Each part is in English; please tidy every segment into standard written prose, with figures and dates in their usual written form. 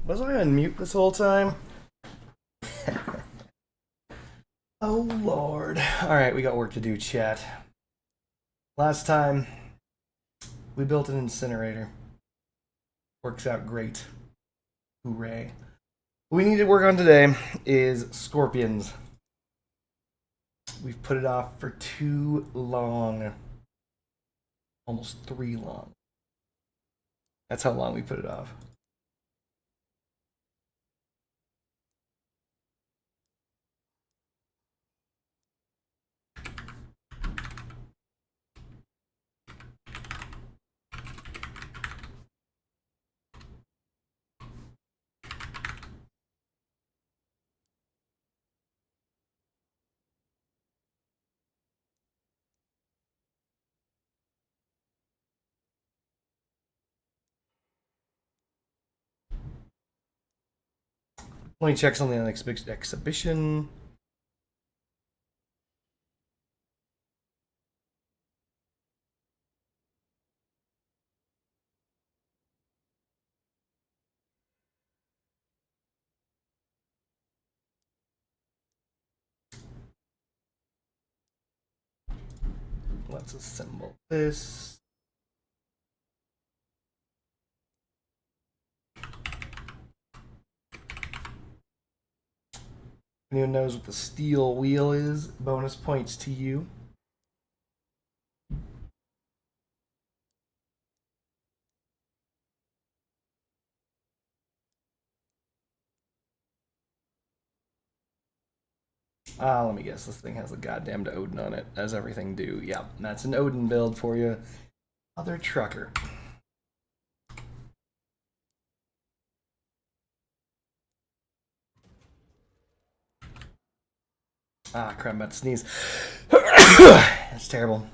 Was I on mute this whole time? Oh, Lord. Alright, we got work to do, chat. Last time, we built an incinerator. Works out great. Hooray. What we need to work on today is scorpions. We've put it off for too long. Almost 3 long. That's how long we put it off. Let me check something on the exhibition. Let's assemble this. Anyone knows what the steel wheel is? Bonus points to you. Let me guess. This thing has a goddamned Odin on it, as everything do. Yeah, that's an Odin build for you. Other trucker. Ah, crap, I'm about to sneeze. That's terrible.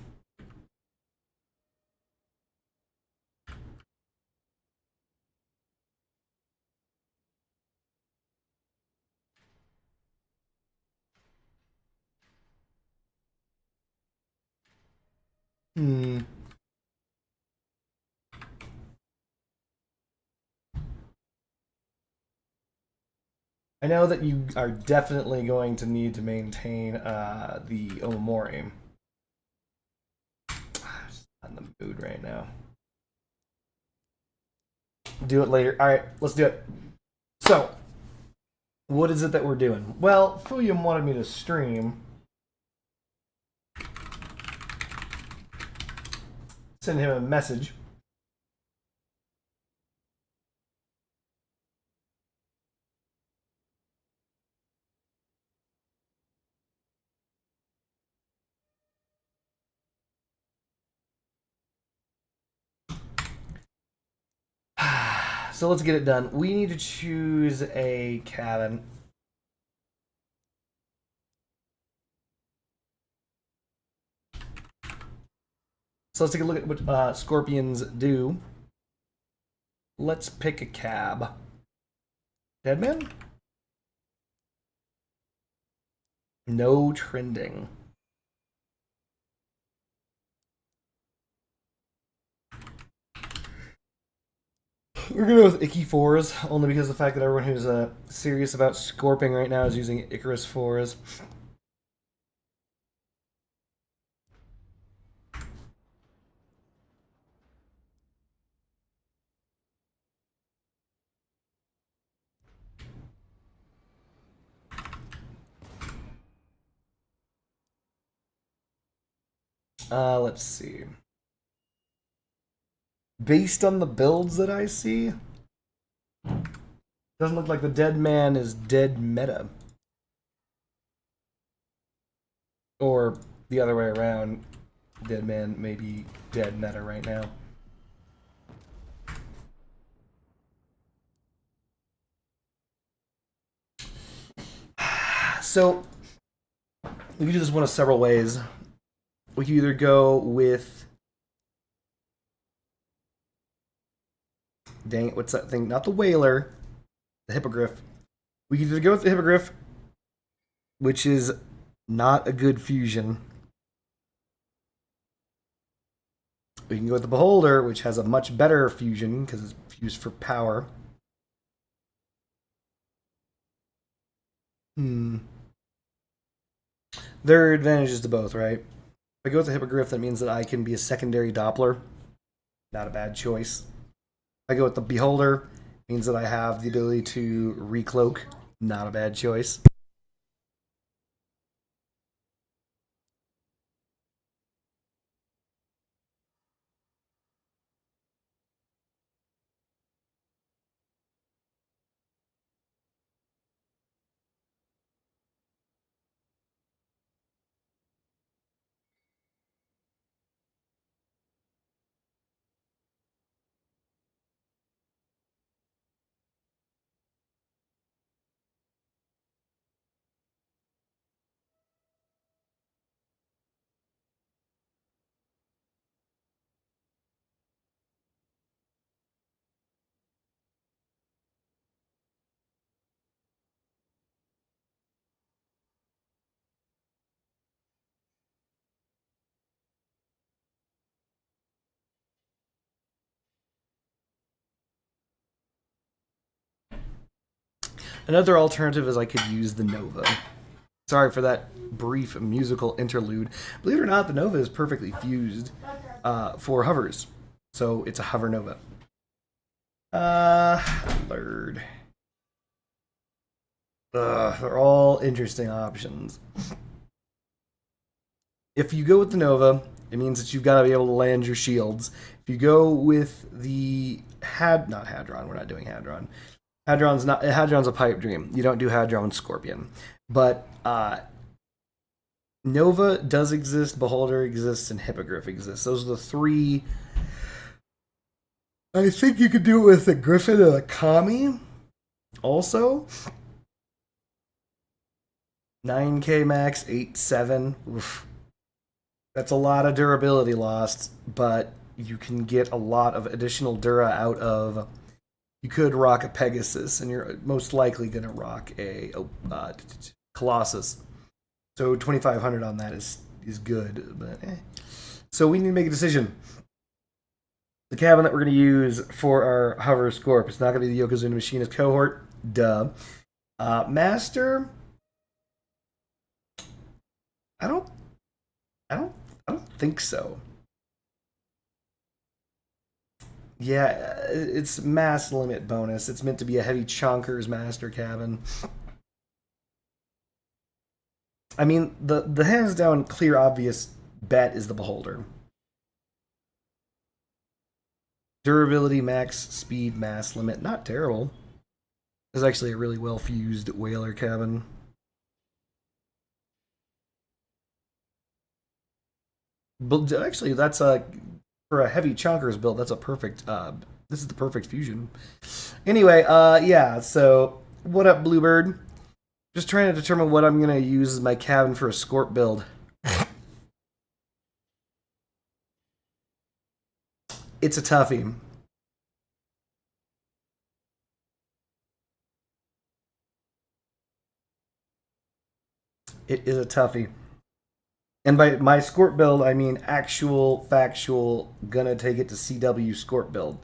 I know that you are definitely going to need to maintain the Omamori. Just not in the mood right now. Do it later. Alright, let's do it. So, what is it that we're doing? Well, Fuyum wanted me to stream. Send him a message. So let's get it done. We need to choose a cabin. So let's take a look at what scorpions do. Let's pick a cab. Deadman? No trending. We're gonna go with Icky 4s, only because of the fact that everyone who's serious about scorping right now is using Icarus 4s. Let's see. Based on the builds that I see, doesn't look like the dead man is dead meta. Or the other way around, dead man may be dead meta right now. So, we can do this one of several ways. We can either go with... Dang it, what's that thing? Not the whaler, the hippogriff. We can either go with the hippogriff, which is not a good fusion. We can go with the beholder, which has a much better fusion because it's fused for power. Hmm. There are advantages to both, right? If I go with the Hippogriff, that means that I can be a secondary Doppler. Not a bad choice. If I go with the Beholder, it means that I have the ability to recloak. Not a bad choice. Another alternative is I could use the Nova. Sorry for that brief musical interlude. Believe it or not, the Nova is perfectly fused for hovers. So it's a hover Nova. Third. They're all interesting options. If you go with the Nova, it means that you've got to be able to land your shields. If you go with the not Hadron, we're not doing Hadron. Hadron's a pipe dream. You don't do Hadron Scorpion. But Nova does exist, Beholder exists, and Hippogriff exists. Those are the three. I think you could do it with a Griffin and a Kami also. 9k max, 8-7. Oof. That's a lot of durability lost, but you can get a lot of additional dura out of. You could rock a Pegasus, and you're most likely going to rock a Colossus. So 2,500 on that is good, but So we need to make a decision. The cabin that we're going to use for our Hover Scorp, it's not going to be the Yokozuna Machinist cohort. Duh. Master. I don't think so. Yeah, it's mass limit bonus. It's meant to be a heavy chonkers master cabin. I mean, the hands down clear obvious bet is the Beholder. Durability, max speed, mass limit, not terrible. It's actually a really well fused whaler cabin. But actually, that's for a heavy chonkers build. That's a perfect. This is the perfect fusion. Anyway, yeah. So what up, Bluebird? Just trying to determine what I'm gonna use as my cabin for a Scorp build. It's a toughie. It is a toughie. And by my Scorp build, I mean actual, factual, gonna take it to CW Scorp build.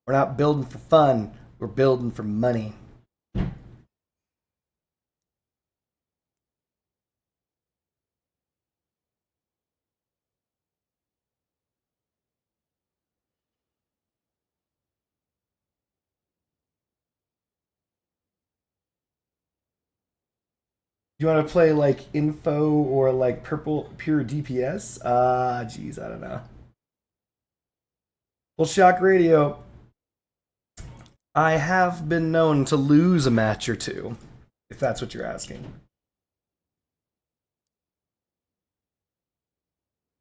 We're not building for fun, we're building for money. You want to play like info or like purple pure DPS? Geez, I don't know. Well, Shock Radio, I have been known to lose a match or two, if that's what you're asking.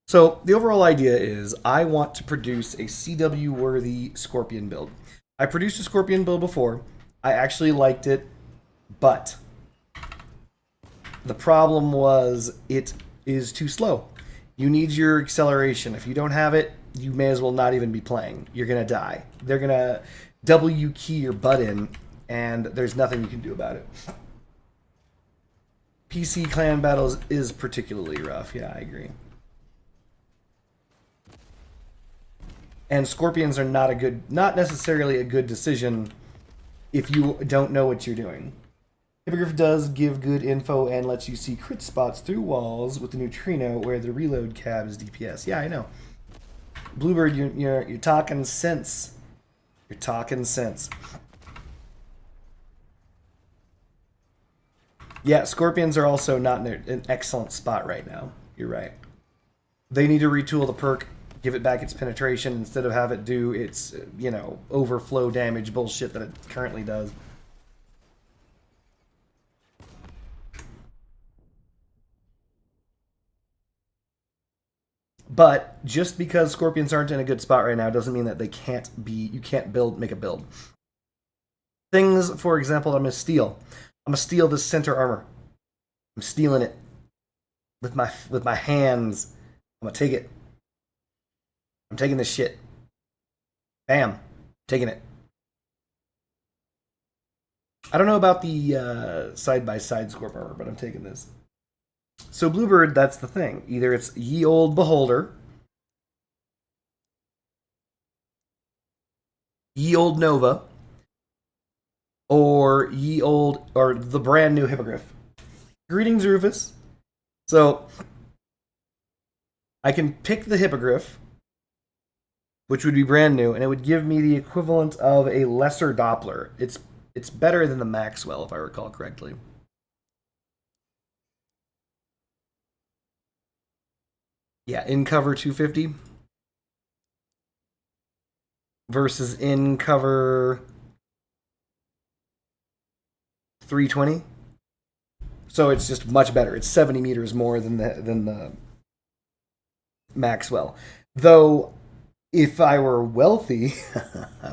So the overall idea is I want to produce a CW worthy Scorpion build. I produced a Scorpion build before. I actually liked it, but the problem was it is too slow. You need your acceleration. If you don't have it, you may as well not even be playing. You're gonna die. They're gonna W key your butt in, and there's nothing you can do about it. PC clan battles is particularly rough. Yeah, I agree. And Scorpions are not necessarily a good decision if you don't know what you're doing. Hippogriff does give good info and lets you see crit spots through walls with the neutrino where the reload cab is DPS. Yeah, I know. Bluebird, you're talking sense. You're talking sense. Yeah, Scorpions are also not in an excellent spot right now. You're right. They need to retool the perk, give it back its penetration instead of have it do its, overflow damage bullshit that it currently does. But just because Scorpions aren't in a good spot right now doesn't mean that you can't make a build. Things, for example, I'm going to steal. I'm going to steal this center armor. I'm stealing it with my hands. I'm going to take it. I'm taking this shit. Bam. Taking it. I don't know about the side-by-side Scorp armor, but I'm taking this. So Bluebird, that's the thing. Either it's Ye Old Beholder, Ye Old Nova, or the brand new Hippogriff. Greetings, Rufus. So I can pick the Hippogriff, which would be brand new, and it would give me the equivalent of a lesser Doppler. It's better than the Maxwell, if I recall correctly. Yeah, in cover 250 versus in cover 320. So it's just much better. It's 70 meters more than the Maxwell. Though, if I were wealthy,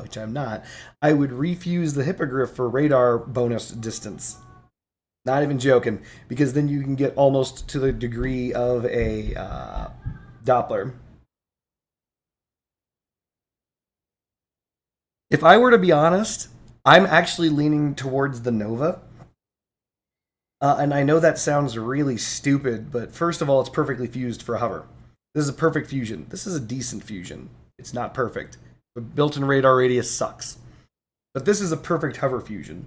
which I'm not, I would refuse the Hippogriff for radar bonus distance. Not even joking, because then you can get almost to the degree of a Doppler. If I were to be honest, I'm actually leaning towards the Nova. And I know that sounds really stupid, but first of all, it's perfectly fused for hover. This is a perfect fusion. This is a decent fusion. It's not perfect. But built-in radar radius sucks. But this is a perfect hover fusion.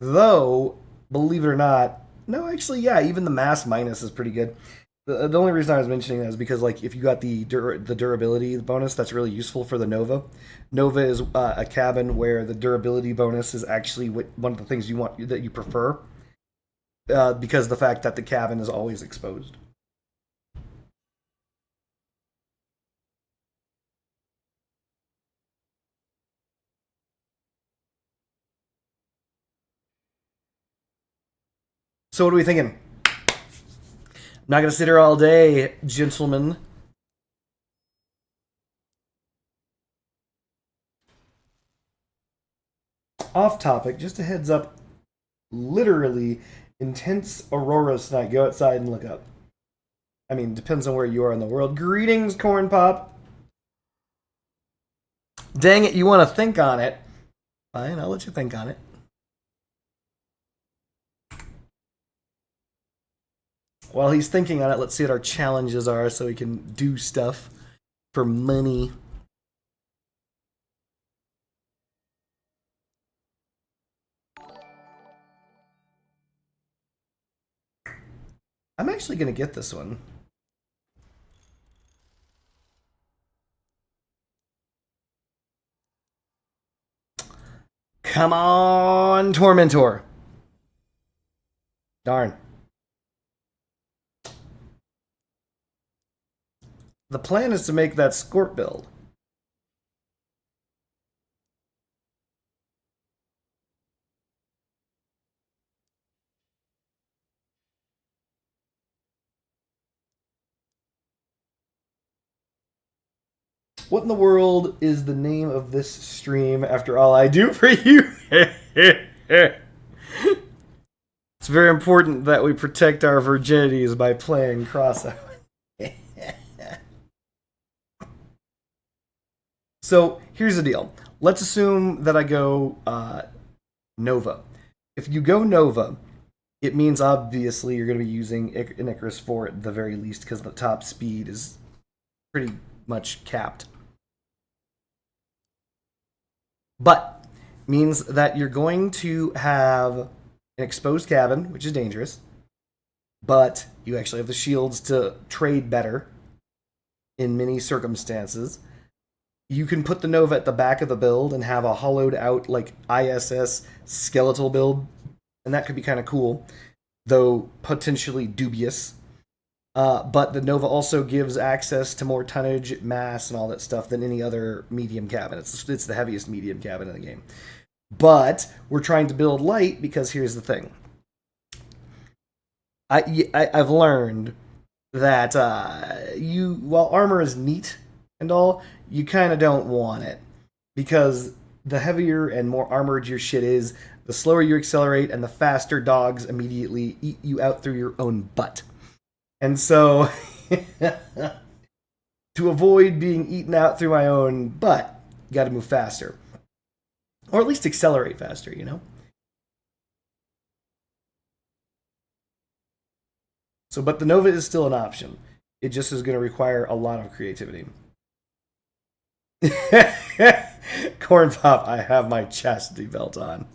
Though, believe it or not, no, actually, yeah, even the mass minus is pretty good. The only reason I was mentioning that is because, like, if you got the durability bonus, that's really useful for the Nova. Nova is a cabin where the durability bonus is actually one of the things that you prefer, because of the fact that the cabin is always exposed. So what are we thinking? I'm not going to sit here all day, gentlemen. Off topic, just a heads up. Literally, intense auroras tonight. Go outside and look up. I mean, depends on where you are in the world. Greetings, Corn Pop. Dang it, you want to think on it. Fine, I'll let you think on it. While he's thinking on it, let's see what our challenges are so we can do stuff for money. I'm actually going to get this one. Come on, Tormentor. Darn. The plan is to make that Scorp build. What in the world is the name of this stream after all I do for you? It's very important that we protect our virginities by playing crossover. So here's the deal. Let's assume that I go Nova. If you go Nova, it means obviously you're going to be using an Icarus 4 at the very least because the top speed is pretty much capped. But means that you're going to have an exposed cabin, which is dangerous, but you actually have the shields to trade better in many circumstances. You can put the Nova at the back of the build and have a hollowed out like ISS skeletal build, and that could be kind of cool, though potentially dubious. But the Nova also gives access to more tonnage, mass, and all that stuff than any other medium cabin. It's the heaviest medium cabin in the game. But we're trying to build light because here's the thing. I've learned that while armor is neat and all, you kind of don't want it because the heavier and more armored your shit is, the slower you accelerate, and the faster dogs immediately eat you out through your own butt. And so, to avoid being eaten out through my own butt, you got to move faster, or at least accelerate faster. You know. So, but the Nova is still an option. It just is going to require a lot of creativity. Corn Pop, I have my chastity belt on.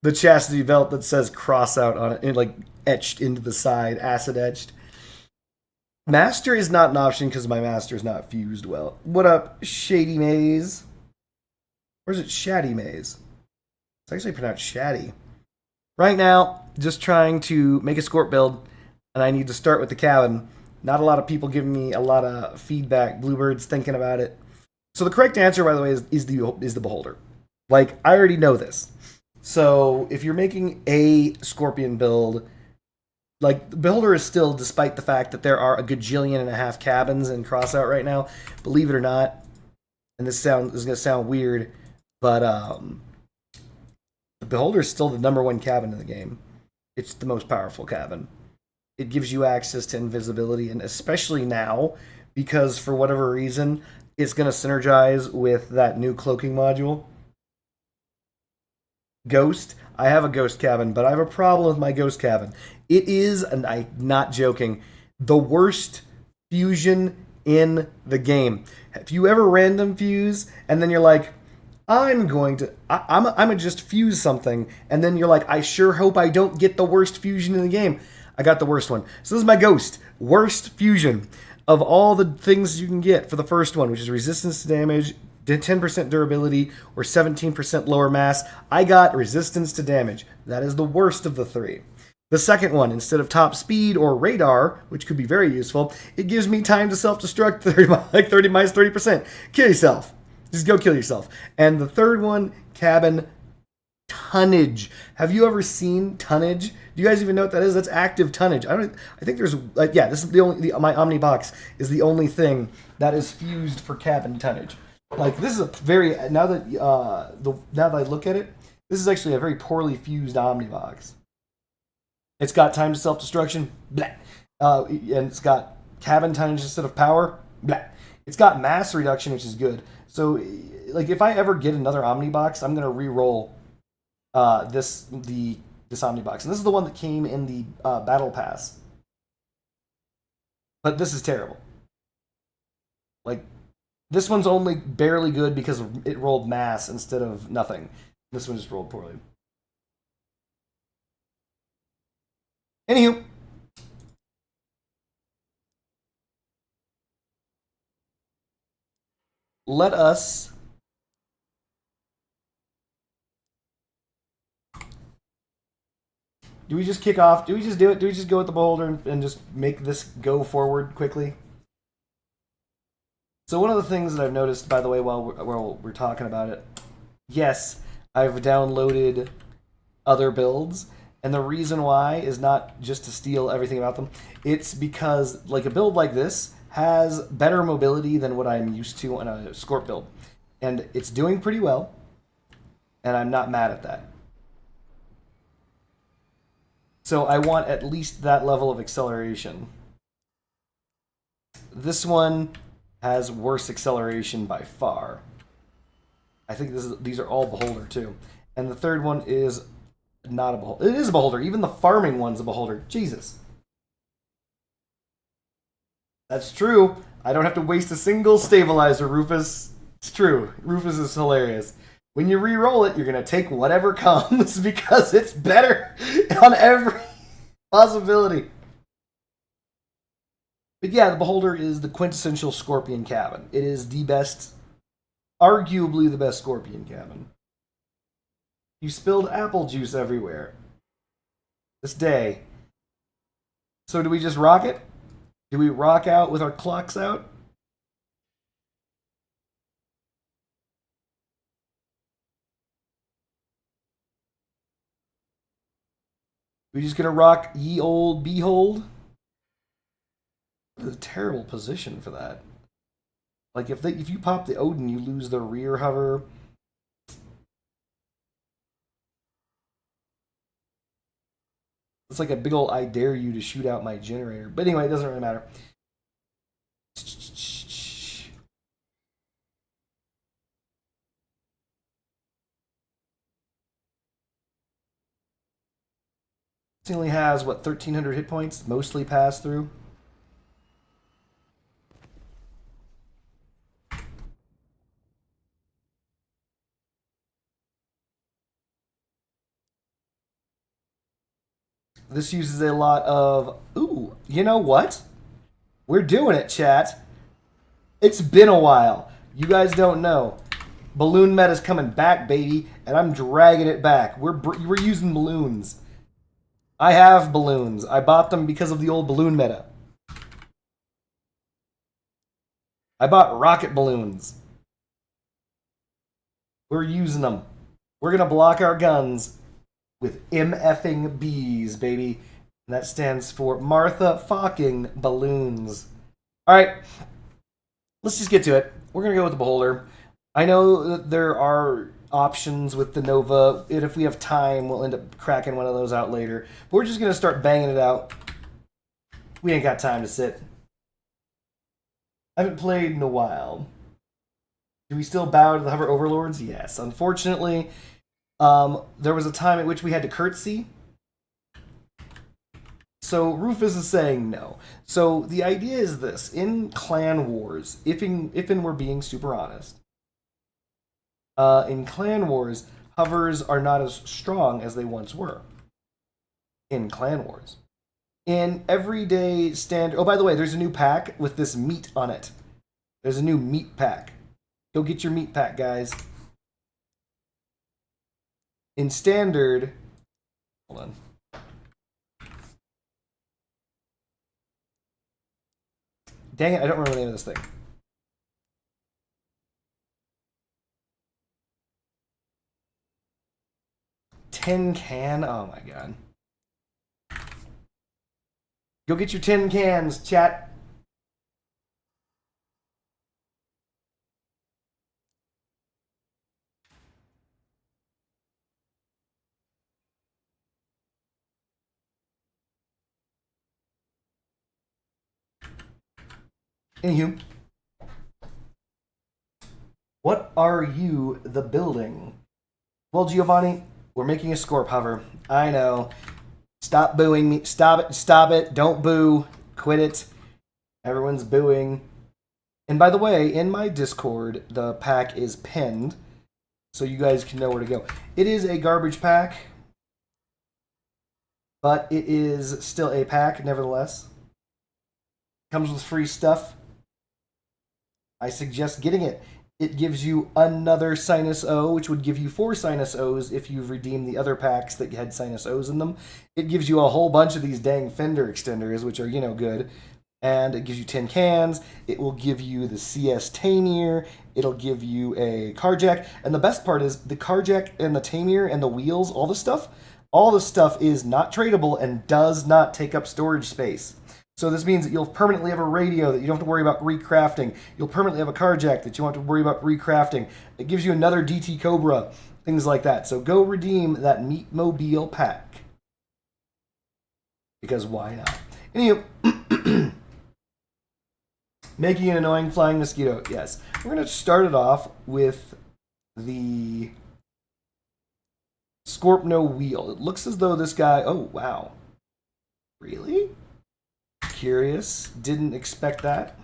The chastity belt that says cross out on it, like etched into the side, acid etched. Master is not an option because my master is not fused well. What up, Shady Maze? Or is it Shaddy Maze? It's actually pronounced Shaddy. Right now, just trying to make a Scorp build, and I need to start with the cabin. Not a lot of people giving me a lot of feedback. Bluebird's thinking about it. So the correct answer, by the way, is the Beholder. Like, I already know this. So if you're making a Scorpion build, like, the Beholder is still, despite the fact that there are a gajillion and a half cabins in Crossout right now, believe it or not, and this is going to sound weird, but the Beholder is still the #1 cabin in the game. It's the most powerful cabin. It gives you access to invisibility, and especially now, because for whatever reason, it's going to synergize with that new cloaking module. Ghost. I have a ghost cabin, but I have a problem with my ghost cabin. It is, and I'm not joking, the worst fusion in the game. If you ever random fuse, and then you're like, I'm gonna just fuse something, and then you're like, I sure hope I don't get the worst fusion in the game. I got the worst one. So this is my ghost. Worst fusion of all the things you can get for the first one, which is resistance to damage, 10% durability, or 17% lower mass. I got resistance to damage. That is the worst of the three. The second one, instead of top speed or radar, which could be very useful, it gives me time to self-destruct 30 minus 30%. Kill yourself. Just go kill yourself. And the third one, cabin tonnage. Have you ever seen tonnage? Do you guys even know what that is? That's active tonnage. I think there's this is my Omni box is the only thing that is fused for cabin tonnage. Like, this is a very, now that I look at it, this is actually a very poorly fused Omni box. It's got time to self-destruction, blah. And it's got cabin tonnage instead of power, blah. It's got mass reduction, which is good. So, like, if I ever get another Omni box, I'm gonna re-roll this Omni box, and this is the one that came in the Battle Pass. But this is terrible. Like, this one's only barely good because it rolled mass instead of nothing. This one just rolled poorly. Anywho. Let us do we just kick off? Do we just do it? Do we just go with the Beholder and just make this go forward quickly? So one of the things that I've noticed, by the way, while we're talking about it, yes, I've downloaded other builds, and the reason why is not just to steal everything about them. It's because, like, a build like this has better mobility than what I'm used to on a Scorp build, and it's doing pretty well, and I'm not mad at that. So I want at least that level of acceleration. This one has worse acceleration by far. I think these are all Beholder too. And the third one is not a Beholder. It is a Beholder. Even the farming one's a Beholder. Jesus. That's true. I don't have to waste a single stabilizer, Rufus. It's true. Rufus is hilarious. When you re-roll it, you're going to take whatever comes because it's better on every possibility. But yeah, the Beholder is the quintessential Scorpion cabin. It is the best, arguably the best Scorpion cabin. You spilled apple juice everywhere this day. So do we just rock it? Do we rock out with our clocks out? We just gonna rock ye old behold? What a terrible position for that. Like if you pop the Odin, you lose the rear hover. It's like a big old I dare you to shoot out my generator. But anyway, it doesn't really matter. It only has, what, 1,300 hit points? Mostly pass through. This uses a lot of... Ooh, you know what? We're doing it, chat. It's been a while. You guys don't know. Balloon meta's coming back, baby, and I'm dragging it back. We're using balloons. I have balloons. I bought them because of the old balloon meta. I bought rocket balloons. We're using them. We're gonna block our guns with MFing B's, baby. And that stands for Martha fucking Balloons. Alright. Let's just get to it. We're gonna go with the Beholder. I know that there are options with the Nova. And if we have time, we'll end up cracking one of those out later. But we're just gonna start banging it out. We ain't got time to sit. I haven't played in a while. Do we still bow to the Hover Overlords? Yes. Unfortunately, there was a time at which we had to curtsy. So Rufus is saying no. So the idea is this. In Clan Wars, if we're being super honest, in Clan Wars, hovers are not as strong as they once were. In Clan Wars. In everyday standard... Oh, by the way, there's a new pack with this meat on it. There's a new meat pack. Go get your meat pack, guys. In standard... Hold on. Dang it, I don't remember the name of this thing. Tin can? Oh my god. Go get your tin cans, chat. Anywho. What are you the building? Well, Giovanni, we're making a Scorp hover. I know. Stop booing me. Stop it. Stop it. Don't boo. Quit it. Everyone's booing. And by the way, in my Discord, the pack is pinned, so you guys can know where to go. It is a garbage pack, but it is still a pack, nevertheless. Comes with free stuff. I suggest getting it. It gives you another Sinus O, which would give you 4 Sinus O's if you've redeemed the other packs that had Sinus O's in them. It gives you a whole bunch of these dang Fender extenders, which are, good. And it gives you 10 cans. It will give you the CS Tamir. It'll give you a car jack. And the best part is the car jack and the Tamir and the wheels, all the stuff is not tradable and does not take up storage space. So this means that you'll permanently have a radio that you don't have to worry about recrafting. You'll permanently have a car jack that you won't have to worry about recrafting. It gives you another DT Cobra, things like that. So go redeem that Meat Mobile pack. Because why not? Anyway, making an annoying flying mosquito. Yes. We're going to start it off with the Scorpno wheel. It looks as though this guy... Oh, wow. Really? Curious. Didn't expect that.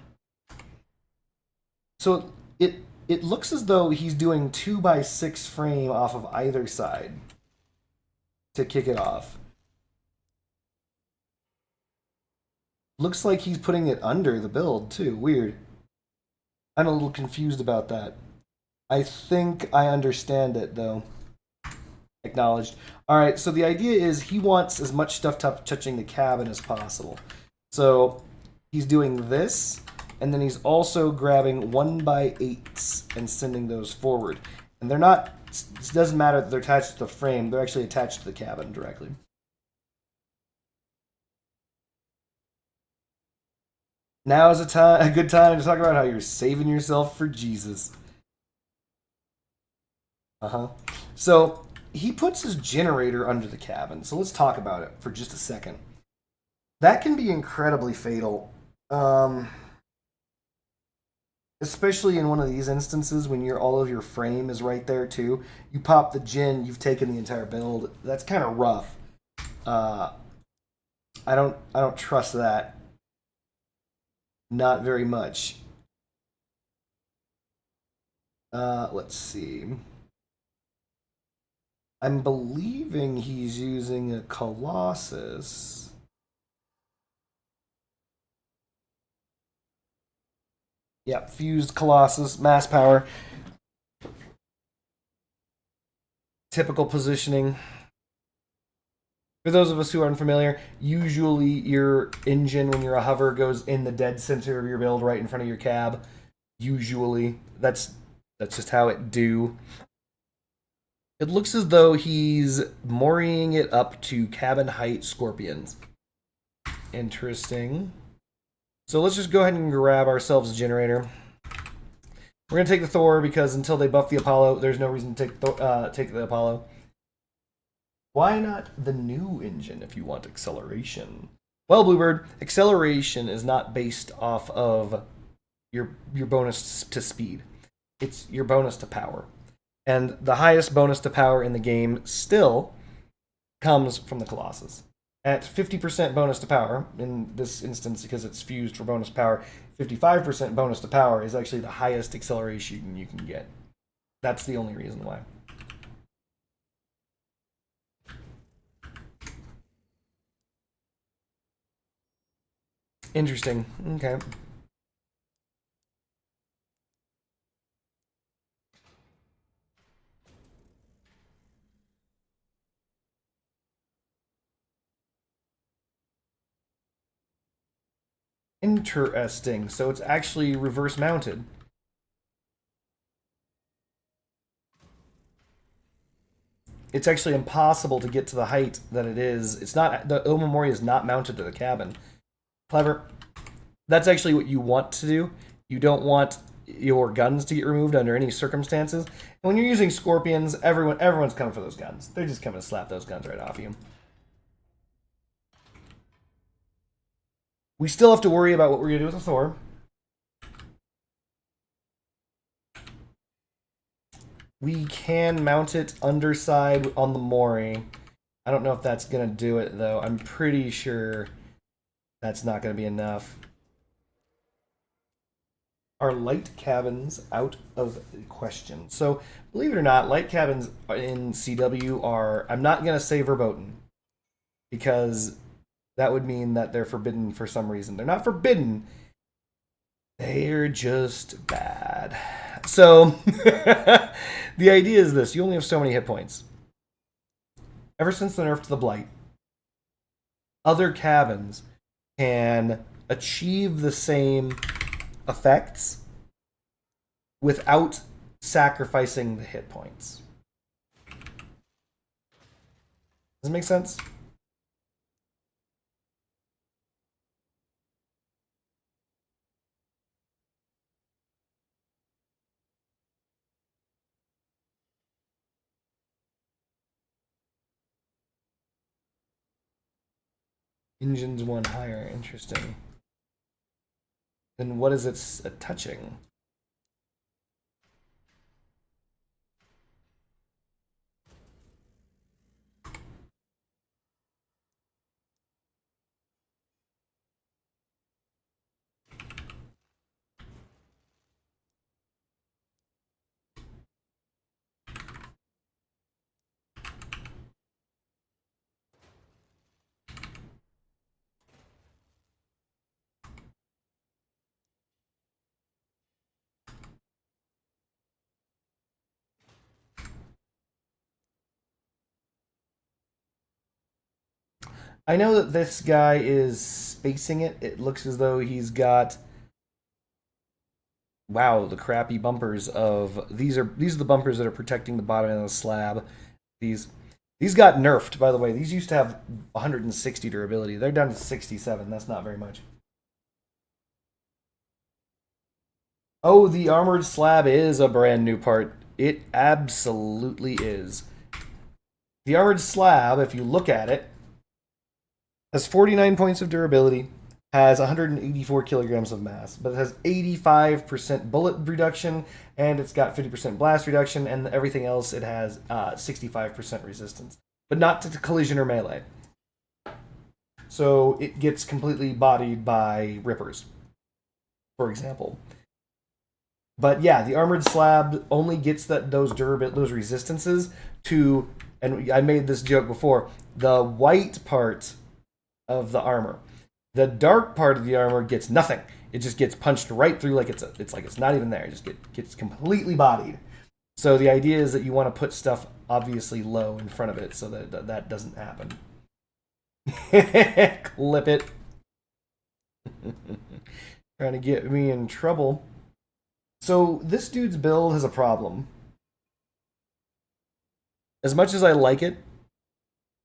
So it it looks as though he's doing 2x6 frame off of either side to kick it off. Looks like he's putting it under the build too. Weird. I'm a little confused about that. I think I understand it though. Acknowledged. All right, so the idea is he wants as much stuff touching the cabin as possible. So he's doing this, and then he's also grabbing 1x8s and sending those forward. And they're not, it doesn't matter that they're attached to the frame, they're actually attached to the cabin directly. Now is a good time to talk about how you're saving yourself for Jesus. Uh-huh. So he puts his generator under the cabin. So let's talk about it for just a second. That can be incredibly fatal. Especially in one of these instances when all of your frame is right there too. You pop the gen, you've taken the entire build. That's kind of rough. I don't trust that. Not very much. Let's see. I'm believing he's using a Colossus. Yep, fused Colossus, mass power. Typical positioning. For those of us who are unfamiliar, usually your engine, when you're a hover, goes in the dead center of your build, right in front of your cab. Usually. That's just how it do. It looks as though he's mooring it up to cabin height Scorpions. Interesting. So let's just go ahead and grab ourselves a generator. We're going to take the Thor because until they buff the Apollo, there's no reason to take the Apollo. Why not the new engine if you want acceleration? Well, Bluebird, acceleration is not based off of your bonus to speed. It's your bonus to power. And the highest bonus to power in the game still comes from the Colossus. At 50% bonus to power, in this instance because it's fused for bonus power, 55% bonus to power is actually the highest acceleration you can get. That's the only reason why. Interesting. Okay. Interesting. So it's actually reverse mounted. It's actually impossible to get to the height that it is. It's not, the Omamori is not mounted to the cabin. Clever. That's actually what you want to do. You don't want your guns to get removed under any circumstances. And when you're using Scorpions, everyone's coming for those guns. They're just coming to slap those guns right off you. We still have to worry about what we're going to do with the Thor. We can mount it underside on the Mori. I don't know if that's going to do it, though. I'm pretty sure that's not going to be enough. Are light cabins out of the question? So, believe it or not, light cabins in CW are... I'm not going to say verboten, because that would mean that they're forbidden for some reason. They're not forbidden. They're just bad. So, the idea is this. You only have so many hit points. Ever since the nerf to the Blight, other cabins can achieve the same effects without sacrificing the hit points. Does it make sense? Engines one higher. Interesting. Then what is it touching? I know that this guy is spacing it. It looks as though he's got, wow, the crappy bumpers of these are the bumpers that are protecting the bottom of the slab. These these got nerfed, by the way. These used to have 160 durability. They're down to 67. That's not very much. Oh, the armored slab is a brand new part. It absolutely is. The armored slab, if you look at it, has 49 points of durability, has 184 kilograms of mass, but it has 85% bullet reduction, and it's got 50% blast reduction, and everything else it has 65% resistance, but not to collision or melee. So it gets completely bodied by rippers, for example. But yeah, the armored slab only gets those resistances to, and I made this joke before, the white part of the armor. The dark part of the armor gets nothing. It just gets punched right through like it's like it's not even there. It just gets completely bodied. So the idea is that you want to put stuff obviously low in front of it so that that doesn't happen. Clip it. Trying to get me in trouble. So this dude's build has a problem. As much as I like it,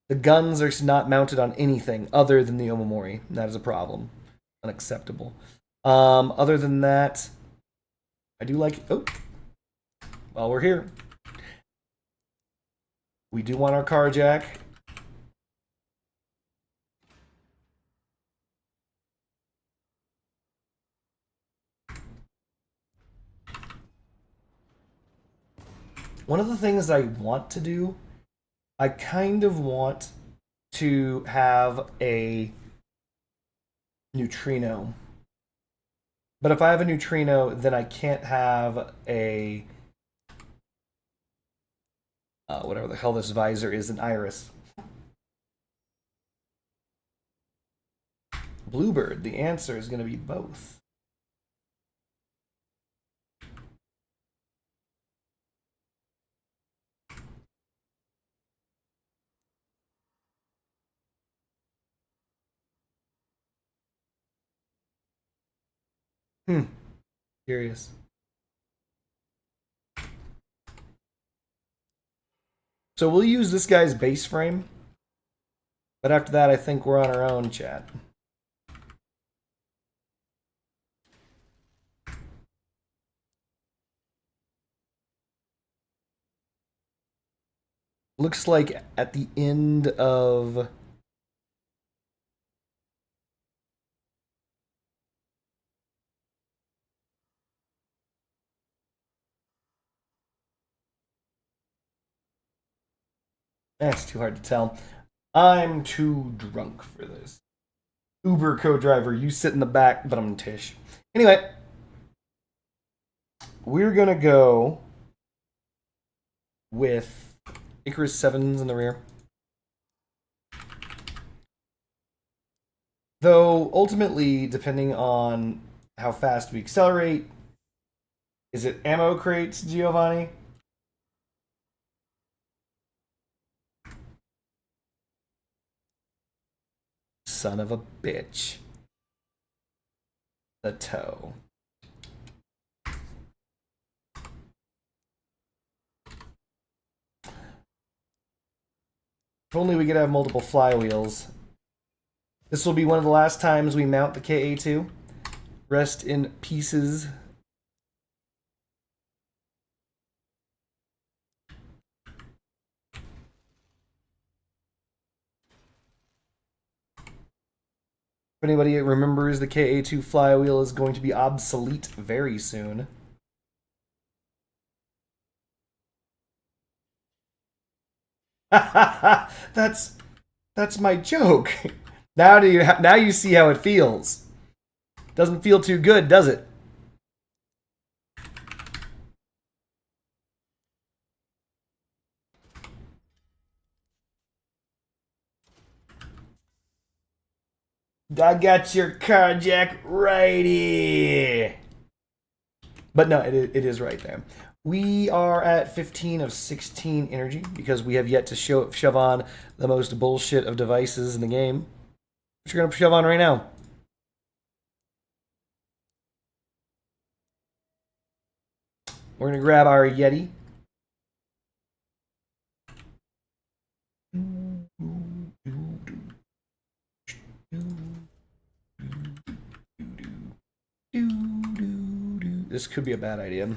the guns are not mounted on anything other than the Omamori. That is a problem. Unacceptable. Other than that, I do like. Oh, while we're here, we do want our car jack. One of the things I want to do, I kind of want to have a neutrino. But if I have a neutrino, then I can't have a whatever the hell this visor is, an iris. Bluebird, the answer is going to be both. Curious. So we'll use this guy's base frame. But after that, I think we're on our own, chat. Looks like at the end of... That's too hard to tell. I'm too drunk for this. Uber co-driver, you sit in the back, but I'm Tish. Anyway, we're gonna go with Icarus 7s in the rear. Though, ultimately, depending on how fast we accelerate, is it ammo crates, Giovanni? Son of a bitch. The toe. If only we could have multiple flywheels. This will be one of the last times we mount the KA2. Rest in pieces. If anybody remembers, the KA2 flywheel is going to be obsolete very soon. that's my joke. Now you see how it feels. Doesn't feel too good, does it? I got your car jack righty. But no, it is right there. We are at 15 of 16 energy because we have yet to shove on the most bullshit of devices in the game. Which we're going to shove on right now. We're going to grab our Yeti. This could be a bad idea.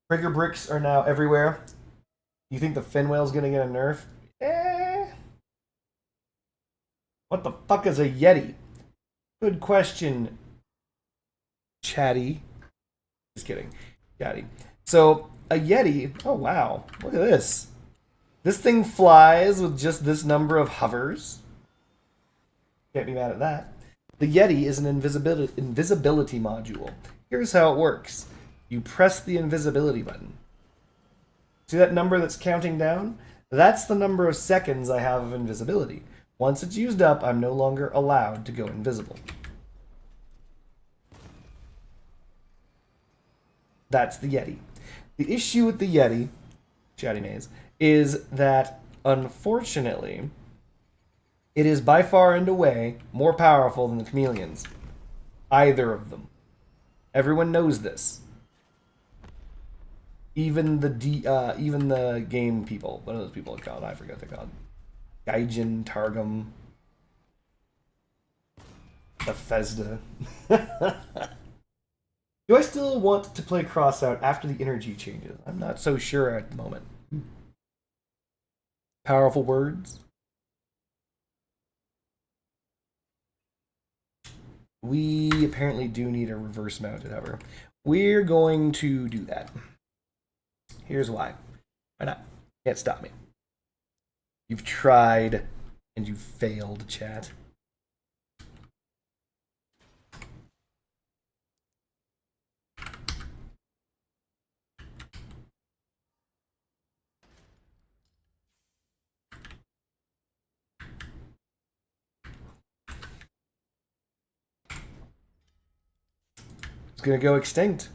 Trigger bricks are now everywhere. You think the fin whale's gonna get a nerf? What the fuck is a Yeti? Good question, Chatty. Just kidding. Chatty. So, a Yeti, oh wow, look at this. This thing flies with just this number of hovers. Can't be mad at that. The Yeti is an invisibility module. Here's how it works. You press the invisibility button. See that number that's counting down? That's the number of seconds I have of invisibility. Once it's used up, I'm no longer allowed to go invisible. That's the Yeti. The issue with the Yeti, Chatty Maze, is that, unfortunately, it is by far and away more powerful than the chameleons. Either of them. Everyone knows this. Even the game people. What are those people called? I forget what they're called. Gaijin, Targum, Bethesda. Do I still want to play Crossout after the energy changes? I'm not so sure at the moment. Powerful words. We apparently do need a reverse mounted hover. We're going to do that. Here's why. Why not? Can't stop me. You've tried and you failed, chat. It's gonna go extinct.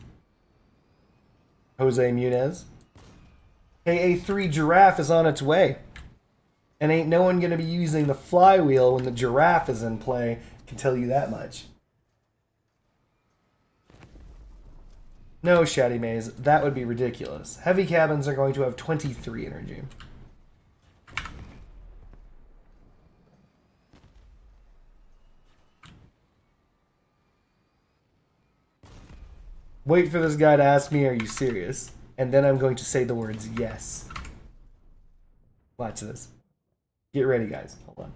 Jose Munez. KA3 giraffe is on its way. And ain't no one gonna be using the flywheel when the giraffe is in play. I can tell you that much. No, Shady Maze, that would be ridiculous. Heavy cabins are going to have 23 energy. Wait for this guy to ask me, are you serious? And then I'm going to say the words yes. Watch this. Get ready, guys. Hold on.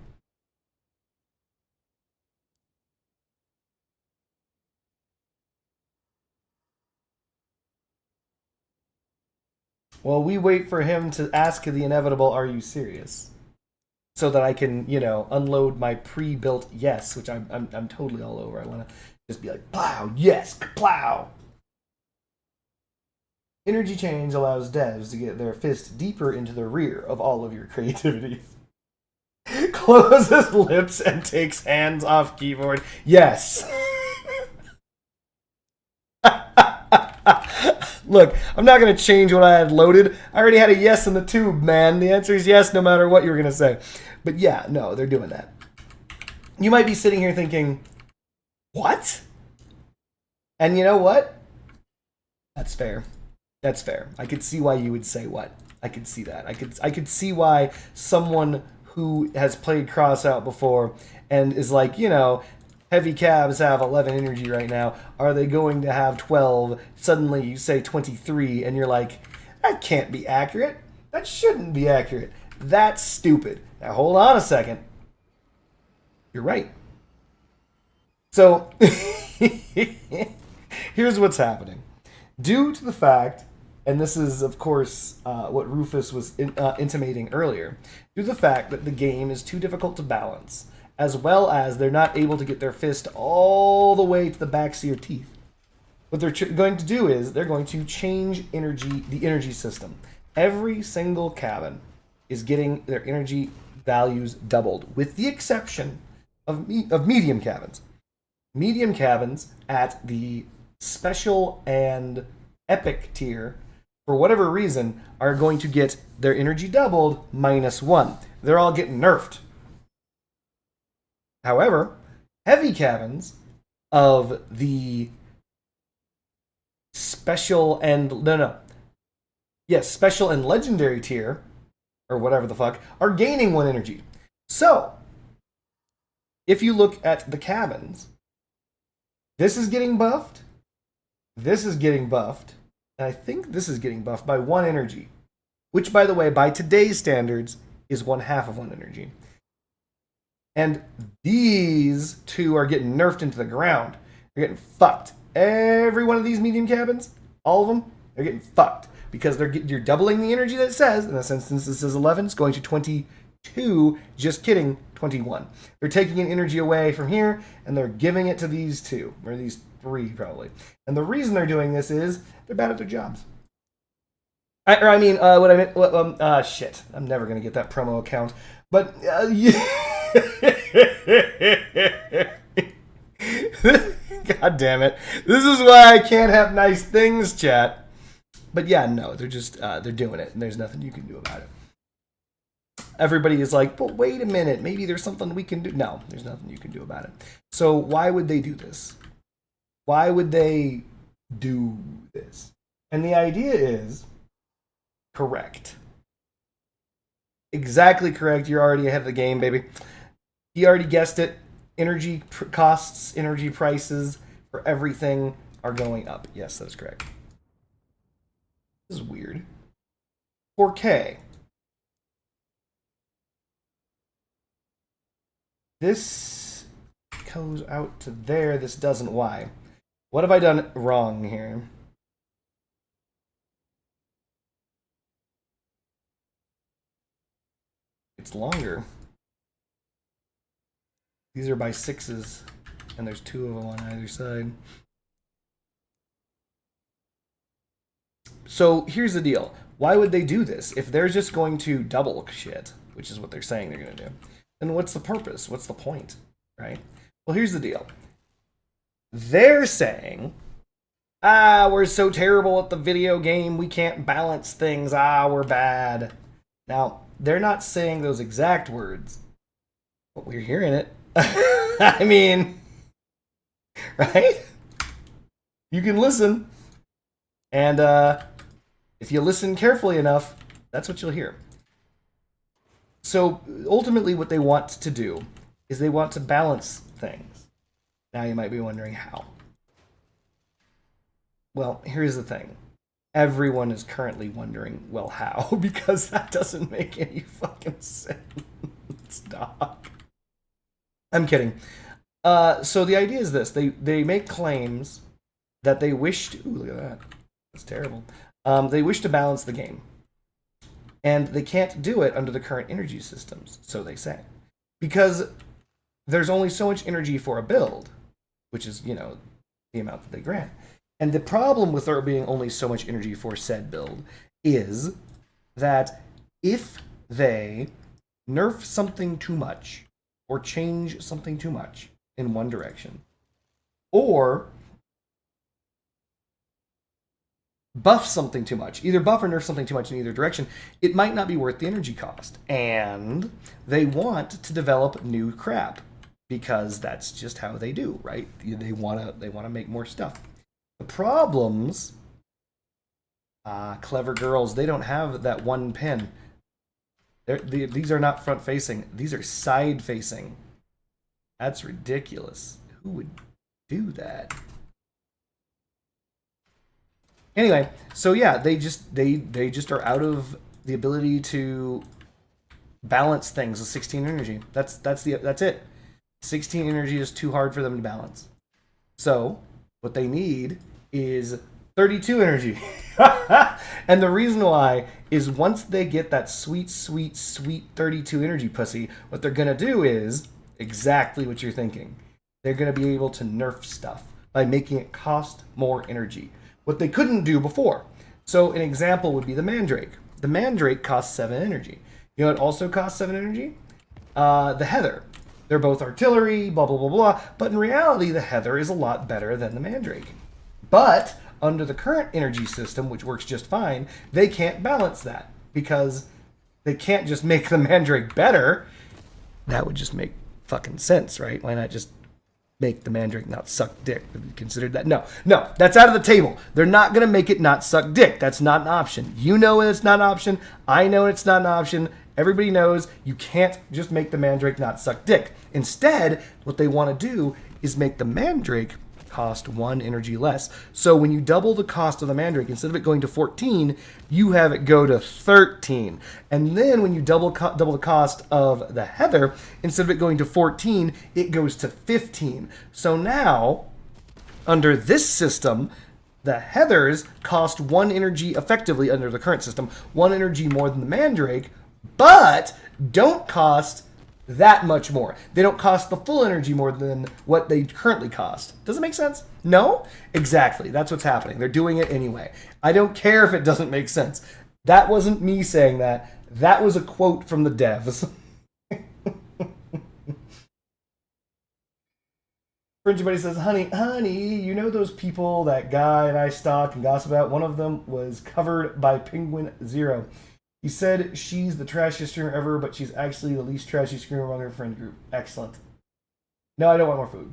Well, we wait for him to ask the inevitable, are you serious? So that I can, you know, unload my pre-built yes, which I'm totally all over. I want to just be like, plow, yes, plow. Energy change allows devs to get their fist deeper into the rear of all of your creativity. Closes lips and takes hands off keyboard. Yes. Look, I'm not going to change what I had loaded. I already had a yes in the tube, man. The answer is yes no matter what you were going to say. But yeah, no, they're doing that. You might be sitting here thinking, what? And you know what? That's fair. That's fair. I could see why you would say what. I could see that. I could see why someone who has played Crossout before and is like, you know, heavy cabs have 11 energy right now. Are they going to have 12? Suddenly you say 23 and you're like, that can't be accurate. That shouldn't be accurate. That's stupid. Now hold on a second. You're right. So here's what's happening. Due to the fact, and this is, of course, what Rufus was intimating earlier, due to the fact that the game is too difficult to balance, as well as they're not able to get their fist all the way to the backs of your teeth. What they're going to do is they're going to change the energy system. Every single cabin is getting their energy values doubled, with the exception of medium cabins. Medium cabins at the special and epic tier, for whatever reason, are going to get their energy doubled -1. They're all getting nerfed. However, heavy cabins of the special and special and legendary tier, or whatever the fuck, are gaining 1 energy. So, if you look at the cabins, this is getting buffed, this is getting buffed, and I think this is getting buffed by 1 energy, which, by the way, by today's standards, is 1/2 of 1 energy. And these 2 are getting nerfed into the ground. They're getting fucked. Every one of these medium cabins, all of them, they're getting fucked. Because you're doubling the energy that it says. In this instance, this says 11. It's going to 22. Just kidding, 21. They're taking an energy away from here, and they're giving it to these 2. Or these 3, probably. And the reason they're doing this is they're bad at their jobs. Shit. I'm never going to get that promo account. But, God damn it. This is why I can't have nice things, chat. But yeah, no, they're just, they're doing it, and there's nothing you can do about it. Everybody is like, but wait a minute, maybe there's something we can do. No, there's nothing you can do about it. So why would they do this? Why would they do this? And the idea is correct. Exactly correct. You're already ahead of the game, baby. You already guessed it. Energy costs, energy prices for everything are going up. Yes, that is correct. This is weird. 4K. This goes out to there. This doesn't. Why? What have I done wrong here? It's longer. These are by 6s, and there's 2 of them on either side. So here's the deal. Why would they do this? If they're just going to double shit, which is what they're saying they're going to do, then what's the purpose? What's the point? Right? Well, here's the deal. They're saying, we're so terrible at the video game, we can't balance things, we're bad. Now, they're not saying those exact words, but we're hearing it. I mean, right? You can listen. And if you listen carefully enough, that's what you'll hear. So ultimately what they want to do is they want to balance things. Now you might be wondering how. Well, here's the thing. Everyone is currently wondering, well, how? Because that doesn't make any fucking sense, dog. I'm kidding. So the idea is this. They make claims that they wish to... Ooh, look at that. That's terrible. They wish to balance the game. And they can't do it under the current energy systems, so they say. Because there's only so much energy for a build, which is, the amount that they grant. And the problem with there being only so much energy for said build is that if they nerf something too much, or change something too much in one direction, or buff something too much, either buff or nerf something too much in either direction, it might not be worth the energy cost. And they want to develop new crap because that's just how they do, right? They want to make more stuff. The problems, clever girls, they don't have that one pin. These are not front facing. These are side facing. That's ridiculous. Who would do that? Anyway, so yeah, they just are out of the ability to balance things with 16 energy. That's it. 16 energy is too hard for them to balance. So what they need is 32 energy. And the reason why is once they get that sweet, sweet, sweet 32 energy pussy, what they're going to do is exactly what you're thinking. They're going to be able to nerf stuff by making it cost more energy. What they couldn't do before. So an example would be the Mandrake. The Mandrake costs 7 energy. You know, it also costs 7 energy. The Heather. They're both artillery, blah, blah, blah, blah. But in reality, the Heather is a lot better than the Mandrake. But under the current energy system, which works just fine, they can't balance that because they can't just make the Mandrake better. That would just make fucking sense, right? Why not just make the Mandrake not suck dick? Have you considered that? No, that's out of the table. They're not going to make it not suck dick. That's not an option. You know it's not an option. I know it's not an option. Everybody knows you can't just make the Mandrake not suck dick. Instead, what they want to do is make the Mandrake cost 1 energy less. So when you double the cost of the Mandrake, instead of it going to 14, you have it go to 13. And then when you double the cost of the Heather, instead of it going to 14, it goes to 15. So now, under this system, the Heathers cost 1 energy effectively under the current system, 1 energy more than the Mandrake, but don't cost that much more. They don't cost the full energy more than what they currently cost. Does it make sense? No? Exactly. That's what's happening. They're doing it anyway. I don't care if it doesn't make sense. That wasn't me saying that. That was a quote from the devs. Fringy Buddy says, honey, you know those people that Guy and I stalk and gossip about? One of them was covered by Penguin Zero. He said she's the trashiest streamer ever, but she's actually the least trashy streamer among her friend group. Excellent. No, I don't want more food.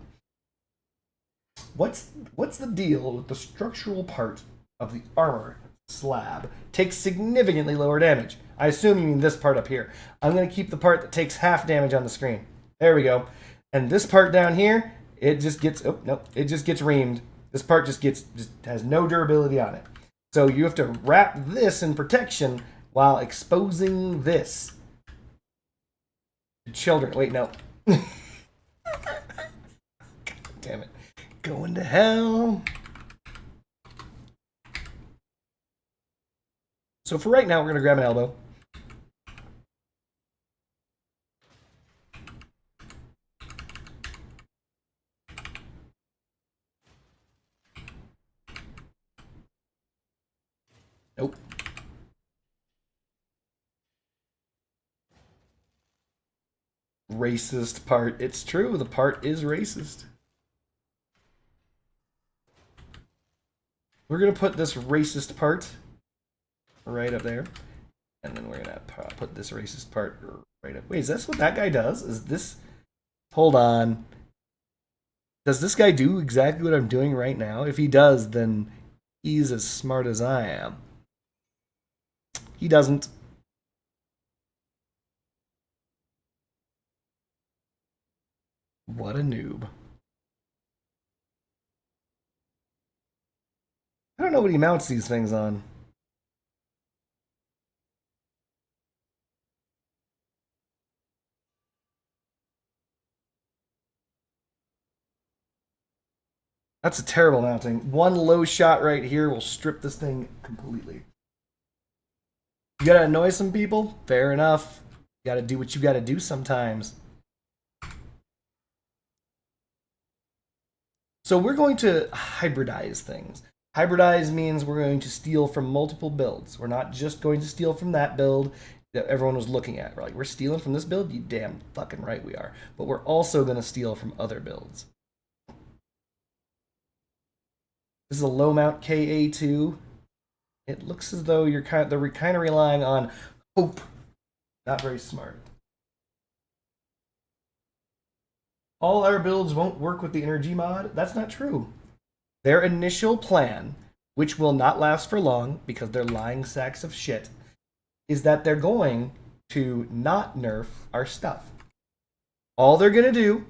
What's the deal with the structural part of the armor slab takes significantly lower damage? I assume you mean this part up here. I'm going to keep the part that takes half damage on the screen. There we go. And this part down here, it just gets, oh, no, it just gets reamed. This part just has no durability on it. So you have to wrap this in protection while exposing this to children. Wait, no. God damn it. Going to hell. So for right now, we're going to grab an elbow. Nope. Racist part. It's true. The part is racist. We're going to put this racist part right up there. And then we're going to put this racist part right up. Wait, is that what that guy does? Is this... Hold on. Does this guy do exactly what I'm doing right now? If he does, then he's as smart as I am. He doesn't. What a noob. I don't know what he mounts these things on. That's a terrible mounting. One low shot right here will strip this thing completely. You gotta annoy some people? Fair enough. You gotta do what you gotta do sometimes. So we're going to hybridize things. Hybridize means we're going to steal from multiple builds. We're not just going to steal from that build that everyone was looking at. We're like, we're stealing from this build? You damn fucking right we are. But we're also going to steal from other builds. This is a low mount KA2. It looks as though they're kind of relying on hope. Not very smart. All our builds won't work with the energy mod. That's not true. Their initial plan, which will not last for long because they're lying sacks of shit, is that they're going to not nerf our stuff. All they're going to do,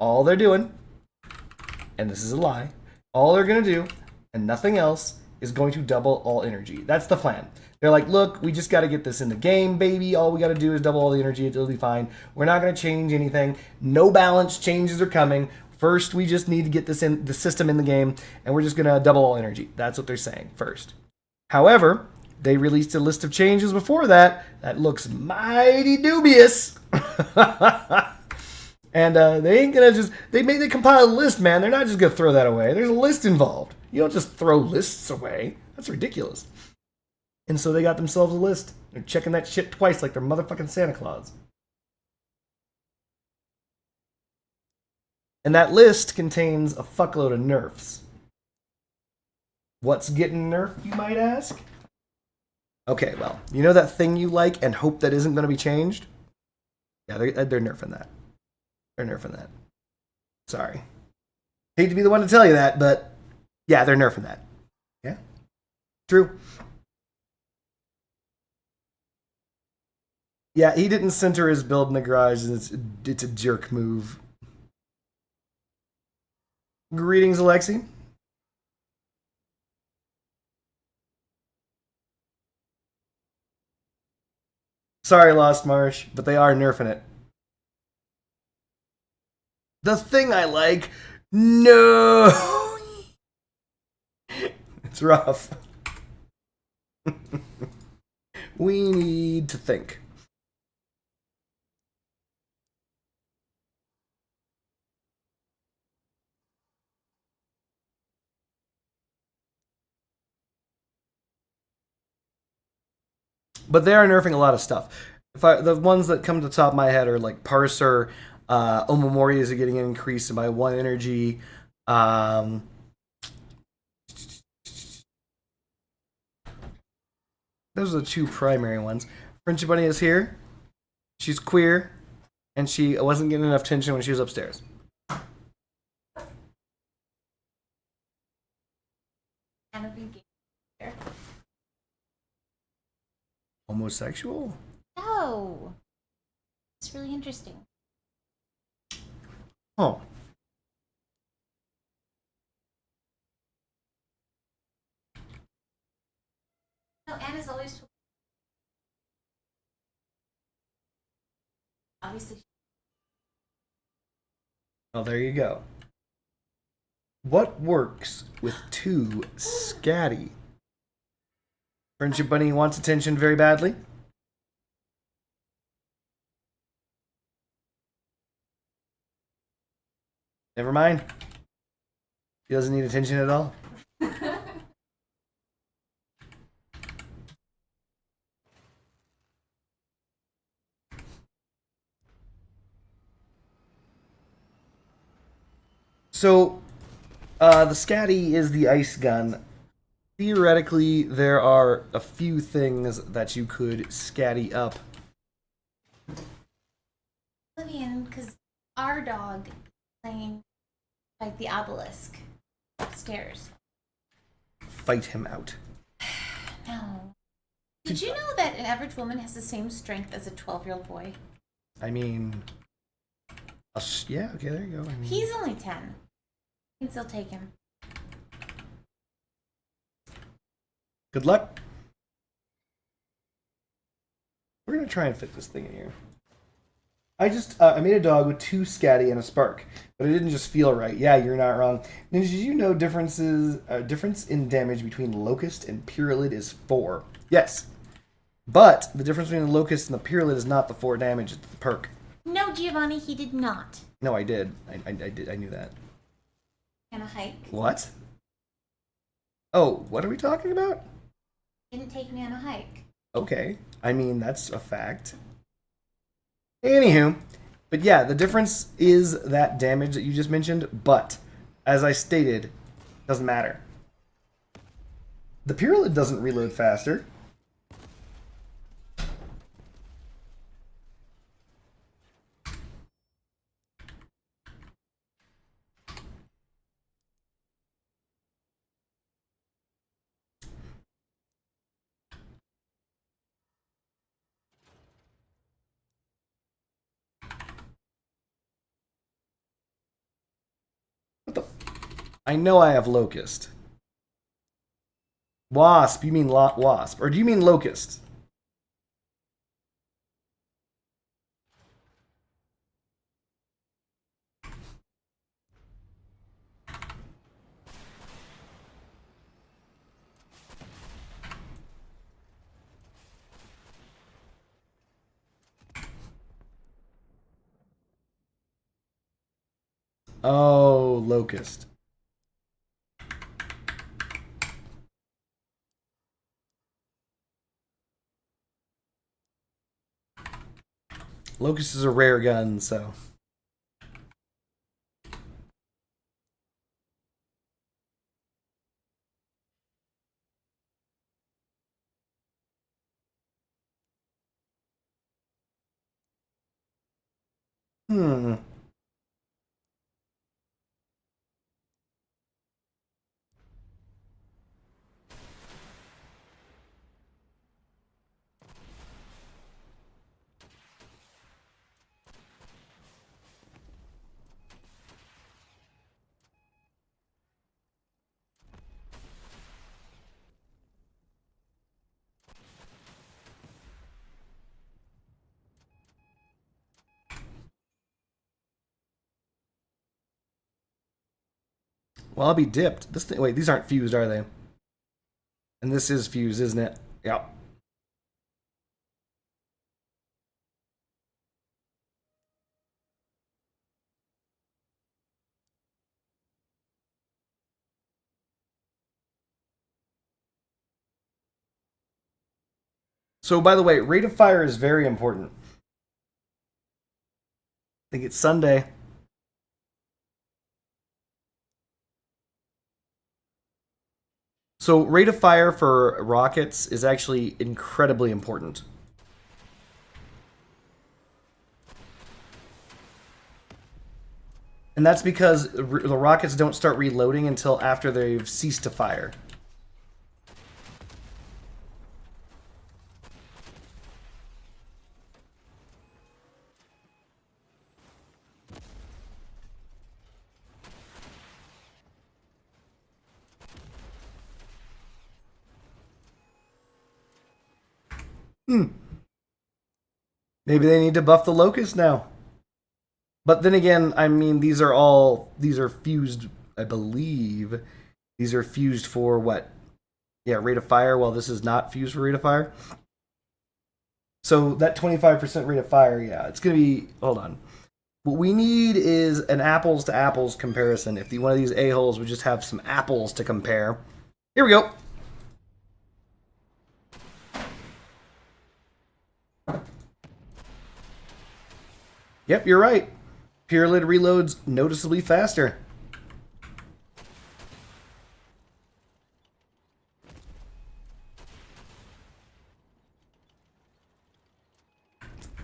all they're doing, and this is a lie, all they're going to do, and nothing else, is going to double all energy. That's the plan. They're like, look, we just got to get this in the game, baby. All we got to do is double all the energy. It'll be fine. We're not going to change anything. No balance changes are coming. First, we just need to get this in the system in the game, and we're just going to double all energy. That's what they're saying first. However, they released a list of changes before that that looks mighty dubious. And they ain't going to just... They compile a list, man. They're not just going to throw that away. There's a list involved. You don't just throw lists away. That's ridiculous. And so they got themselves a list. They're checking that shit twice like they're motherfucking Santa Claus. And that list contains a fuckload of nerfs. What's getting nerfed, you might ask? Okay, well, you know that thing you like and hope that isn't going to be changed? Yeah, they're nerfing that. They're nerfing that. Sorry. Hate to be the one to tell you that, but yeah, they're nerfing that. Yeah. True. Yeah, he didn't center his build in the garage, and it's a jerk move. Greetings, Alexi. Sorry, Lost Marsh, but they are nerfing it. The thing I like? No! It's rough. We need to think. But they are nerfing a lot of stuff. The ones that come to the top of my head are like Parser, Omamorias are getting increased by 1 energy. Those are the 2 primary ones. Friendship Bunny is here. She's queer, and she wasn't getting enough attention when she was upstairs. Homosexual? No. It's really interesting. Oh. No, Anna's always obviously. Well, there you go. What works with 2 scatty? Friendship Bunny wants attention very badly. Never mind. He doesn't need attention at all. So, the scatty is the ice gun. Theoretically, there are a few things that you could scatty up. Oblivion, because our dog is playing like the obelisk upstairs. Fight him out. No. Did you know that an average woman has the same strength as a 12-year-old boy? I mean, yeah, okay, there you go. I mean, He's only 10. I can still take him. good luck. We're gonna try and fit this thing in here. I made a dog with 2 scatty and a spark, but it didn't just feel right. Yeah, you're not wrong. Ninja, did you know difference in damage between Locust and Pyrrolid is 4? Yes, but the difference between the Locust and the Pyrrolid is not the 4 damage; it's the perk. No, Giovanni, he did not. No, I did. I did. I knew that. And a hike. What? Oh, what are we talking about? Didn't take me on a hike. Okay, I mean that's a fact. Anywho, but yeah, the difference is that damage that you just mentioned, but as I stated, doesn't matter. The Pyrrolid doesn't reload faster. What the? I know I have Locust. Wasp, you mean Wasp. Or do you mean Locust? Oh, Locust. Locust is a rare gun, so. Hmm. Well, I'll be dipped. This thing. Wait, these aren't fused, are they? And this is fused, isn't it? Yep. So, by the way, rate of fire is very important. I think it's Sunday. So, rate of fire for rockets is actually incredibly important. And that's because the rockets don't start reloading until after they've ceased to fire. Hmm. Maybe they need to buff the locust now. But then again, I mean, these are fused. I believe these are fused for what? Yeah, rate of fire. Well, this is not fused for rate of fire. So that 25% rate of fire, yeah, it's gonna be. Hold on. What we need is an apples to apples comparison. If one of these a holes would just have some apples to compare. Here we go. Yep, you're right. Pyrelid reloads noticeably faster.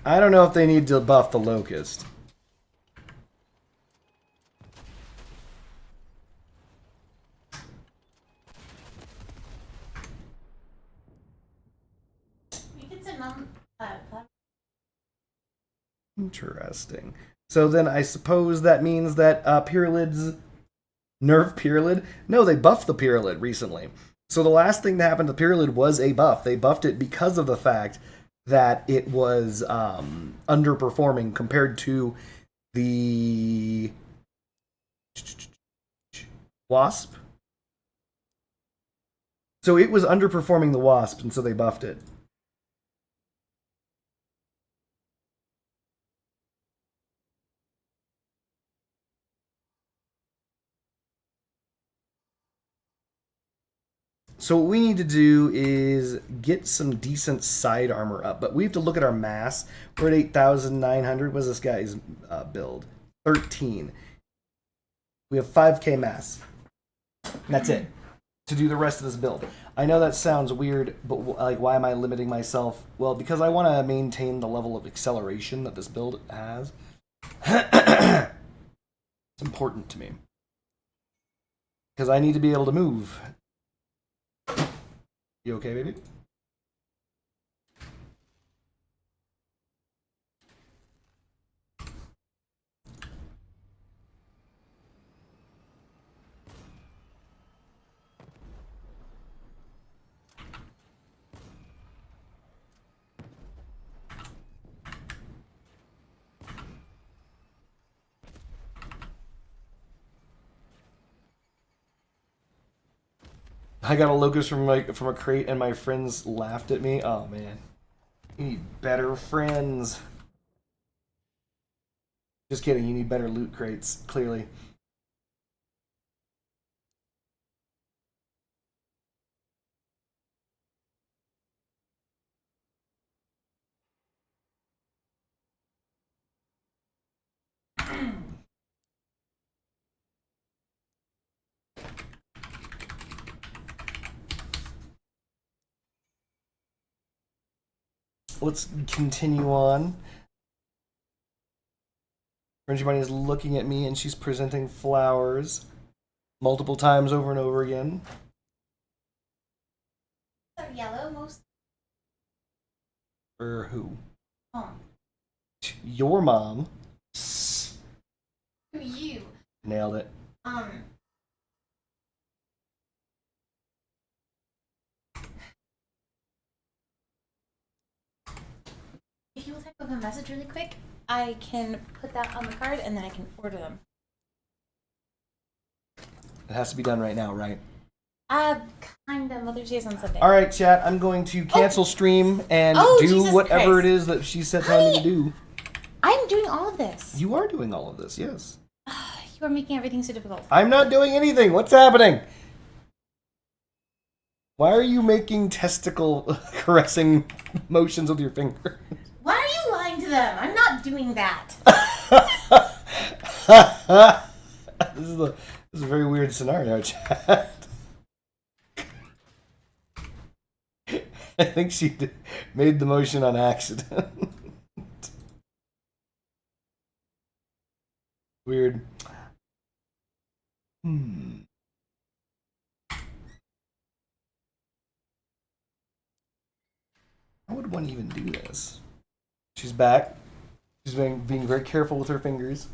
I don't know if they need to buff the locust. You can send mom. Interesting. So then I suppose that means that Pyrelids nerf Pyrelid? No, they buffed the Pyrelid recently. So the last thing that happened to Pyrelid was a buff. They buffed it because of the fact that it was underperforming compared to the Wasp. So it was underperforming the Wasp, and so they buffed it. So what we need to do is get some decent side armor up, but we have to look at our mass. We're at 8,900. What's this guy's build? 13. We have 5k mass. And that's it to do the rest of this build. I know that sounds weird, but like, why am I limiting myself? Well, because I want to maintain the level of acceleration that this build has. It's important to me because I need to be able to move. You okay, baby? I got a locust from a crate, and my friends laughed at me. Oh man, you need better friends. Just kidding. You need better loot crates. Clearly. let's continue on. Virginity is looking at me and she's presenting flowers multiple times over and over again. They're yellow most. For who? Mom. Your mom. Who you? Nailed it. If you will type up a message really quick, I can put that on the card and then I can order them. It has to be done right now, right? Kinda. Mother's Day is on Sunday. All right, chat. I'm going to cancel stream and do Jesus whatever Christ. it is that she said telling me to do. I'm doing all of this. You are doing all of this, yes. You are making everything so difficult. I'm not doing anything. What's happening? Why are you making testicle caressing motions with your finger? Why are you lying to them? I'm not doing that. This is a very weird scenario, chat. I think she made the motion on accident. Weird. How would one even do this? She's back. She's being very careful with her fingers.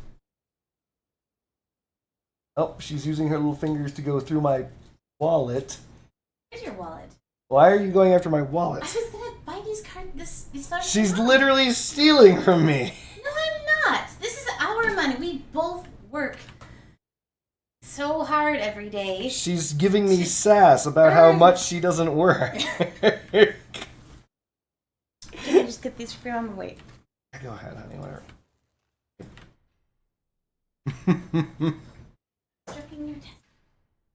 Oh, she's using her little fingers to go through my wallet. Here's your wallet. Why are you going after my wallet? I was gonna buy these cards. These flowers. She's literally stealing from me. No, I'm not. This is our money. We both work so hard every day. She's giving me sass about how much she doesn't work. Can I just get these for your mom? Wait. Go ahead, honey, whatever. Stroking your test.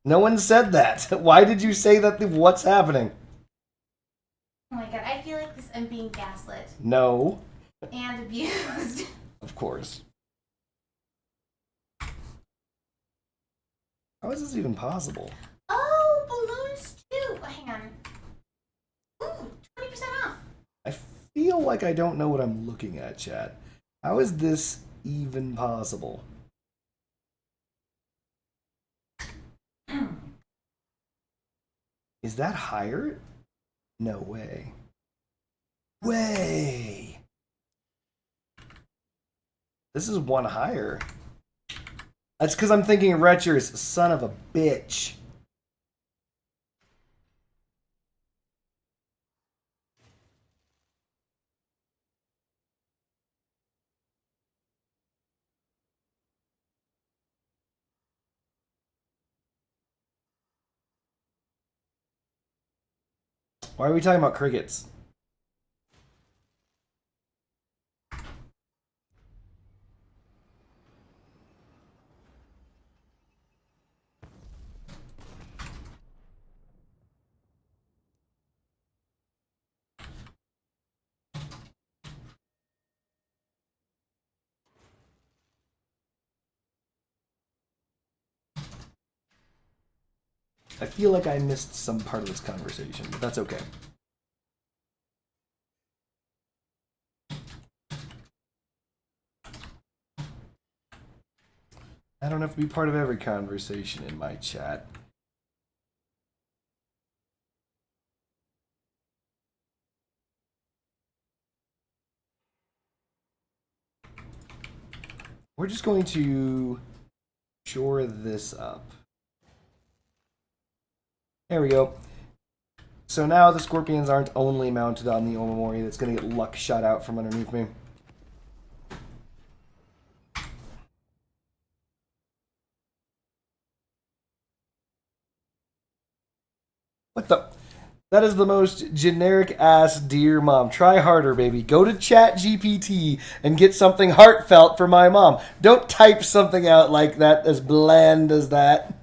No one said that. Why did you say that? What's happening? Oh my god, I feel like I'm being gaslit No. and abused. Of course. How is this even possible? Oh, balloons too. Hang on. Ooh, 20% off. I feel like I don't know what I'm looking at, chat. How is this even possible? Is that higher? No way. Way! This is one higher. That's because I'm thinking Retcher's son of a bitch. Why are we talking about crickets? I feel like I missed some part of this conversation, but that's okay. I don't have to be part of every conversation in my chat. We're just going to shore this up. There we go. So now the scorpions aren't only mounted on the Omamori that's going to get luck shot out from underneath me. What the? That is the most generic ass dear mom. Try harder, baby. Go to Chat GPT and get something heartfelt for my mom. Don't type something out like that, as bland as that.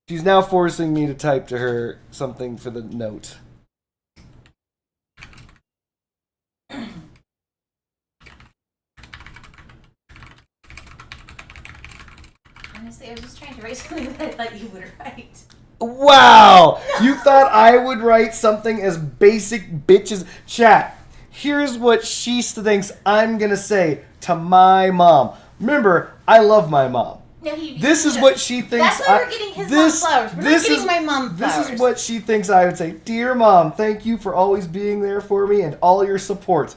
She's now forcing me to type to her something for the note. Honestly, I was just trying to write something that I thought you would write. Wow! You thought I would write something as basic bitches. Chat, here's what she thinks I'm gonna say to my mom. Remember, I love my mom. No, This is what she thinks. That's why we're getting his mom flowers. We're not getting my mom flowers. This is what she thinks I would say. Dear Mom, thank you for always being there for me and all your support.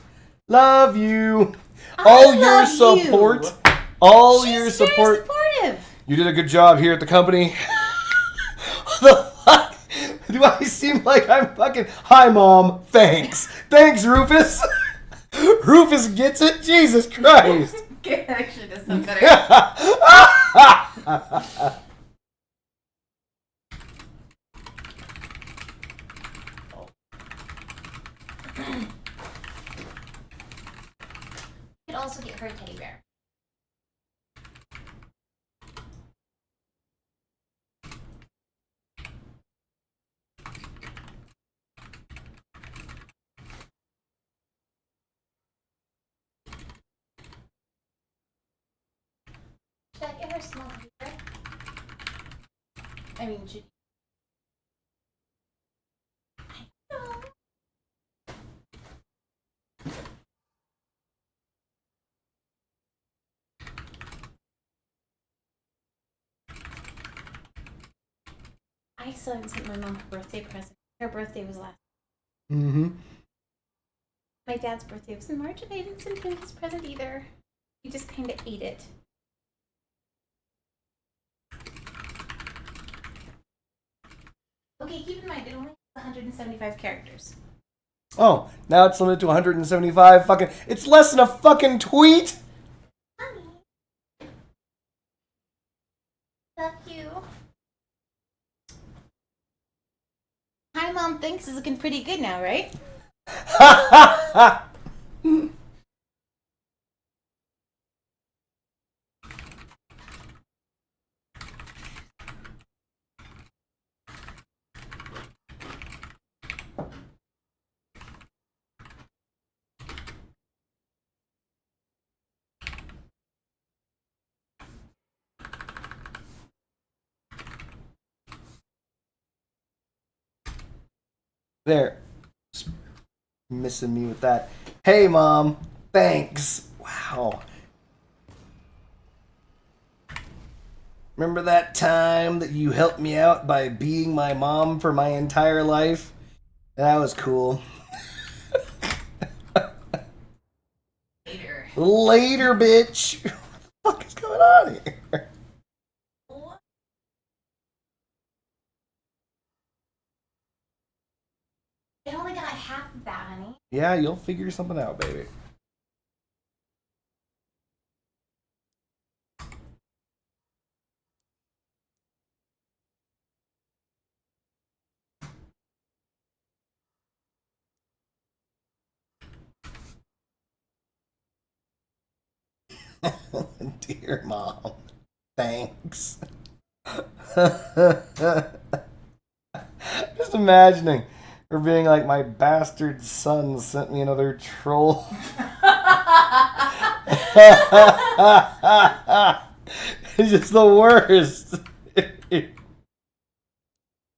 Love you. All your support. All your support. She's very supportive. You did a good job here at the company. The fuck? Do I seem like I'm fucking... Hi, Mom. Thanks. Thanks, Rufus. Rufus gets it? Jesus Christ. It actually does sound better. You could also get her a teddy bear. Should I get her a small teddy bear? I mean, should I know. I still haven't sent my mom her birthday present. Her birthday was last. Mm-hmm. My dad's birthday was in March, and I didn't send him his present either. He just kind of ate it. Okay, keep in mind, it only has 175 characters. Oh, now it's limited to 175 fucking... It's less than a fucking tweet! Honey. Love you. Hi, Mom. Thanks is looking pretty good now, right? There. Just missing me with that. Hey, Mom. Thanks. Wow. Remember that time that you helped me out by being my mom for my entire life? That was cool. Later, bitch. What the fuck is going on here? It only got half of that, honey. Yeah, you'll figure something out, baby. Dear Mom, thanks. Just imagining her being like, my bastard son sent me another troll. It's just the worst.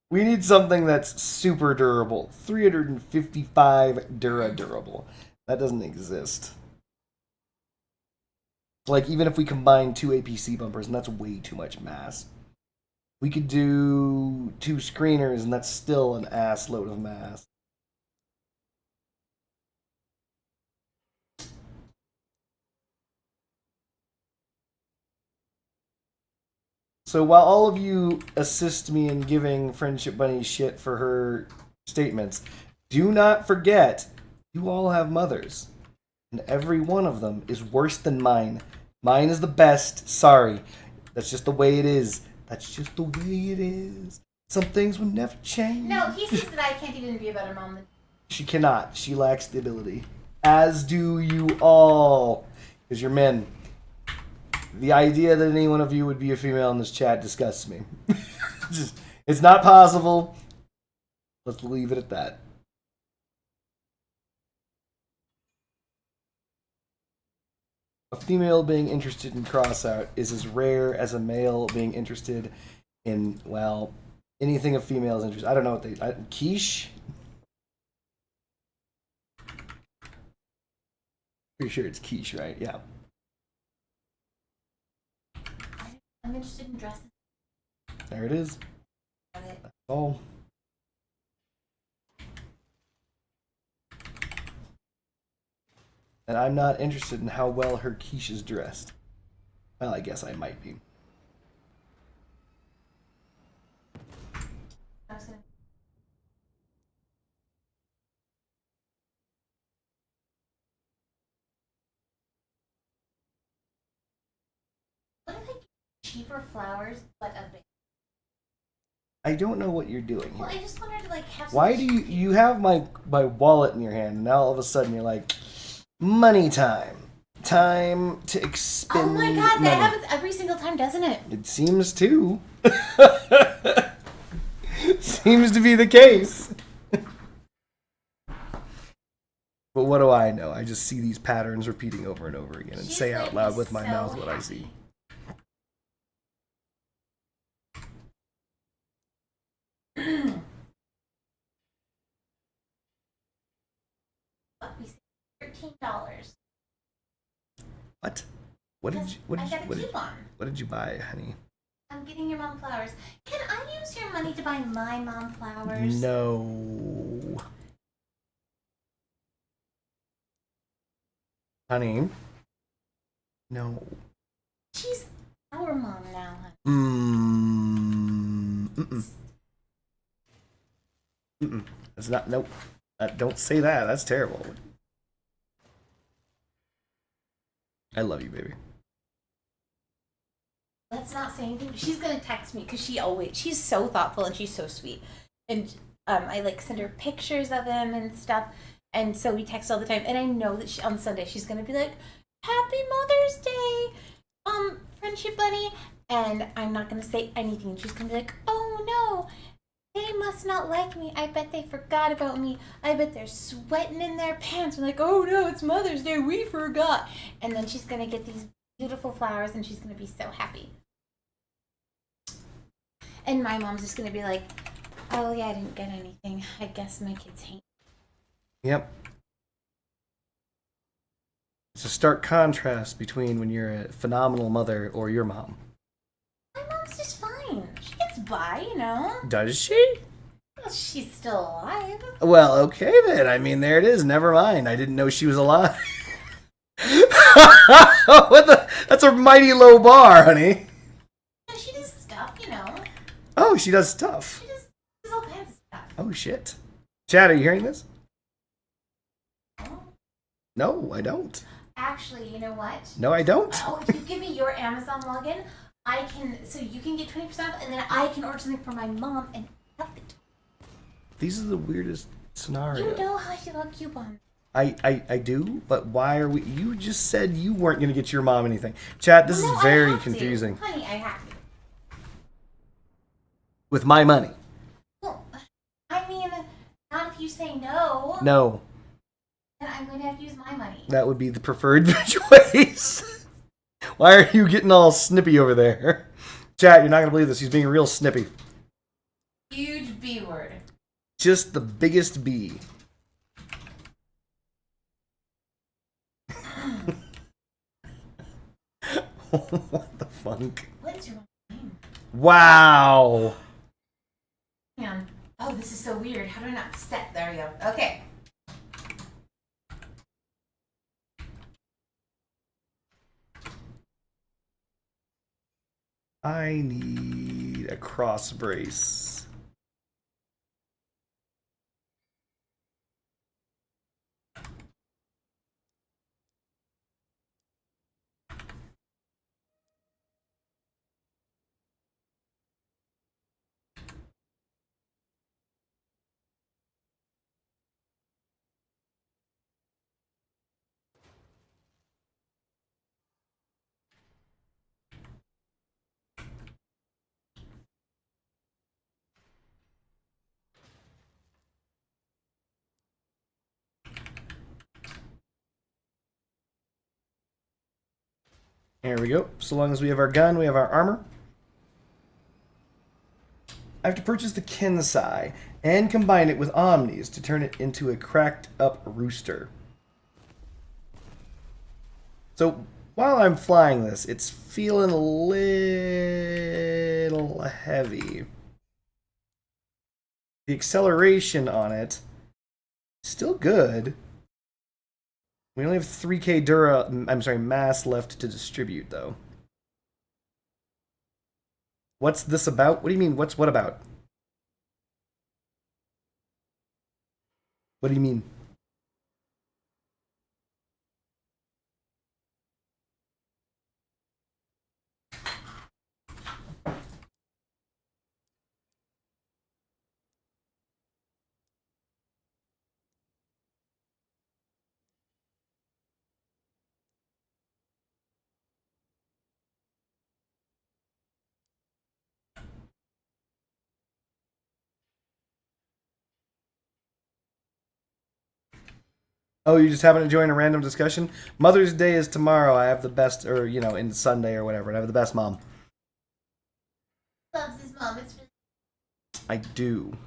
We need something that's super durable. 355 durable. That doesn't exist. Like, even if we combine 2 APC bumpers, and that's way too much mass. We could do 2 screeners, and that's still an ass load of mass. So while all of you assist me in giving Friendship Bunny shit for her statements, do not forget, you all have mothers. And every one of them is worse than mine. Mine is the best. Sorry. That's just the way it is. That's just the way it is. Some things will never change. No, he says that I can't even be a better mom than... She cannot. She lacks the ability. As do you all. Because you're men. The idea that any one of you would be a female in this chat disgusts me. It's not possible. Let's leave it at that. A female being interested in crossout is as rare as a male being interested in, well, Anything a female is interested. I don't know what quiche. Pretty sure it's quiche, right? Yeah. I'm interested in dresses. There it is. Okay. That's all. And I'm not interested in how well her quiche is dressed. Well, I guess I might be. I was gonna. What if I get cheaper flowers but a bit? I don't know what you're doing here. Well, I just wanted to like have. Why do you have my wallet in your hand, and now all of a sudden you're like, money time, time to expend. Oh my god, money. that happens every single time, doesn't it? It seems to. Seems to be the case. But what do I know? I just see these patterns repeating over and over again and She's say gonna out loud be with my so mouth what I happy. see. What we said, $13. What? What did you? What I did got you? a What did, coupon. what did you buy, honey? I'm getting your mom flowers. Can I use your money to buy my mom flowers? No. Honey. No. She's our mom now, honey. Mm-mm. Mm-mm. That's not. Nope. Don't say that. That's terrible. I love you, baby. Let's not say anything. She's gonna text me because she's so thoughtful and she's so sweet. And I like send her pictures of him and stuff. And so we text all the time. And I know that on Sunday she's gonna be like, "Happy Mother's Day, friendship bunny." And I'm not gonna say anything. And she's gonna be like, "Oh no, they must not like me. I bet they forgot about me. I bet they're sweating in their pants." I'm like, "Oh no, it's Mother's Day. We forgot." And then she's gonna get these beautiful flowers and she's gonna be so happy. And my mom's just gonna be like, "Oh yeah, I didn't get anything. I guess my kids hate me." Yep. It's a stark contrast between when you're a phenomenal mother or your mom. My mom's just fine. She gets by, you know. Does she? Well, she's still alive. Well, okay then. I mean, there it is. Never mind. I didn't know she was alive. What the? That's a mighty low bar, honey. And she does stuff, you know. Oh, she does stuff. She does all kinds of stuff. Oh, shit. Chad, are you hearing this? Oh. No, I don't. Actually, you know what? No, I don't. Oh, if you give me your Amazon login, so you can get 20% off, and then I can order something for my mom and help it. These are the weirdest scenarios. You know how I feel about coupons. I do, but why are we? You just said you weren't going to get your mom anything. Chat, this No, is I very have to. confusing. Honey, I have to. With my money. Well, I mean, not if you say no. No, Then I'm going to have to use my money. that would be the preferred choice. Why are you getting all snippy over there? Chat, you're not going to believe this. He's being real snippy. Huge B word. Just the biggest B. What the funk? What is your mom's name? Wow. Hang on. Oh, this is so weird. How do I not step? There we go. Okay. I need a cross brace. Here we go. So long as we have our gun, we have our armor. I have to purchase the Kinsai and combine it with Omnis to turn it into a cracked up rooster. So while I'm flying this, it's feeling a little heavy. The acceleration on it, still good. We only have 3k mass left to distribute, though. What's this about? What do you mean, what's what about? What do you mean? Oh, you just happen to join a random discussion? Mother's Day is tomorrow. I have the best, or, in Sunday or whatever. I have the best mom. Loves his mom. It's really... I do.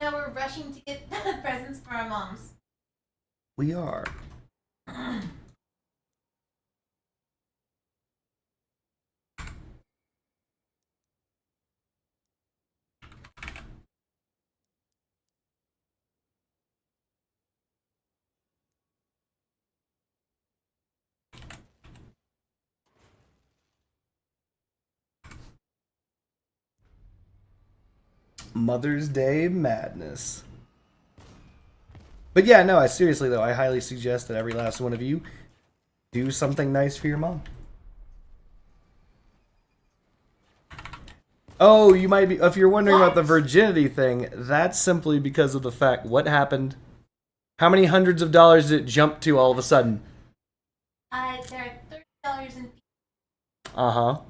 Now we're rushing to get presents for our moms. We are. Mother's Day madness. But yeah, no, I seriously though, I highly suggest that every last one of you do something nice for your mom. Oh, you might be, if you're wondering about the virginity thing, that's simply because of the fact, what happened? How many hundreds of dollars did it jump to all of a sudden? There are $30 in fees. Uh-huh.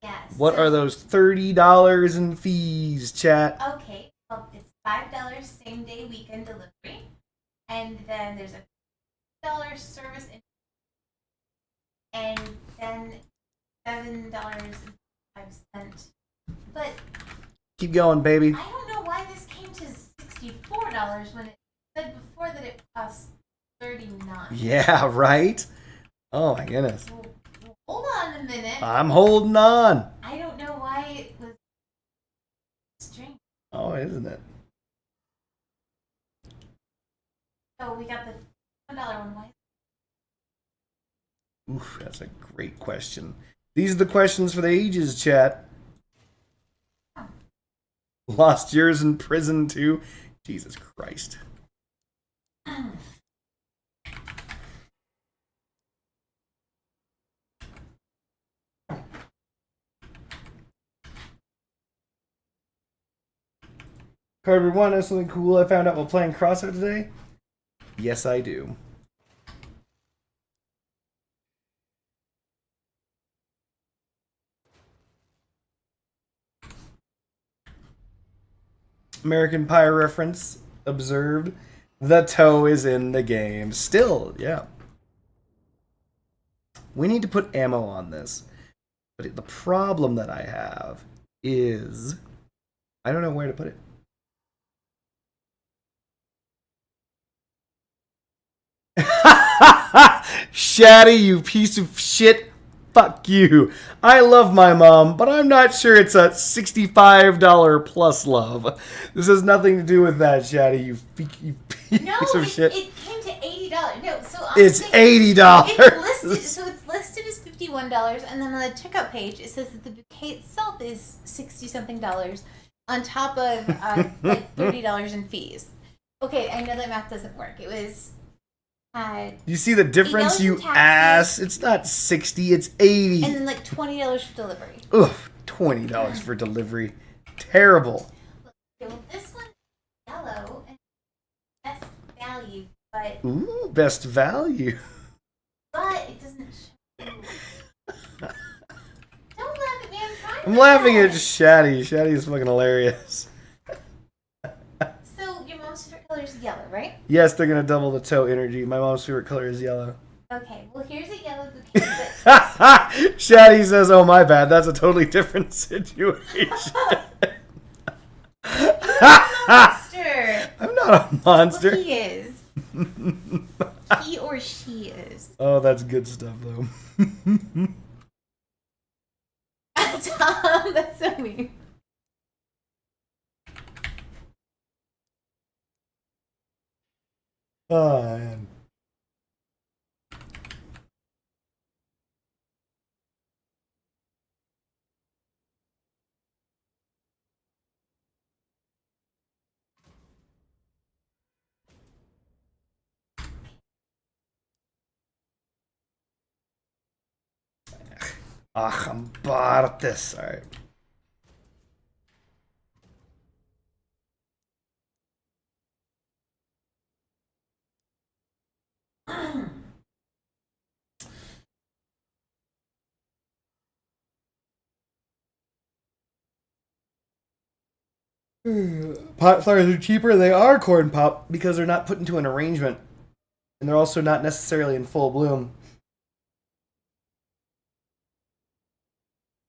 Yeah. What are those $30 in fees, chat? Okay, well, it's $5 same day weekend delivery, and then there's a $5 service, and then $7.05. But Keep going, baby. I don't know why this came to $64 when it said before that it cost $39. Yeah, right? Oh my goodness. Well, hold on a minute. I'm holding on. I don't know why it was strange. Oh, isn't it? So we got the $1 one. Why? Oof, that's a great question. These are the questions for the ages, chat. Lost years in prison, too? Jesus Christ. Carter, want to know something cool I found out while playing Crosshair today? Yes, I do. American Pie reference observed. The toe is in the game. Still, yeah. We need to put ammo on this. But the problem that I have is I don't know where to put it. Shaddy, you piece of shit. Fuck you. I love my mom, but I'm not sure it's a $65 plus love. This has nothing to do with that, Shaddy, you piece of shit. It came to $80. No, so it's $80. It's listed as $51, and then on the checkout page it says that the bouquet itself is $60-something on top of like $30 in fees. Okay, I know that math doesn't work. It was. You see the difference, you ass? It's not 60, it's 80. And then like $20 for delivery. Ugh, $20 for delivery. Terrible. Okay, well, this one's yellow and best value, but. Ooh, best value. But it doesn't show. Don't laugh at me, I'm laughing at Shaddy. Shaddy is fucking hilarious. So your mom's favorite color is yellow, right? Yes, they're gonna double the toe energy. My mom's favorite color is yellow. Okay, well here's a yellow bouquet. Shaddy says, "Oh my bad, that's a totally different situation." monster. I'm not a monster. Well, he is. He or she is. Oh, that's good stuff, though. Tom, that's so mean. Oh, man. Ach, I'm Bartes. All right. Pot flowers are cheaper. They are corn pop because they're not put into an arrangement, and they're also not necessarily in full bloom.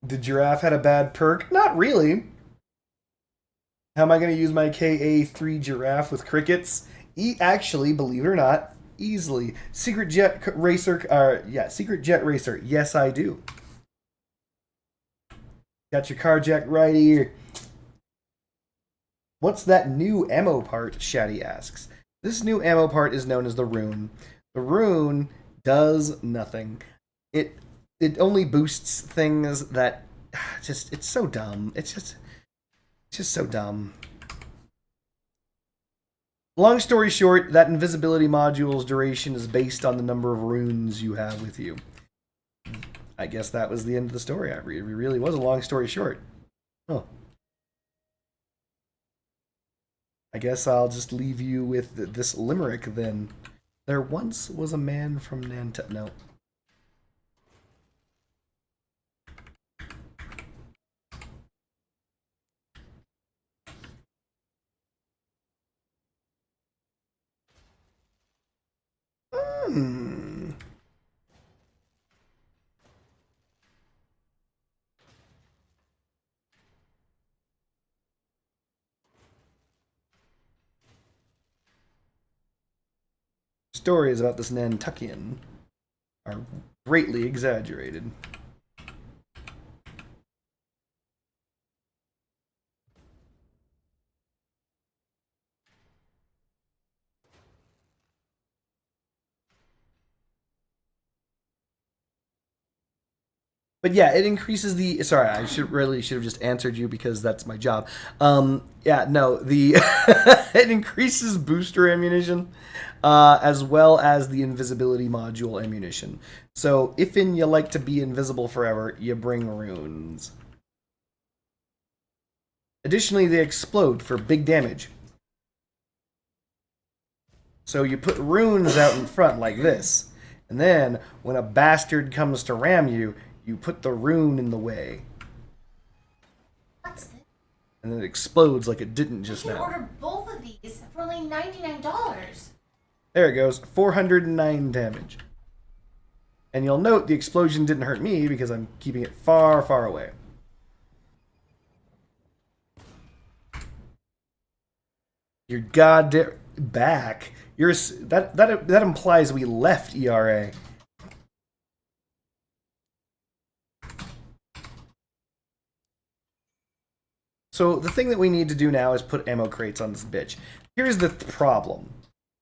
The giraffe had a bad perk? Not really. How am I going to use my KA3 giraffe with crickets? Actually, believe it or not, easily. Secret Jet Racer. Secret Jet Racer. Yes, I do. Got your car jack right here. What's that new ammo part? Shaddy asks. This new ammo part is known as the rune. The rune does nothing. It only boosts things that just it's so dumb. It's just so dumb. Long story short, that invisibility module's duration is based on the number of runes you have with you. I guess that was the end of the story. It really was a long story short. Huh. I guess I'll just leave you with this limerick then. There once was a man from Nantucket. No. Hmm. Stories about this Nantuckian are greatly exaggerated. But yeah, it increases the. Sorry, I should have just answered you because that's my job. Yeah, no, the it increases booster ammunition, as well as the invisibility module ammunition. So if you like to be invisible forever, you bring runes. Additionally, they explode for big damage. So you put runes out in front like this, and then when a bastard comes to ram you, you put the rune in the way. What's this? And then it explodes like it didn't just now. You now. can order both of these for only $99. There it goes, 409 damage. And you'll note the explosion didn't hurt me because I'm keeping it far, far away. You're goddamn back. That implies we left ERA. So the thing that we need to do now is put ammo crates on this bitch. Here's the problem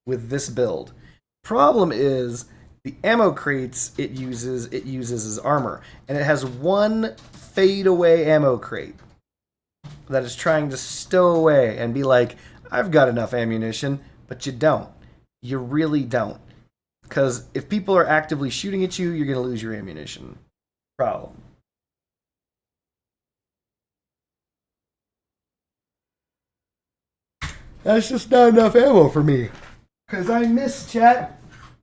with this build. Problem is the ammo crates it uses as armor, and it has one fade away ammo crate that is trying to stow away and be like, I've got enough ammunition, but you don't. You really don't. Because if people are actively shooting at you, you're going to lose your ammunition. Problem. That's just not enough ammo for me. Because I miss, chat.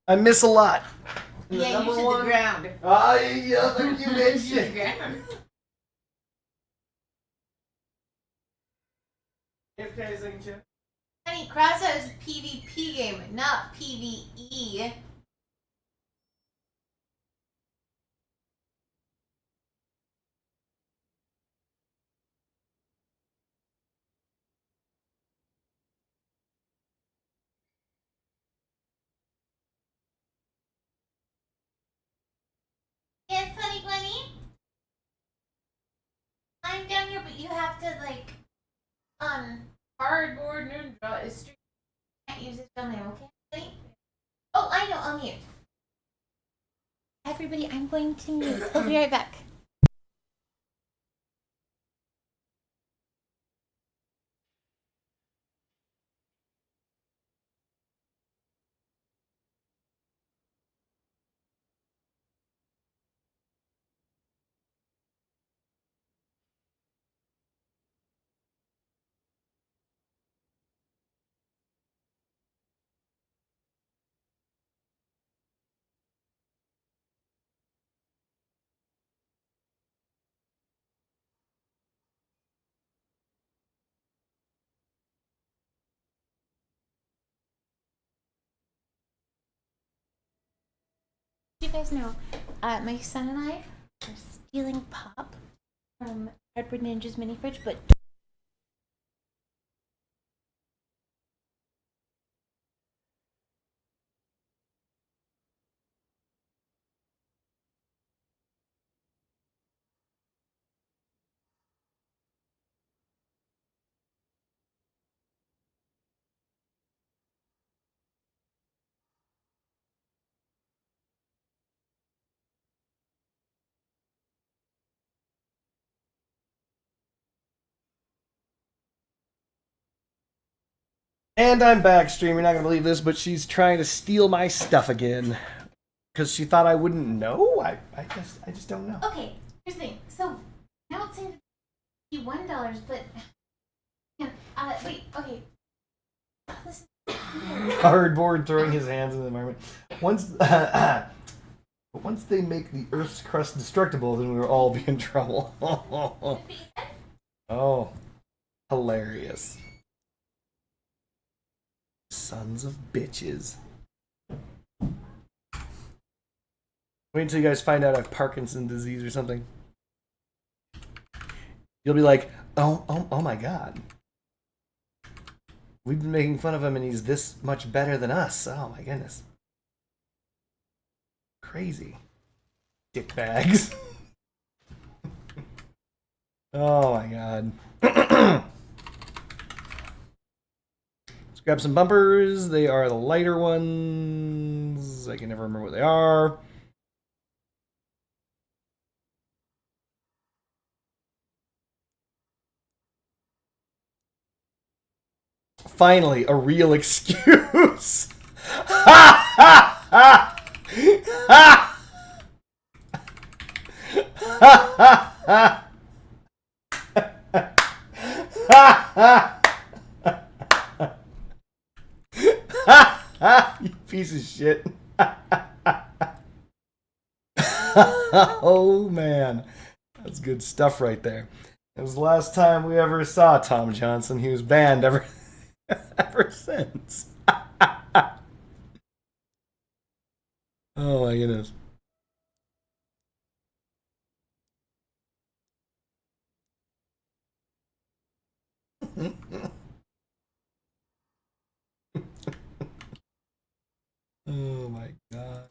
I miss a lot. Yeah, you should the ground. Oh, yeah, thank you, bitch. The ground. Honey, Crossout is a PvP game, not PvE. Cardboard Ninja is streaming. Can't use his real name, okay? Oh, I know. I'll mute. Everybody, I'm going to mute. I'll be right back. You guys know, my son and I are stealing pop from Cardboard Ninja's mini fridge, but And I'm back, stream. You're not gonna believe this, but she's trying to steal my stuff again because she thought I wouldn't know. I just don't know. okay. Here's the thing. So now it's saying $1, but wait. Okay. This is Cardboard throwing his hands in the environment. Once they make the Earth's crust destructible, then we will all be in trouble. Oh, hilarious. Sons of bitches. Wait until you guys find out I have Parkinson's disease or something. You'll be like, oh my god. We've been making fun of him and he's this much better than us. Oh my goodness. Crazy. Dickbags. Oh my god. Let's grab some bumpers. They are the lighter ones. I can never remember what they are. Finally, a real excuse. Ha ha ha! Ha ha ha! Ha ha! You piece of shit. Oh man, that's good stuff right there. It was the last time we ever saw Tom Johnson. He was banned ever since. Oh my goodness. Oh my god.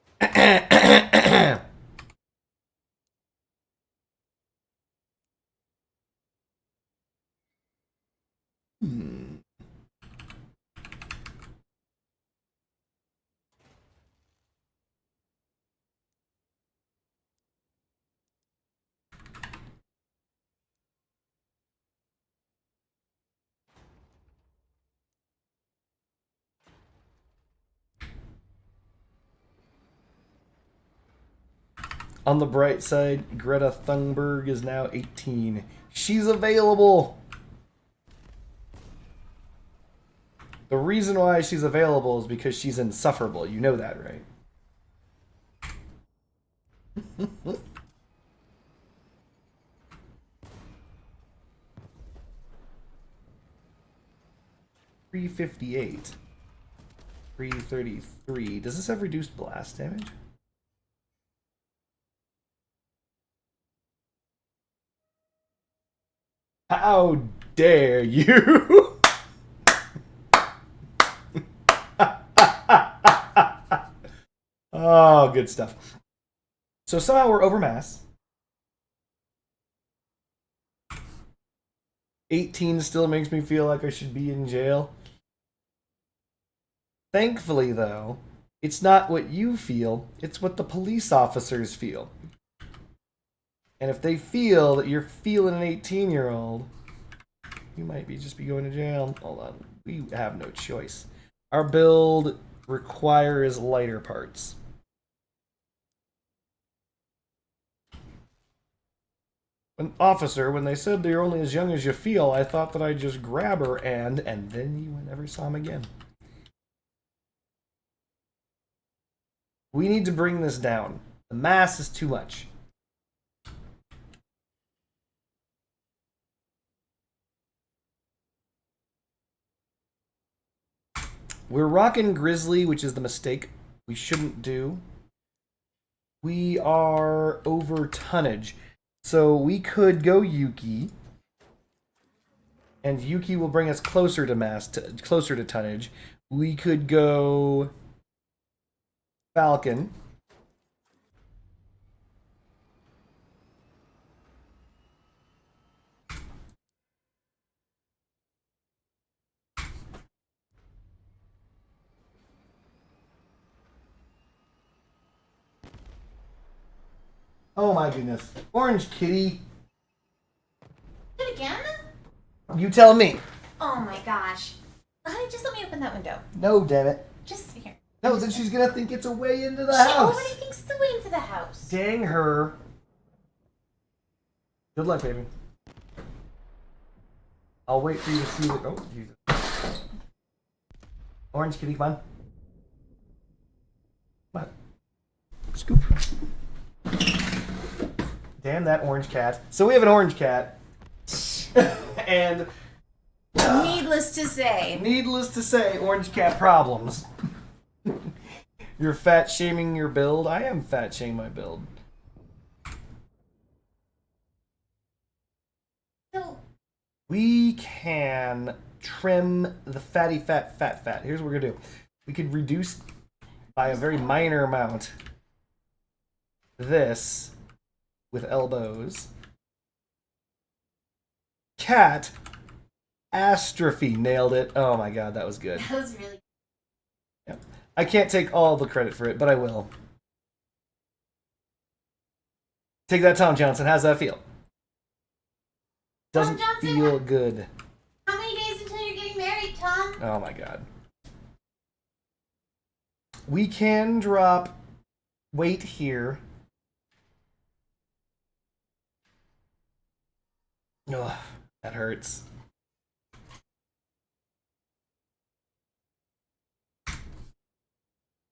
On the bright side, Greta Thunberg is now 18. She's available. The reason why she's available is because she's insufferable. You know that, right? $358. 333. Does this have reduced blast damage? How dare you? Oh, good stuff. So somehow we're over mass. 18 still makes me feel like I should be in jail. Thankfully, though, it's not what you feel, it's what the police officers feel. And if they feel that you're feeling an 18-year-old, you might just be going to jail. Hold on. We have no choice. Our build requires lighter parts. An officer, when they said they're only as young as you feel, I thought that I'd just grab her and then you never saw him again. We need to bring this down. The mass is too much. We're rocking Grizzly, which is the mistake we shouldn't do. We are over tonnage. So we could go Yuki. And Yuki will bring us closer to closer to tonnage. We could go Falcon. Oh my goodness. Orange Kitty. it again? You tell me. Oh my gosh. Honey, just let me open that window. No, damn it. Just here. No, then she's gonna think it's a way into the She house. already thinks it's the way into the house. Dang her. Good luck, baby. I'll wait for you to see what. Oh, Jesus. Orange Kitty, come on. Come on. Scoop. Damn that orange cat. So we have an orange cat. And Needless to say, orange cat problems. You're fat shaming your build? I am fat shaming my build. So We can trim the fatty fat. Here's what we're gonna do. We could reduce by a very minor amount this with elbows. Cat astrophy, nailed it. Oh my god, that was good. that was really Yep. I can't take all the credit for it, but I will. Take that, Tom Johnson. How's that feel? Doesn't Johnson, feel good. How many days until you're getting married, Tom? Oh my god. We can drop weight here. Ugh, that hurts.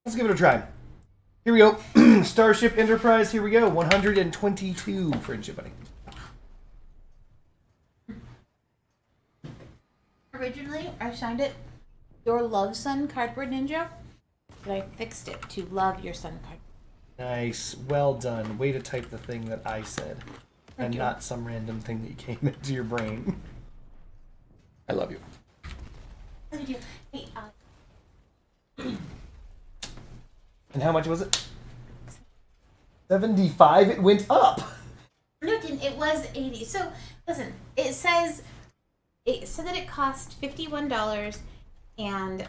Let's give it a try. Here we go. Starship Enterprise, here we go. 122 friendship buddy. Originally, I signed it Your Love Son Cardboard Ninja, but I fixed it to Love Your Son Cardboard. Nice. Well done. Way to type the thing that I said. Thank and you. not some random thing that came into your brain. I love you. What did you? Hey, And how much was it? 75? It went up. no, it didn't. It was 80. So listen, it said that it cost $51, and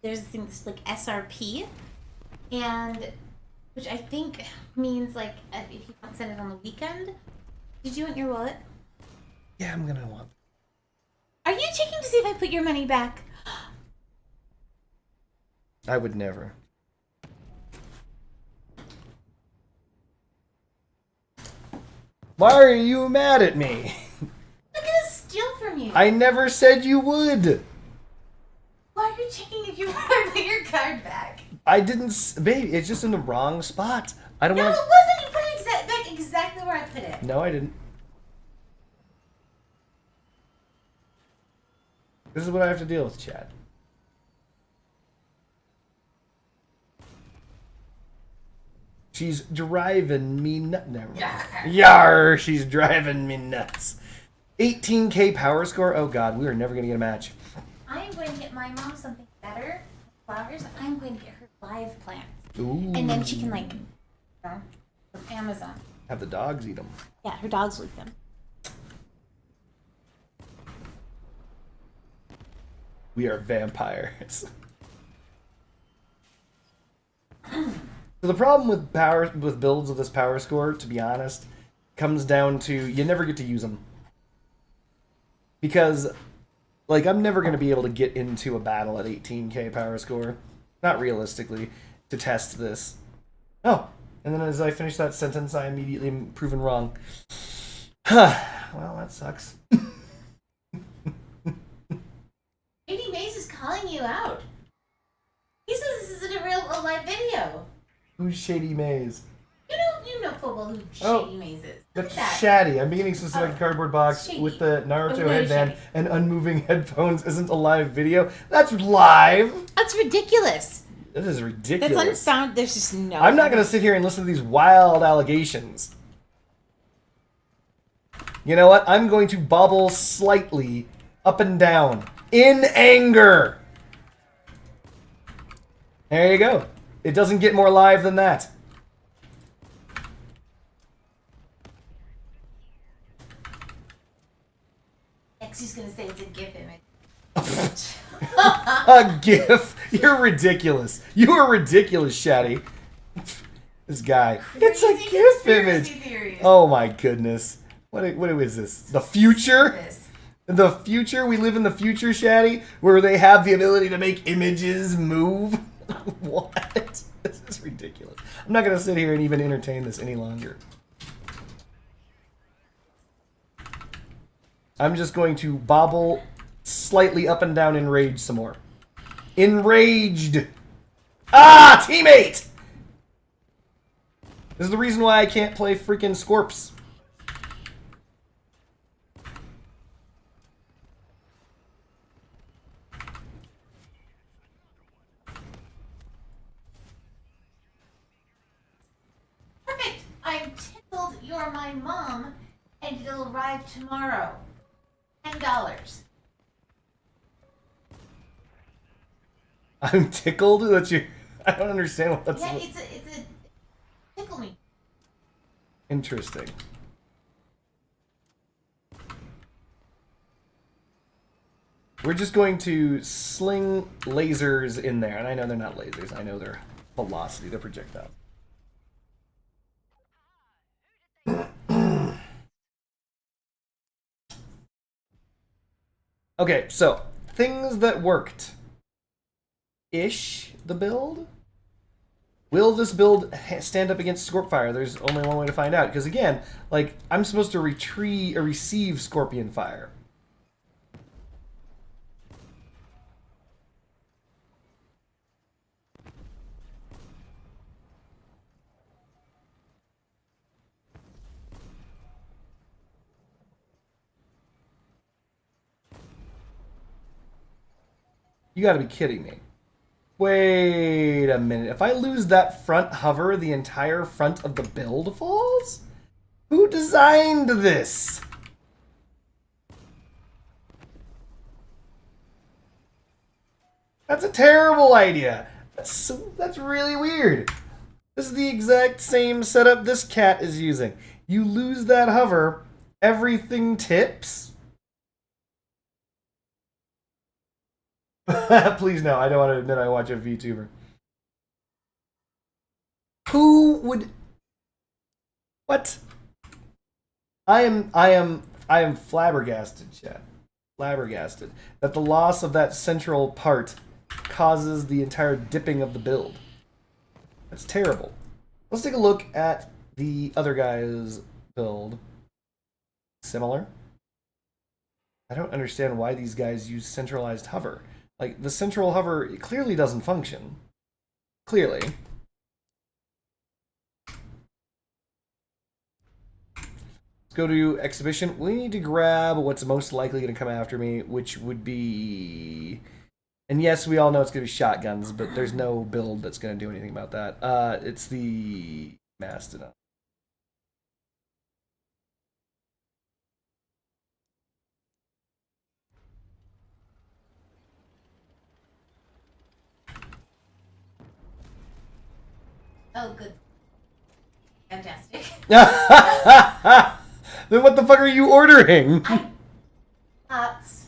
there's this thing that's like SRP, and which I think means like if you want to send it on the weekend. Did you want your wallet? Yeah, I'm gonna want. Are you checking to see if I put your money back? I would never. Why are you mad at me? I'm gonna steal from you. I never said you would. Why are you checking if you want to put your card back? I didn't, babe. It's just in the wrong spot. I don't No, want. it wasn't. You put it back exactly where I put it. No, I didn't. This is what I have to deal with, Chad. She's driving me nuts. Yar, she's driving me nuts. 18k power score. Oh god, we are never gonna get a match. I am going to get my mom something better. Flowers. I'm going to get her live plants. Ooh. And then she can like, from Amazon. Have the dogs eat them. Yeah, her dogs like them. We are vampires. So the problem with builds of this power score, to be honest, comes down to you never get to use them. Because, like, I'm never going to be able to get into a battle at 18k power score. Not realistically, to test this. Oh, and then as I finish that sentence, I immediately am proven wrong. Well, that sucks. Katie Mays is calling you out. He says this isn't a live video. Who's Shady Maze? You know football who Shady Maze is. That's Shady. I'm beginning to select a cardboard box Shady. with the Naruto headband Shady. and unmoving headphones isn't a live video. That's live! That's ridiculous. That is ridiculous. That's unsound. There's just no. I'm not going to sit here and listen to these wild allegations. You know what? I'm going to bobble slightly up and down in anger. There you go. It doesn't get more live than that. X's gonna say it's a GIF image. A GIF? You're ridiculous. You are ridiculous, Shady. This guy. It's a Crazy GIF image. theories. Oh my goodness. What is this? The future? This. The future? We live in the future, Shady? Where they have the ability to make images move? What? This is ridiculous. I'm not going to sit here and even entertain this any longer. I'm just going to bobble slightly up and down in rage some more. Enraged! Ah! Teammate! This is the reason why I can't play freaking Scorps. Perfect. I'm tickled you're my mom, and it'll arrive tomorrow. $10. I'm tickled that you... I don't understand what that's... Yeah, it's a tickle me. Interesting. We're just going to sling lasers in there. And I know they're not lasers. I know they're velocity. They're projectiles. Okay, so things that worked. Ish, the build? Will this build stand up against Scorpfire? There's only one way to find out. Because again, like, I'm supposed to receive Scorpion Fire. You gotta be kidding me. Wait a minute. If I lose that front hover, the entire front of the build falls? Who designed this? That's a terrible idea. That's really weird. This is the exact same setup this cat is using. You lose that hover, everything tips? Please no, I don't want to admit I watch a VTuber. Who would... What? I am flabbergasted, chat. Flabbergasted. That the loss of that central part causes the entire dipping of the build. That's terrible. Let's take a look at the other guy's build. Similar. I don't understand why these guys use centralized hover. Like, the central hover clearly doesn't function. Clearly. Let's go to exhibition. We need to grab what's most likely going to come after me, which would be... And yes, we all know it's going to be shotguns, but there's no build that's going to do anything about that. It's the Mastodon. Oh, good. Fantastic. Then what the fuck are you ordering? Pots.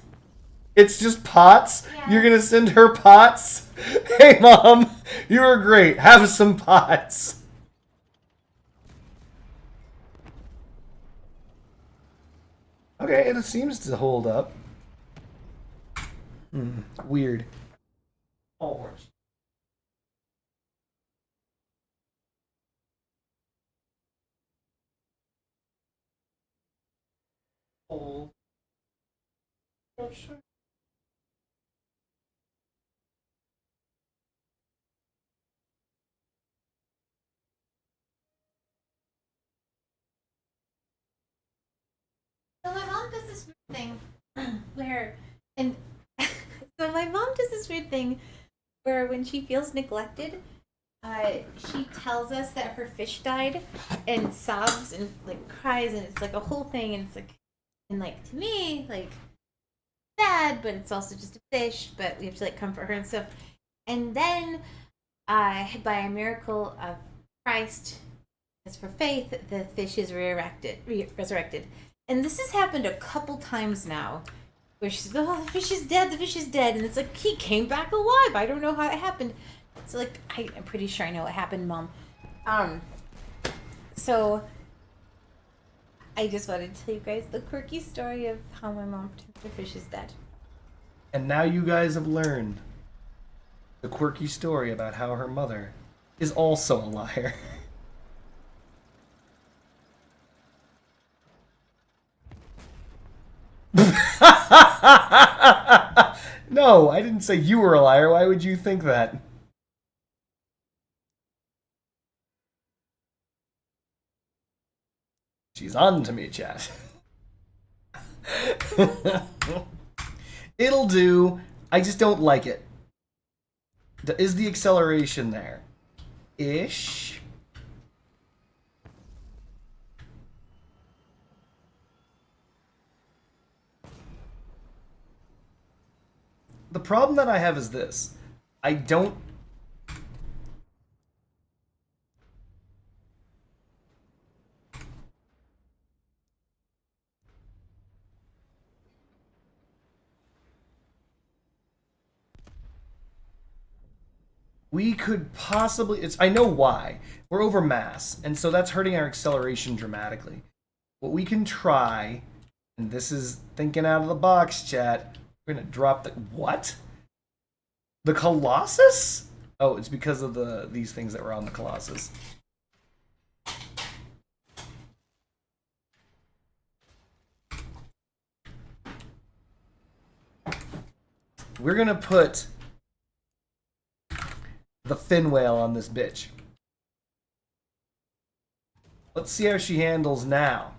It's just pots? Yeah. You're gonna send her pots? Hey, Mom, you were great. Have some pots. Okay, it seems to hold up. Weird. Orange. Oh. Sure. So my mom does this weird thing where, and so my mom does this weird thing where when she feels neglected, she tells us that her fish died, and sobs and like cries, and it's like a whole thing, and it's like, and like to me, like sad, but it's also just a fish, but we have to like comfort her and stuff. And then, by a miracle of Christ, as for faith, the fish is resurrected. And this has happened a couple times now, where she's like, "Oh, the fish is dead. The fish is dead," and it's like he came back alive. I don't know how it happened. So like, I'm pretty sure I know what happened, Mom. So I just wanted to tell you guys the quirky story of how my mom pretends her fish is dead. And now you guys have learned the quirky story about how her mother is also a liar. No, I didn't say you were a liar. Why would you think that? She's on to me, chat. It'll do. I just don't like it. Is the acceleration there? Ish. The problem that I have is this. I don't... We could possibly... I know why. We're over mass, and so that's hurting our acceleration dramatically. What we can try, and this is thinking out of the box, chat, we're going to drop the... What? The Colossus? Oh, it's because of these things that were on the Colossus. We're going to put the fin whale on this bitch. Let's see how she handles now.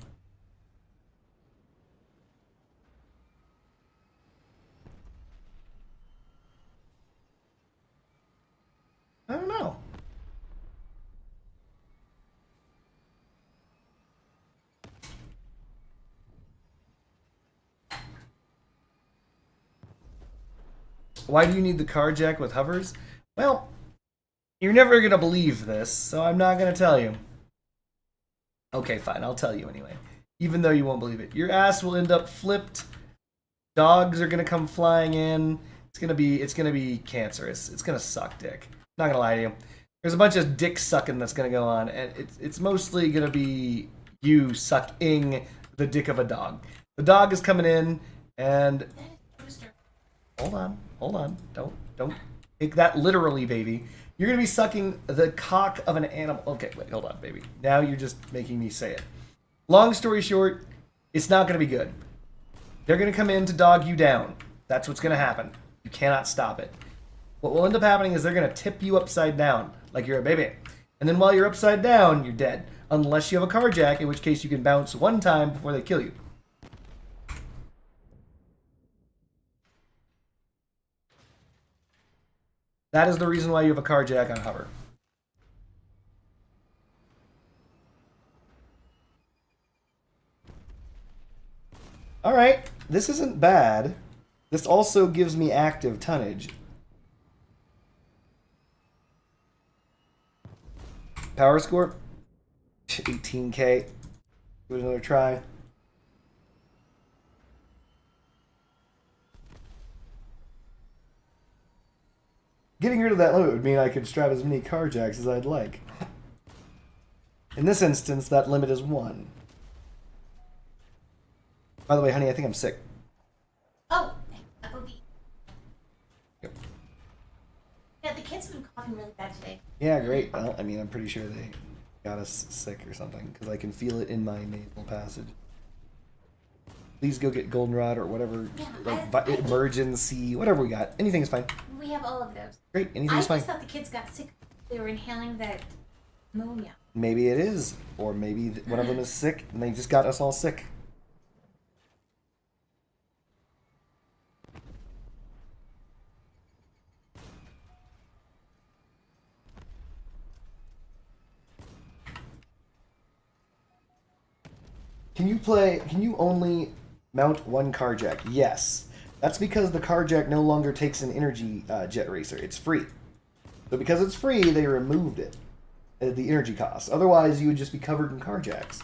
I don't know. Why do you need the car jack with hovers? Well, you're never going to believe this, so I'm not going to tell you. Okay, fine, I'll tell you anyway. Even though you won't believe it. Your ass will end up flipped. Dogs are going to come flying in. It's going to be cancerous. It's going to suck dick. Not going to lie to you. There's a bunch of dick sucking that's going to go on, and it's mostly going to be you sucking the dick of a dog. The dog is coming in, and... Hold on. Don't take that literally, baby. You're going to be sucking the cock of an animal. Okay, wait, hold on, baby. Now you're just making me say it. Long story short, it's not going to be good. They're going to come in to dog you down. That's what's going to happen. You cannot stop it. What will end up happening is they're going to tip you upside down, like you're a baby. And then while you're upside down, you're dead. Unless you have a car jack, in which case you can bounce one time before they kill you. That is the reason why you have a car jack on hover. Alright, this isn't bad. This also gives me active tonnage. Power score? 18k. Give it another try. Getting rid of that limit would mean I could strap as many carjacks as I'd like. In this instance, that limit is 1. By the way, honey, I think I'm sick. Oh, FOB. Yep. Yeah, the kids have been coughing really bad today. Yeah, great. Well, I mean, I'm pretty sure they got us sick or something, because I can feel it in my nasal passage. Please go get goldenrod or whatever, Yeah, like emergency, whatever we got. Anything is fine. We have all of those. Great, I anything's fine. just thought the kids got sick. They were inhaling that ammonia. Maybe it is, or maybe one of them is sick and they just got us all sick. Can you only mount one carjack? Yes. That's because the carjack no longer takes an energy jet racer. It's free. So because it's free, they removed it. The energy cost. Otherwise, you would just be covered in carjacks.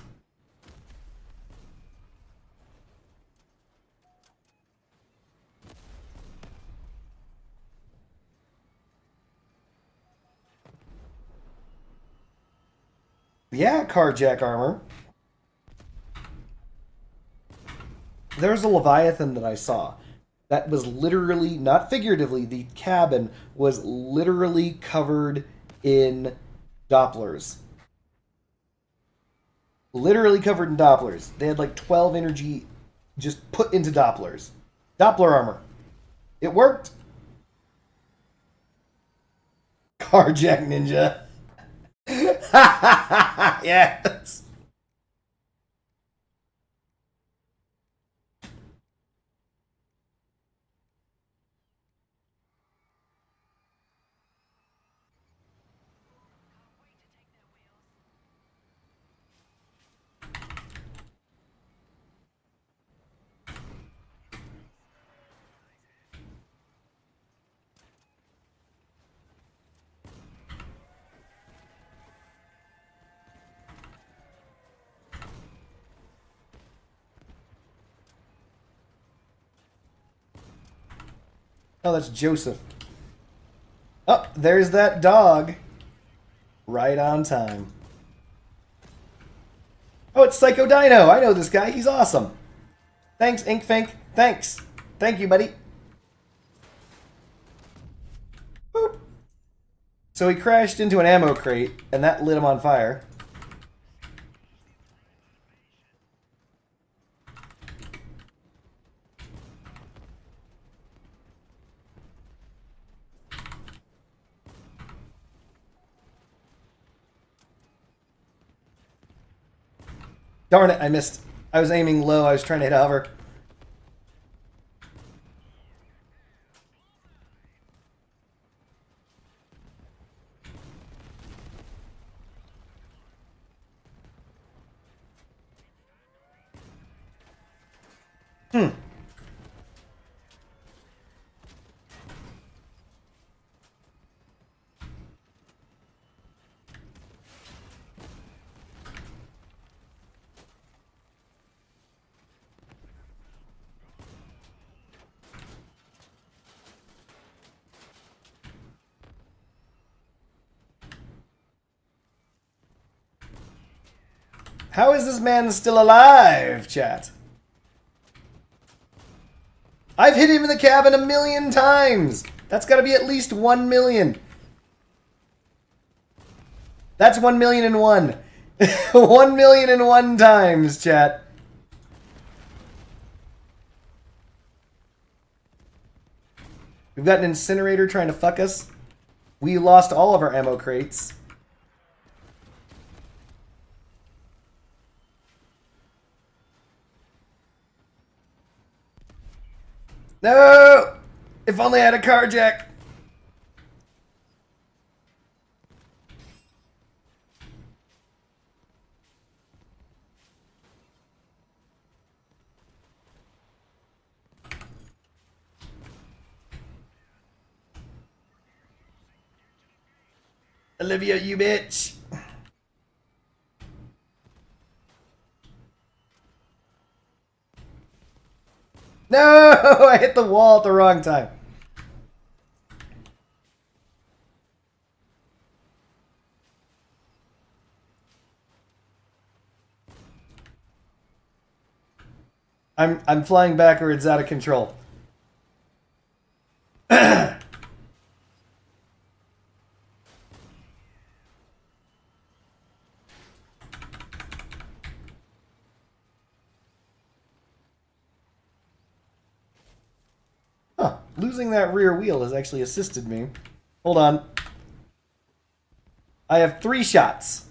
Yeah, carjack armor. There's a Leviathan that I saw. That was literally, not figuratively, the cabin was literally covered in Dopplers. Literally covered in Dopplers. They had like 12 energy just put into Dopplers. Doppler armor. It worked. Carjack ninja. Yes. Oh, that's Joseph. Oh, there's that dog. Right on time. Oh, it's Psycho Dino. I know this guy. He's awesome. Thanks, Inkfink. Thanks. Thank you, buddy. Boop. So he crashed into an ammo crate, and that lit him on fire. Darn it, I missed. I was aiming low. I was trying to hit hover. How is this man still alive, chat? I've hit him in the cabin 1,000,000 times. That's got to be at least 1,000,000. That's 1,000,001. 1,000,001 times, chat. We've got an incinerator trying to fuck us. We lost all of our ammo crates. No! If only I had a carjack. Olivia, you bitch. No! I hit the wall at the wrong time. I'm flying backwards out of control. Huh. Losing that rear wheel has actually assisted me. Hold on. I have 3 shots.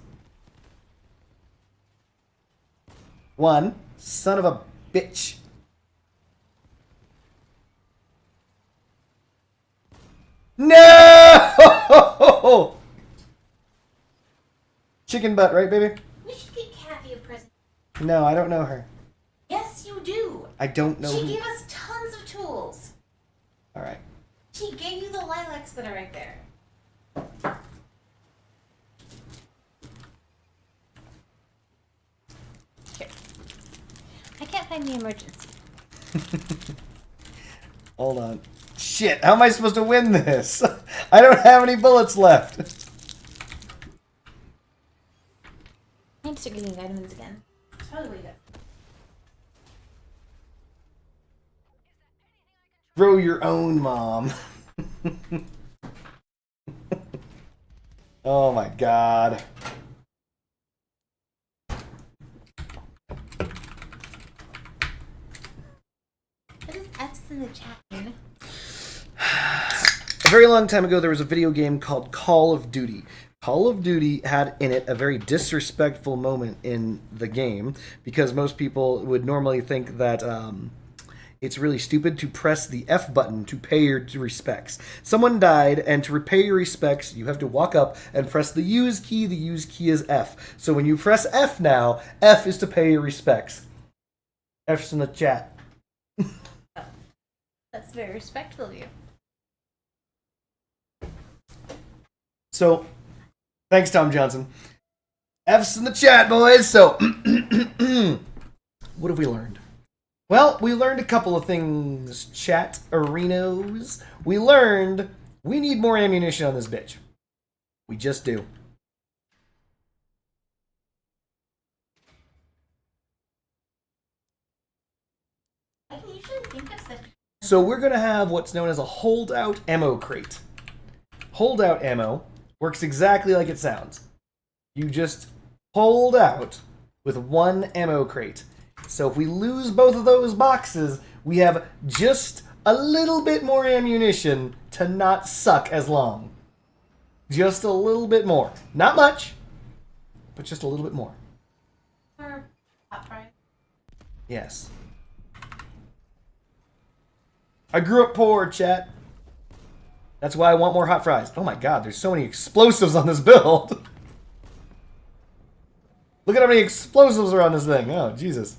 1. Son of a bitch. No! Chicken butt, right, baby? We should get Kathy a present. No, I don't know her. Yes, you do. I don't know She who. gave us tons of tools. All right. She gave you the lilacs that are right there. Here. I can't find the emergency. Hold on. Shit, how am I supposed to win this? I don't have any bullets left. I need to start getting vitamins again. That's probably what you got. Grow your own, Mom. Oh my god. What is F's in the chat mean? A very long time ago, there was a video game called Call of Duty. Call of Duty had in it a very disrespectful moment in the game because most people would normally think that it's really stupid to press the F button to pay your respects. Someone died, and to repay your respects, you have to walk up and press the use key. The use key is F. So when you press F now, F is to pay your respects. F's in the chat. That's very respectful of you. So, thanks, Tom Johnson. F's in the chat, boys. So, what have we learned? Well, we learned a couple of things, chat arenos. We learned we need more ammunition on this bitch. We just do. I can usually think of such. So we're going to have what's known as a holdout ammo crate. Holdout ammo works exactly like it sounds. You just hold out with 1 ammo crate. So if we lose both of those boxes, we have just a little bit more ammunition to not suck as long. Just a little bit more. Not much, but just a little bit more. Or hot fries. Yes. I grew up poor, chat. That's why I want more hot fries. Oh my god, there's so many explosives on this build. Look at how many explosives are on this thing. Oh, Jesus.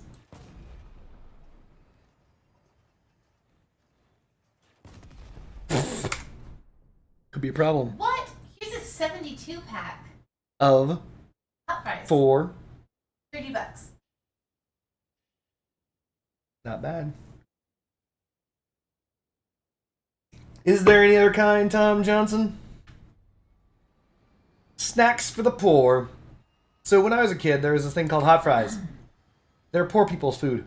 Could be a problem. What? Here's a 72 pack. Of Hot fries. 4. $30. Not bad. Is there any other kind, Tom Johnson? Snacks for the poor. So when I was a kid, there was this thing called hot fries. They're poor people's food.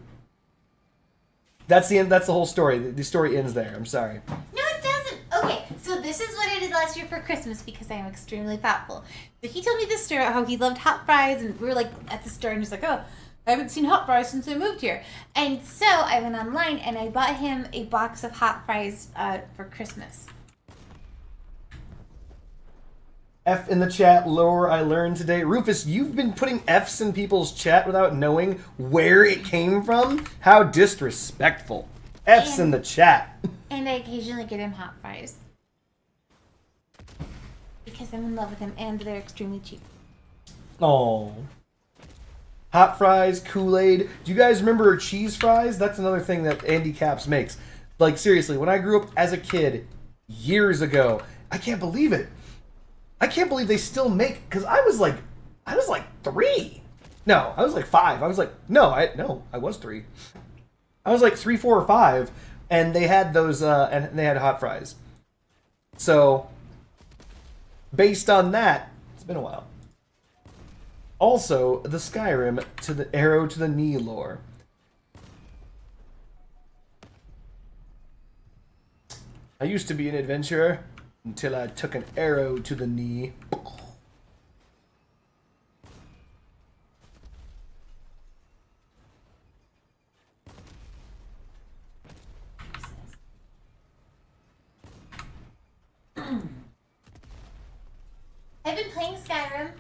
That's the end. That's the whole story. The story ends there. I'm sorry. No, it doesn't. Okay, so this is what I did last year for Christmas because I am extremely thoughtful. So he told me this story about how he loved hot fries, and we were like at the store, and he's like, "Oh, I haven't seen hot fries since I moved here." And so I went online and I bought him a box of hot fries for Christmas. F in the chat, lore I learned today. Rufus, you've been putting F's in people's chat without knowing where it came from? How disrespectful. F's in the chat. And I occasionally get him hot fries. Because I'm in love with him and they're extremely cheap. Oh. Hot fries, Kool-Aid. Do you guys remember cheese fries? That's another thing that Andy Caps makes. Like, seriously, when I grew up as a kid years ago, I can't believe it. I can't believe they still make, because I was like 3. No, I was like 5. I was 3. I was like 3, 4, or 5, and they had those, and they had hot fries. So, based on that, it's been a while. Also, the Skyrim to the arrow to the knee lore. I used to be an adventurer until I took an arrow to the knee. I've been playing Skyrim.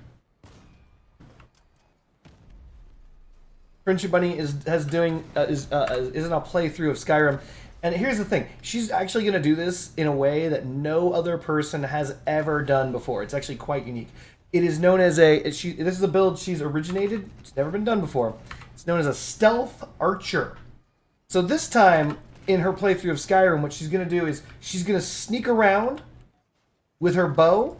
Friendship Bunny is in a playthrough of Skyrim, and here's the thing: she's actually going to do this in a way that no other person has ever done before. It's actually quite unique. It is known as this is a build she's originated. It's never been done before. It's known as a stealth archer. So this time in her playthrough of Skyrim, what she's going to do is she's going to sneak around with her bow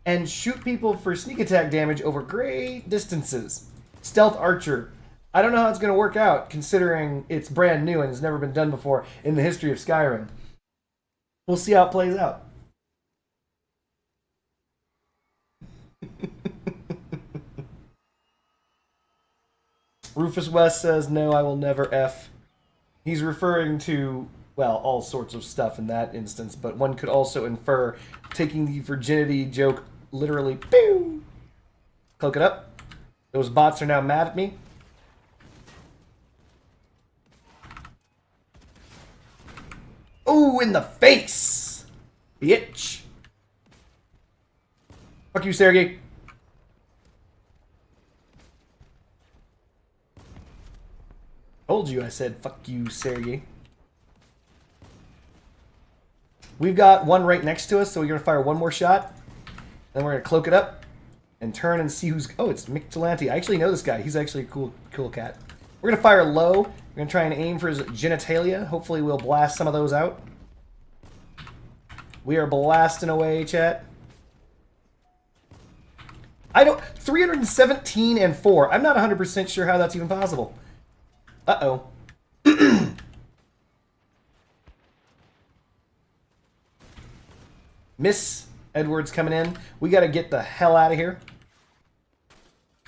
and shoot people for sneak attack damage over great distances. Stealth archer. I don't know how it's going to work out, considering it's brand new and has never been done before in the history of Skyrim. We'll see how it plays out. Rufus West says, no, I will never F. He's referring to, well, all sorts of stuff in that instance, but one could also infer taking the virginity joke literally. Pew! Cloak it up. Those bots are now mad at me. Ooh, in the face! Bitch! Fuck you, Sergey. Told you I said fuck you, Sergey. We've got one right next to us, so we're going to fire one more shot. Then we're going to cloak it up and turn and see who's... Oh, it's Mick Talante. I actually know this guy. He's actually a cool cat. We're going to fire low. We're going to try and aim for his genitalia. Hopefully we'll blast some of those out. We are blasting away, chat. 317 and 4. I'm not 100% sure how that's even possible. Uh-oh. Miss Edwards coming in. We gotta get the hell out of here.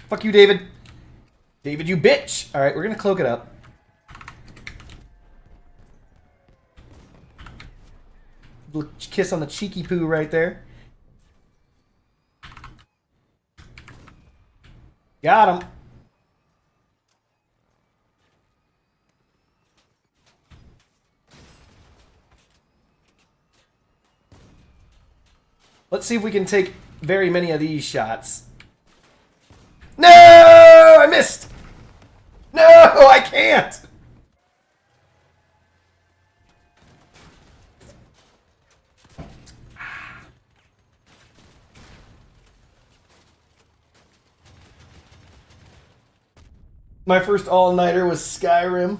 Fuck you, David. David, you bitch! Alright, we're gonna cloak it up. Little kiss on the cheeky poo right there. Got him. Let's see if we can take very many of these shots. No! I missed! No! I can't! My first all-nighter was Skyrim.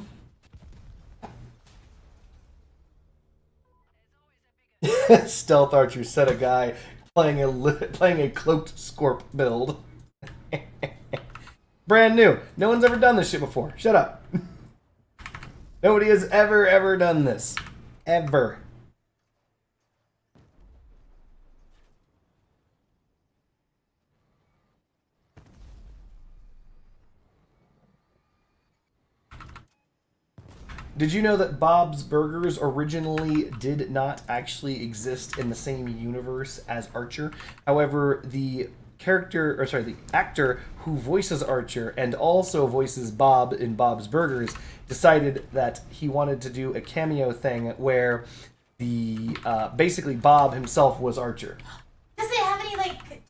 Stealth archer, said a guy playing a cloaked Scorp build. Brand new. No one's ever done this shit before. Shut up. Nobody has ever done this. Ever. Did you know that Bob's Burgers originally did not actually exist in the same universe as Archer? However, the actor who voices Archer and also voices Bob in Bob's Burgers decided that he wanted to do a cameo thing where the basically Bob himself was Archer. Does it have any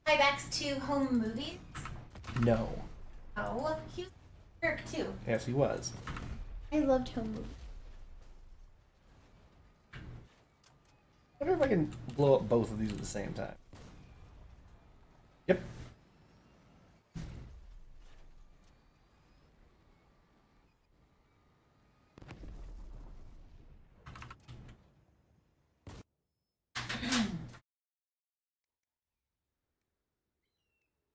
tiebacks to home movies? No. Oh, he was a jerk too. Yes, he was. I loved home movies. I wonder if I can blow up both of these at the same time. Yep.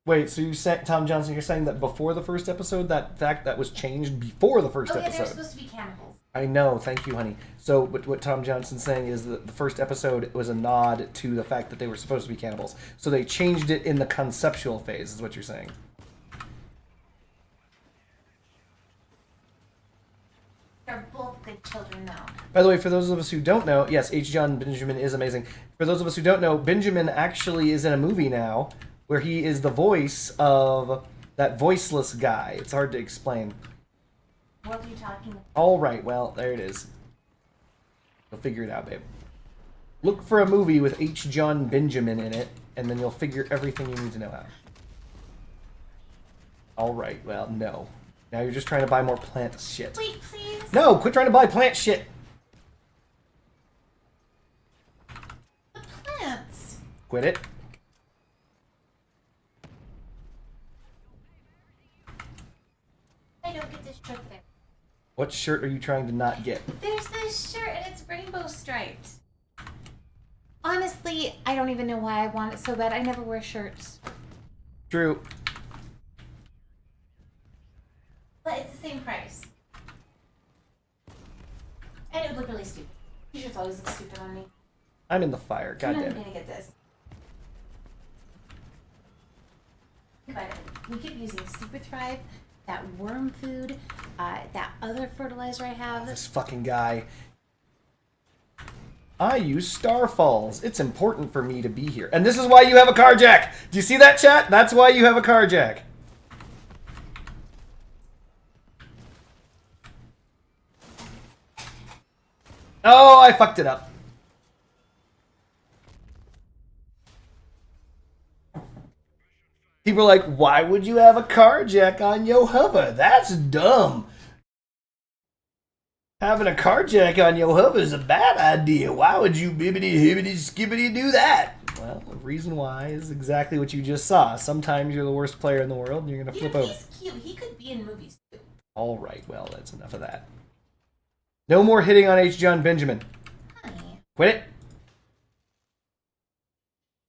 Wait, so you said, Tom Johnson, you're saying that before the first episode, that was changed before the first episode? They're supposed to be cannibals. I know, thank you, honey. So what Tom Johnson's saying is that the first episode was a nod to the fact that they were supposed to be cannibals. So they changed it in the conceptual phase, is what you're saying. They're both good children know. By the way, for those of us who don't know, yes, H. John Benjamin is amazing. For those of us who don't know, Benjamin actually is in a movie now where he is the voice of that voiceless guy. It's hard to explain. What are you talking about? All right, well, there it is. You'll figure it out, babe. Look for a movie with H. John Benjamin in it, and then you'll figure everything you need to know out. All right, well, no. Now you're just trying to buy more plant shit. Wait, please. No, quit trying to buy plant shit. The plants. Quit it. I don't get this shirt there. What shirt are you trying to not get? There's this shirt and it's rainbow striped. Honestly, I don't even know why I want it so bad. I never wear shirts. True. But it's the same price. And it would look really stupid. T-shirts always look stupid on me. I'm in the fire. God I'm damn not it. gonna get this. Think about it. We keep using Super Thrive, that worm food, that other fertilizer I have. This fucking guy. I use Starfalls. It's important for me to be here. And this is why you have a carjack. Do you see that, chat? That's why you have a carjack. Oh, I fucked it up. People are like, why would you have a carjack on your hover? That's dumb. Having a carjack on your hover is a bad idea. Why would you bibbity hibbity skibbity do that? Well, the reason why is exactly what you just saw. Sometimes you're the worst player in the world and you're going to flip over. He's cute. He could be in movies too. All right, well, that's enough of that. No more hitting on H. John Benjamin. Honey. Quit it.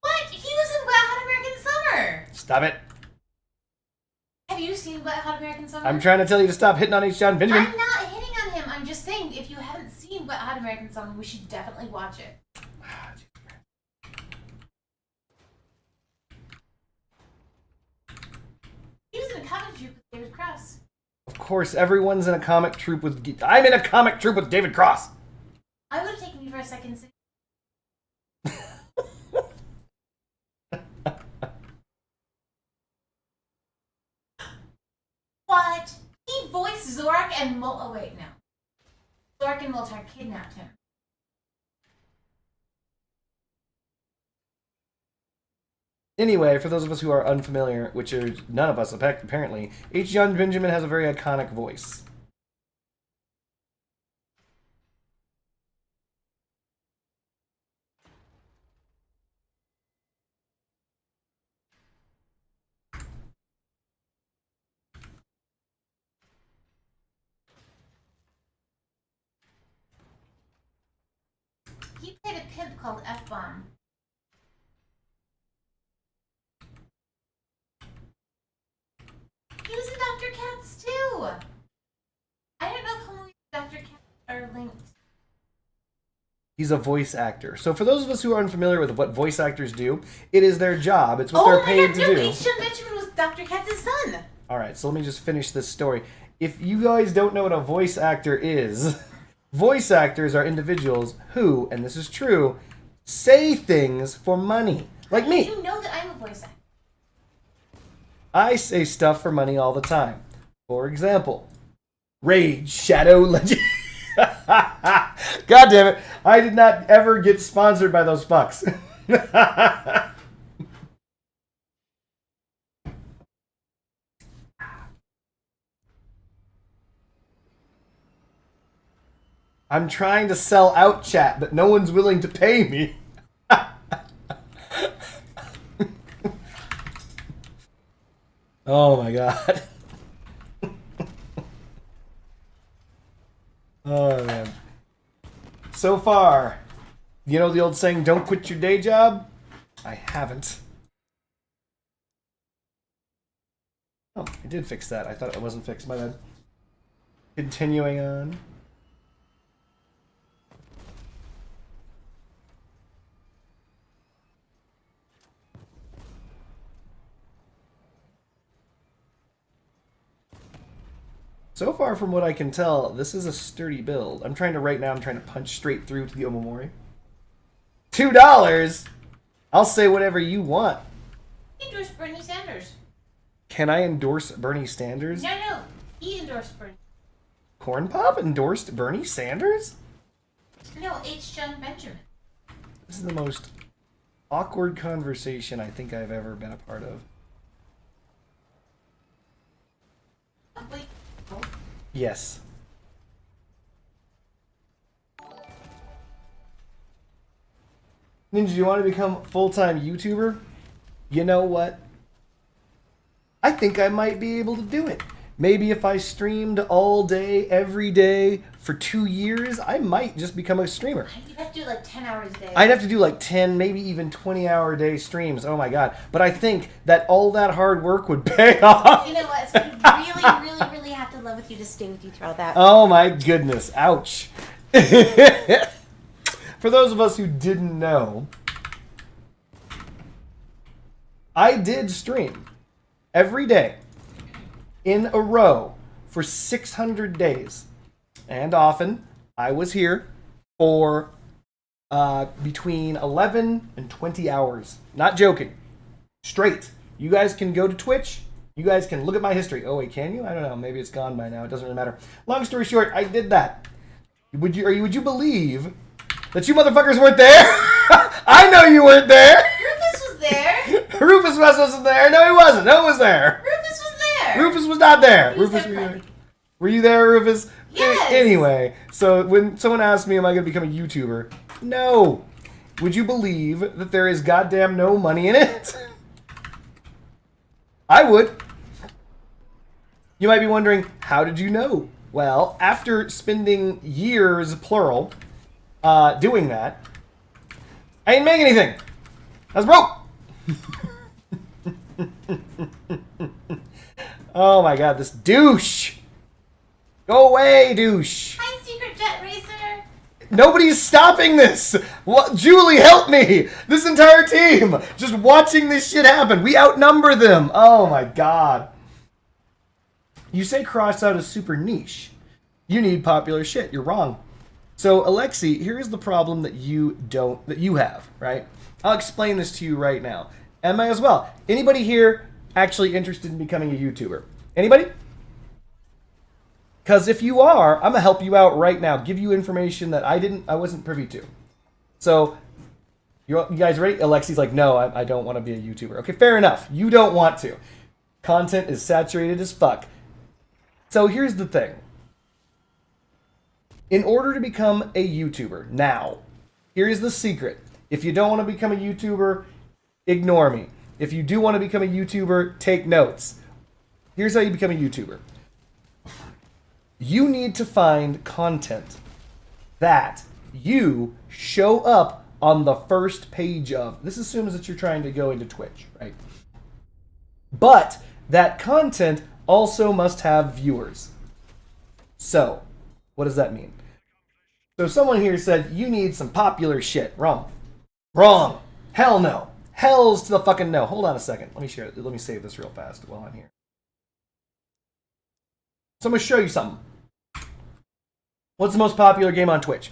What? He was in Wet Hot American Summer. Stop it. Have you seen Wet Hot American Summer? I'm trying to tell you to stop hitting on H. John Benjamin. I'm not hitting on him. I'm just saying, if you haven't seen Wet Hot American Summer, we should definitely watch it. He was in a comic troupe with David Cross. Of course, everyone's in a comic troupe with... I'm in a comic troupe with David Cross. I would have taken you for a second. What? He voiced Zorak and oh wait, no. Zorak and Moltar kidnapped him. Anyway, for those of us who are unfamiliar, which are none of us apparently, H. John Benjamin has a very iconic voice. He played a pimp called F-Bomb. He was in Dr. Katz too. I don't know if Homeland and Dr. Katz are linked. He's a voice actor. So for those of us who are unfamiliar with what voice actors do, it is their job. It's what they're paid to do. H. John Benjamin was Dr. Katz's son. All right, so let me just finish this story. If you guys don't know what a voice actor is, voice actors are individuals who, and this is true, say things for money. Like me. You know that I'm a voice actor. I say stuff for money all the time. For example, Rage Shadow Legend. God damn it. I did not ever get sponsored by those fucks. I'm trying to sell out chat, but no one's willing to pay me. Oh my god. Oh man. So far, you know the old saying, don't quit your day job? I haven't. Oh, I did fix that. I thought it wasn't fixed. My bad. Continuing on. So far, from what I can tell, this is a sturdy build. I'm trying to punch straight through to the Omamori. $2? I'll say whatever you want. He endorsed Bernie Sanders. Can I endorse Bernie Sanders? No. He endorsed Bernie. Corn Pop endorsed Bernie Sanders? No, H. John Benjamin. This is the most awkward conversation I think I've ever been a part of. Oh, wait. Oh. Yes. Ninja, do you want to become a full-time YouTuber? You know what? I think I might be able to do it. Maybe if I streamed all day, every day, for 2 years, I might just become a streamer. You'd have to do like 10 hours a day. I'd have to do like 10, maybe even 20-hour-a-day streams. Oh my god. But I think that all that hard work would pay off. You know what? It's going to really have to love with you to stay with you throughout that. Oh my goodness. Ouch. For those of us who didn't know, I did stream every day in a row for 600 days. And often, I was here for between 11 and 20 hours. Not joking. Straight. You guys can go to Twitch. You guys can look at my history. Oh, wait, can you? I don't know. Maybe it's gone by now. It doesn't really matter. Long story short, I did that. Would you believe that you motherfuckers weren't there? I know you weren't there. Rufus was there. Rufus wasn't there. No, he wasn't. No one was there. Rufus was there. Rufus was not there. He was Rufus, there were you there, Rufus? Yes. Anyway, so when someone asked me, am I going to become a YouTuber? No. Would you believe that there is goddamn no money in it? I would. You might be wondering, how did you know? Well, after spending years, plural, doing that, I didn't make anything. I was broke. Oh my god, this douche. Go away, douche. Hi, Secret Jet Racer. Nobody's stopping this. What? Julie, help me. This entire team just watching this shit happen. We outnumber them. Oh my god. You say cross out is super niche. You need popular shit. You're wrong. So, Alexi, here's the problem that you have, right? I'll explain this to you right now. Emma as well. Anybody here actually interested in becoming a YouTuber? Anybody? Because if you are, I'm gonna help you out right now. Give you information that I wasn't privy to. So, you guys ready? Alexi's like, no, I don't want to be a YouTuber. Okay, fair enough. You don't want to. Content is saturated as fuck. So here's the thing. In order to become a YouTuber, now, here's the secret. If you don't want to become a YouTuber, ignore me. If you do want to become a YouTuber, take notes. Here's how you become a YouTuber. You need to find content that you show up on the first page of. This assumes that you're trying to go into Twitch, right? But that content also must have viewers. So, what does that mean? So someone here said, you need some popular shit. Wrong. Wrong. Hell no. Hell's to the fucking no. Hold on a second. Let me save this real fast while I'm here. So I'm going to show you something. What's the most popular game on Twitch?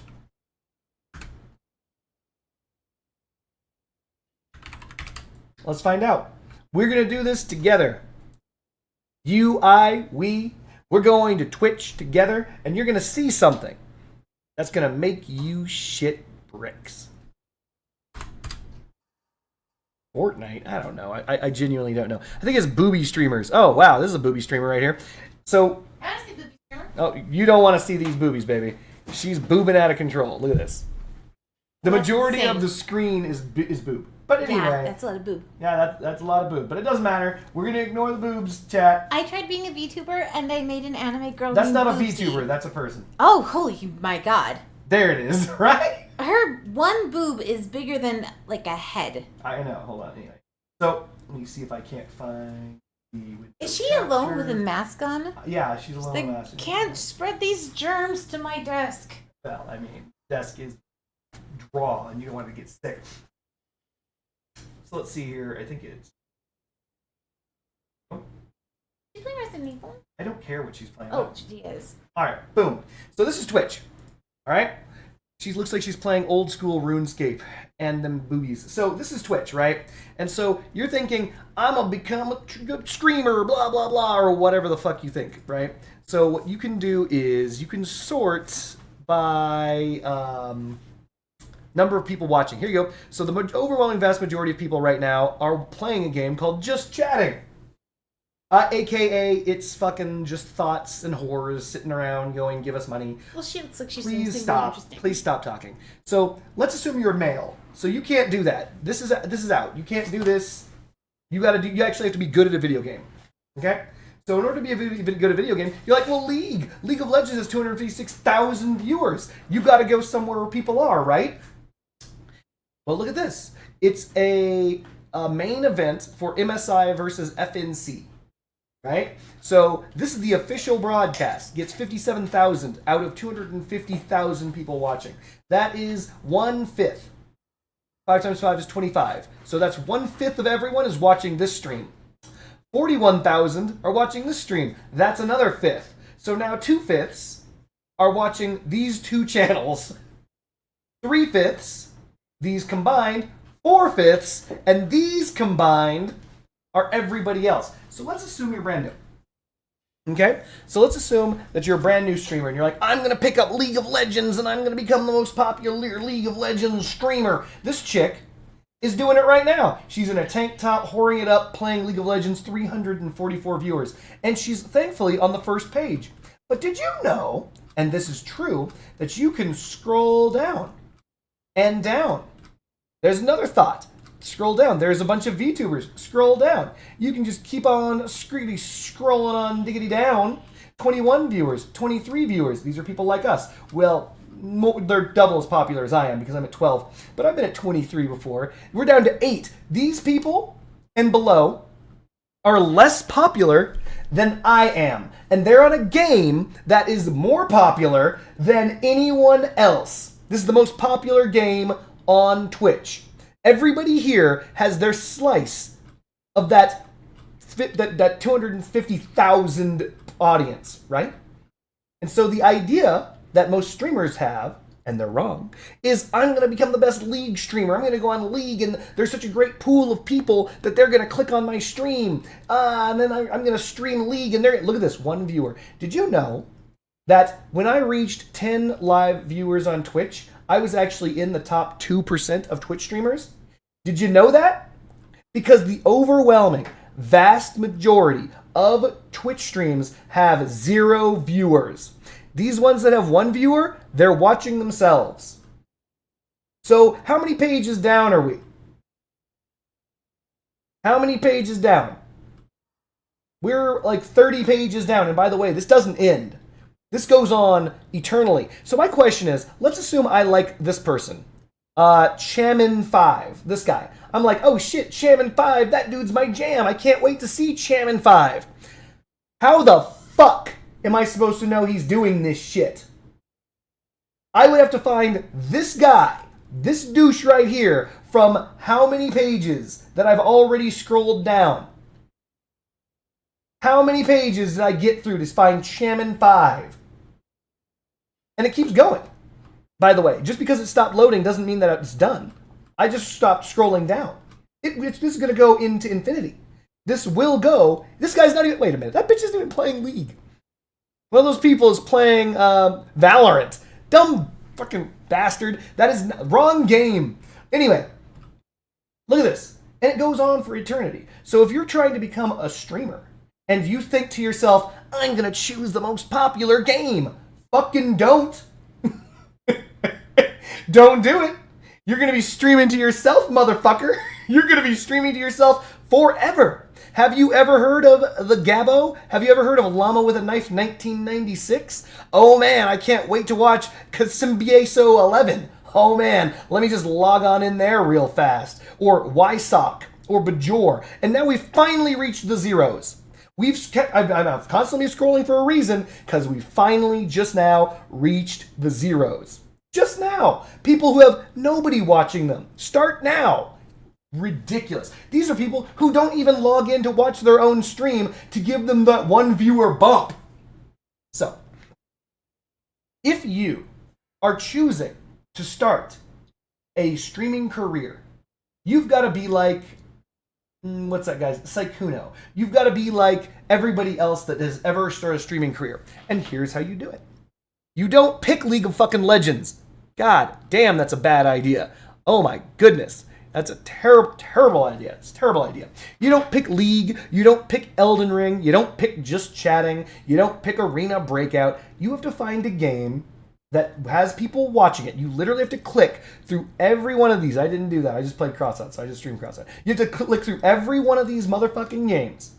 Let's find out. We're going to do this together. You, I, we. We're going to Twitch together, and you're going to see something that's going to make you shit bricks. Fortnite? I don't know. I genuinely don't know. I think it's booby streamers. Oh, wow. This is a booby streamer right here. So, I want to see booby streamer. Oh, you don't want to see these boobies, baby. She's boobing out of control. Look at this. The majority of the screen is boob. But anyway. Yeah, that's a lot of boob. Yeah, that's a lot of boob. But it doesn't matter. We're going to ignore the boobs, chat. I tried being a VTuber and I made an anime girl. That's not a Boobsy. VTuber. That's a person. Oh, holy my god. There it is, right? Her one boob is bigger than like a head. I know. Hold on. Anyway. So, let me see if I can't find the... Is she alone with a mask on? Yeah, she's alone with a mask. Can't spread these germs to my desk. Well, I mean, desk is draw, and you don't want to get sick. So let's see here. I think it's... Oh. She's playing Resident Evil. I don't care what she's playing. Oh, she is. All right, boom. So this is Twitch. All right. She looks like she's playing old school RuneScape and them boobies. So this is Twitch, right? And so you're thinking, I'm gonna become a streamer, blah blah blah, or whatever the fuck you think, right? So what you can do is you can sort by number of people watching. Here you go. So the overwhelming vast majority of people right now are playing a game called Just Chatting. AKA, it's fucking just thoughts and whores sitting around going, give us money. Well, she looks like she's Please saying stop. interesting. Please stop talking. So let's assume you're male. So you can't do that. This is out. You can't do this. You actually have to be good at a video game. Okay? So in order to be good at a video game, you're like, well, League of Legends has 256,000 viewers. You got to go somewhere where people are, right? Well, look at this. It's a main event for MSI versus FNC. Right? So this is the official broadcast. Gets 57,000 out of 250,000 people watching. That is 1/5. 5 times 5 is 25. So that's 1/5 of everyone is watching this stream. 41,000 are watching this stream. That's another 1/5. So now 2/5 are watching these two channels. 3/5, these combined, 4/5, and these combined are everybody else. So let's assume you're brand new. Okay? So let's assume that you're a brand new streamer and you're like, I'm going to pick up League of Legends and I'm going to become the most popular League of Legends streamer. This chick is doing it right now. She's in a tank top, whoring it up, playing League of Legends, 344 viewers. And she's thankfully on the first page. But did you know, and this is true, that you can scroll down and down? There's another thought. Scroll down. There's a bunch of VTubers. Scroll down. You can just keep on scrolling on diggity down. 21 viewers, 23 viewers. These are people like us. Well, they're double as popular as I am because I'm at 12. But I've been at 23 before. We're down to 8. These people and below are less popular than I am. And they're on a game that is more popular than anyone else. This is the most popular game on Twitch. Everybody here has their slice of that 250,000 audience, right? And so the idea that most streamers have, and they're wrong, is I'm going to become the best League streamer. I'm going to go on League, and there's such a great pool of people that they're going to click on my stream. And then I'm going to stream League, and look at this, 1 viewer. Did you know that when I reached 10 live viewers on Twitch, I was actually in the top 2% of Twitch streamers? Did you know that? Because the overwhelming, vast majority of Twitch streams have 0 viewers. These ones that have 1 viewer, they're watching themselves. So how many pages down are we? How many pages down? We're like 30 pages down. And by the way, this doesn't end. This goes on eternally. So my question is, let's assume I like this person. Chairman5, this guy. I'm like, oh shit, Chairman5, that dude's my jam. I can't wait to see Chairman5. How the fuck am I supposed to know he's doing this shit? I would have to find this guy, this douche right here, from how many pages that I've already scrolled down? How many pages did I get through to find Chairman5? And it keeps going. By the way, just because it stopped loading doesn't mean that it's done. I just stopped scrolling down. This is going to go into infinity. This will go. This guy's not even. Wait a minute. That bitch isn't even playing League. One of those people is playing Valorant. Dumb fucking bastard. That is wrong game. Anyway, look at this. And it goes on for eternity. So if you're trying to become a streamer and you think to yourself, I'm going to choose the most popular game, fucking don't. Don't do it. You're going to be streaming to yourself, motherfucker. You're going to be streaming to yourself forever. Have you ever heard of the Gabbo? Have you ever heard of Llama with a Knife 1996? Oh man, I can't wait to watch Symbioso 11. Oh man, let me just log on in there real fast. Or Wysock, or Bajor. And now we've finally reached the zeros. I'm constantly scrolling for a reason, because we finally just now reached the zeros. Just now. People who have nobody watching them. Start now. Ridiculous. These are people who don't even log in to watch their own stream to give them that one viewer bump. So, if you are choosing to start a streaming career, you've got to be like, what's that guy's? Saikuno. You've got to be like everybody else that has ever started a streaming career. And here's how you do it. You don't pick League of fucking Legends. God damn, that's a bad idea. Oh my goodness. That's a terrible, terrible idea. It's a terrible idea. You don't pick League. You don't pick Elden Ring. You don't pick Just Chatting. You don't pick Arena Breakout. You have to find a game that has people watching it. You literally have to click through every one of these. I didn't do that. I just played Crossout, so I just streamed Crossout. You have to click through every one of these motherfucking games.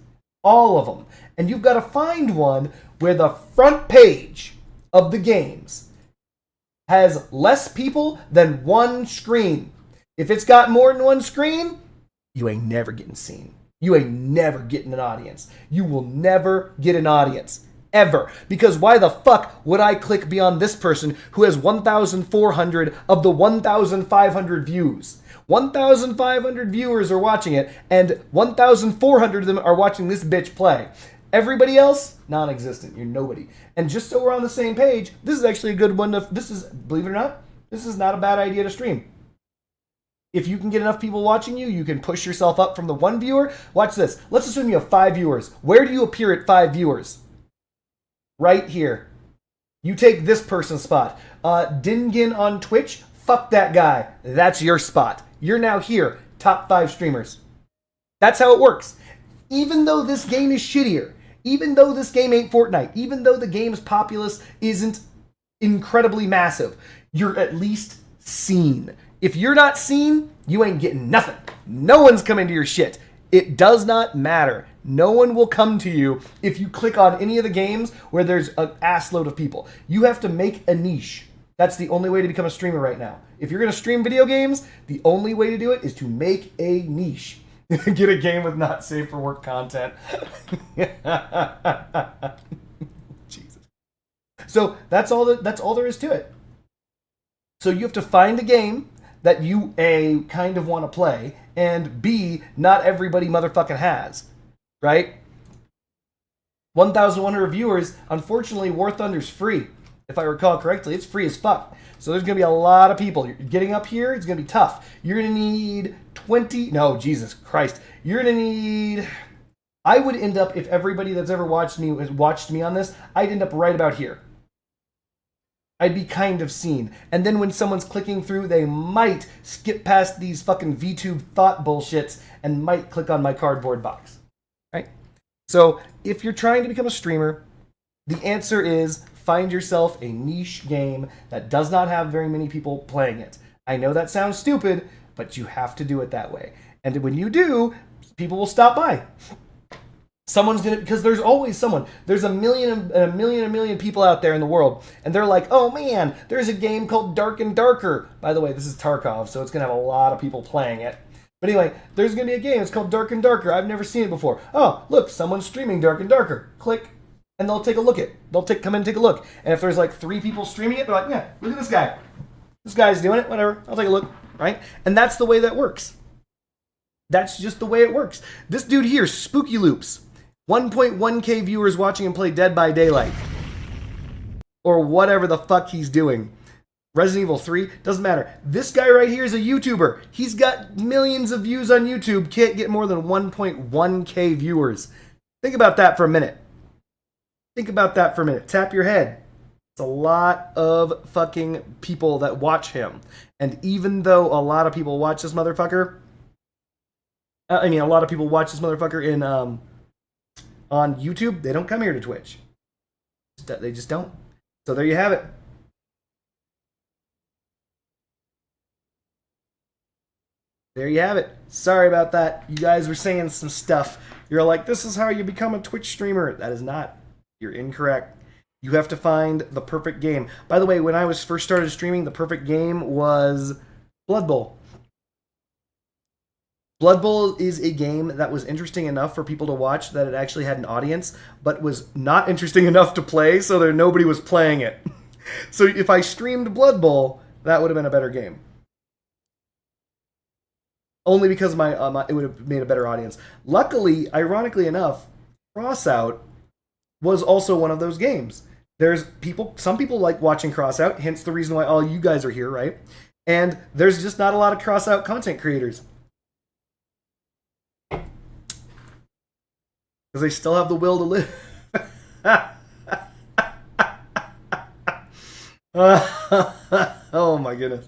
All of them. And you've got to find one where the front page of the games has less people than one screen. If it's got more than one screen, you ain't never getting seen. You ain't never getting an audience. You will never get an audience. Ever. Because why the fuck would I click beyond this person who has 1,400 of the 1,500 views? 1,500 viewers are watching it, and 1,400 of them are watching this bitch play. Everybody else, non-existent. You're nobody. And just so we're on the same page, this is actually a good one to, believe it or not, this is not a bad idea to stream. If you can get enough people watching you, you can push yourself up from the one viewer. Watch this. Let's assume you have 5 viewers. Where do you appear at 5 viewers? Right here. You take this person's spot. Dingin on Twitch, fuck that guy. That's your spot. You're now here. Top 5 streamers. That's how it works. Even though this game is shittier, even though this game ain't Fortnite, even though the game's populace isn't incredibly massive, you're at least seen. If you're not seen, you ain't getting nothing. No one's coming to your shit. It does not matter. No one will come to you if you click on any of the games where there's an assload of people. You have to make a niche. That's the only way to become a streamer right now. If you're going to stream video games, the only way to do it is to make a niche. Get a game with not safe for work content. Jesus. So that's all there is to it. So you have to find a game that you, A, kind of want to play, and B, not everybody motherfucking has. Right? 1,100 viewers. Unfortunately, War Thunder's free. If I recall correctly, it's free as fuck. So there's going to be a lot of people. You're getting up here, it's going to be tough. You're going to need 20... No, Jesus Christ. You're going to need... I would end up, if everybody that's ever watched me has watched me on this, I'd end up right about here. I'd be kind of seen. And then when someone's clicking through, they might skip past these fucking VTube thought bullshits and might click on my cardboard box. Right? So if you're trying to become a streamer, the answer is find yourself a niche game that does not have very many people playing it. I know that sounds stupid, but you have to do it that way. And when you do, people will stop by. Someone's gonna, because there's always someone. There's a million people out there in the world, and they're like, oh man, there's a game called Dark and Darker. By the way, this is Tarkov, so it's gonna have a lot of people playing it. But anyway, there's gonna be a game. It's called Dark and Darker. I've never seen it before. Oh, look, someone's streaming Dark and Darker. Click, and they'll take a look at it. They'll come in and take a look. And if there's like 3 people streaming it, they're like, yeah, look at this guy. This guy's doing it. Whatever. I'll take a look. Right? And that's the way that works. That's just the way it works. This dude here, Spooky Loops. 1.1k viewers watching him play Dead by Daylight. Or whatever the fuck he's doing. Resident Evil 3, doesn't matter. This guy right here is a YouTuber. He's got millions of views on YouTube, can't get more than 1.1k viewers. Think about that for a minute. Think about that for a minute. Tap your head. It's a lot of fucking people that watch him. And even though a lot of people watch this motherfucker... a lot of people watch this motherfucker in... on YouTube, they don't come here to Twitch. They just don't. So there you have it. There you have it. Sorry about that. You guys were saying some stuff. You're like, this is how you become a Twitch streamer. That is not. You're incorrect. You have to find the perfect game. By the way, when I was first started streaming, the perfect game was Blood Bowl. Blood Bowl is a game that was interesting enough for people to watch that it actually had an audience, but was not interesting enough to play, so that nobody was playing it. So if I streamed Blood Bowl, that would have been a better game. only because it would have made a better audience. Luckily, ironically enough, Crossout was also one of those games. Some people like watching Crossout, hence the reason why all you guys are here, right? And there's just not a lot of Crossout content creators. Because they still have the will to live. Oh my goodness.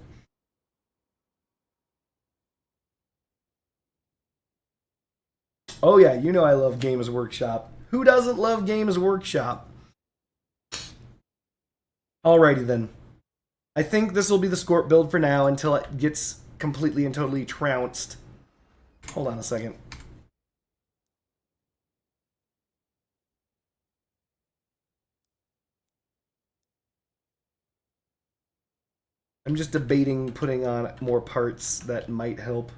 Oh yeah, you know I love Games Workshop. Who doesn't love Games Workshop? Alrighty then. I think this will be the Scorp build for now until it gets completely and totally trounced. Hold on a second. I'm just debating putting on more parts that might help.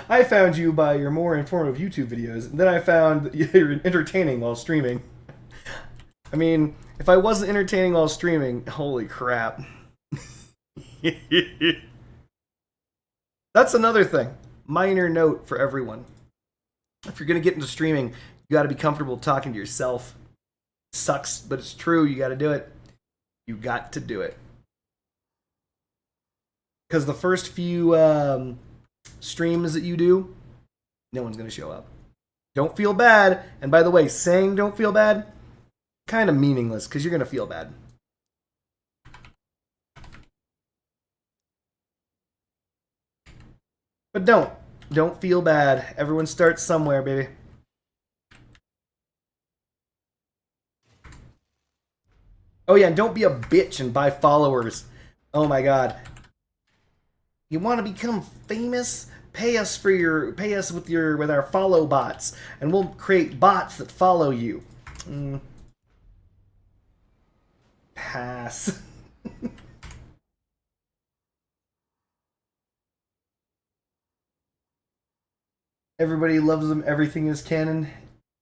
I found you by your more informative YouTube videos, and then I found you're entertaining while streaming. I mean, if I wasn't entertaining while streaming, holy crap. That's another thing. Minor note for everyone. If you're going to get into streaming, you got to be comfortable talking to yourself. Sucks, but it's true. You got to do it. You got to do it. Because the first few streams that you do, no one's going to show up. Don't feel bad. And by the way, saying don't feel bad, kind of meaningless because you're going to feel bad. But don't feel bad. Everyone starts somewhere, baby. Oh yeah, and don't be a bitch and buy followers. Oh my god. You want to become famous? Pay us with our follow bots, and we'll create bots that follow you. Pass. Everybody loves them. Everything is canon.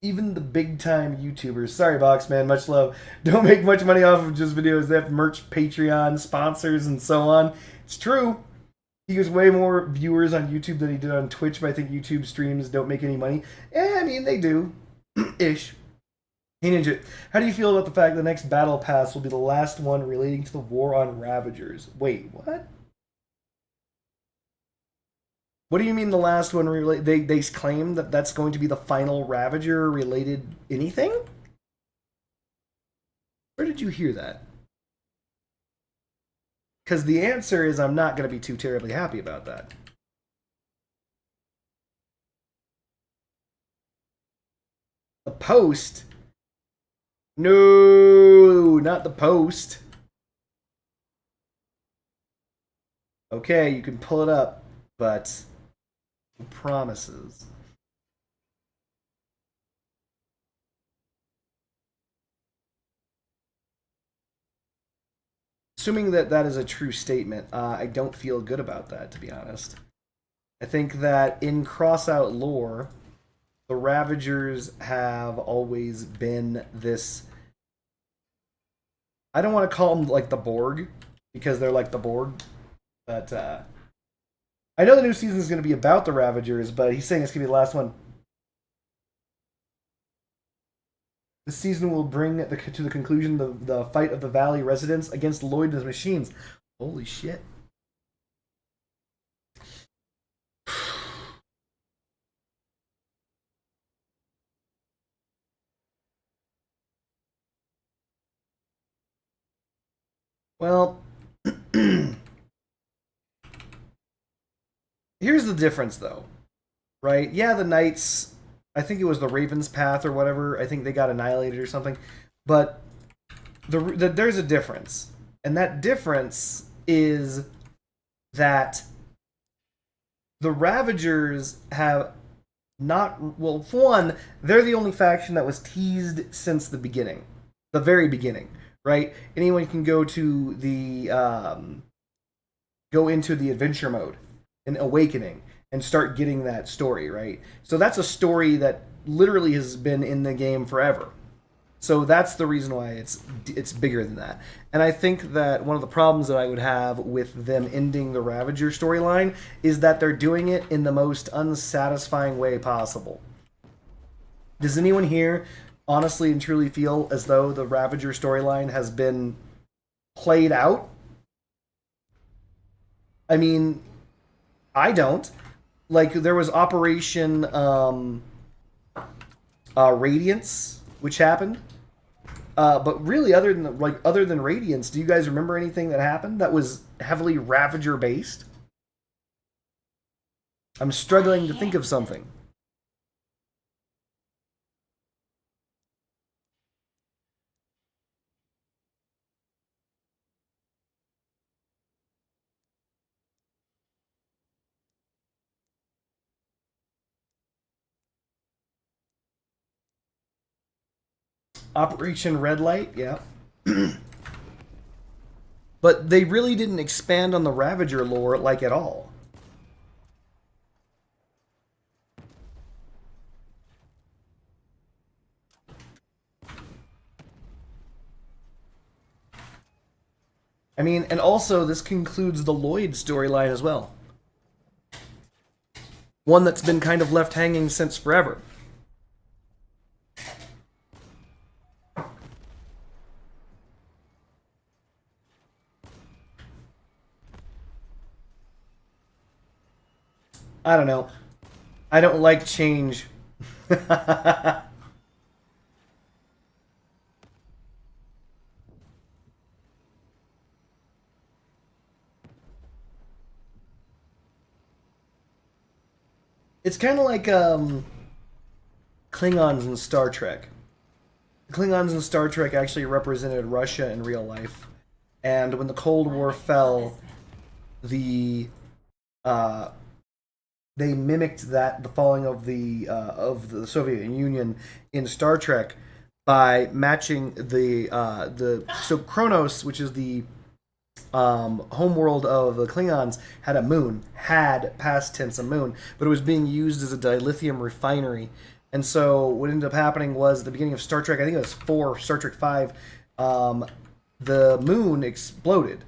Even the big time YouTubers. Sorry, Boxman. Much love. Don't make much money off of just videos. They have merch, Patreon, sponsors, and so on. It's true. He gets way more viewers on YouTube than he did on Twitch, but I think YouTube streams don't make any money. I mean, they do. Ish. Hey Ninja, how do you feel about the fact the next Battle Pass will be the last one relating to the war on Ravagers? Wait, what? What do you mean the last one? They claim that that's going to be the final Ravager related anything? Where did you hear that? Because the answer is I'm not going to be too terribly happy about that. The post? No, not the post. Okay, you can pull it up, but promises. Assuming that that is a true statement, I don't feel good about that, to be honest. I think that in Crossout lore, the Ravagers have always been this... I don't want to call them like the Borg, because they're like the Borg, but I know the new season is going to be about the Ravagers, but he's saying it's going to be the last one. This season will bring to the conclusion the fight of the Valley residents against Lloyd and his machines. Holy shit. Well, here's the difference, though. Right? Yeah, the Knights... I think it was the Raven's Path or whatever. I think they got annihilated or something. But there's a difference. And that difference is that the Ravagers have not... Well, for one, they're the only faction that was teased since the beginning. The very beginning, right? Anyone can go to the... go into the adventure mode and Awakening and start getting that story, right? So that's a story that literally has been in the game forever. So that's the reason why it's bigger than that. And I think that one of the problems that I would have with them ending the Ravager storyline is that they're doing it in the most unsatisfying way possible. Does anyone here honestly and truly feel as though the Ravager storyline has been played out? I mean, I don't. Like there was Operation Radiance, which happened. But really, other than Radiance, do you guys remember anything that happened that was heavily Ravager based? I'm struggling to think of something. Operation Red Light, yeah. But they really didn't expand on the Ravager lore like at all. I mean, and also this concludes the Lloyd storyline as well. One that's been kind of left hanging since forever. I don't know. I don't like change. It's kind of like Klingons in Star Trek. Klingons in Star Trek actually represented Russia in real life, and when the Cold War fell, the uh, they mimicked the falling of the Soviet Union in Star Trek by matching the so Kronos, which is the homeworld of the Klingons, had past tense a moon, but it was being used as a dilithium refinery. And so what ended up happening was at the beginning of Star Trek, I think it was 4, Star Trek 5, the moon exploded.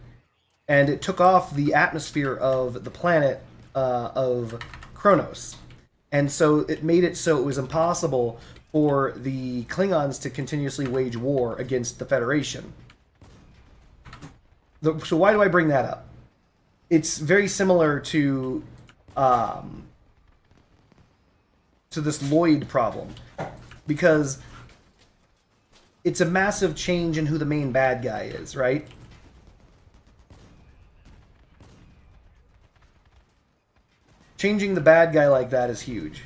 And it took off the atmosphere of the planet of Kronos. And so it made it so it was impossible for the Klingons to continuously wage war against the Federation. So why do I bring that up? It's very similar to this Lloyd problem, because it's a massive change in who the main bad guy is, right? Changing the bad guy like that is huge.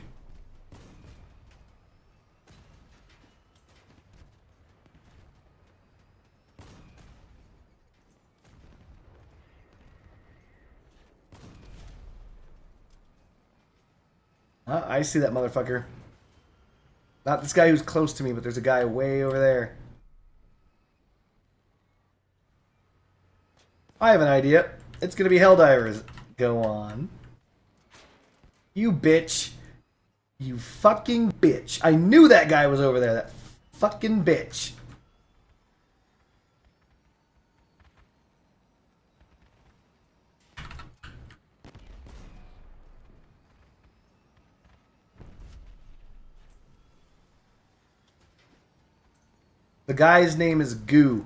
I see that motherfucker. Not this guy who's close to me, but there's a guy way over there. I have an idea. It's gonna be Helldivers. Go on. You bitch. You fucking bitch. I knew that guy was over there. That fucking bitch. The guy's name is Goo.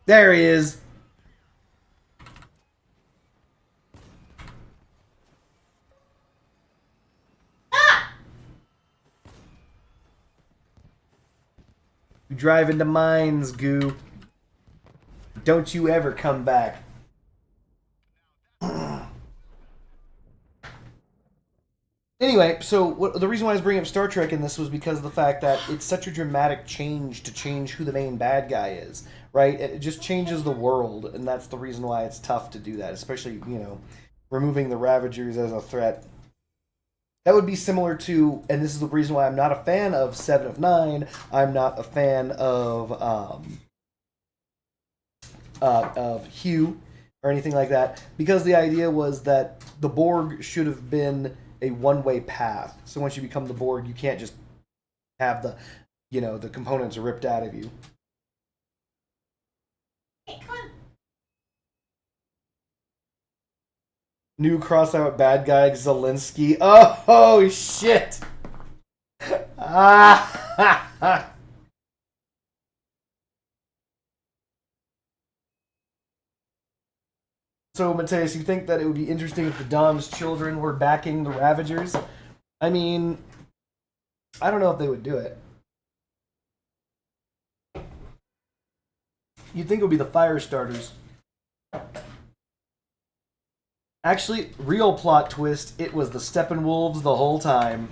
There he is. You drive into mines, Goo. Don't you ever come back. Anyway, so the reason why I was bringing up Star Trek in this was because of the fact that it's such a dramatic change to change who the main bad guy is, right? It just changes the world, and that's the reason why it's tough to do that, especially, removing the Ravagers as a threat. That would be similar to, and this is the reason why I'm not a fan of Seven of Nine. I'm not a fan of Hugh or anything like that, because the idea was that the Borg should have been a one-way path. So once you become the Borg, you can't just have the components ripped out of you. Hey, come on. New crossout bad guy Zelensky. Oh shit! Ah! So, Mateus, you think that it would be interesting if the Dom's children were backing the Ravagers? I mean, I don't know if they would do it. You'd think it would be the Firestarters. Actually, real plot twist, it was the Steppenwolves the whole time.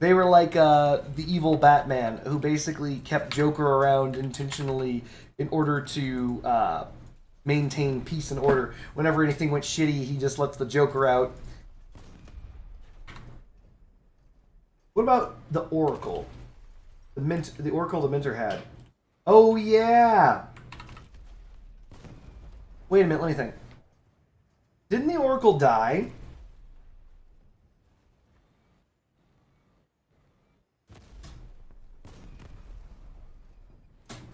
They were like the evil Batman who basically kept Joker around intentionally in order to maintain peace and order. Whenever anything went shitty, he just lets the Joker out. What about the Oracle? The Oracle the Minter had. Oh yeah. Wait a minute, let me think. Didn't the Oracle die?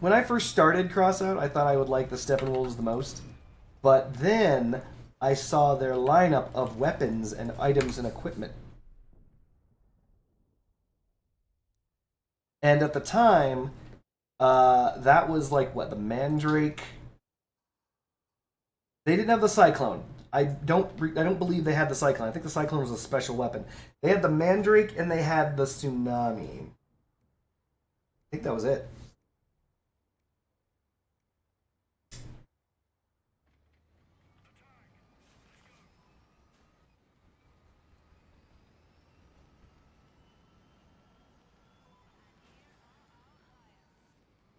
When I first started Crossout, I thought I would like the Steppenwolves the most. But then I saw their lineup of weapons and items and equipment. And at the time, that was like what, the Mandrake? They didn't have the Cyclone. I don't believe they had the Cyclone. I think the Cyclone was a special weapon. They had the Mandrake and they had the Tsunami. I think that was it.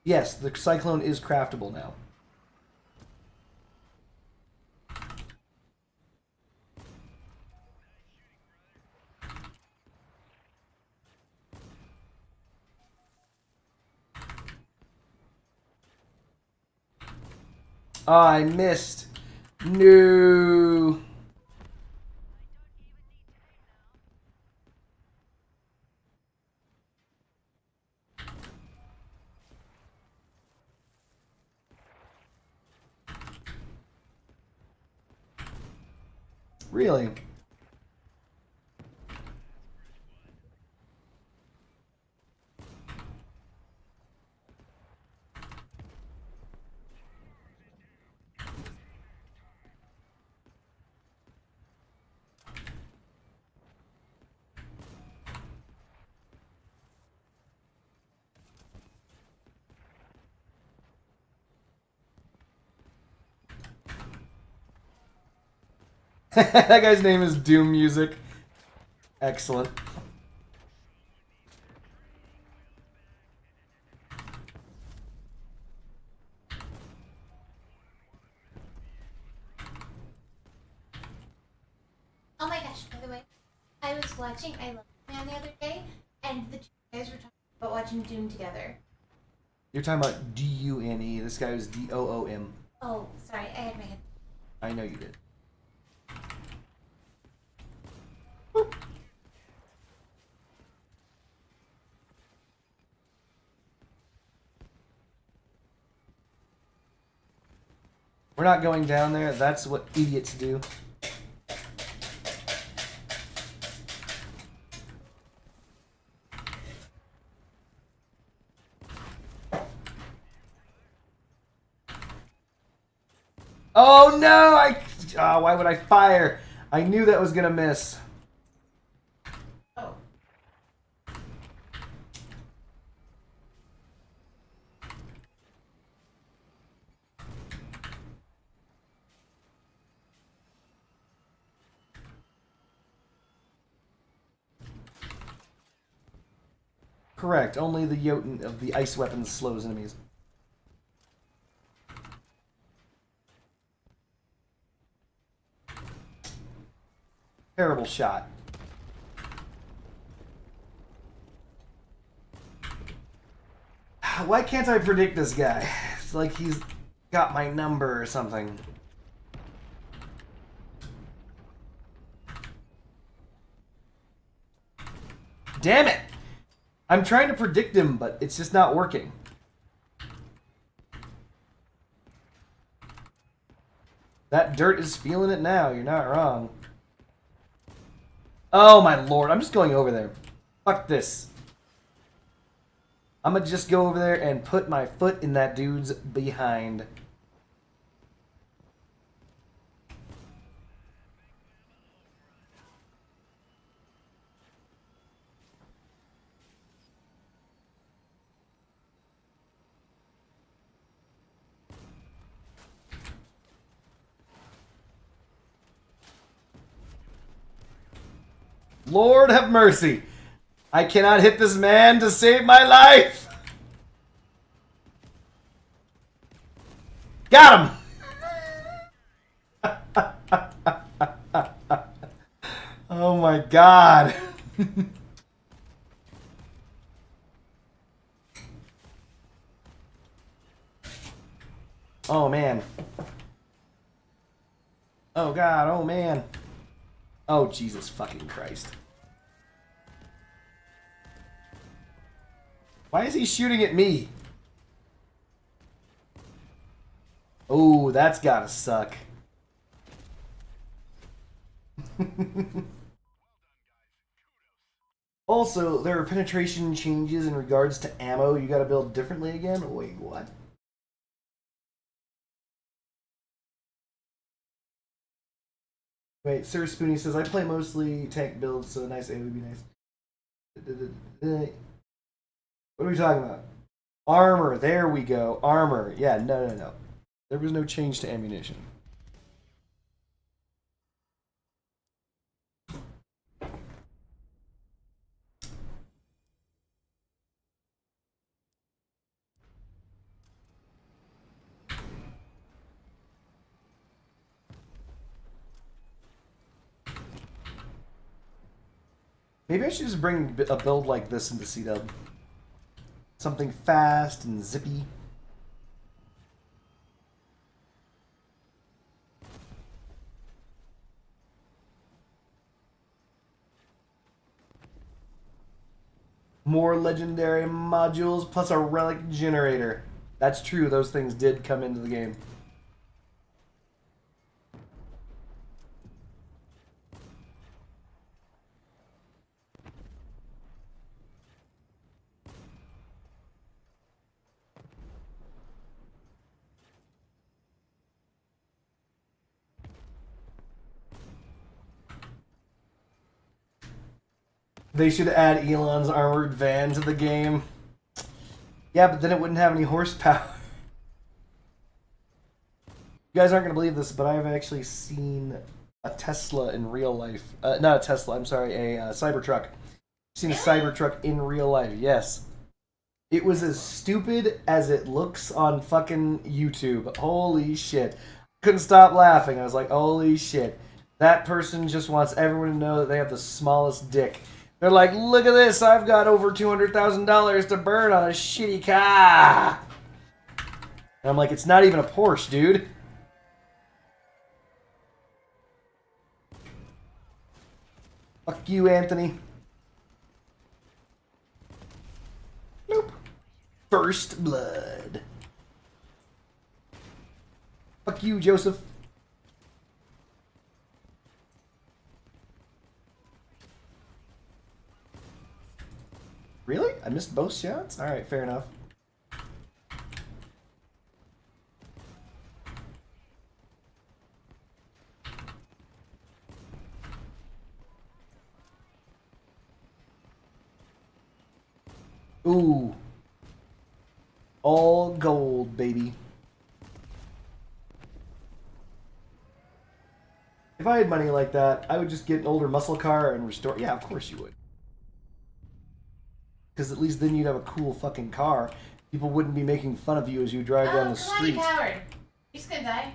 Yes, the Cyclone is craftable now. Oh, I missed. No. Really? That guy's name is Doom Music. Excellent. Oh my gosh, by the way, I was watching I Love Man the other day, and the two guys were talking about watching Doom together. You're talking about Dune. This guy was Doom. Oh, sorry, I had my head. I know you did. We're not going down there. That's what idiots do. Oh no! Why would I fire? I knew that was gonna miss. Oh. Correct. Only the Jotun of the ice weapons slows enemies. Terrible shot. Why can't I predict this guy? It's like he's got my number or something. Damn it! I'm trying to predict him, but it's just not working. That dirt is feeling it now. You're not wrong. Oh my lord. I'm just going over there. Fuck this. I'm gonna just go over there and put my foot in that dude's behind. Lord have mercy. I cannot hit this man to save my life. Got him. Oh my god. Oh man. Oh god, oh man. Oh Jesus fucking Christ. Why is he shooting at me? Oh, that's gotta suck. Also, there are penetration changes in regards to ammo. You gotta build differently again? Wait, what? Wait, Sir Spoonie says, I play mostly tank builds, so a nice A would be nice. What are we talking about? Armor, there we go. Armor. Yeah, no. There was no change to ammunition. Maybe I should just bring a build like this into C-Dub. Something fast and zippy. More legendary modules plus a relic generator. That's true, those things did come into the game. They should add Elon's armored van to the game. Yeah, but then it wouldn't have any horsepower. You guys aren't going to believe this, but I've actually seen a Tesla in real life. Not a Tesla, I'm sorry, a Cybertruck. I've seen a Cybertruck in real life, yes. It was as stupid as it looks on fucking YouTube. Holy shit. Couldn't stop laughing. I was like, holy shit. That person just wants everyone to know that they have the smallest dick. They're like, look at this, I've got over $200,000 to burn on a shitty car. And I'm like, it's not even a Porsche, dude. Fuck you, Anthony. Nope. First blood. Fuck you, Joseph. Really? I missed both shots? Alright, fair enough. Ooh. All gold, baby. If I had money like that, I would just get an older muscle car and restore... Yeah, of course you would. Because at least then you'd have a cool fucking car. People wouldn't be making fun of you as you drive down the street. Come on, you coward. You're just gonna die.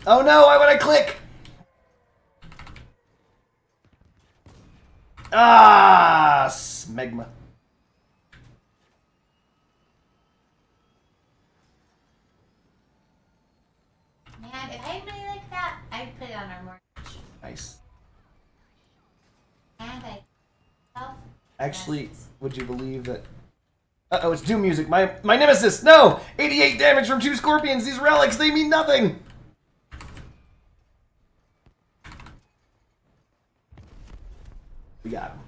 Oh no, why would I click? Ah, smegma. Man, if I had money like that, I'd put it on our mortgage. Nice. And Actually, would you believe that? Uh-oh, it's Doom music. My nemesis. No! 88 damage from 2 scorpions. These relics, they mean nothing. We got him.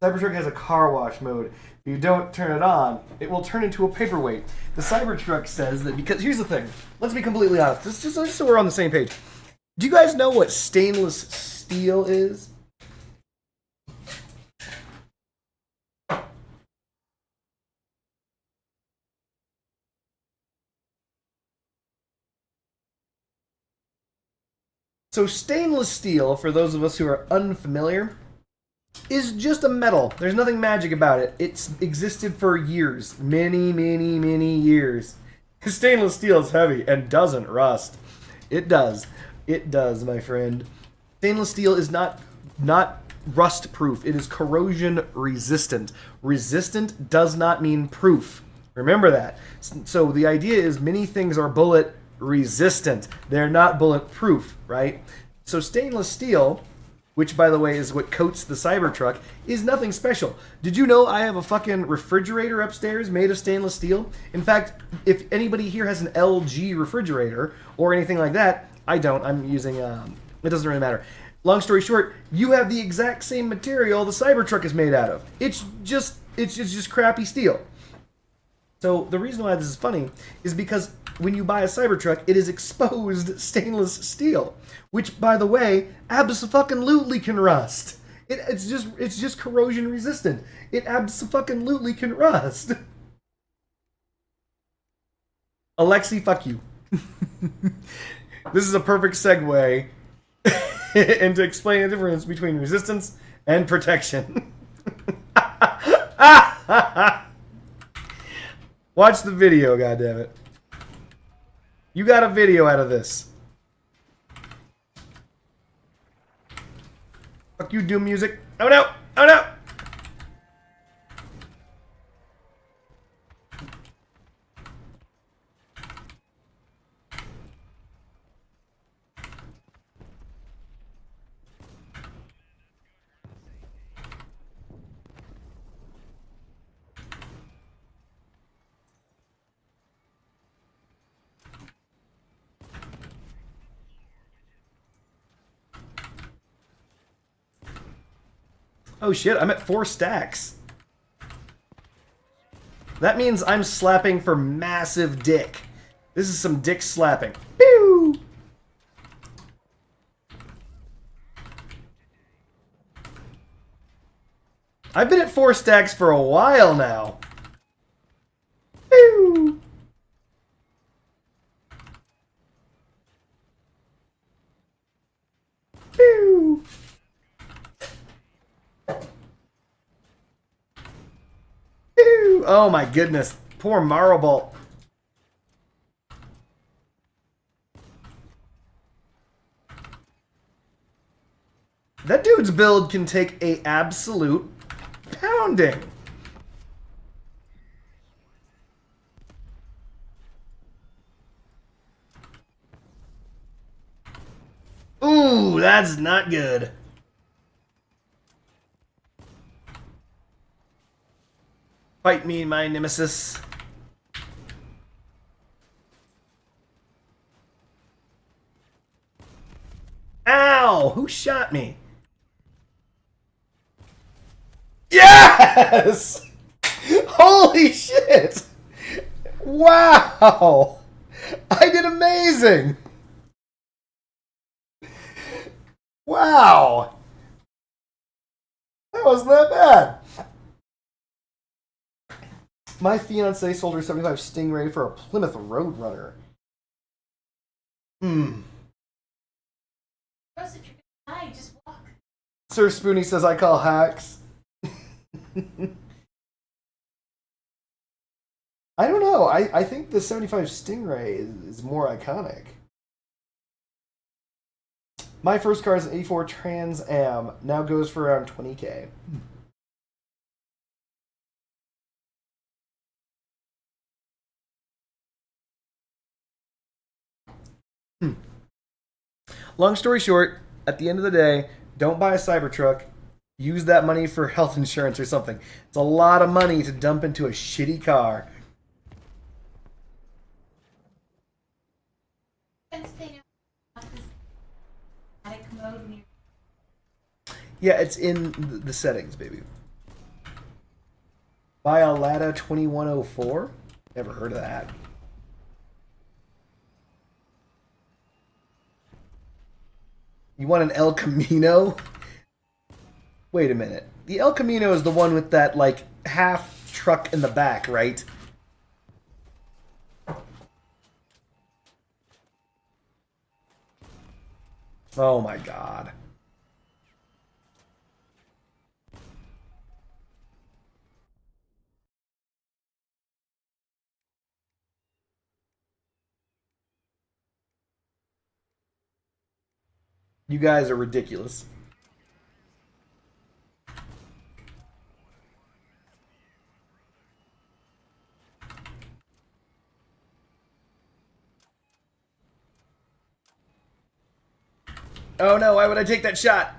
Cybertruck has a car wash mode. If you don't turn it on, it will turn into a paperweight. The Cybertruck says that because... Here's the thing. Let's be completely honest. Just so we're on the same page. Do you guys know what stainless steel is? So stainless steel, for those of us who are unfamiliar, is just a metal. There's nothing magic about it. It's existed for years. Many, many, many years. Stainless steel is heavy and doesn't rust. It does. It does, my friend. Stainless steel is not rust proof. It is corrosion resistant. Resistant does not mean proof. Remember that. So the idea is many things are bullet resistant. They're not bulletproof, right? So stainless steel, which by the way is what coats the Cybertruck, is nothing special. Did you know I have a fucking refrigerator upstairs made of stainless steel? In fact, if anybody here has an LG refrigerator or anything like that, I don't. I'm using, it doesn't really matter. Long story short, you have the exact same material the Cybertruck is made out of. It's just crappy steel. So the reason why this is funny is because when you buy a Cybertruck, it is exposed stainless steel, which, by the way, abso-fucking-lutely can rust. It's just corrosion resistant. It abso-fucking-lutely can rust. Alexi, fuck you. This is a perfect segue into explain the difference between resistance and protection. Watch the video, goddammit. You got a video out of this. Fuck you, Doom music. Oh no! Oh no! Oh shit, I'm at 4 stacks. That means I'm slapping for massive dick. This is some dick slapping. Pew! I've been at 4 stacks for a while now. Pew! Pew! Oh my goodness. Poor Marlbolt. That dude's build can take a absolute pounding. Ooh, that's not good. Fight me, my nemesis. Ow! Who shot me? Yes! Holy shit! Wow! I did amazing! Wow! That wasn't that bad. My fiance sold her 75 Stingray for a Plymouth Roadrunner. Rose, if you're gonna die, just walk. Sir Spoonie says I call hacks. I don't know. I think the 75 Stingray is more iconic. My first car is an 84 Trans Am. Now goes for around 20K. Long story short, at the end of the day, don't buy a Cybertruck. Use that money for health insurance or something. It's a lot of money to dump into a shitty car. Yeah, it's in the settings, baby. Buy a Lada 2104? Never heard of that. You want an El Camino? Wait a minute. The El Camino is the one with that, like, half truck in the back, right? Oh my god. You guys are ridiculous. Oh no, why would I take that shot?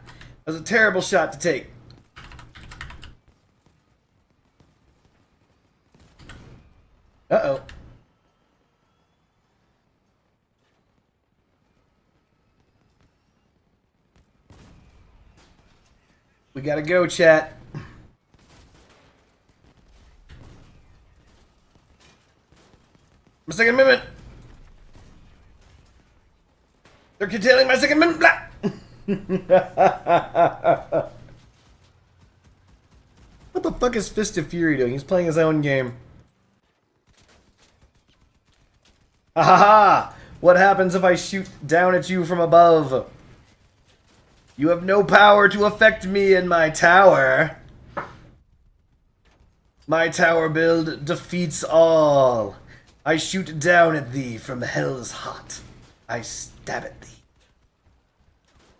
That was a terrible shot to take. Uh-oh. We gotta go, chat. My Second Amendment. They're curtailing my Second Amendment. Blah. What the fuck is Fist of Fury doing? He's playing his own game. Ha ha ha! What happens if I shoot down at you from above? You have no power to affect me in my tower. My tower build defeats all. I shoot down at thee from hell's hot. I stab at thee.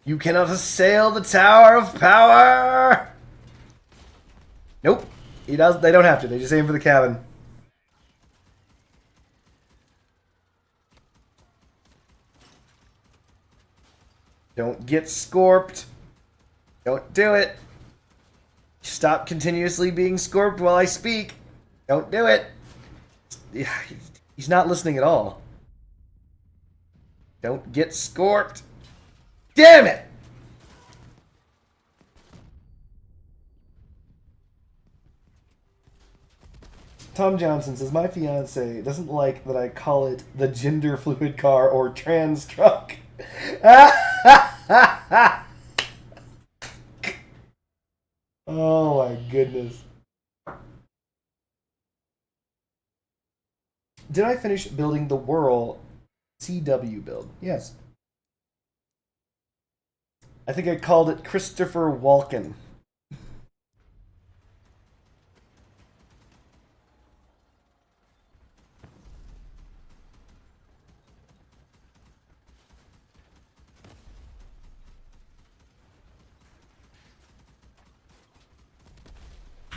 You cannot assail the Tower of Power! Nope. They don't have to. They just aim for the cabin. Don't get scorped. Don't do it. Stop continuously being scorped while I speak. Don't do it. He's not listening at all. Don't get scorped. Damn it! Tom Johnson says, my fiance doesn't like that I call it the gender fluid car or trans truck. Oh my goodness. Did I finish building the Whirl CW build? Yes. I think I called it Christopher Walken.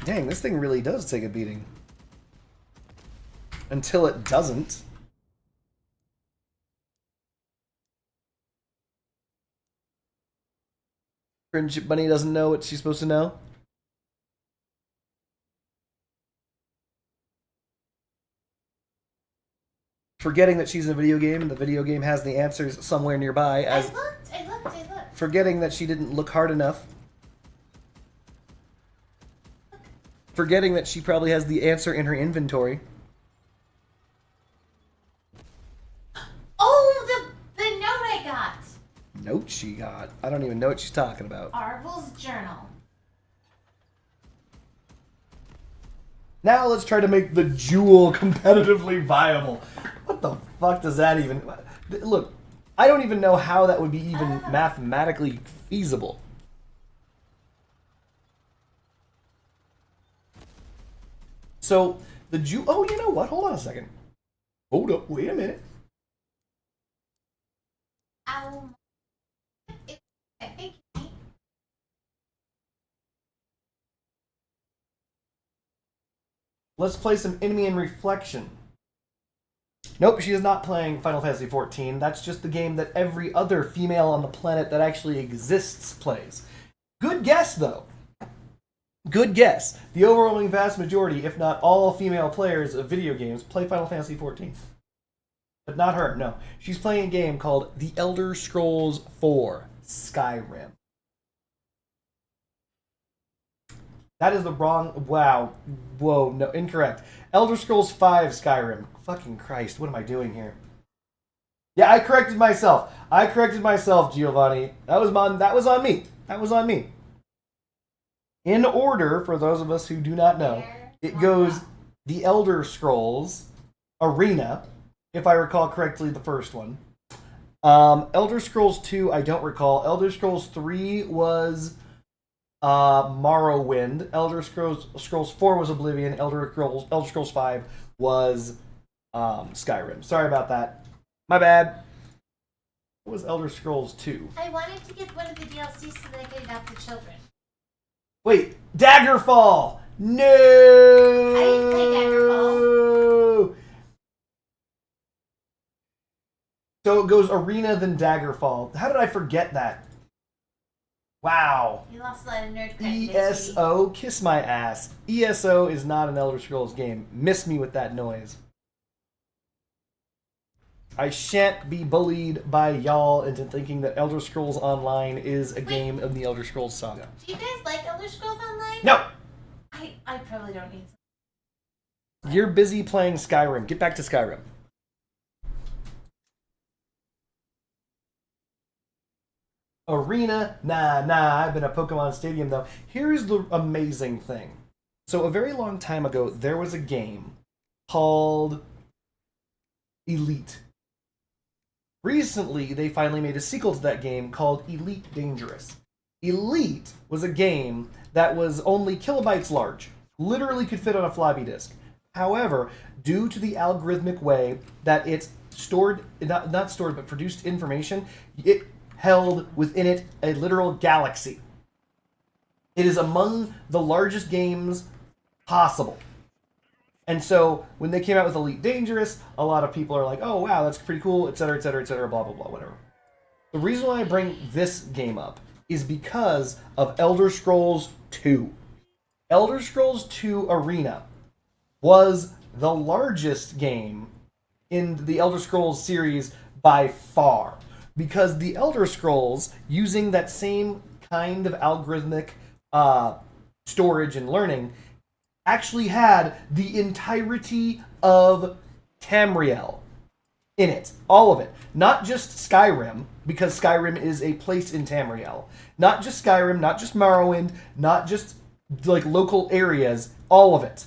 Dang, this thing really does take a beating. Until it doesn't. Friendship Bunny doesn't know what she's supposed to know. Forgetting that she's in a video game and the video game has the answers somewhere nearby. I looked. Forgetting that she didn't look hard enough. Forgetting that she probably has the answer in her inventory. Oh, the note I got. Note she got? I don't even know what she's talking about. Arvel's journal. Now let's try to make the jewel competitively viable. What the fuck does that even... Look, I don't even know how that would be even mathematically feasible. So, The Jew. Oh, you know what? Hold on a second. Hold up. Wait a minute. Ow. I think. Let's play some Enemy in Reflection. Nope, she is not playing Final Fantasy XIV. That's just the game that every other female on the planet that actually exists plays. Good guess, though. Good guess. The overwhelming vast majority, if not all female players of video games, play Final Fantasy XIV. But not her, no. She's playing a game called The Elder Scrolls IV Skyrim. That is the wrong... Wow. Whoa, no, incorrect. Elder Scrolls V Skyrim. Fucking Christ, what am I doing here? Yeah, I corrected myself. Giovanni. That was on me. That was on me. In order, for those of us who do not know, it goes The Elder Scrolls Arena, if I recall correctly, the first one. Elder Scrolls 2, I don't recall. Elder Scrolls 3 was Morrowind. Elder Scrolls 4 was Oblivion. Elder Scrolls 5 was Skyrim. Sorry about that. My bad. What was Elder Scrolls 2? I wanted to get one of the DLCs so that I could adopt the children. Wait, Daggerfall! No! I didn't play Daggerfall. So it goes Arena, then Daggerfall. How did I forget that? Wow. You lost a lot of nerd credit. ESO, kiss my ass. ESO is not an Elder Scrolls game. Miss me with that noise. I shan't be bullied by y'all into thinking that Elder Scrolls Online is a game of the Elder Scrolls saga. Do you guys like Elder Scrolls Online? No! I probably don't need some. You're busy playing Skyrim. Get back to Skyrim. Arena? Nah. I've been at Pokemon Stadium, though. Here's the amazing thing. So, a very long time ago, there was a game called Elite. Recently, they finally made a sequel to that game called Elite Dangerous. Elite was a game that was only kilobytes large, literally could fit on a floppy disk. However, due to the algorithmic way that it stored, not stored, but produced information, it held within it a literal galaxy. It is among the largest games possible. And so, when they came out with Elite Dangerous, a lot of people are like, oh wow, that's pretty cool, etc., blah, blah, blah, whatever. The reason why I bring this game up is because of Elder Scrolls 2. Elder Scrolls 2 Arena was the largest game in the Elder Scrolls series by far. Because the Elder Scrolls, using that same kind of algorithmic storage and learning, actually had the entirety of Tamriel in it. All of it. Not just Skyrim, because Skyrim is a place in Tamriel. Not just Skyrim, not just Morrowind, not just like local areas. All of it.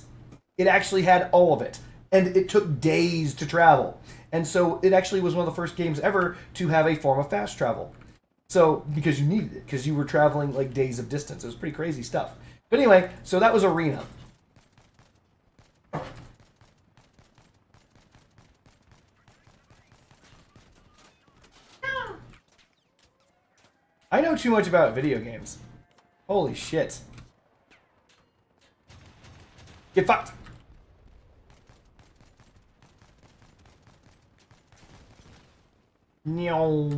It actually had all of it. And it took days to travel. And so it actually was one of the first games ever to have a form of fast travel. So, because you needed it, because you were traveling like days of distance. It was pretty crazy stuff. But anyway, so that was Arena. I know too much about video games. Holy shit. Get fucked! No.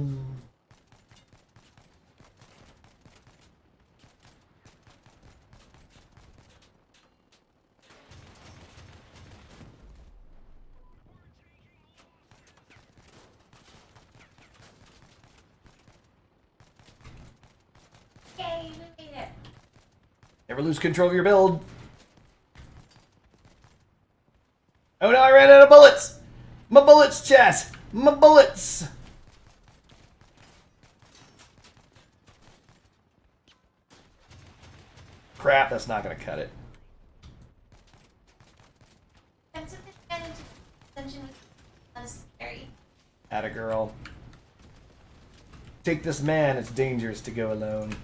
Yay, we made it. Never lose control of your build. Oh no, I ran out of bullets! My bullets, chat! My bullets! Crap, that's not gonna cut it. That's what they got into dungeon with. That is scary. Atta girl. Take this man, it's dangerous to go alone.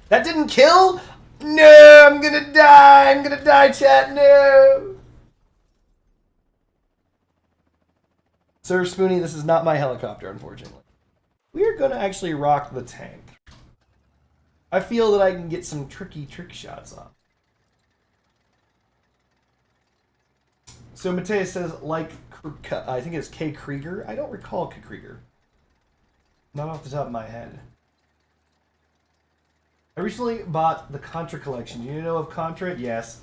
That didn't kill? No, I'm gonna die. I'm gonna die, chat. No. Sir Spoonie, this is not my helicopter, unfortunately. We are gonna actually rock the tank. I feel that I can get some tricky trick shots off. So Mateus says, like, I think it's K. Krieger. I don't recall K. Krieger. Not off the top of my head. I recently bought the Contra collection. Do you know of Contra? Yes.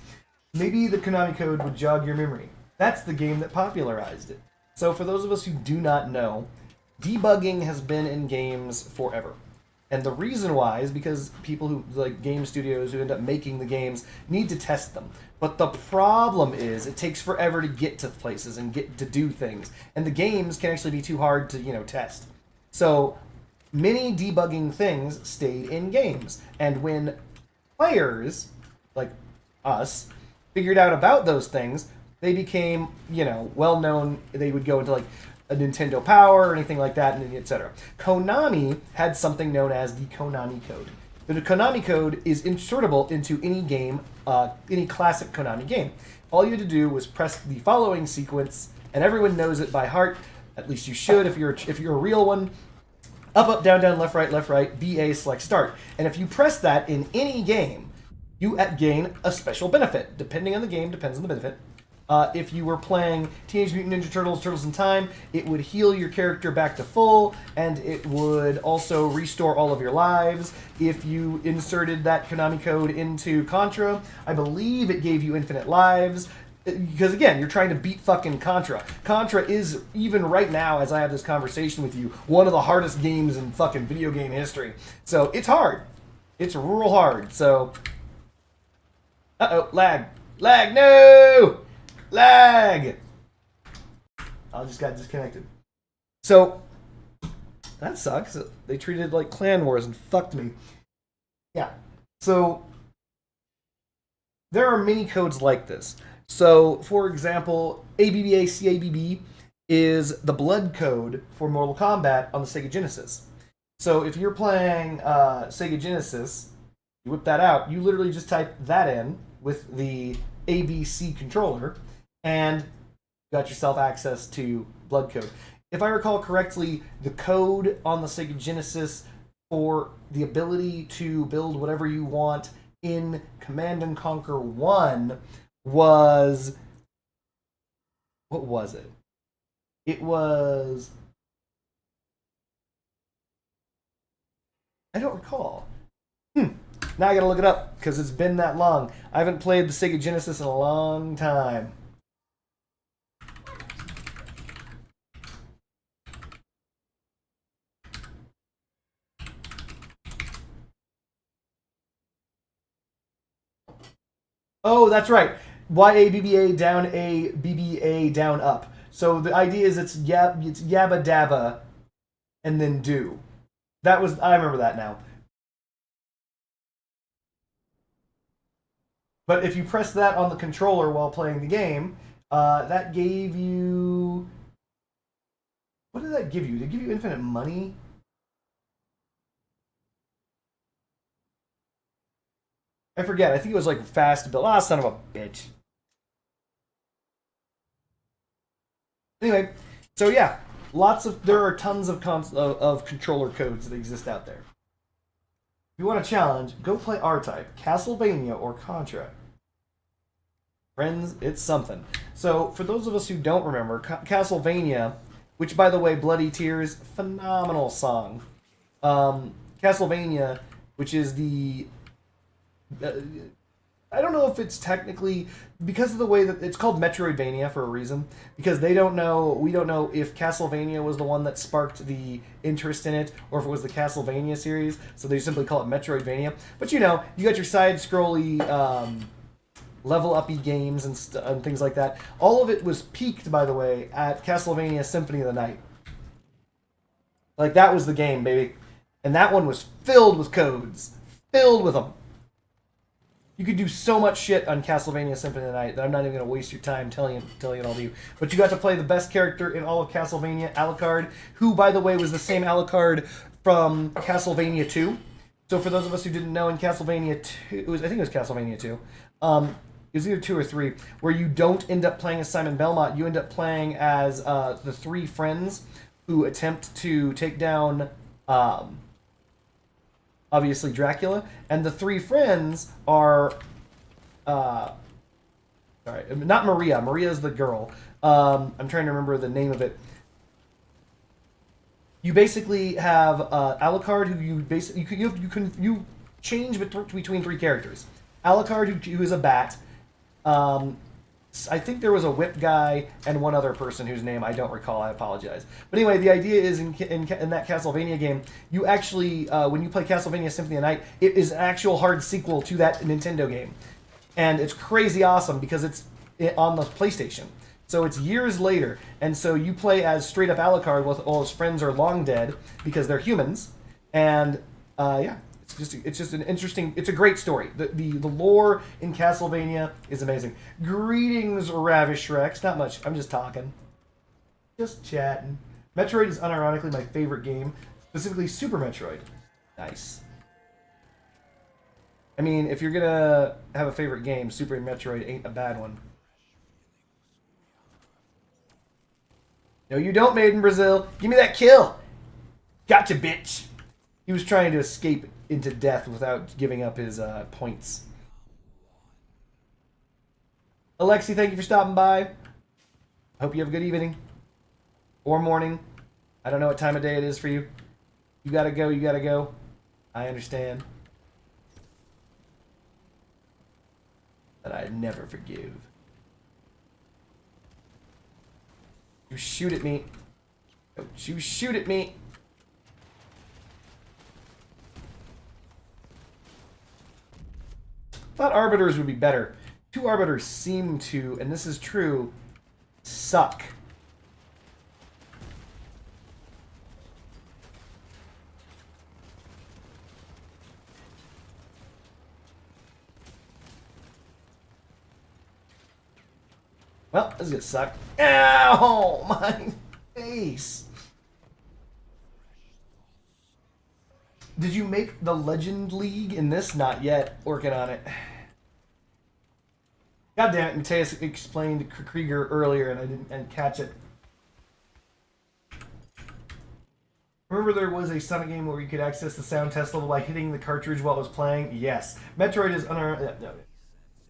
Maybe the Konami code would jog your memory. That's the game that popularized it. So for those of us who do not know, debugging has been in games forever. And the reason why is because people who, like game studios who end up making the games, need to test them. But the problem is it takes forever to get to places and get to do things. And the games can actually be too hard to, test. So many debugging things stayed in games. And when players, like us, figured out about those things, they became, well known. They would go into like a Nintendo Power or anything like that, and etc. Konami had something known as the Konami code. The Konami code is insertable into any game, any classic Konami game. All you had to do was press the following sequence, and everyone knows it by heart. At least you should if you're a real one. Up, down, down, left, right, BA, select, start. And if you press that in any game, you gain a special benefit. Depending on the game, depends on the benefit. If you were playing Teenage Mutant Ninja Turtles, Turtles in Time, it would heal your character back to full, and it would also restore all of your lives. If you inserted that Konami code into Contra, I believe it gave you infinite lives. Because again, you're trying to beat fucking Contra. Contra is, even right now, as I have this conversation with you, one of the hardest games in fucking video game history. So it's hard. It's real hard. So, lag, no! Lag! I just got disconnected. So, that sucks. They treated it like Clan Wars and fucked me. Yeah. So, there are many codes like this. So, for example, ABBA CABB is the blood code for Mortal Kombat on the Sega Genesis. So, if you're playing Sega Genesis, you whip that out, you literally just type that in with the ABC controller, and you got yourself access to blood code. If I recall correctly, the code on the Sega Genesis for the ability to build whatever you want in Command & Conquer 1 was... What was it? It was... I don't recall. Now I gotta look it up, because it's been that long. I haven't played the Sega Genesis in a long time. Oh, that's right. YABBA down A, BBA down up. So the idea is it's yabba dabba and then do. I remember that now. But if you press that on the controller while playing the game, that gave you... What did that give you? Did it give you infinite money? I forget. I think it was like fast to build. Ah, son of a bitch. Anyway, so yeah, there are tons of controller codes that exist out there. If you want a challenge, go play R-Type, Castlevania, or Contra. Friends, it's something. So, for those of us who don't remember, Castlevania, which, by the way, Bloody Tears, phenomenal song. Castlevania, which is the... I don't know if it's technically... Because of the way that... It's called Metroidvania for a reason. Because we don't know if Castlevania was the one that sparked the interest in it, or if it was the Castlevania series, so they simply call it Metroidvania. But you got your side-scrolly... level-uppy games and things like that. All of it was peaked, by the way, at Castlevania Symphony of the Night. Like, that was the game, baby. And that one was filled with codes. Filled with them. You could do so much shit on Castlevania Symphony of the Night that I'm not even going to waste your time telling it all to you. But you got to play the best character in all of Castlevania, Alucard, who, by the way, was the same Alucard from Castlevania 2. So for those of us who didn't know, in Castlevania 2, I think it was Castlevania 2. It was either 2 or 3, where you don't end up playing as Simon Belmont. You end up playing as the three friends who attempt to take down, obviously, Dracula. And the three friends are, sorry, not Maria. Maria is the girl. I'm trying to remember the name of it. You basically have Alucard, who you basically you change between three characters. Alucard, who is a bat. I think there was a whip guy and one other person whose name I don't recall. I apologize. But anyway, the idea is in that Castlevania game, you actually when you play Castlevania Symphony of the Night, it is an actual hard sequel to that Nintendo game, and it's crazy awesome because it's on the PlayStation. So it's years later, and so you play as straight up Alucard while all his friends are long dead because they're humans, and yeah, it's just an interesting. It's a great story. The lore in Castlevania is amazing. Greetings, Ravish Rex. Not much. I'm just talking, just chatting. Metroid is unironically my favorite game, specifically Super Metroid. Nice. I mean, if you're gonna have a favorite game, Super Metroid ain't a bad one. No, you don't, Made in Brazil. Give me that kill. Gotcha, bitch. He was trying to escape into death without giving up his points. Alexi, thank you for stopping by. Hope you have a good evening. Or morning. I don't know what time of day it is for you. You gotta go, you gotta go. I understand. But I never forgive. You shoot at me. Don't you shoot at me. Thought arbiters would be better. 2 arbiters seem to, and this is true, suck. Well, this is gonna suck. Ow! My face. Did you make the Legend League in this? Not yet. Working on it. God damn it, Mateus explained Krieger earlier and I didn't catch it. Remember there was a Sonic game where you could access the sound test level by hitting the cartridge while it was playing? Yes. Metroid is no.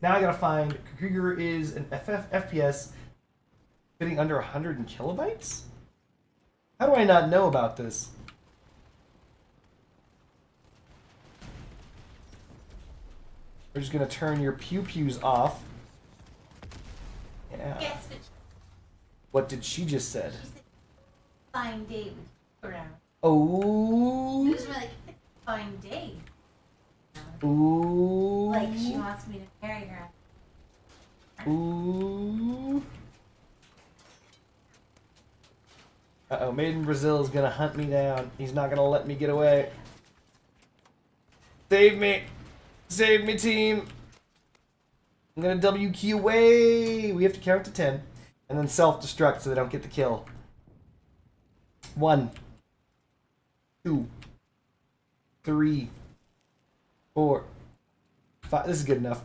Now I gotta find Krieger is an FPS fitting under 100 kilobytes? How do I not know about this? We're just gonna turn your pew-pews off. Yeah. Yes, but What did she just said? she said, fine day around. Oh. It was really like, it's a fine day. Ooh. Like she wants me to marry her. Ooh. Uh-oh, Made in Brazil is gonna hunt me down. He's not gonna let me get away. Save me! Save me, team! I'm gonna W key away! We have to count to 10. And then self-destruct so they don't get the kill. 1, 2, 3, 4, 5. This is good enough.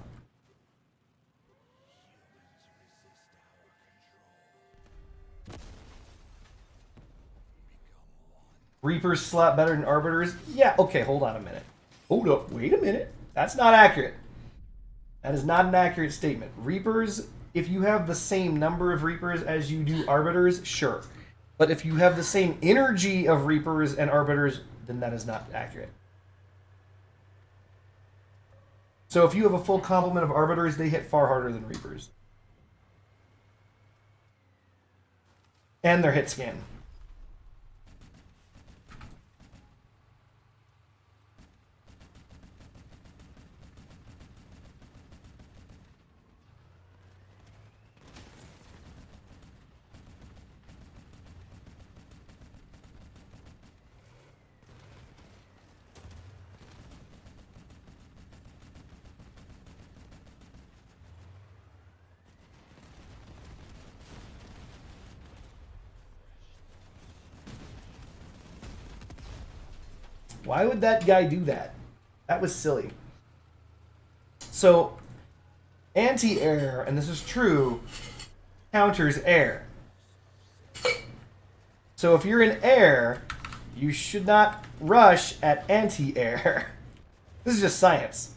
Reapers slap better than Arbiters? Yeah, okay, hold on a minute. Hold up, wait a minute. That's not accurate. That is not an accurate statement. Reapers, if you have the same number of Reapers as you do Arbiters, sure. But if you have the same energy of Reapers and Arbiters, then that is not accurate. So if you have a full complement of Arbiters, they hit far harder than Reapers. And their hit scan. Why would that guy do that? That was silly. So, anti-air, and this is true, counters air. So if you're in air, you should not rush at anti-air. This is just science.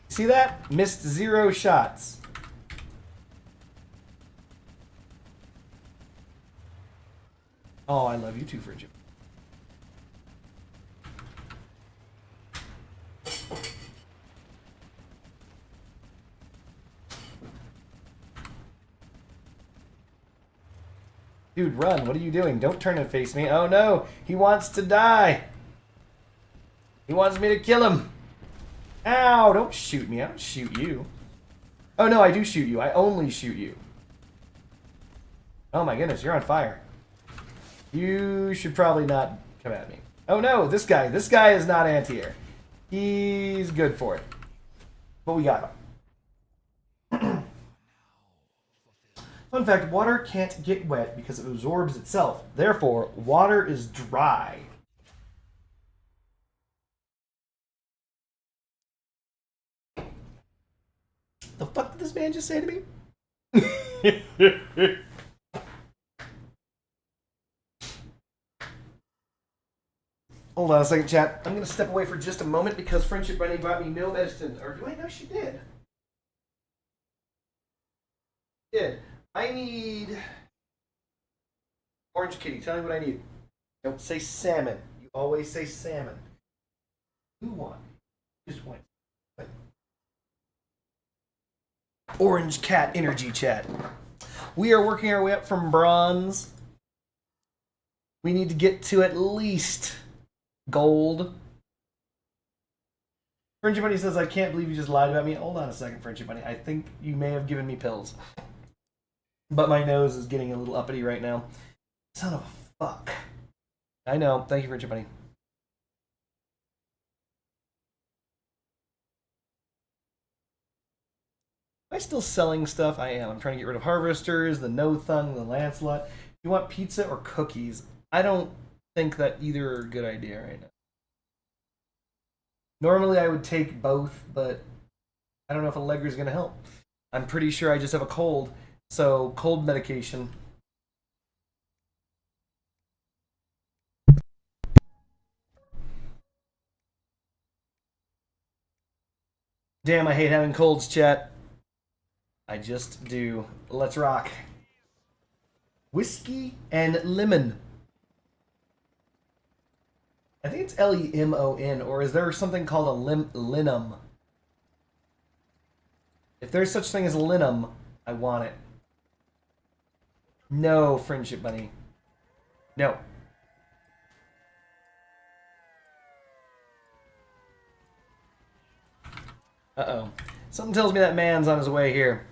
See that? Missed 0 shots. Oh, I love you too, Frigid. Dude, run. What are you doing? Don't turn and face me. Oh no, he wants to die. He wants me to kill him. Ow, don't shoot me. I don't shoot you. Oh no, I do shoot you. I only shoot you. Oh my goodness, you're on fire. You should probably not come at me. Oh no, this guy is not anti-air. He's good for it. But we got him. Fun fact, water can't get wet because it absorbs itself. Therefore, water is dry. The fuck did this man just say to me? Hold on a second, chat. I'm going to step away for just a moment because Friendship Bunny brought me no medicine. Or do I know she did? Did. I need... Orange Kitty, tell me what I need. Don't say salmon. You always say salmon. Who won? Just one. Orange Cat Energy Chat. We are working our way up from bronze. We need to get to at least gold. Friendship Bunny says, I can't believe you just lied about me. Hold on a second, Friendship Bunny. I think you may have given me pills. But my nose is getting a little uppity right now. Son of a fuck. I know. Thank you, Friendship Bunny. Am I still selling stuff? I am. I'm trying to get rid of Harvesters, the No Thung, the Lancelot. You want pizza or cookies? I don't think that either are a good idea right now. Normally I would take both, but I don't know if Allegra is going to help. I'm pretty sure I just have a cold, so cold medication. Damn, I hate having colds, chat. I just do. Let's rock. Whiskey and lemon. I think it's Lemon, or is there something called a linum? If there's such thing as linum, I want it. No, Friendship Bunny. No. Uh-oh. Something tells me that man's on his way here.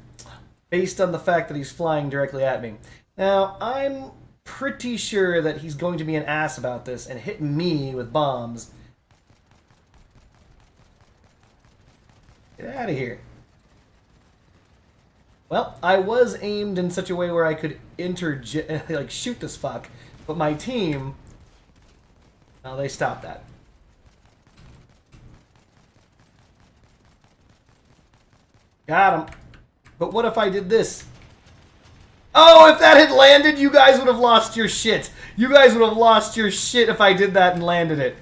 Based on the fact that he's flying directly at me. Now, I'm pretty sure that he's going to be an ass about this and hit me with bombs. Get out of here. Well, I was aimed in such a way where I could like shoot this fuck, but my team, well, they stopped that. Got him. But what if I did this? Oh, if that had landed, you guys would have lost your shit. You guys would have lost your shit if I did that and landed it.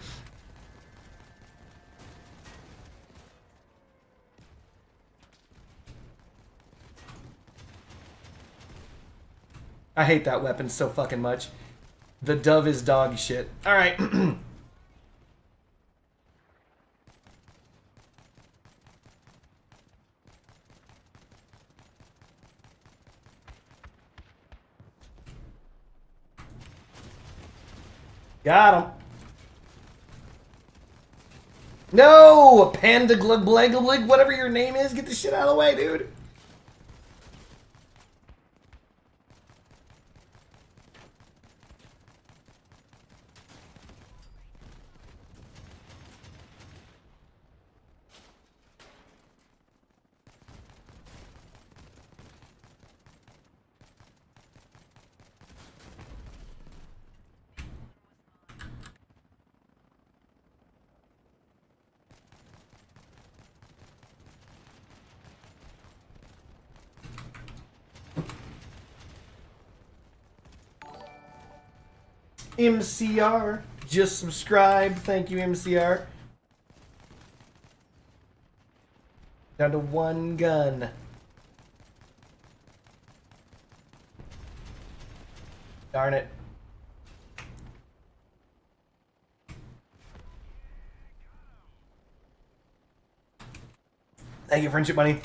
I hate that weapon so fucking much. The dove is dog shit. Alright. Got him. No! Panda glug blag blag, whatever your name is, get the shit out of the way, dude. MCR just subscribed. Thank you, MCR. Down to one gun. Darn it. Thank you, Friendship Money.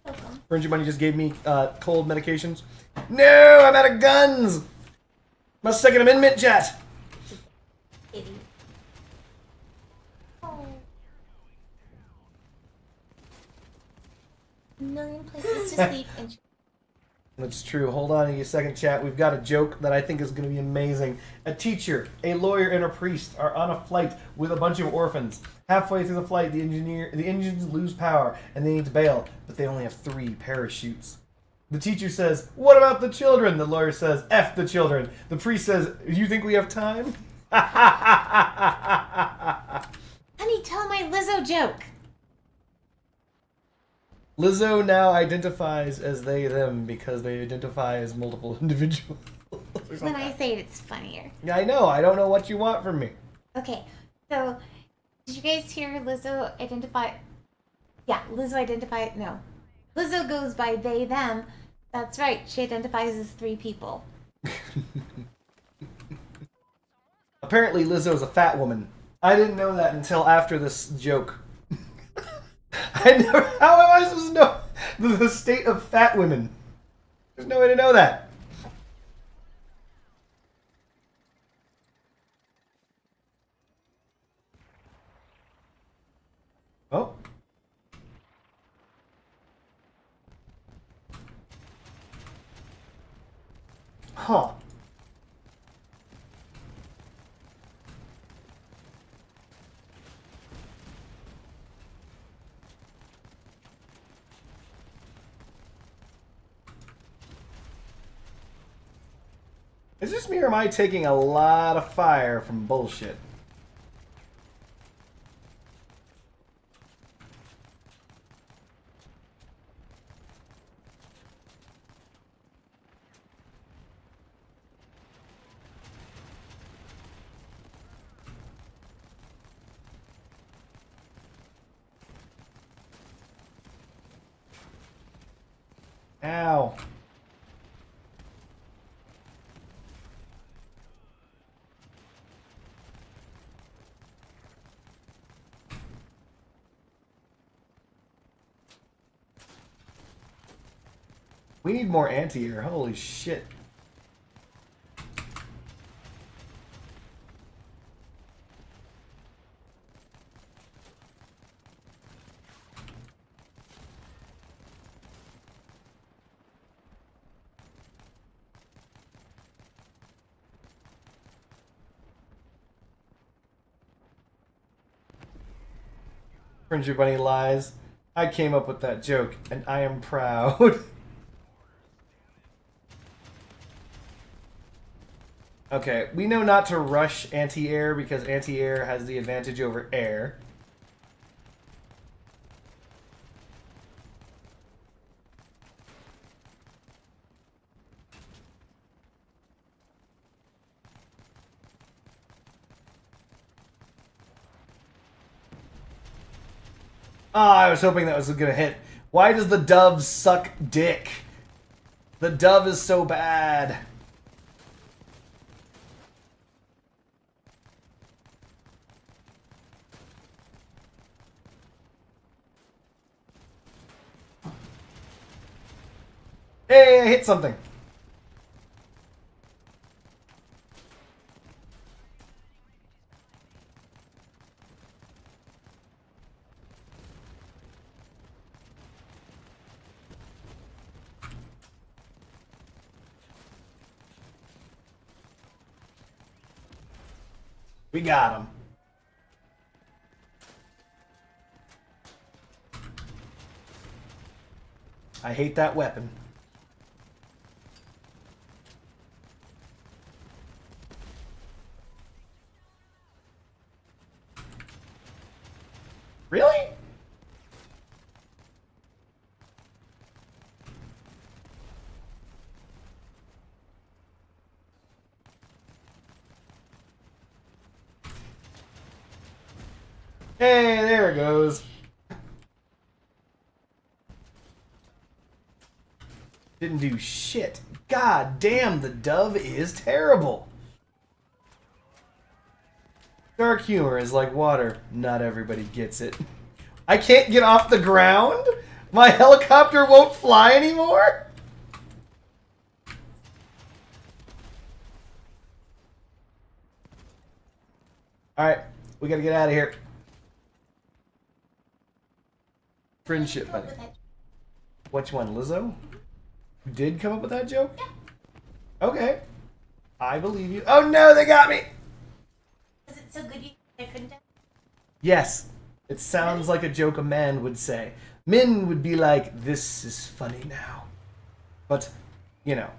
Welcome. Friendship Money just gave me cold medications. No, I'm out of guns. My Second Amendment, chat. Idiot. Oh. A million places to sleep and That's true. Hold on a second, chat. We've got a joke that I think is going to be amazing. A teacher, a lawyer, and a priest are on a flight with a bunch of orphans. Halfway through the flight, the engines lose power and they need to bail, but they only have 3 parachutes. The teacher says, "What about the children?" The lawyer says, "F the children." The priest says, "You think we have time?" honey, tell my Lizzo joke. Lizzo now identifies as they, them because they identify as multiple individuals. When I say it, it's funnier. Yeah, I know. I don't know what you want from me. Okay, so did you guys hear Lizzo identify? Yeah, Lizzo identify. No, Lizzo goes by they, them. That's right. She identifies as 3 people. Apparently, Lizzo is a fat woman. I didn't know that until after this joke. I never. How am I supposed to know the state of fat women? There's no way to know that. Oh. Huh. Is this me or am I taking a lot of fire from bullshit? Ow. We need more anti-air. Holy shit. Friendship Bunny lies. I came up with that joke, and I am proud. Okay, we know not to rush anti-air because anti-air has the advantage over air. Ah, I was hoping that was gonna hit. Why does the dove suck dick? The dove is so bad. Hey, I hit something. We got him. I hate that weapon. Really? Hey, there it goes. Didn't do shit. God damn, the dove is terrible. Dark humor is like water. Not everybody gets it. I can't get off the ground? My helicopter won't fly anymore? Alright, we gotta get out of here. Friendship, honey. Which one, Lizzo? You did come up with that joke? Yeah. Okay. I believe you. Oh no, they got me! Is it so good I couldn't? Yes. It sounds like a joke a man would say. Men would be like, this is funny now. But, you know,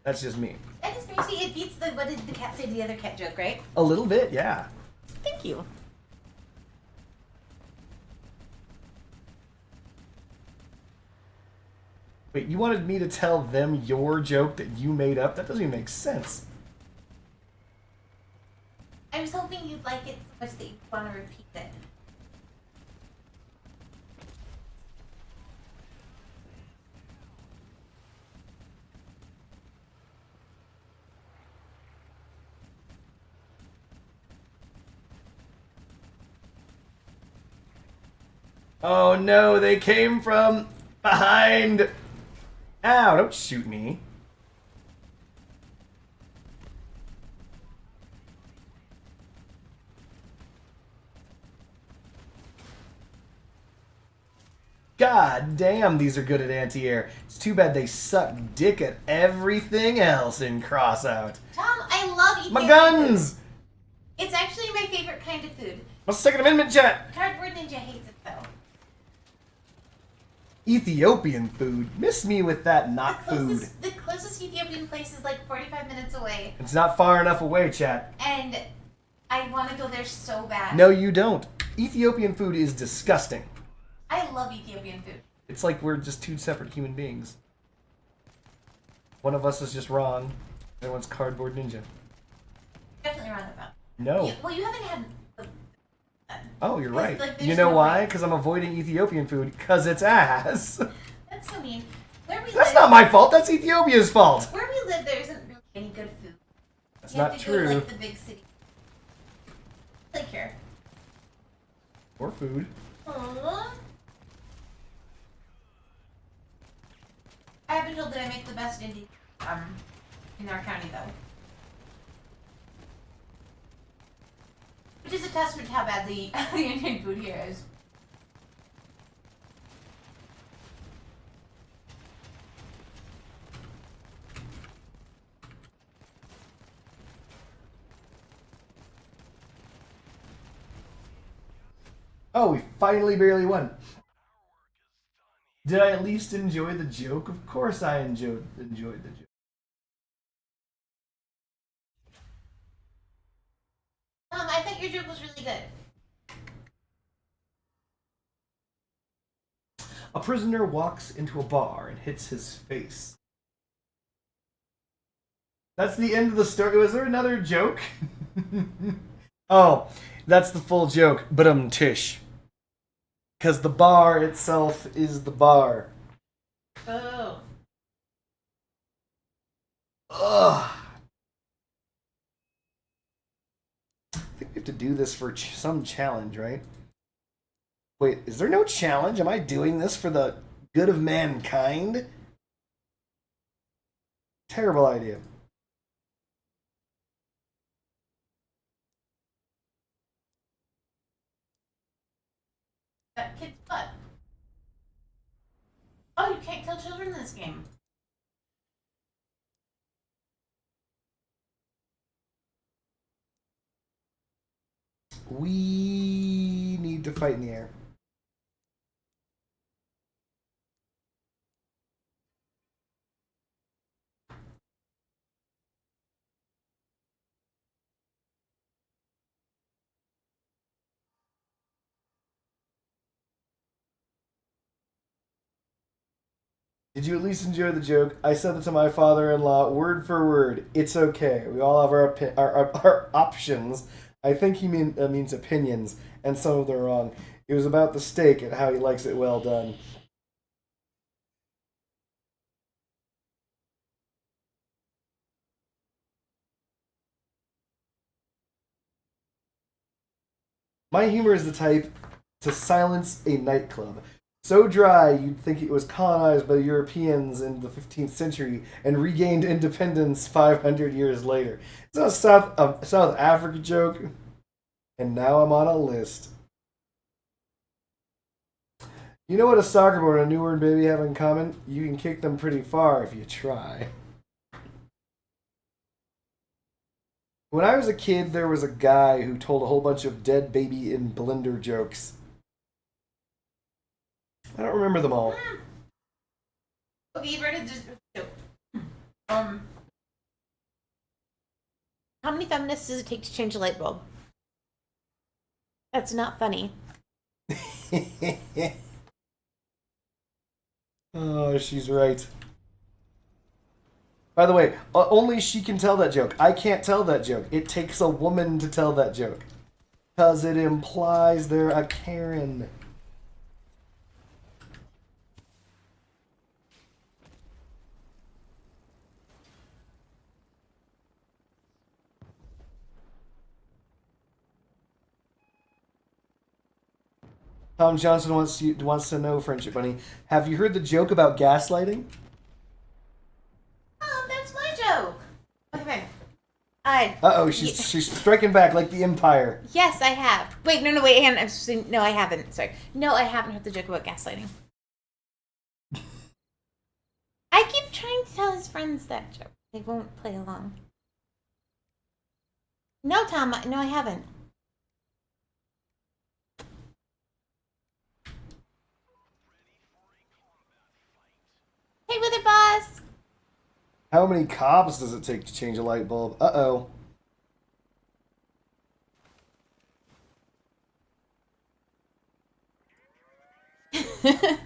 that's just me. That is crazy. It beats the what did the cat say to the other cat joke, right? A little bit, yeah. Thank you. Wait, you wanted me to tell them your joke that you made up? That doesn't even make sense. I was hoping you'd like it so much that you'd want to repeat it. Oh no, they came from behind. Ow, don't shoot me. God damn, these are good at anti-air. It's too bad they suck dick at everything else in Crossout. Tom, I love eating My guns! food. It's actually my favorite kind of food. My Second Amendment chat. Cardboard Ninja hates it though. Ethiopian food. Miss me with that not food. The closest Ethiopian place is like 45 minutes away. It's not far enough away, chat. And I want to go there so bad. No, you don't. Ethiopian food is disgusting. I love Ethiopian food. It's like we're just two separate human beings. One of us is just wrong. The other one's Cardboard Ninja. Definitely wrong about. No. Well, you haven't had. Oh, you're right. Like, You know no why? way. Because I'm avoiding Ethiopian food. Because it's ass. That's so mean. Where we That's live, not my fault. That's Ethiopia's fault. Where we live, there isn't really any good food. That's You have not to go to, true. like the big city. Like here. Or food. Aww. I have been told that I make the best indie in our county though. Which is a testament to how bad the Indian food here is. Oh, we finally barely won. Did I at least enjoy the joke? Of course I enjoyed the joke. I thought your joke was really good. A prisoner walks into a bar and hits his face. That's the end of the story. Was there another joke? Oh, that's the full joke. But tish. Because the bar itself is the bar. Oh. Ugh. I think we have to do this for some challenge, right? Wait, is there no challenge? Am I doing this for the good of mankind? Terrible idea. That kid's butt. Oh, you can't kill children in this game. We need to fight in the air. Did you at least enjoy the joke? I said it to my father-in-law, word for word. It's okay. We all have our options. I think he means opinions. and some of them are wrong. It was about the steak and how he likes it well done. My humor is the type to silence a nightclub. So dry you'd think it was colonized by the Europeans in the 15th century and regained independence 500 years later. It's a South Africa joke, and now I'm on a list. You know what a soccer board and a newborn baby have in common? You can kick them pretty far if you try. When I was a kid, there was a guy who told a whole bunch of dead baby in blender jokes. I don't remember them all. Okay, you ready to just how many feminists does it take to change a light bulb? That's not funny. Oh, she's right. By the way, only she can tell that joke. I can't tell that joke. It takes a woman to tell that joke. Because it implies they're a Karen. Tom Johnson wants to know, Friendship Bunny, have you heard the joke about gaslighting? Oh, that's my joke. Okay. Uh-oh, she's striking back like the Empire. Yes, I have. Wait, no, no, I haven't. Sorry. No, I haven't heard the joke about gaslighting. I keep trying to tell his friends that joke. They won't play along. No, Tom, no, I haven't. Hey, Wither Boss! How many cops does it take to change a light bulb? Uh-oh.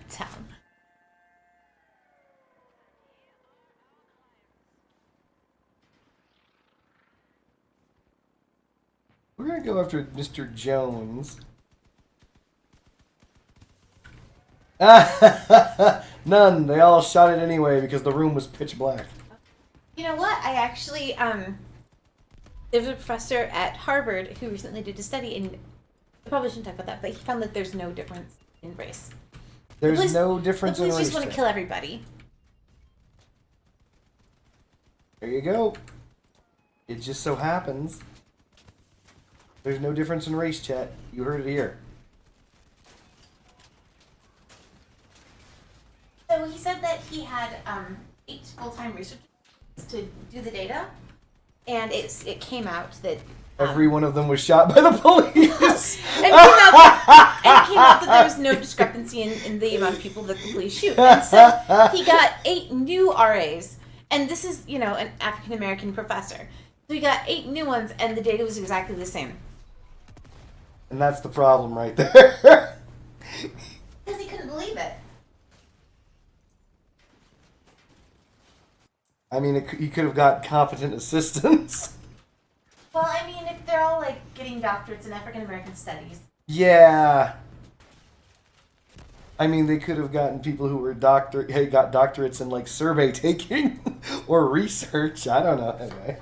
Tom. We're gonna go after Mr. Jones. None. They all shot it anyway because the room was pitch black. You know what? I actually, there's a professor at Harvard who recently did a study, and I probably shouldn't talk about that, but he found that there's no difference in race. There's no difference in race. The police just want to kill everybody. There you go. It just so happens there's no difference in race, chat. You heard it here. So he said that he had 8 full-time researchers to do the data, and it came out that every one of them was shot by the police. and it came out that there was no discrepancy in the amount of people that the police shoot. And so he got 8 new RAs, and this is, you know, an African-American professor. So he got 8 new ones, and the data was exactly the same. And that's the problem right there. Because he couldn't believe it. I mean, you could have got competent assistants. Well, I mean, if they're all, like, getting doctorates in African-American studies. Yeah. I mean, they could have gotten people who were got doctorates in, like, survey taking or research. I don't know. Anyway.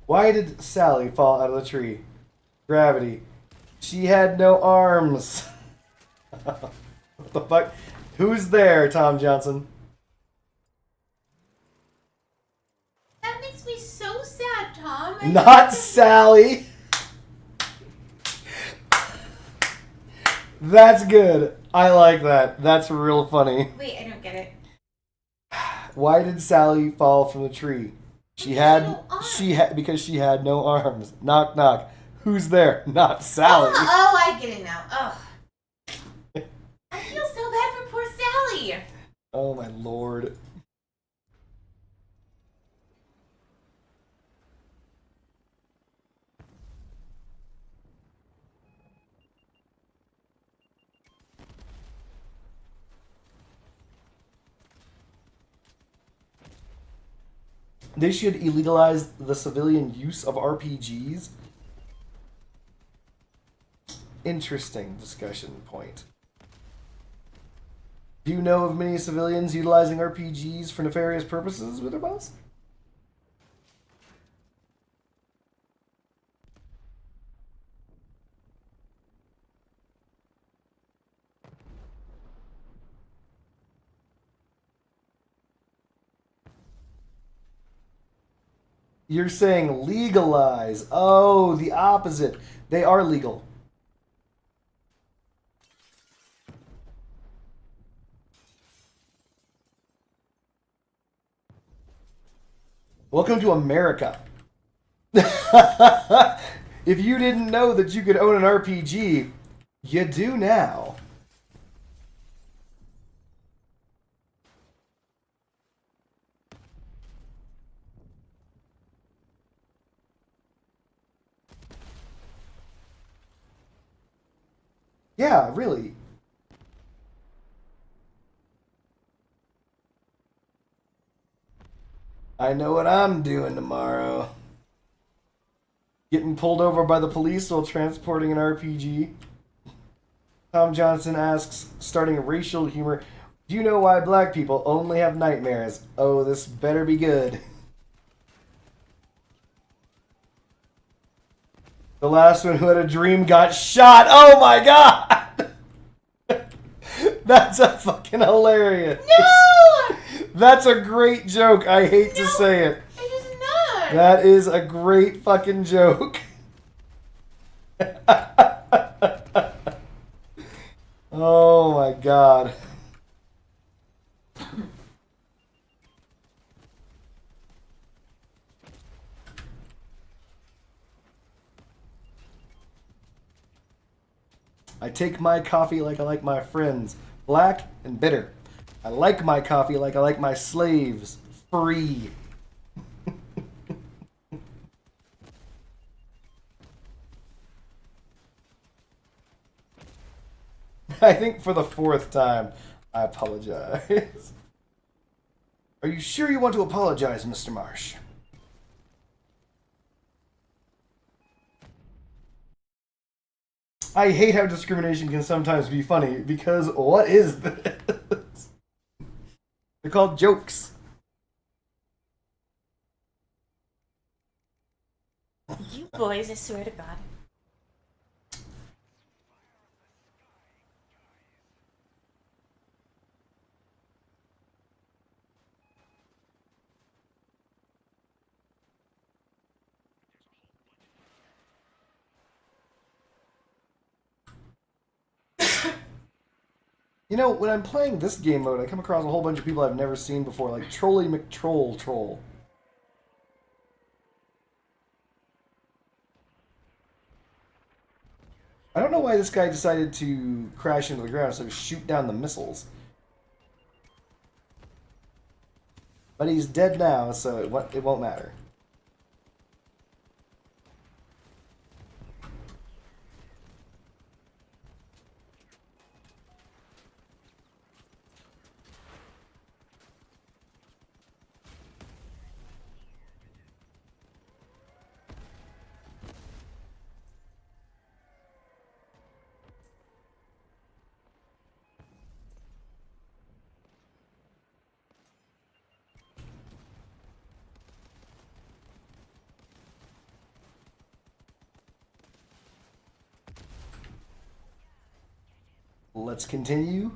Why did Sally fall out of the tree? Gravity. She had no arms. What the fuck? Who's there, Tom Johnson? That makes me so sad, Tom. Not Sally. That's good. I like that. That's real funny. Wait, I don't get it. Why did Sally fall from the tree? Because she had no arms. Knock knock. Who's there? Not Sally. Oh, I get it now. Ugh. I feel so bad for poor Sally. Oh my lord. They should illegalize the civilian use of RPGs. Interesting discussion point. Do you know of many civilians utilizing RPGs for nefarious purposes, Witherboss? You're saying legalize. Oh, the opposite. They are legal. Welcome to America. If you didn't know that you could own an RPG, you do now. Yeah, really. I know what I'm doing tomorrow. Getting pulled over by the police while transporting an RPG. Tom Johnson asks, starting racial humor, do you know why black people only have nightmares? Oh, this better be good. The last one who had a dream got shot. Oh my god! That's a fucking hilarious. No! That's a great joke. I hate to say it. It is not. That is a great fucking joke. Oh my god. I take my coffee like I like my friends, black and bitter. I like my coffee like I like my slaves, free. I think for the fourth time, I apologize. Are you sure you want to apologize, Mr. Marsh? I hate how discrimination can sometimes be funny, because what is this? They're called jokes. You boys, I swear to God. You know, when I'm playing this game mode, I come across a whole bunch of people I've never seen before, like Trolly McTroll Troll. I don't know why this guy decided to crash into the ground so shoot down the missiles. But he's dead now, so it won't matter. Let's continue.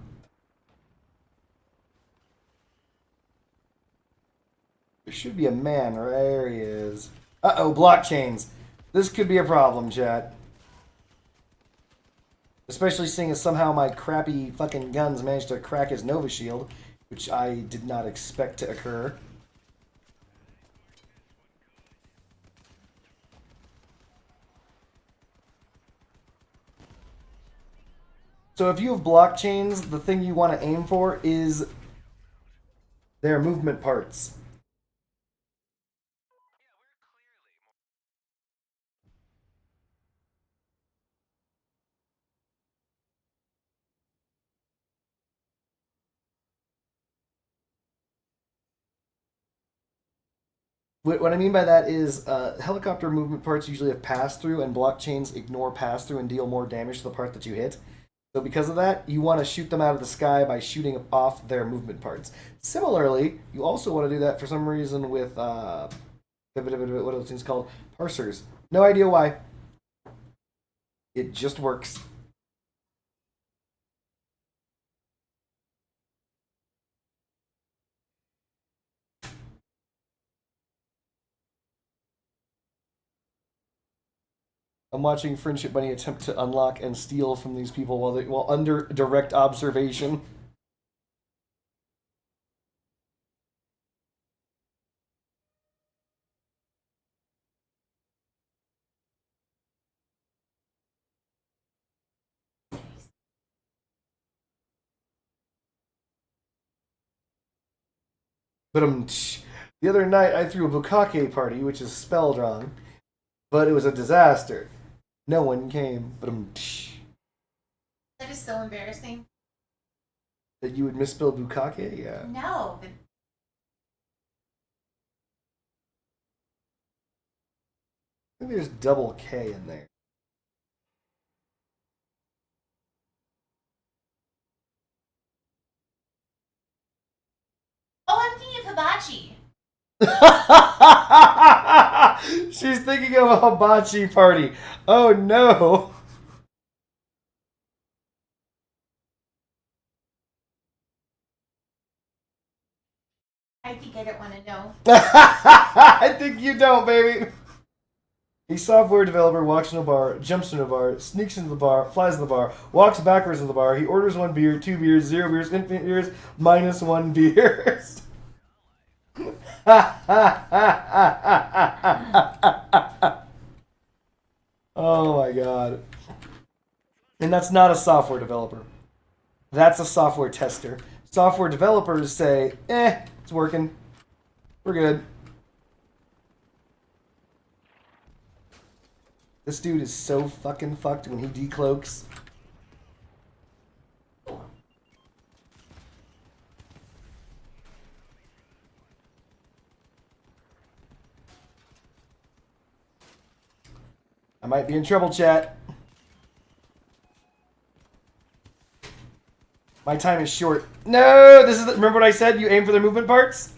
There should be a man. There he is. Uh-oh, blockchains. This could be a problem, chat. Especially seeing as somehow my crappy fucking guns managed to crack his Nova Shield, which I did not expect to occur. So if you have blockchains, the thing you want to aim for is their movement parts. What I mean by that is helicopter movement parts usually have pass through, and blockchains ignore pass through and deal more damage to the part that you hit. So because of that, you want to shoot them out of the sky by shooting off their movement parts. Similarly, you also want to do that for some reason with what are those things called? Parsers. No idea why. It just works. I'm watching Friendship Bunny attempt to unlock and steal from these people while under direct observation. But the other night I threw a bukkake party, which is spelled wrong, but it was a disaster. No one came. But That is so embarrassing. that you would misspell bukkake, yeah. No, but I think there's double K in there. oh, I'm thinking of hibachi. She's thinking of a hibachi party. Oh no. I think I don't want to know. I think you don't, baby. A software developer walks in a bar, jumps in a bar, sneaks into the bar, flies in the bar, walks backwards in the bar. He orders 1 beer, 2 beers, 0 beers, infinite beers, -1 beers. Oh my god. And that's not a software developer. That's a software tester. Software developers say, it's working. We're good. This dude is so fucking fucked when he decloaks. I might be in trouble, chat. My time is short. No, this is remember what I said? You aim for the movement parts.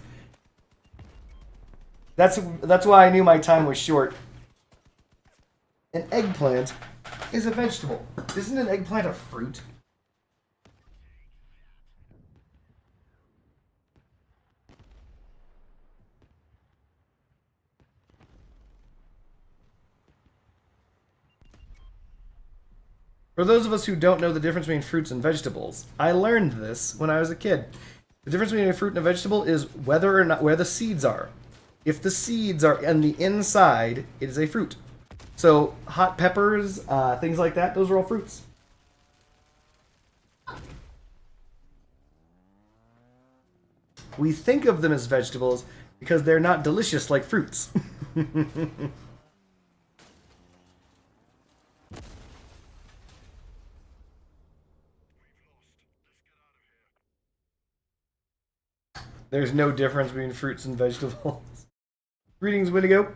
That's why I knew my time was short. An eggplant is a vegetable. Isn't an eggplant a fruit? For those of us who don't know the difference between fruits and vegetables, I learned this when I was a kid. The difference between a fruit and a vegetable is whether or not where the seeds are. If the seeds are on the inside, it is a fruit. So hot peppers, things like that, those are all fruits. We think of them as vegetables because they're not delicious like fruits. There's no difference between fruits and vegetables. Greetings, Windigo.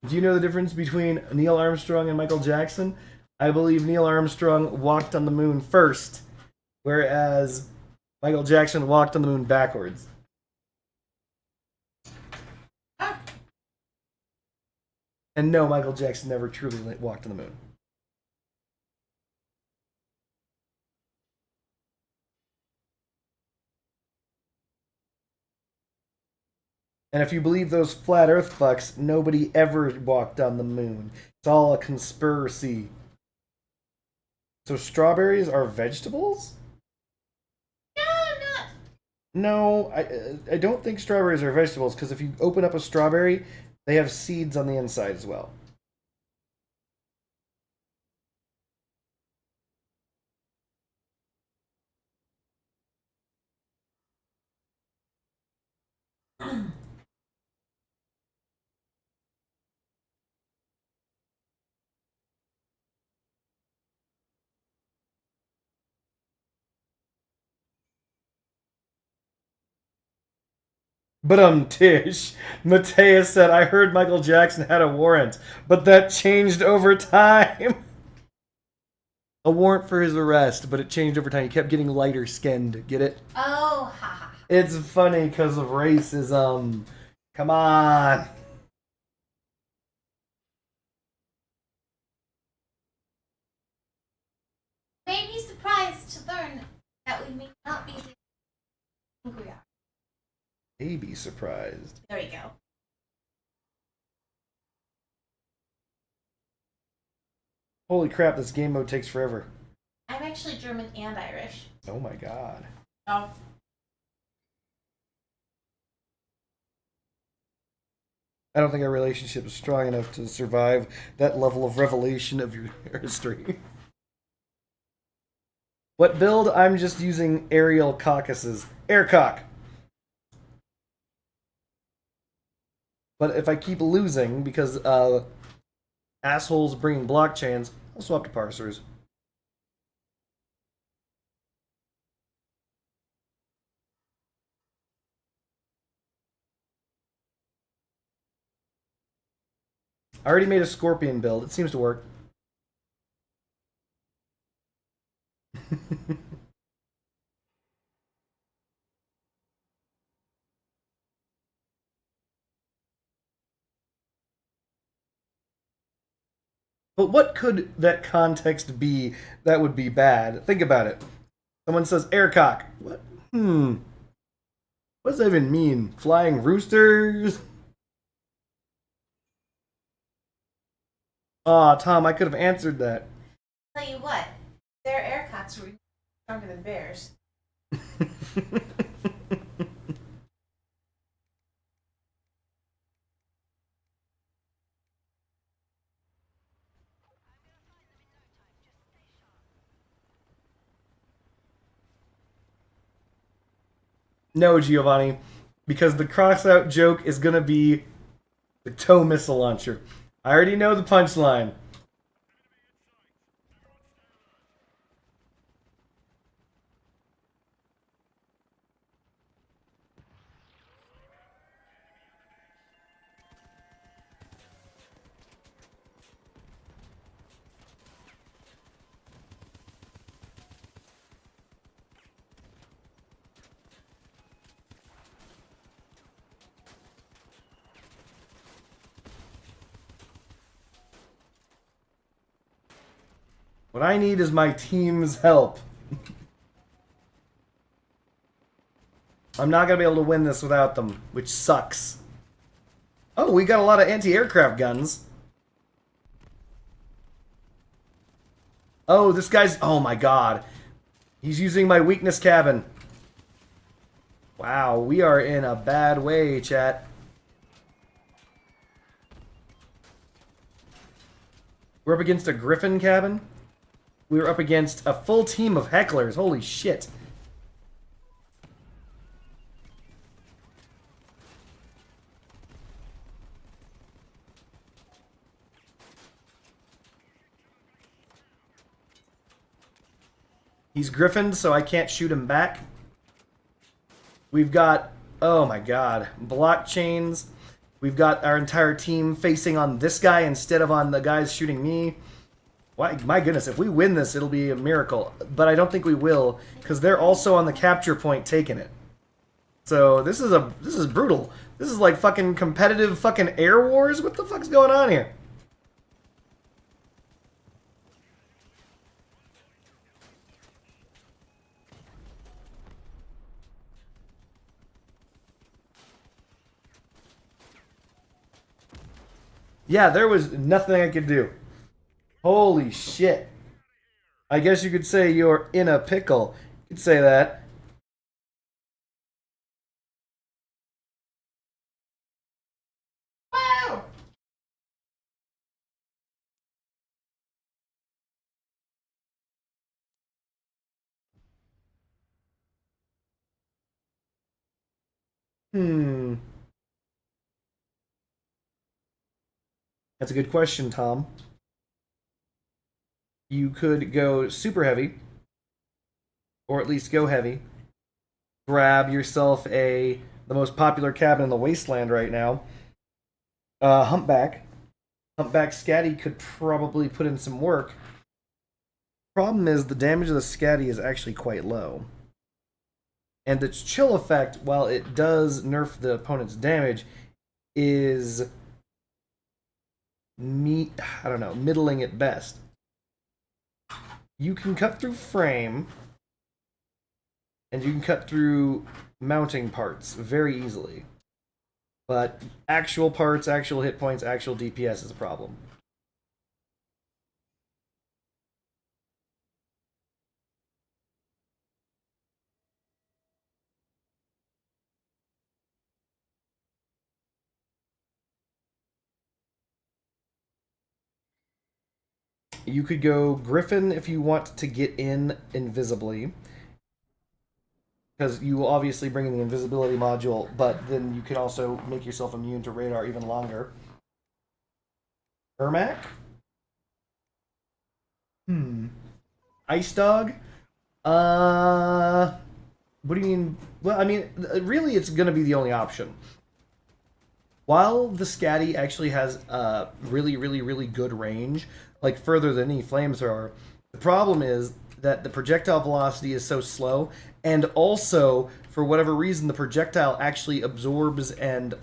Do you know the difference between Neil Armstrong and Michael Jackson? I believe Neil Armstrong walked on the moon first, whereas Michael Jackson walked on the moon backwards. And no, Michael Jackson never truly walked on the moon. And if you believe those flat earth fucks, nobody ever walked on the moon. It's all a conspiracy. So strawberries are vegetables? No, I'm not. No, I don't think strawberries are vegetables because if you open up a strawberry, they have seeds on the inside as well. But Tish, Mateus said, I heard Michael Jackson had a warrant, but that changed over time. A warrant for his arrest, but it changed over time. He kept getting lighter skinned. Get it? Oh, haha. It's funny because of racism. Come on. May be surprised to learn that we may not be the think we are. Maybe surprised. There we go. Holy crap, this game mode takes forever. I'm actually German and Irish. Oh my god. Oh. I don't think our relationship is strong enough to survive that level of revelation of your history. What build? I'm just using aerial caucuses. Aircock! But if I keep losing because assholes bringing blockchains, I'll swap to parsers. I already made a scorpion build. It seems to work. But what could that context be that would be bad? Think about it. Someone says aircock. What? What does that even mean? Flying roosters? Aw, Tom, I could have answered that. Tell you what, their aircocks were stronger than bears. No, Giovanni, because the cross-out joke is gonna be the tow missile launcher. I already know the punchline. What I need is my team's help. I'm not gonna be able to win this without them, which sucks. Oh, we got a lot of anti-aircraft guns. Oh, this guy's... Oh my god. He's using my weakness cabin. Wow, we are in a bad way, chat. We're up against a Griffin cabin. We were up against a full team of hecklers. Holy shit. He's griffined, so I can't shoot him back. We've got, oh my god, blockchains. We've got our entire team facing on this guy instead of on the guys shooting me. Why, my goodness, if we win this, it'll be a miracle. But I don't think we will, because they're also on the capture point taking it. So this is brutal. This is like fucking competitive fucking air wars. What the fuck's going on here? Yeah, there was nothing I could do. Holy shit. I guess you could say you're in a pickle. You could say that. Wow! Hmm. That's a good question, Tom. You could go super heavy, or at least go heavy. Grab yourself a the most popular cabin in the wasteland right now. Humpback. Humpback Scatty could probably put in some work. Problem is, the damage of the Scatty is actually quite low. And its chill effect, while it does nerf the opponent's damage, is I don't know, middling at best. You can cut through frame, and you can cut through mounting parts very easily. But actual parts, actual hit points, actual DPS is a problem. You could go Griffin if you want to get in invisibly, because you will obviously bring in the invisibility module, but then you can also make yourself immune to radar even longer. Ermac? Ice Dog? What do you mean? Well, I mean, really, it's going to be the only option. While the Scatty actually has really, really, really good range, like further than any flamethrower, the problem is that the projectile velocity is so slow, and also for whatever reason, the projectile actually absorbs and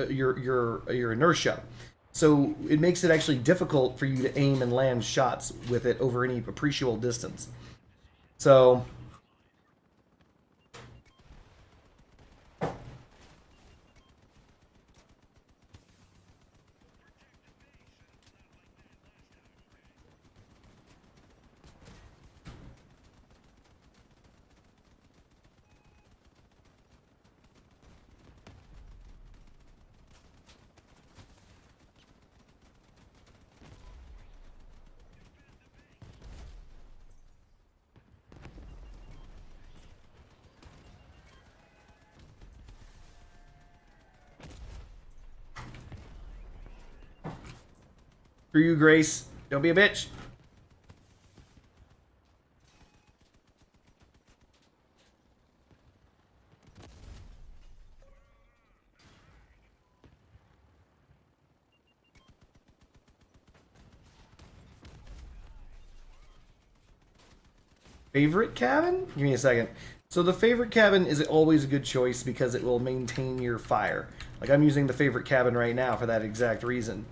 your inertia. So it makes it actually difficult for you to aim and land shots with it over any appreciable distance. So for you, Grace, don't be a bitch. Favorite cabin? Give me a second. So the favorite cabin is always a good choice because it will maintain your fire. Like I'm using the favorite cabin right now for that exact reason.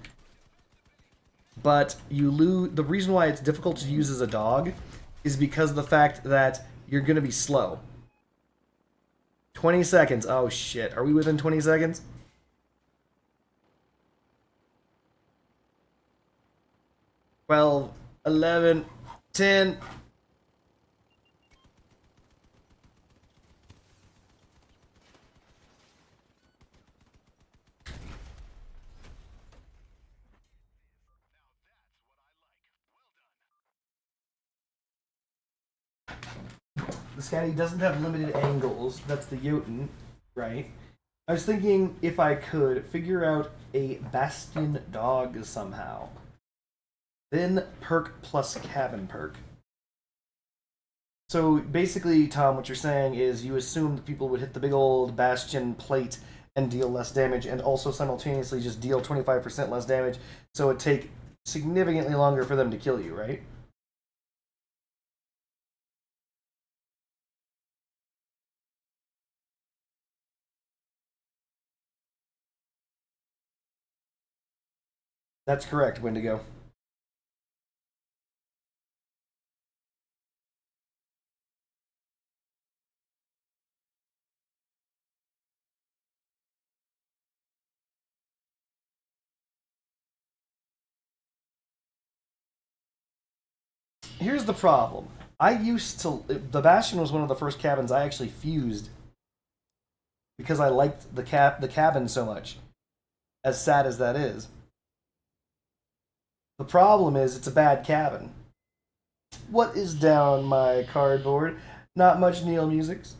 But you lose. The reason why it's difficult to use as a dog is because of the fact that you're going to be slow. 20 seconds. Oh shit. Are we within 20 seconds? 12, 11, 10. The Scatty doesn't have limited angles. That's the Jotun, right? I was thinking if I could figure out a Bastion dog somehow. Then perk plus cabin perk. So basically, Tom, what you're saying is you assume that people would hit the big old Bastion plate and deal less damage, and also simultaneously just deal 25% less damage, so it'd take significantly longer for them to kill you, right? That's correct, Wendigo. Here's the problem. I used to. The Bastion was one of the first cabins I actually fused because I liked the cabin so much. As sad as that is. The problem is it's a bad cabin. What is down my cardboard? Not much Neil musics.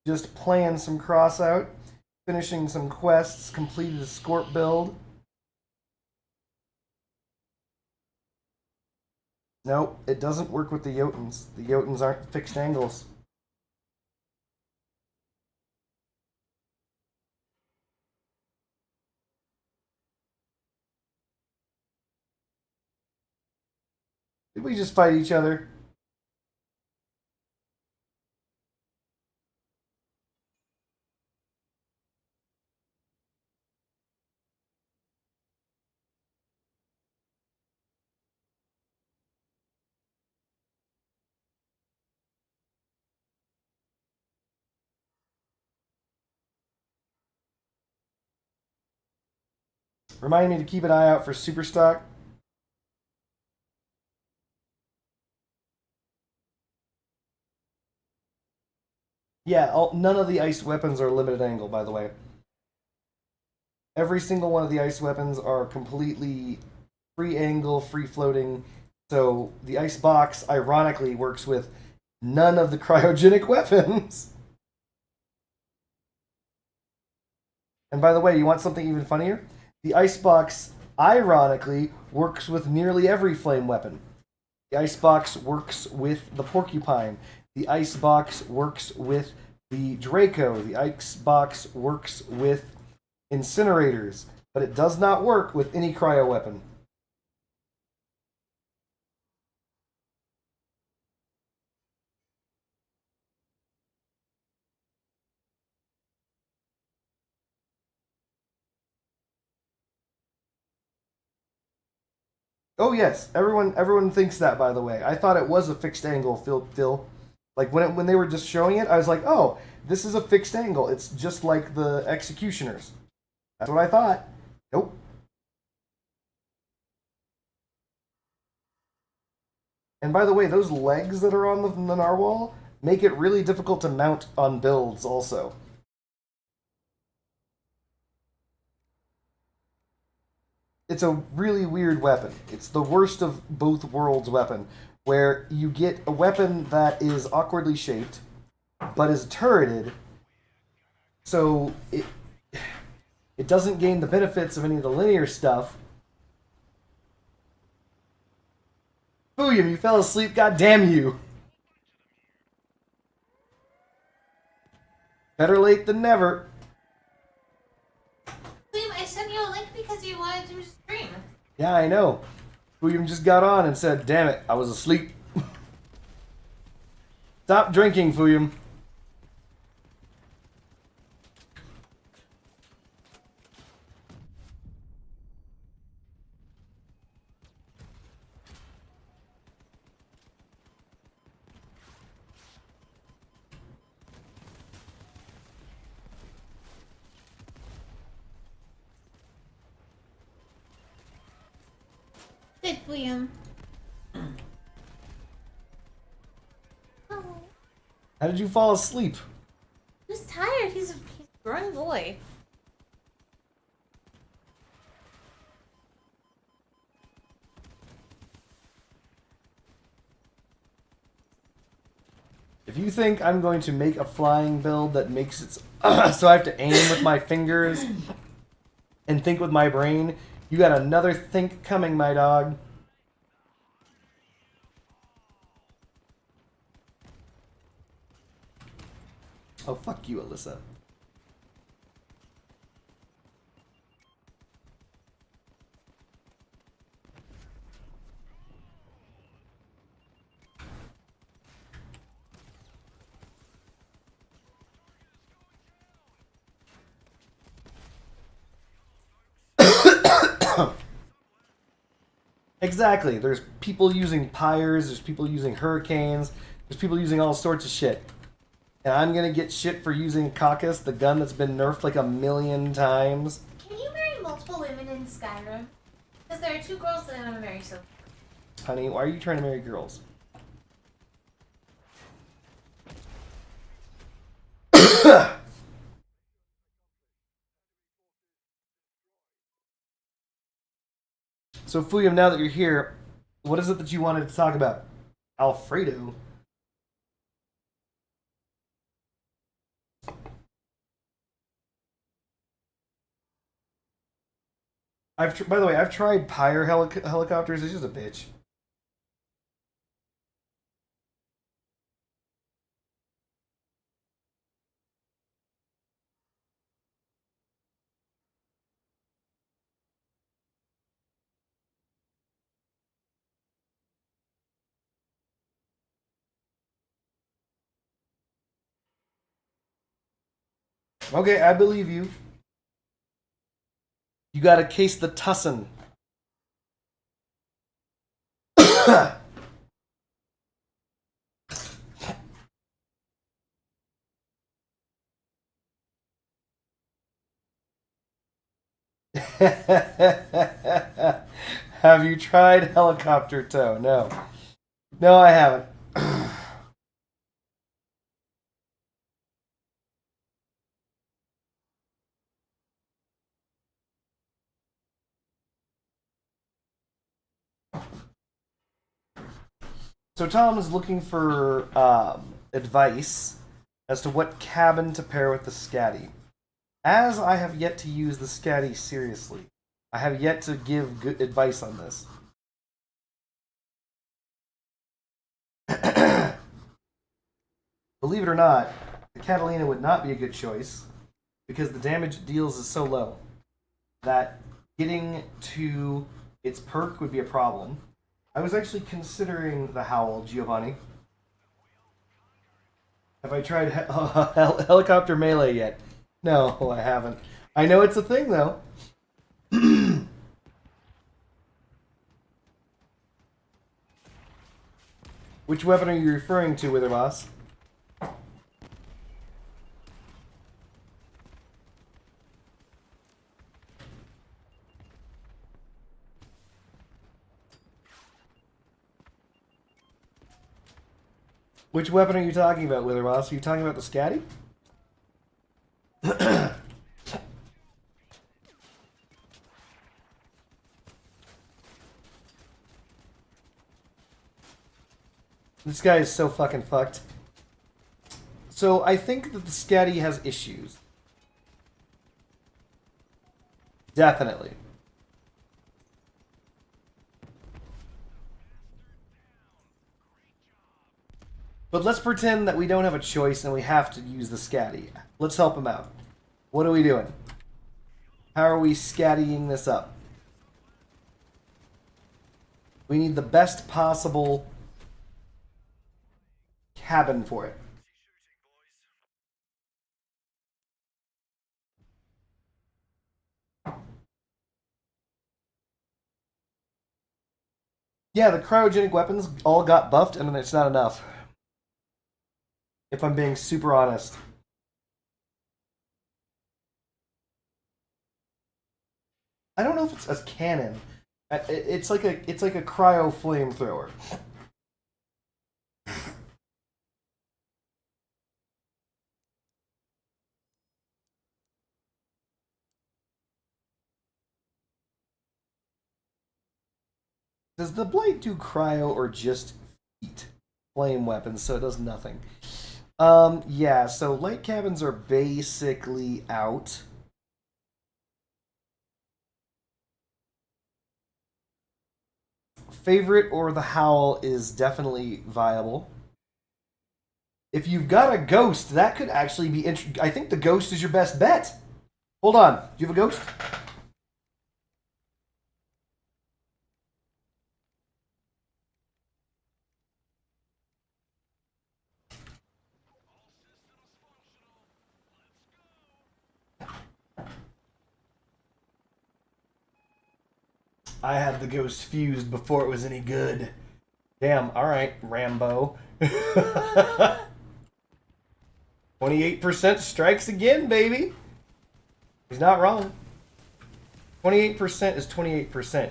Just playing some cross out, finishing some quests, completed a Scorp build. Nope, it doesn't work with the Jotuns. The Jotuns aren't fixed angles. Did we just fight each other? Remind me to keep an eye out for super stock. Yeah, none of the ice weapons are limited angle, by the way. Every single one of the ice weapons are completely free angle, free floating. So the ice box, ironically, works with none of the cryogenic weapons. And by the way, you want something even funnier? The icebox, ironically, works with nearly every flame weapon. The icebox works with the porcupine. The icebox works with the Draco. The icebox works with incinerators. But it does not work with any cryo weapon. Oh yes, everyone thinks that. By the way, I thought it was a fixed angle. Phil. Like when they were just showing it, I was like, oh, this is a fixed angle. It's just like the executioners. That's what I thought. Nope. And by the way, those legs that are on the narwhal make it really difficult to mount on builds. Also, it's a really weird weapon. It's the worst of both worlds weapon, where you get a weapon that is awkwardly shaped, but is turreted, so it doesn't gain the benefits of any of the linear stuff. William, you fell asleep. God damn you! Better late than never. Liam, I sent you a link because you wanted to stream. Yeah, I know. William just got on and said, "Damn it, I was asleep." Stop drinking, Fuyum. Good, Liam. Oh, How did you fall asleep? he's tired. He's a grown boy. If you think I'm going to make a flying build that makes it so I have to aim with my fingers and think with my brain, you got another think coming, my dog. Oh, fuck you, Alyssa. Exactly. There's people using pyres, there's people using hurricanes, there's people using all sorts of shit. And I'm gonna get shit for using Caucus, the gun that's been nerfed like 1,000,000 times. Can you marry multiple women in Skyrim? Because there are 2 girls that I want to marry, so. Honey, why are you trying to marry girls? So, Fuyam, now that you're here, what is it that you wanted to talk about? Alfredo? By the way, I've tried Pyre helicopters. It's just a bitch. Okay, I believe you. You gotta case the tussin. Have you tried helicopter tow? No. No, I haven't. So Tom is looking for advice as to what cabin to pair with the Scatty. As I have yet to use the Scatty seriously, I have yet to give good advice on this. Believe it or not, the Catalina would not be a good choice because the damage it deals is so low that getting to its perk would be a problem. I was actually considering the Howl, Giovanni. Have I tried helicopter melee yet? No, I haven't. I know it's a thing though. Which weapon are you referring to, Witherboss? Which weapon are you talking about, Witherboss? Are you talking about the Scatty? This guy is so fucking fucked. So I think that the Scatty has issues. Definitely. But let's pretend that we don't have a choice and we have to use the Scatty. Let's help him out. What are we doing? How are we scattying this up? We need the best possible cabin for it. Yeah, the cryogenic weapons all got buffed, and it's not enough. If I'm being super honest. I don't know if it's a cannon. It's like a cryo flamethrower. Does the Blight do cryo or just heat? Flame weapons, so it does nothing. Yeah, so light cabins are basically out. Favorite or the Howl is definitely viable. If you've got a ghost, that could actually be interesting. I think the ghost is your best bet. Hold on. Do you have a ghost? I had the ghost fused before it was any good. Damn, alright, Rambo. 28% strikes again, baby. He's not wrong. 28% is 28%.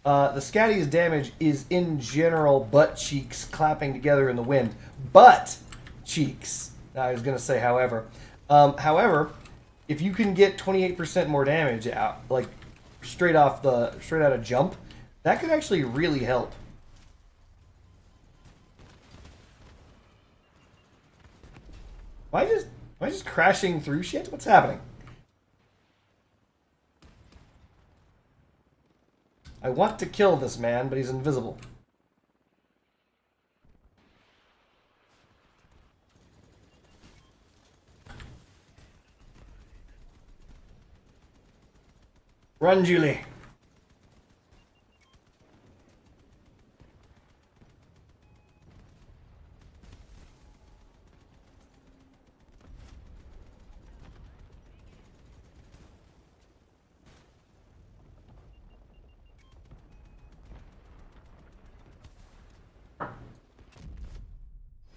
The Scatty's damage is in general butt cheeks clapping together in the wind. Butt cheeks. I was gonna say, however, if you can get 28% more damage out, like straight out of jump, that could actually really help. Am I just crashing through shit? What's happening? I want to kill this man, but he's invisible. Run, Julie.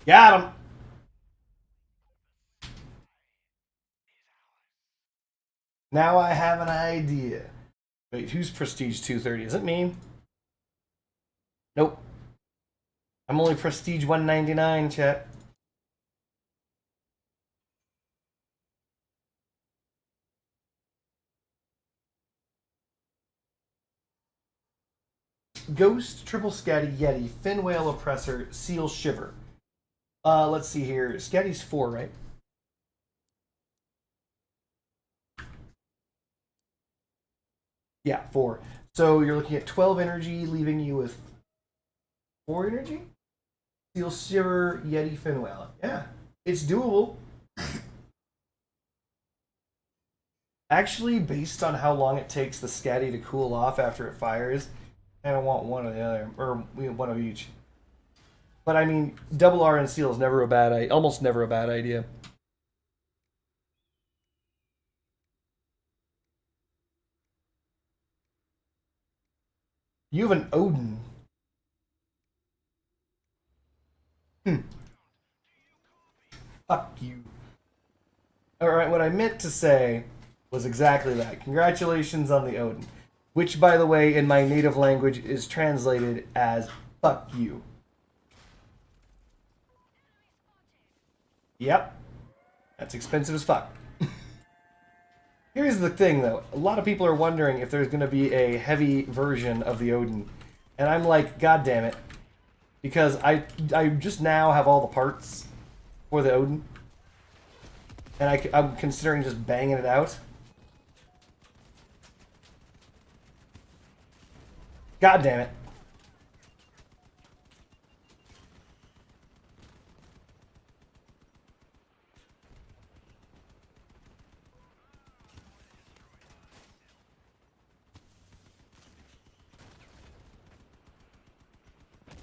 Got him! Now I have an idea. Wait, who's Prestige 230? Is it me? Nope. I'm only Prestige 199, chat. Ghost, Triple Scatty, Yeti, Fin Whale Oppressor, Seal Shiver. Let's see here. Scatty's 4, right? Yeah, 4. So you're looking at 12 energy, leaving you with 4 energy? Seal Shiver, Yeti, Fin Whale. Yeah, it's doable. Actually, based on how long it takes the Scatty to cool off after it fires, I don't want one or the other, or one of each. But I mean, double R and Seal is never a bad, almost never a bad idea. You have an Odin. Fuck you. Alright, what I meant to say was exactly that. Congratulations on the Odin. Which, by the way, in my native language is translated as fuck you. Yep. That's expensive as fuck. Here's the thing, though. A lot of people are wondering if there's going to be a heavy version of the Odin. And I'm like, God damn it. Because I just now have all the parts for the Odin. And I'm considering just banging it out. God damn it.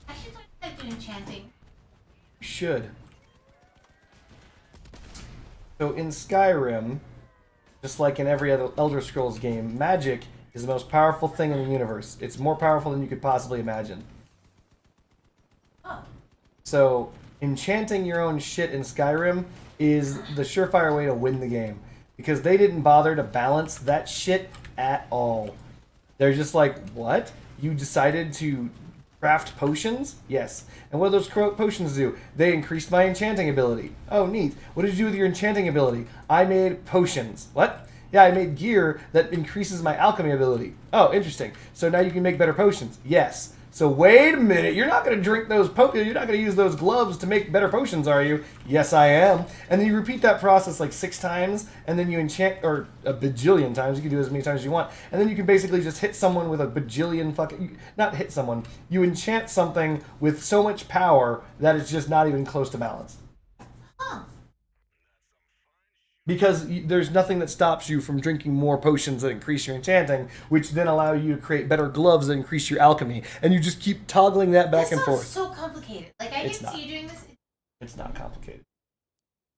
I should start doing enchanting. Should. So in Skyrim, just like in every other Elder Scrolls game, magic is the most powerful thing in the universe. It's more powerful than you could possibly imagine. Oh. So enchanting your own shit in Skyrim is the surefire way to win the game. Because they didn't bother to balance that shit at all. They're just like, what? You decided to craft potions? Yes. And what do those potions do? They increased my enchanting ability. Oh, neat. What did you do with your enchanting ability? I made potions. What? Yeah, I made gear that increases my alchemy ability. Oh, interesting. So now you can make better potions. Yes. So wait a minute. You're not going to drink those potions. You're not going to use those gloves to make better potions, are you? Yes, I am. And then you repeat that process like 6 times, and then you enchant, or a bajillion times. You can do as many times as you want. And then you can basically just hit someone with a bajillion fucking... Not hit someone. You enchant something with so much power that it's just not even close to balance. Huh. Because there's nothing that stops you from drinking more potions that increase your enchanting, which then allow you to create better gloves that increase your alchemy. And you just keep toggling that back and forth. This sounds so complicated. Like, I It's can not. see you doing this. It's not complicated.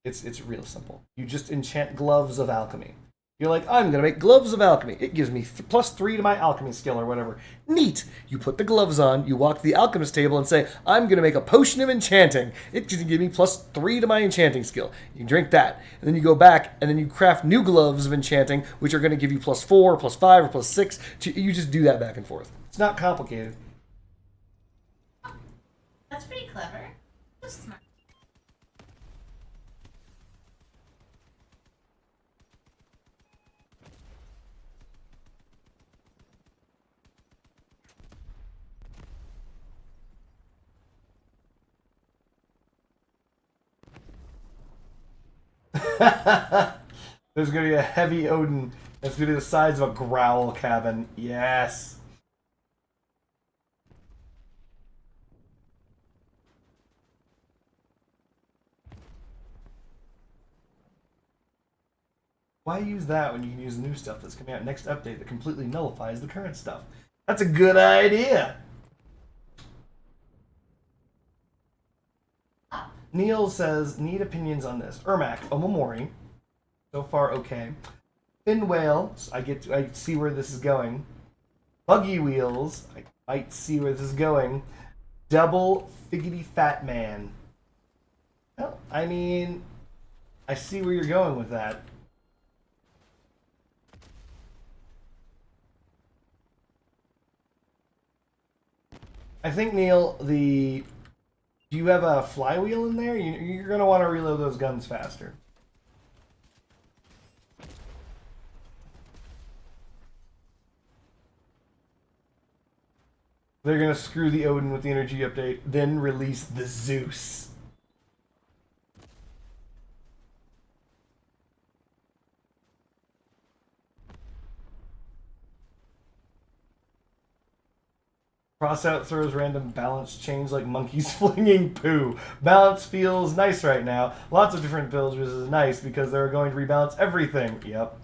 It's real simple. You just enchant gloves of alchemy. You're like, I'm going to make gloves of alchemy. It gives me +3 to my alchemy skill or whatever. Neat. You put the gloves on, you walk to the alchemist table and say, I'm going to make a potion of enchanting. It's going to give me +3 to my enchanting skill. You drink that. And then you go back and then you craft new gloves of enchanting, which are going to give you +4, +5, or +6. You just do that back and forth. It's not complicated. That's pretty clever. That's smart. There's going to be a heavy Odin that's going to be the size of a growl cabin. Yes. Why use that when you can use the new stuff that's coming out next update that completely nullifies the current stuff? That's a good idea. Neil says, need opinions on this. Ermac, Omamori. So far, okay. Fin Whale, I see where this is going. Buggy Wheels, I might see where this is going. Double Figgity Fat Man. Well, I mean, I see where you're going with that. I think, Neil, do you have a flywheel in there? You're going to want to reload those guns faster. They're going to screw the Odin with the energy update, then release the Zeus. Crossout throws random balance change like monkeys flinging poo. Balance feels nice right now. Lots of different villagers is nice because they're going to rebalance everything. Yep.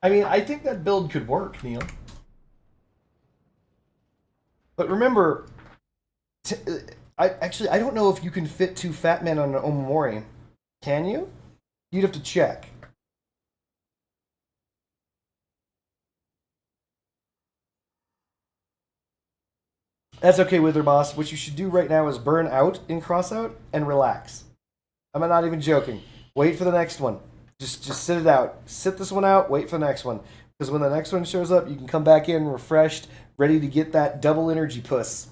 I mean, I think that build could work, Neil. But remember, I don't know if you can fit 2 fat men on an Omamori. Can you? You'd have to check. That's okay, Wither Boss. What you should do right now is burn out in Crossout and relax. I'm not even joking. Wait for the next one. Just sit it out. Sit this one out. Wait for the next one. Because when the next one shows up, you can come back in refreshed, ready to get that double energy puss.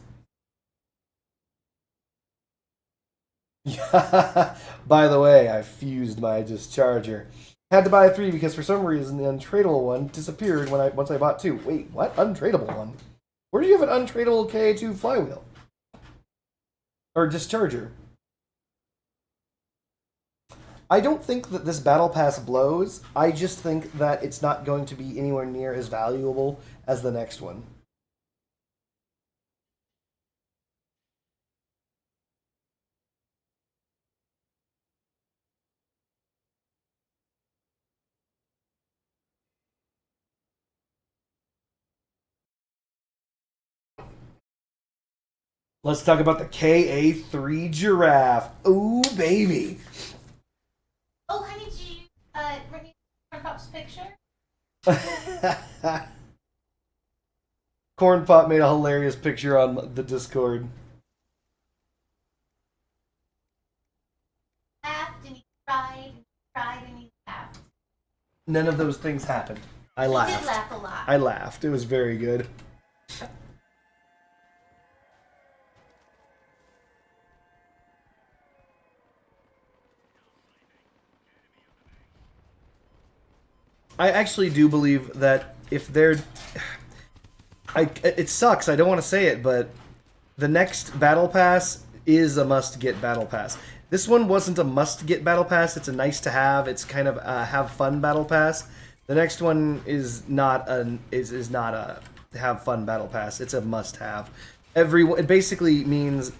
By the way, I fused my discharger. Had to buy 3 because for some reason the untradeable one disappeared once I bought 2. Wait, what? Untradeable one? Where do you have an untradeable KA2 flywheel? Or discharger? I don't think that this battle pass blows. I just think that it's not going to be anywhere near as valuable as the next one. Let's talk about the KA3 giraffe. Ooh, baby. Oh, honey, did you bring your pop's picture? Corn Pop made a hilarious picture on the Discord. Laughed and he cried and cried and he laughed. None of those things happened. I He laughed. did laugh a lot. I laughed. It was very good. I actually do believe that if they're... it sucks, I don't want to say it, but the next Battle Pass is a must-get Battle Pass. This one wasn't a must-get Battle Pass, it's a nice-to-have, it's kind of a have-fun Battle Pass. The next one is not a have-fun Battle Pass, it's a must-have. It basically means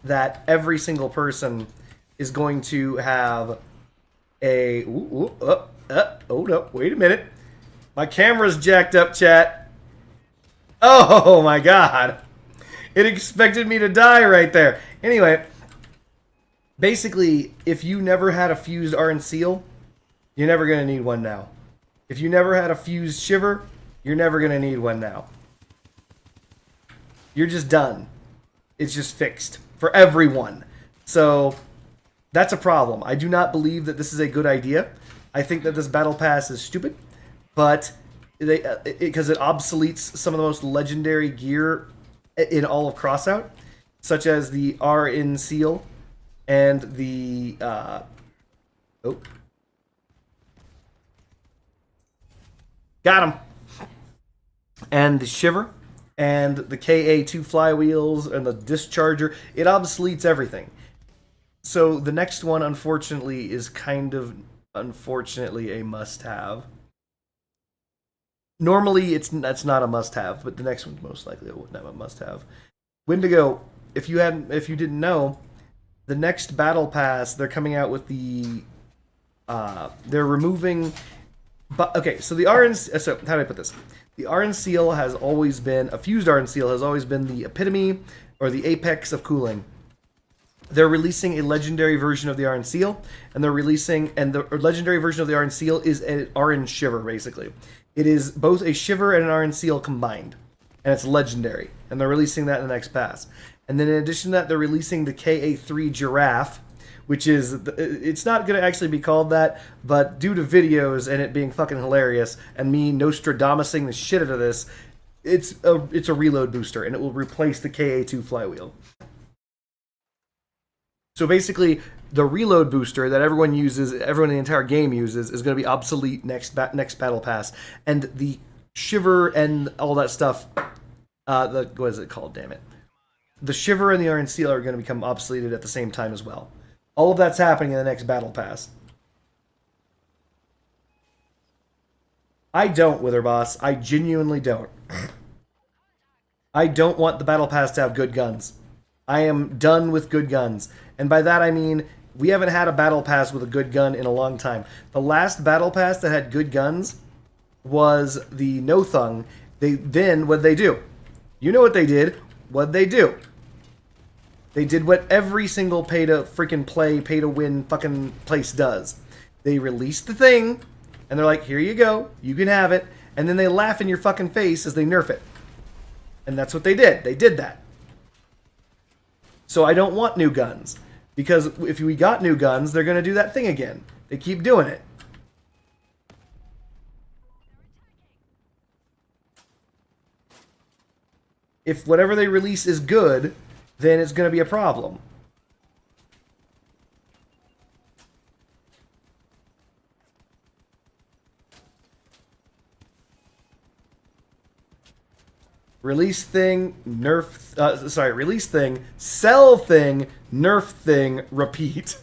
that every single person is going to have a... hold up, wait a minute. My camera's jacked up, chat. Oh my god. It expected me to die right there. Anyway, basically, if you never had a fused Iron Seal, you're never going to need one now. If you never had a fused Shiver, you're never going to need one now. You're just done. It's just fixed for everyone. So, that's a problem. I do not believe that this is a good idea. I think that this battle pass is stupid, but because it obsoletes some of the most legendary gear in all of Crossout, such as the RN Seal and the got him, and the Shiver and the KA2 flywheels and the Discharger. It obsoletes everything. So the next one, unfortunately, is kind of unfortunately a must-have. Normally, that's not a must-have, but the next one's most likely a must-have. Wendigo, if you didn't know, the next battle pass they're coming out with they're removing. But okay, so the RN. So how do I put this? The RN Seal has always been a fused RN Seal has always been the epitome or the apex of cooling. They're releasing a legendary version of the RN Seal, and the legendary version of the RN Seal is an RN Shiver, basically. It is both a Shiver and an RN Seal combined. and it's legendary. And they're releasing that in the next pass. And then in addition to that, they're releasing the KA3 Giraffe, which is, it's not going to actually be called that, but due to videos and it being fucking hilarious, and me Nostradamusing the shit out of this, it's a reload booster, and it will replace the KA2 flywheel. So basically, the reload booster that everyone uses, everyone in the entire game uses, is going to be obsolete next battle pass, and the shiver and all that stuff. What is it called? Damn it! The shiver and the iron seal are going to become obsoleted at the same time as well. All of that's happening in the next battle pass. I don't, Wither Boss. I genuinely don't. I don't want the battle pass to have good guns. I am done with good guns. And by that I mean, we haven't had a battle pass with a good gun in a long time. The last battle pass that had good guns was the No-Thung. What'd they do? You know what they did. What'd they do? They did what every single pay-to-freaking-play, pay-to-win fucking place does. They released the thing, and they're like, here you go, you can have it, and then they laugh in your fucking face as they nerf it. And that's what they did. They did that. So I don't want new guns. Because if we got new guns, they're going to do that thing again. They keep doing it. If whatever they release is good, then it's going to be a problem. Release thing, nerf, release thing, sell thing, nerf thing, repeat.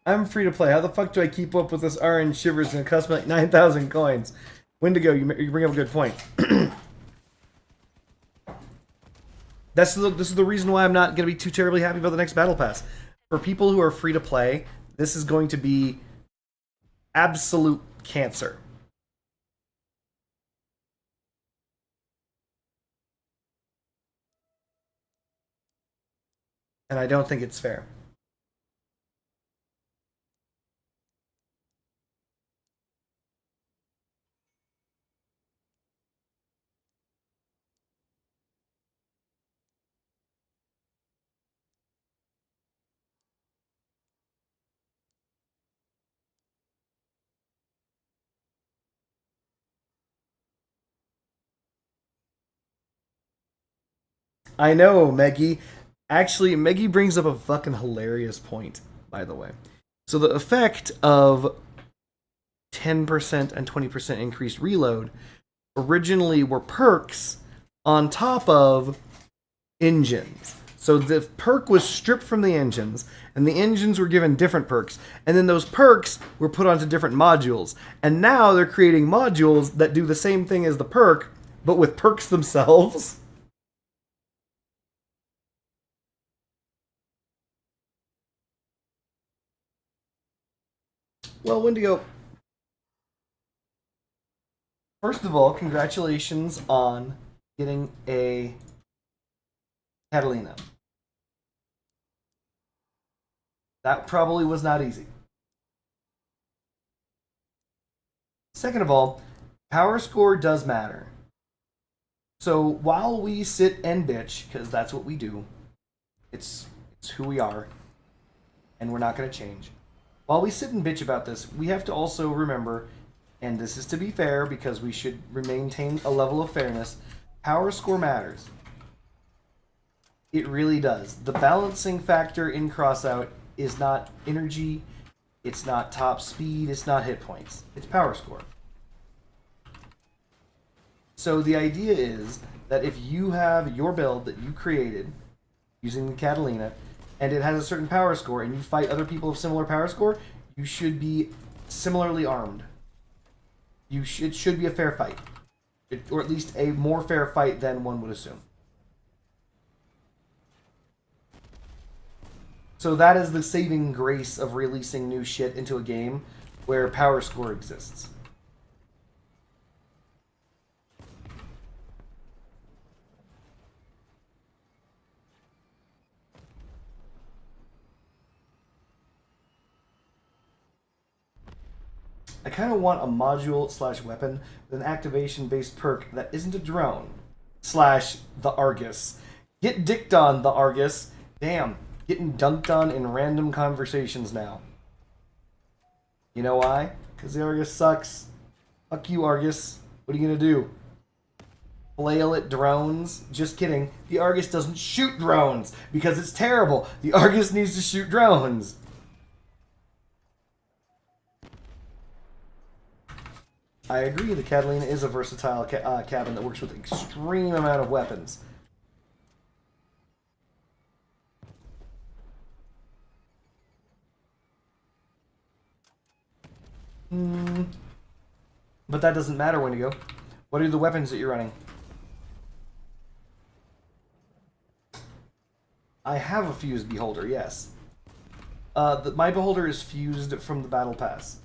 I'm free to play. How the fuck do I keep up with this RN shivers and it costs me like 9,000 coins? Wendigo, you bring up a good point. This is the reason why I'm not going to be too terribly happy about the next battle pass. For people who are free to play, this is going to be absolute cancer. And I don't think it's fair. I know, Meggy. Actually, Meggy brings up a fucking hilarious point, by the way. So the effect of 10% and 20% increased reload originally were perks on top of engines. So the perk was stripped from the engines, and the engines were given different perks, and then those perks were put onto different modules. And now they're creating modules that do the same thing as the perk, but with perks themselves. Well, Wendigo, first of all, congratulations on getting a Catalina. That probably was not easy. Second of all, power score does matter. So while we sit and bitch, because that's what we do, it's who we are, and we're not going to change. While we sit and bitch about this, we have to also remember, and this is to be fair because we should maintain a level of fairness, power score matters. It really does. The balancing factor in crossout is not energy, it's not top speed, it's not hit points. It's power score. So the idea is that if you have your build that you created using the Catalina, and it has a certain power score, and you fight other people of similar power score, you should be similarly armed. It should be a fair fight. or at least a more fair fight than one would assume. So that is the saving grace of releasing new shit into a game where power score exists. I kind of want a module / weapon with an activation based perk that isn't a drone / the Argus. Get dicked on, the Argus. Damn, getting dunked on in random conversations now. You know why? Because the Argus sucks. Fuck you, Argus. What are you gonna do? Flail at drones? Just kidding. The Argus doesn't shoot drones because it's terrible. The Argus needs to shoot drones. I agree, the Catalina is a versatile cabin that works with extreme amount of weapons. But that doesn't matter, Wendigo. What are the weapons that you're running? I have a fused beholder, yes. My beholder is fused from the battle pass.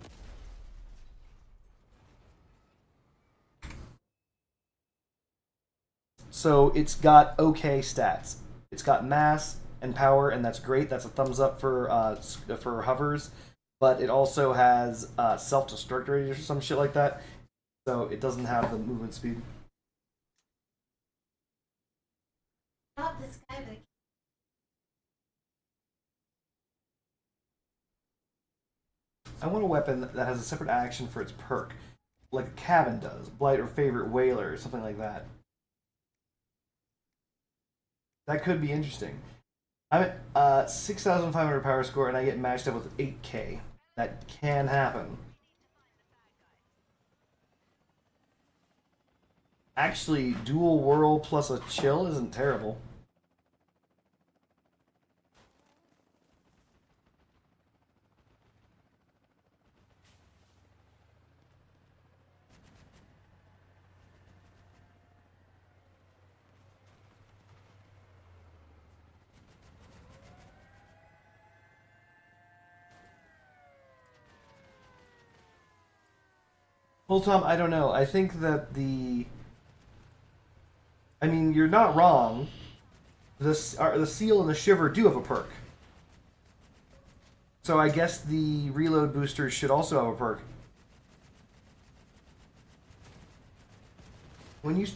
So it's got okay stats. It's got mass and power, and that's great. That's a thumbs up for hovers. But it also has self-destruct radius or some shit like that. So it doesn't have the movement speed. Stop this guy, but I want a weapon that has a separate action for its perk, like a cabin does, Blight or Favorite Whaler, or something like that. That could be interesting. I'm at 6,500 power score, and I get matched up with 8K. That can happen. Actually, dual whirl plus a chill isn't terrible. Well, Tom, I don't know. I think that I mean, you're not wrong. The seal and the shiver do have a perk. So I guess the reload boosters should also have a perk. When you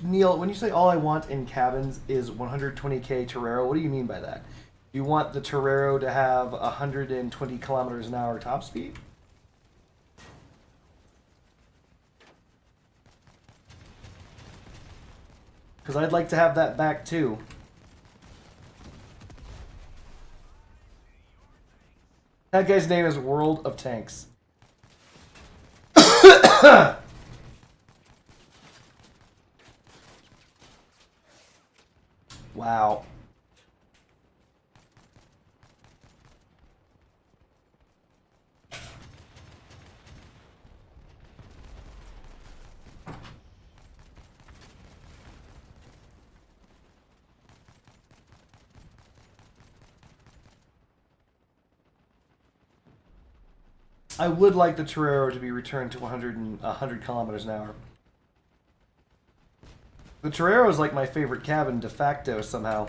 say all I want in cabins is 120k Torero, what do you mean by that? Do you want the Torero to have 120 kilometers an hour top speed? Because I'd like to have that back too. That guy's name is World of Tanks. Wow. I would like the Torero to be returned to 100 kilometers an hour. The Torero is like my favorite cabin de facto somehow.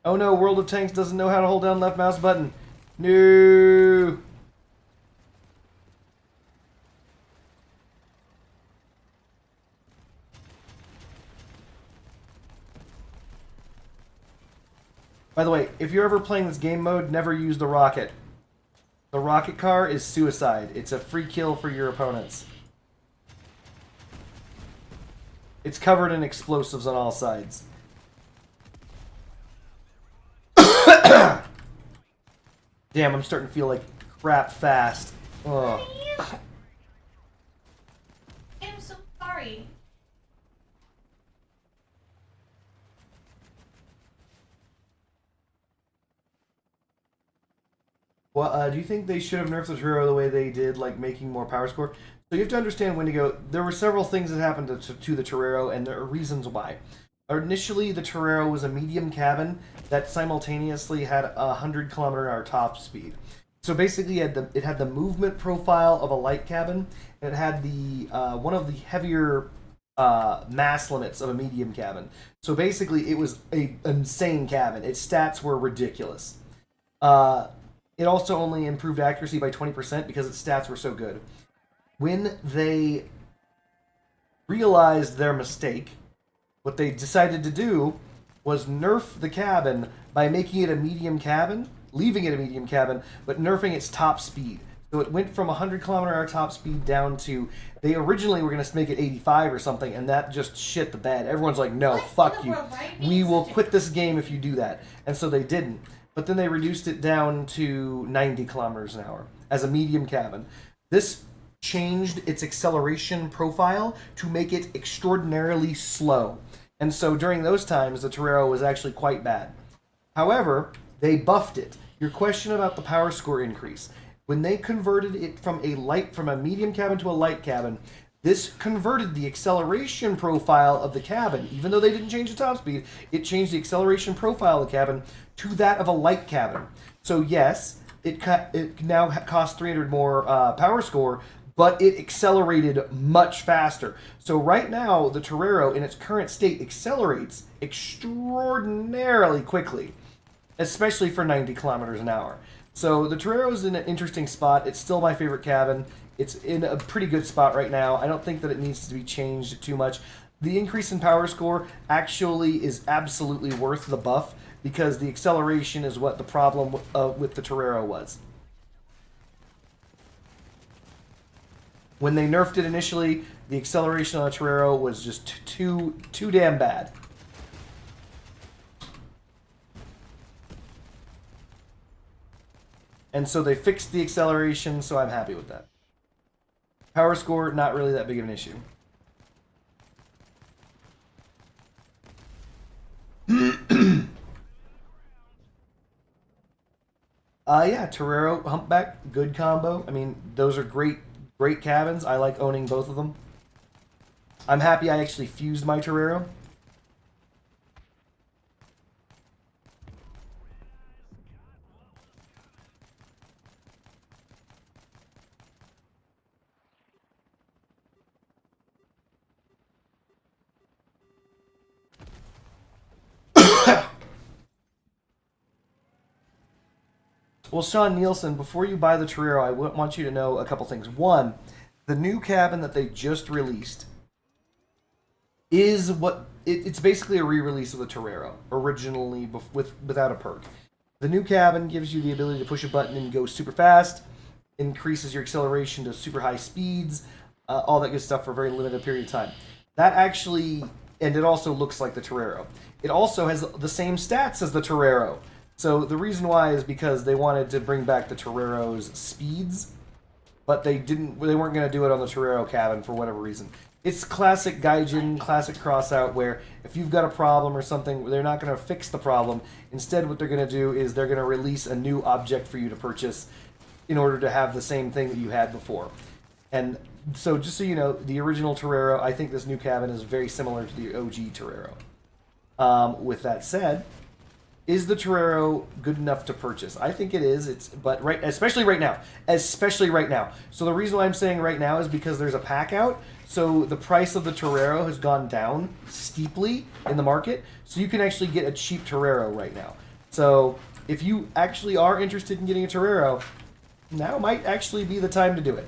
Oh no, World of Tanks doesn't know how to hold down left mouse button. No. By the way, if you're ever playing this game mode, never use the rocket. The rocket car is suicide. It's a free kill for your opponents. It's covered in explosives on all sides. Damn, I'm starting to feel like crap fast. Ugh. I'm so sorry. Well, do you think they should have nerfed the Torero the way they did, like making more power score? So you have to understand, Wendigo, there were several things that happened to the Torero, and there are reasons why. Initially, the Torero was a medium cabin that simultaneously had a 100-kilometer-an-hour top speed. So basically, it had the movement profile of a light cabin, and it had the one of the heavier mass limits of a medium cabin. So basically, it was a insane cabin. Its stats were ridiculous. Uh, it also only improved accuracy by 20% because its stats were so good. When they realized their mistake, what they decided to do was nerf the cabin by making it a medium cabin, leaving it a medium cabin, but nerfing its top speed. So it went from 100-kilometer-an-hour top speed down to, they originally were going to make it 85 or something, and that just shit the bed. Everyone's like, no, fuck you. We will quit this game if you do that. And so they didn't. But then they reduced it down to 90 kilometers an hour as a medium cabin. This changed its acceleration profile to make it extraordinarily slow. And so during those times, the Torero was actually quite bad. However, they buffed it. Your question about the power score increase. When they converted it from a medium cabin to a light cabin, this converted the acceleration profile of the cabin. Even though they didn't change the top speed, it changed the acceleration profile of the cabin to that of a light cabin. So yes, it now costs 300 more power score, but it accelerated much faster. So right now, the Torero in its current state accelerates extraordinarily quickly, especially for 90 kilometers an hour. So the Torero is in an interesting spot. It's still my favorite cabin. It's in a pretty good spot right now. I don't think that it needs to be changed too much. The increase in power score actually is absolutely worth the buff because the acceleration is what the problem with the Torero was. When they nerfed it initially, the acceleration on the Torero was just too damn bad. And so they fixed the acceleration, so I'm happy with that. Power score, not really that big of an issue. Yeah, Torero, Humpback, good combo. I mean, those are great cabins. I like owning both of them. I'm happy I actually fused my Torero. Well, Sean Nielsen, before you buy the Torero, I want you to know a couple things. One, the new cabin that they just released is it's basically a re-release of the Torero, originally without a perk. The new cabin gives you the ability to push a button and go super fast, increases your acceleration to super high speeds, all that good stuff for a very limited period of time. That actually, and it also looks like the Torero. It also has the same stats as the Torero. So the reason why is because they wanted to bring back the Torero's speeds, but they didn't. They weren't going to do it on the Torero cabin for whatever reason. It's classic Gaijin, classic crossout, where if you've got a problem or something, they're not going to fix the problem. Instead, what they're going to do is they're going to release a new object for you to purchase in order to have the same thing that you had before. And so, just so you know, the original Torero, I think this new cabin is very similar to the OG Torero. With that said, is the Torero good enough to purchase? I think it is. Especially right now. So the reason why I'm saying right now is because there's a pack out. So the price of the Torero has gone down steeply in the market. So you can actually get a cheap Torero right now. So if you actually are interested in getting a Torero, now might actually be the time to do it.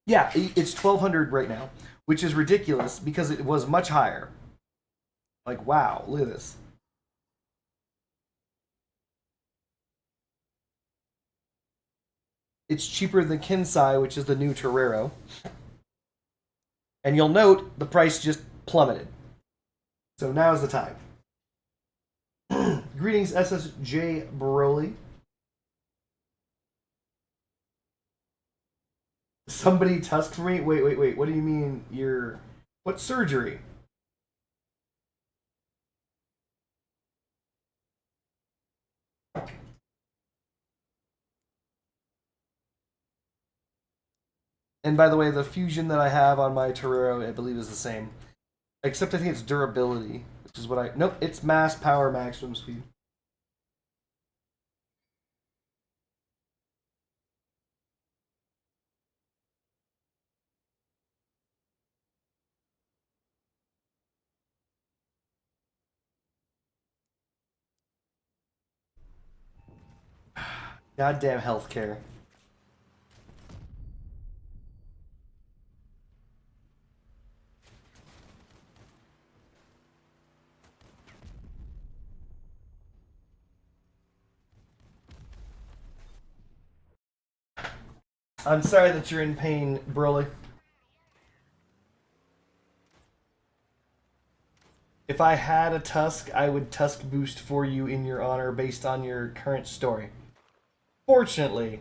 Yeah, it's 1,200 right now, which is ridiculous because it was much higher. Like, wow, look at this. It's cheaper than Kinsai, which is the new Torero. And you'll note the price just plummeted. So now's the time. Greetings, SSJ Broly. Somebody tusked for me? Wait. What do you mean you're... What surgery? And by the way, the fusion that I have on my Torero, I believe, is the same. Except I think it's durability, which is what I... Nope, it's mass power maximum speed. Goddamn healthcare. I'm sorry that you're in pain, Broly. If I had a Tusk, I would Tusk boost for you in your honor based on your current story. Fortunately,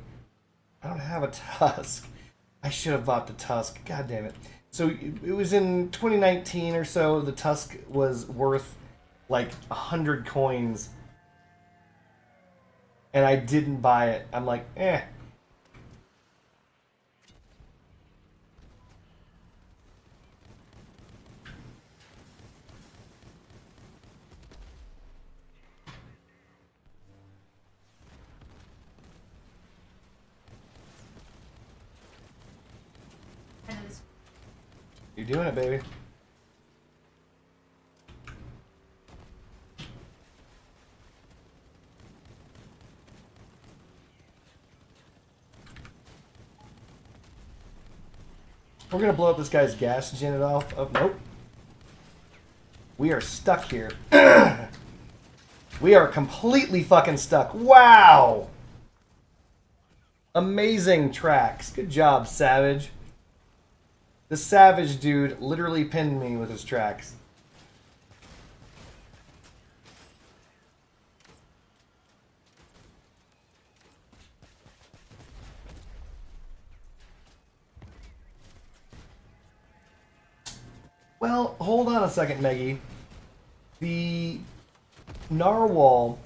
I don't have a Tusk. I should have bought the Tusk. God damn it. So it was in 2019 or so, the Tusk was worth like 100 coins. And I didn't buy it. I'm like, eh. You're doing it, baby. We're gonna blow up this guy's gas gen off. Oh, nope. We are stuck here. We are completely fucking stuck. Wow! Amazing tracks. Good job, Savage. The Savage dude literally pinned me with his tracks. Well, hold on a second, Meggy. The Narwhal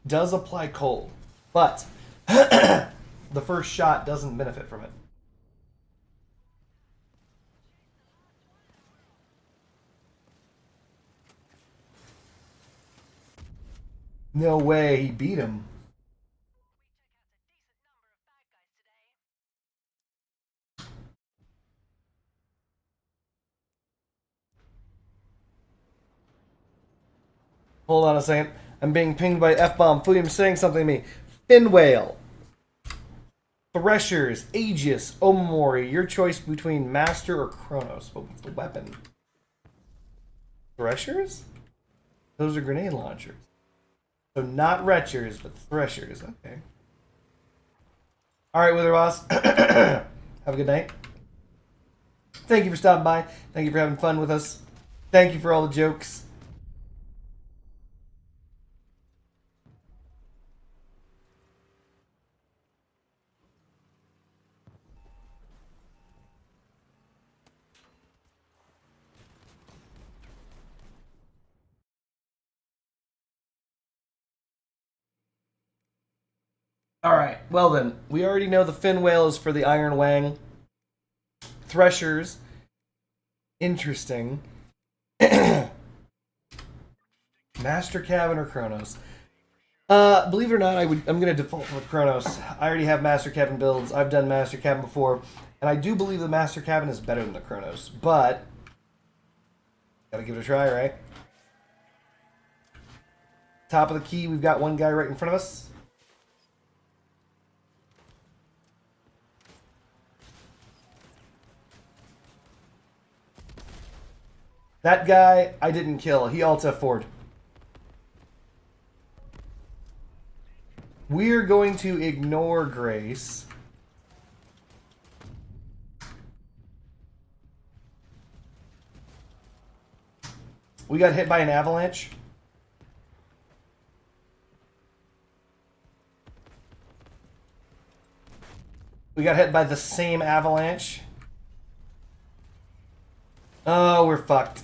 does apply cold, but the first shot doesn't benefit from it. No way, he beat him. Hold on a second. I'm being pinged by F-Bomb. William saying something to me. Finwhale. Threshers, Aegis, Omori. Your choice between Master or Kronos. But what's the weapon? Threshers? Those are grenade launchers. So not Retchers, but Threshers. Okay. Alright, Wither Boss. Have a good night. Thank you for stopping by. Thank you for having fun with us. Thank you for all the jokes. Alright, well then. We already know the fin whale is for the Iron Wang. Threshers. Interesting. Master Cabin or Kronos? Believe it or not, I'm gonna default for Kronos. I already have Master Cabin builds. I've done Master Cabin before, and I do believe the Master Cabin is better than the Kronos. But gotta give it a try, right? Top of the key, we've got one guy right in front of us. That guy I didn't kill. He alt F4'd. We're going to ignore Grace. We got hit by an avalanche. We got hit by the same avalanche. Oh, we're fucked.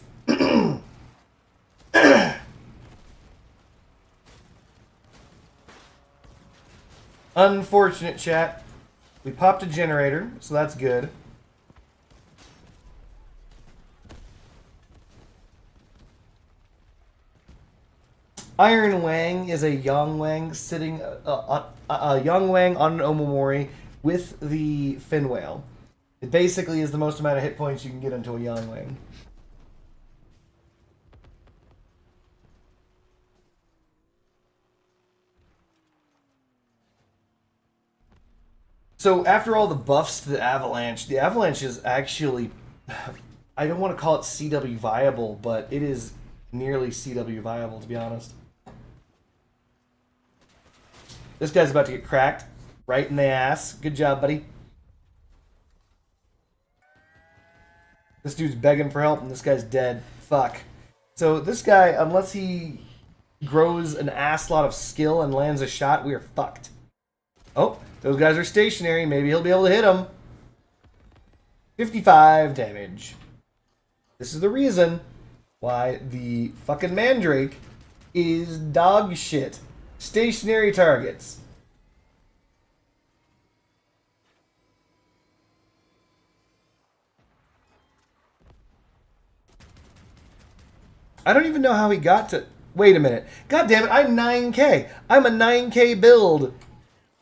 Unfortunate, chat. We popped a generator, so that's good. Iron Wang is a Yang Wang sitting a Yang Wang on an Omamori with the fin whale. It basically is the most amount of hit points you can get into a Yang Wang. So after all the buffs to the Avalanche is actually, I don't want to call it CW viable, but it is nearly CW viable, to be honest. This guy's about to get cracked right in the ass. Good job, buddy. This dude's begging for help, and this guy's dead. Fuck. So this guy, unless he grows an ass lot of skill and lands a shot, we are fucked. Oh, those guys are stationary. Maybe he'll be able to hit them. 55 damage. This is the reason why the fucking Mandrake is dog shit. Stationary targets. I don't even know how he got to... Wait a minute. God damn it, I'm 9k. I'm a 9k build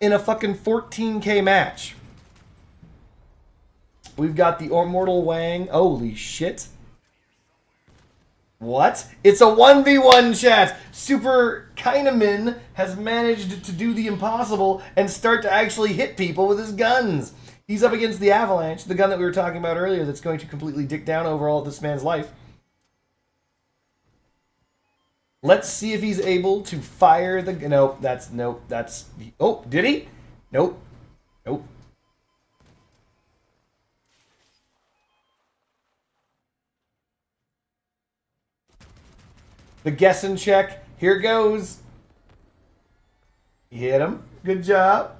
in a fucking 14k match. We've got the Immortal Wang. Holy shit. What? It's a 1v1 chat. Super Kinamin has managed to do the impossible and start to actually hit people with his guns. He's up against the Avalanche, the gun that we were talking about earlier that's going to completely dick down overall this man's life. Let's see if he's able to fire the... Nope, that's... Oh, did he? Nope. Nope. The guessing check. Here goes. He hit him. Good job.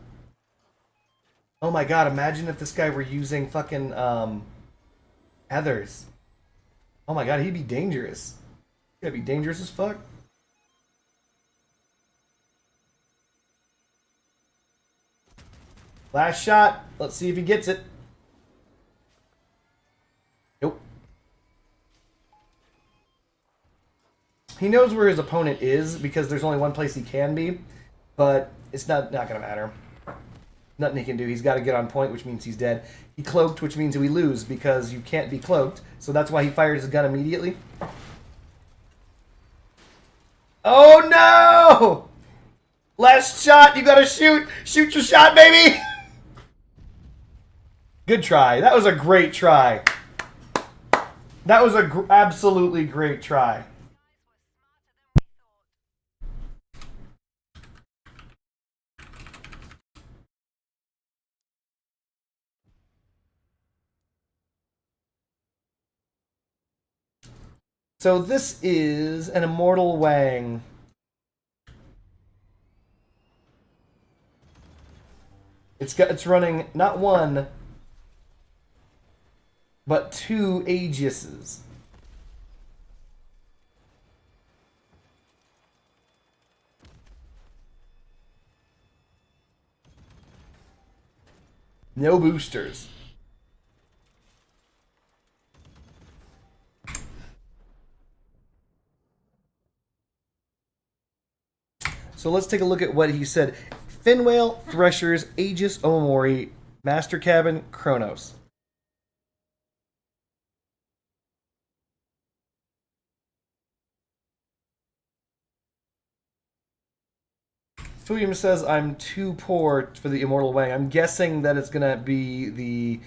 Oh my god, imagine if this guy were using fucking Heathers. Oh my god, he'd be dangerous. He'd be dangerous as fuck. Last shot. Let's see if he gets it. Nope. He knows where his opponent is because there's only one place he can be, but it's not gonna matter. Nothing he can do. He's got to get on point, which means he's dead. He cloaked, which means we lose because you can't be cloaked. So that's why he fires his gun immediately. Oh no! Last shot. You gotta shoot. Shoot your shot, baby. Good try. That was a great try. That was a absolutely great try. So this is an Immortal Wang. It's running not one, but two Aegises. No boosters. So let's take a look at what he said. Finwhale, Threshers, Aegis, Omamori, Master Cabin, Kronos. Fuyum says I'm too poor for the Immortal Wang. I'm guessing that it's gonna be the...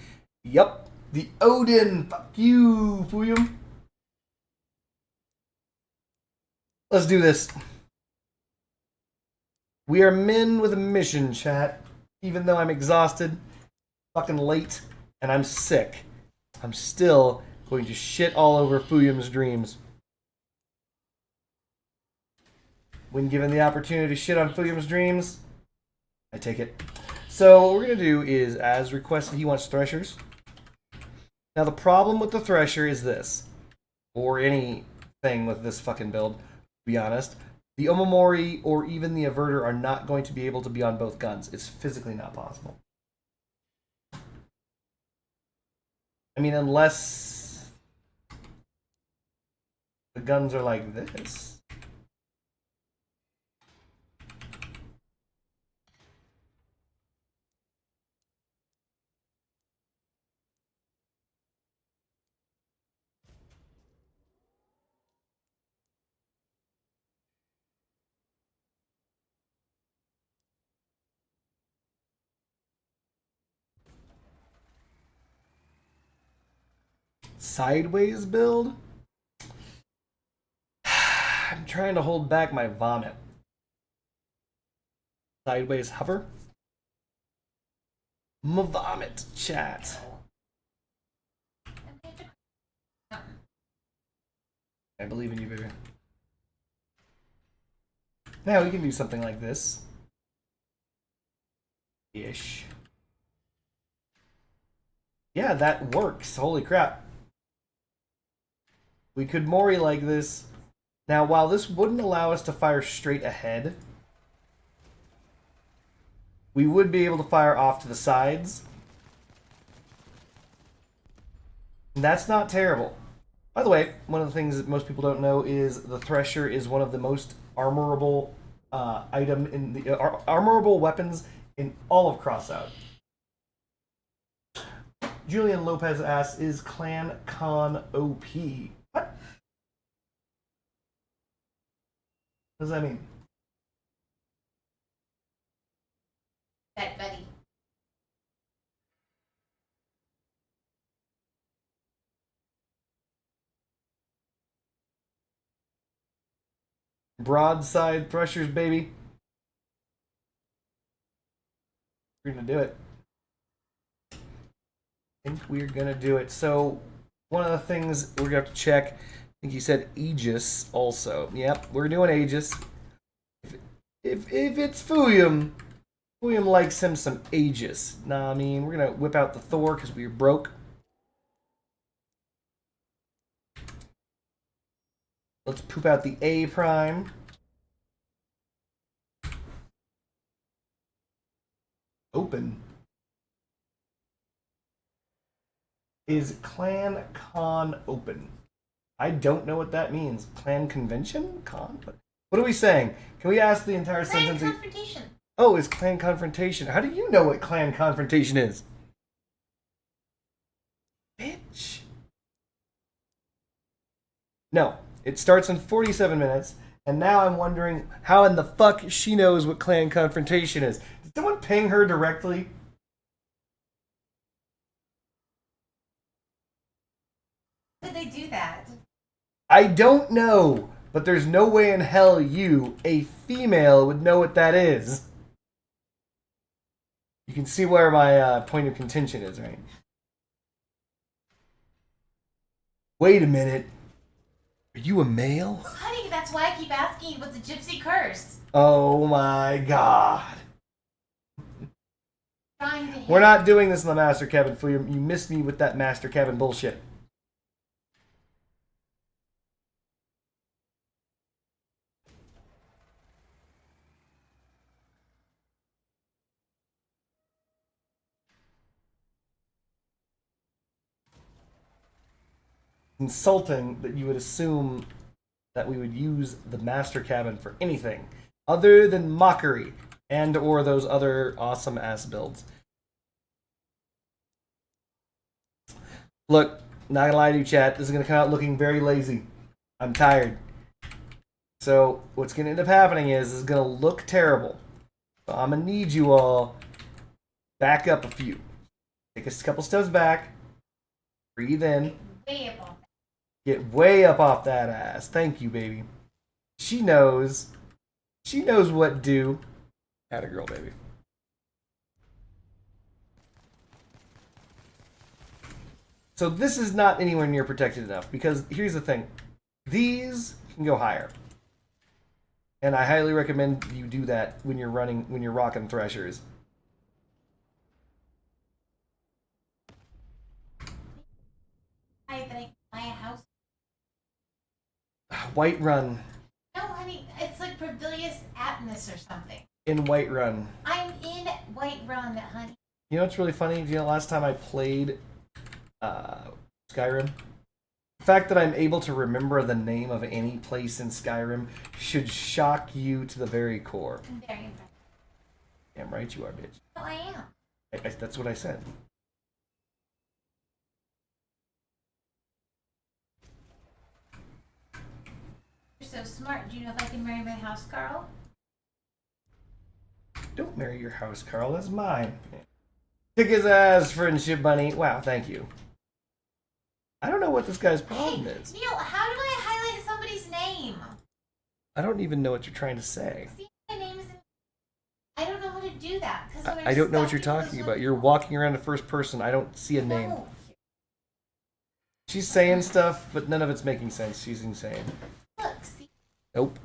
Yup, the Odin. Fuck you, Fuyum. Let's do this. We are men with a mission, chat. Even though I'm exhausted, fucking late, and I'm sick, I'm still going to shit all over Fuyum's dreams. When given the opportunity to shit on Fuyum's dreams, I take it. So what we're going to do is, as requested, he wants threshers. Now the problem with the thresher is this, or anything with this fucking build, to be honest. The Omamori or even the Averter are not going to be able to be on both guns. It's physically not possible. I mean, unless the guns are like this. Sideways build? I'm trying to hold back my vomit. Sideways hover? My vomit, chat. I believe in you, baby. Now we can do something like this. Ish. Yeah, that works. Holy crap. We could Mori like this. Now, while this wouldn't allow us to fire straight ahead, we would be able to fire off to the sides. And that's not terrible. By the way, one of the things that most people don't know is the Thresher is one of the most armorable armorable weapons in all of Crossout. Julian Lopez asks, is Clan Con OP? What? What does that mean? That buddy. Broadside threshers, baby. We're gonna do it. I think we're gonna do it. So one of the things we're gonna have to check, I think you said Aegis also. Yep, we're doing Aegis. If it's Fuyum likes him some Aegis. Nah, I mean, we're gonna whip out the Thor because we're broke. Let's poop out the A prime. Open. Is Clan Con open? I don't know what that means. Clan convention? Con? What are we saying? Can we ask the entire Clan sentence? confrontation. Oh, it's clan confrontation. How do you know what clan confrontation is? Bitch. No, it starts in 47 minutes, and now I'm wondering how in the fuck she knows what clan confrontation is. Did someone ping her directly? How did they do that? I don't know, but there's no way in hell you, a female, would know what that is. You can see where my point of contention is, right? Wait a minute. Are you a male? Honey, that's why I keep asking you about the gypsy curse. Oh my god. Trying to We're not doing this in the Master Cabin, Fuyum. You missed me with that Master Cabin bullshit. Insulting that you would assume that we would use the Master Cabin for anything other than mockery and or those other awesome ass builds. Look, not gonna lie to you, chat. This is gonna come out looking very lazy. I'm tired. So what's gonna end up happening is this is gonna look terrible. So I'm gonna need you all back up a few. Take a couple steps back. Breathe in. way above. Get way up off that ass. Thank you, baby. She knows. She knows what do. Atta girl, baby. So this is not anywhere near protected enough because here's the thing. These can go higher. And I highly recommend you do that when you're rocking threshers. Whiterun. No, honey, it's like Pavilius Atmos or something. In Whiterun. I'm in Whiterun, honey. You know what's really funny? Do you know last time I played Skyrim? The fact that I'm able to remember the name of any place in Skyrim should shock you to the very core. I'm very impressed. Damn right you are, bitch. No, I am. That's what I said. You're so smart. Do you know if I can marry my house, Carl? Don't marry your house, Carl. That's mine. Kick his ass, friendship bunny. Wow, thank you. I don't know what this guy's problem is. Neil, how do I highlight somebody's name? I don't even know what you're trying to say. See, my name is in... I don't know how to do that. I don't know what you're talking about. You're walking around in first person. I don't see a name. No. She's saying stuff, but none of it's making sense. She's insane. Look, see? Nope.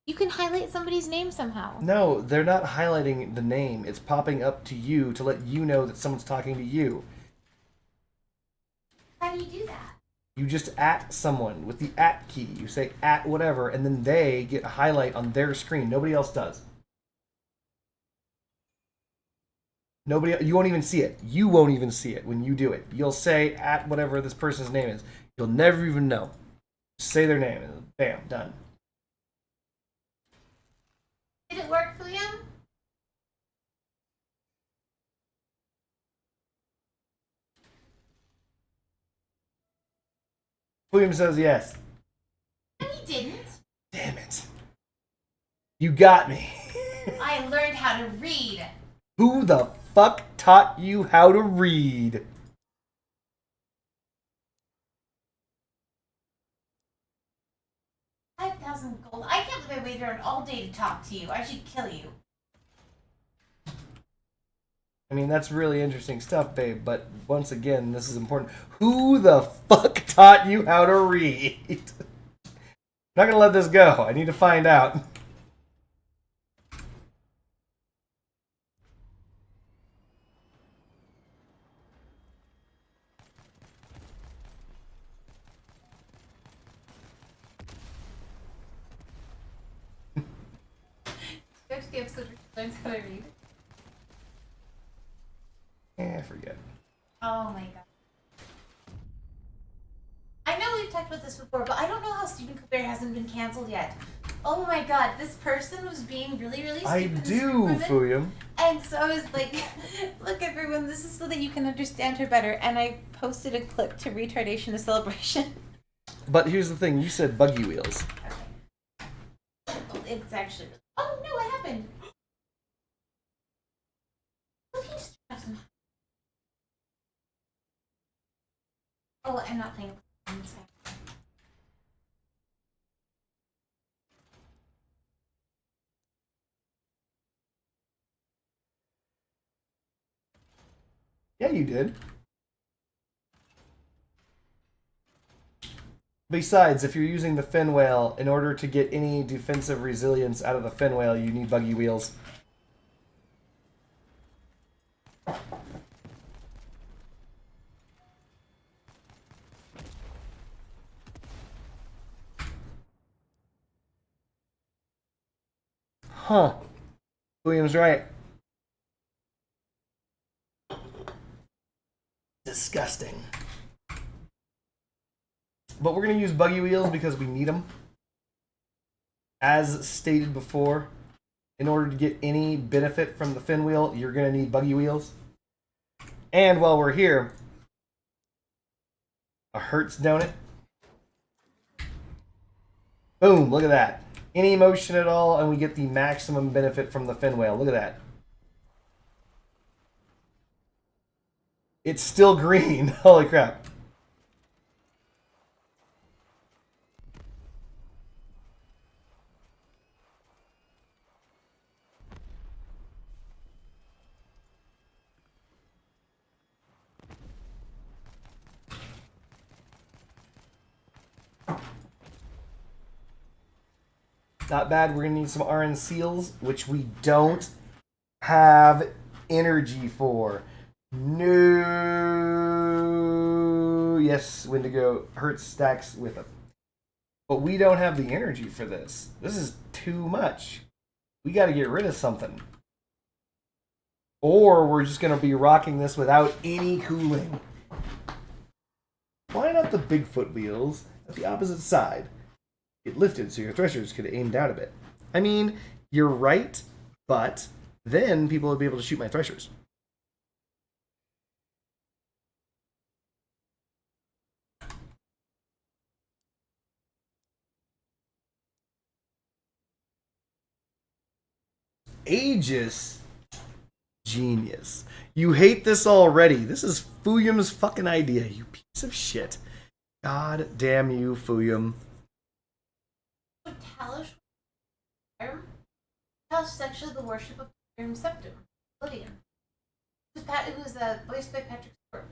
You can highlight somebody's name somehow. No, they're not highlighting the name. It's popping up to you to let you know that someone's talking to you. How do you do that? You just at someone with the at key. You say at whatever, and then they get a highlight on their screen. Nobody else does. Nobody. You won't even see it. You won't even see it when you do it. You'll say at whatever this person's name is. You'll never even know. Just say their name, and bam, done. Did it work for you? William says yes. No, he didn't. Damn it. You got me. I learned how to read. Who the fuck taught you how to read? $5,000 gold. I can't believe I waited around all day to talk to you. I should kill you. I mean, that's really interesting stuff, babe, but once again, this is important. Who the fuck taught you how to read? I'm not gonna let this go. I need to find out. Watch the episode where she learns how to read. Forget. Oh my god. I know we've talked about this before, but I don't know how Stephen Colbert hasn't been canceled yet. Oh my god, this person was being really, really stupid. I do, Fuyum. And so I was like, look everyone, this is so that you can understand her better. And I posted a clip to Retardation to Celebration. But here's the thing, you said buggy wheels. Okay. It's actually... Oh no, what happened? Look, you just have some... Oh, I'm not playing. Yeah, you did. Besides, if you're using the fin whale, in order to get any defensive resilience out of the fin whale, you need buggy wheels. Huh. William's right. Disgusting. But we're going to use buggy wheels because we need them. As stated before, in order to get any benefit from the fin wheel, you're going to need buggy wheels. And while we're here, a Hertz donut. Boom, look at that. Any motion at all, and we get the maximum benefit from the fin whale. Look at that. It's still green. Holy crap. Not bad. We're going to need some RN seals, which we don't have energy for. No. yes, Wendigo hurts stacks with them. But we don't have the energy for this. This is too much. We got to get rid of something. Or we're just going to be rocking this without any cooling. Why not the Bigfoot wheels at the opposite side? Get lifted so your threshers could aim down a bit. I mean, you're right, but then people would be able to shoot my threshers. Aegis. Genius. You hate this already. This is Fuyum's fucking idea, you piece of shit. God damn you, Fuyum. Talos is actually the worship of Septum, Oblivion. It was voiced by Patrick Stewart.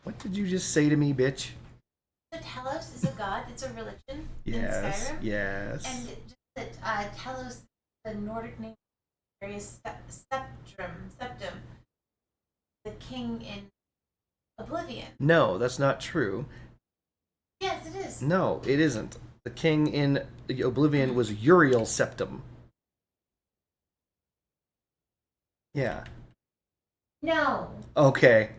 What did you just say to me, bitch? So Talos is a god. It's a religion Yes, in Skyrim. yes. And just that Talos, the Nordic name, various septum, the king in Oblivion. No, that's not true. Yes, it is. No, it isn't. The king in Oblivion was Uriel Septum. Yeah. No. Okay.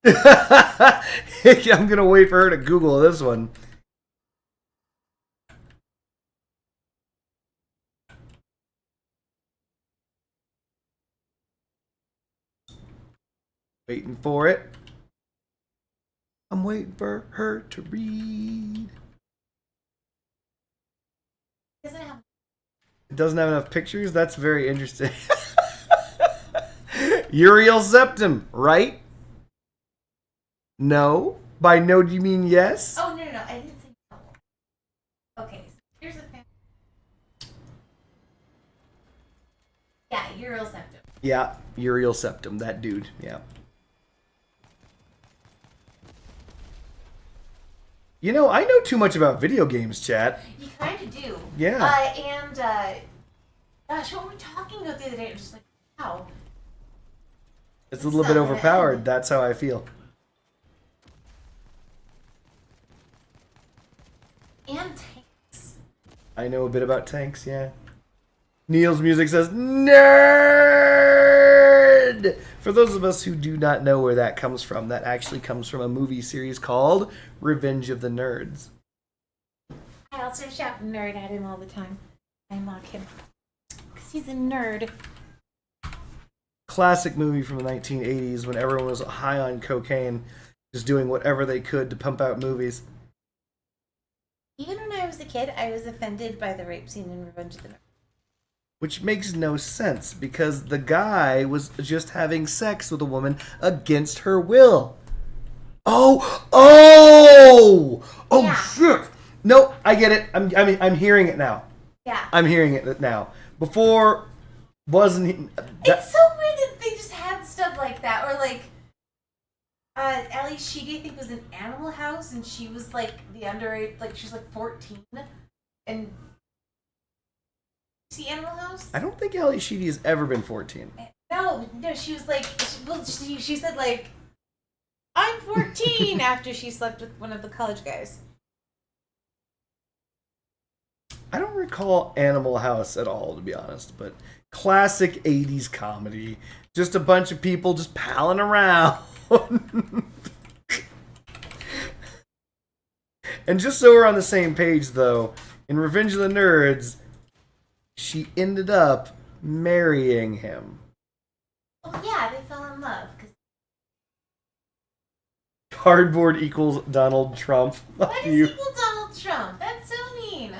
I'm gonna wait for her to Google this one. Waiting for it. I'm waiting for her to read. It doesn't have enough pictures? That's very interesting. Uriel Septum, right? No? By no, do you mean yes? Oh, no, I didn't say no. Okay, so here's a fan. Yeah, Uriel Septum. Yeah, Uriel Septum, that dude, yeah. You know, I know too much about video games, chat. You kind of do. Yeah. Gosh, what were we talking about the other day? It was just like, wow. It's a little bit overpowered. That's how I feel. And tanks. I know a bit about tanks, yeah. Neil's music says, nerd! For those of us who do not know where that comes from, that actually comes from a movie series called Revenge of the Nerds. I also shout nerd at him all the time. I mock him. Because he's a nerd. Classic movie from the 1980s when everyone was high on cocaine, just doing whatever they could to pump out movies. Even when I was a kid, I was offended by the rape scene in Revenge of the Nerds. Which makes no sense, because the guy was just having sex with a woman against her will. Oh, yeah. Shit! No, I get it. I'm hearing it now. Yeah. I'm hearing it now. Before, wasn't... It's so weird that they just had stuff like that, or like... Ali Sheedy, I think, was in Animal House, and she was like the underage, like she was like 14, and see Animal House? I don't think Ali Sheedy has ever been 14. No, she was like, she said like, I'm 14 after she slept with one of the college guys. I don't recall Animal House at all, to be honest, but classic 80s comedy. Just a bunch of people just palling around. And just so we're on the same page, though, in Revenge of the Nerds, she ended up marrying him. Oh yeah, they fell in love. Cardboard equals Donald Trump. What is equal Donald Trump? That's so mean.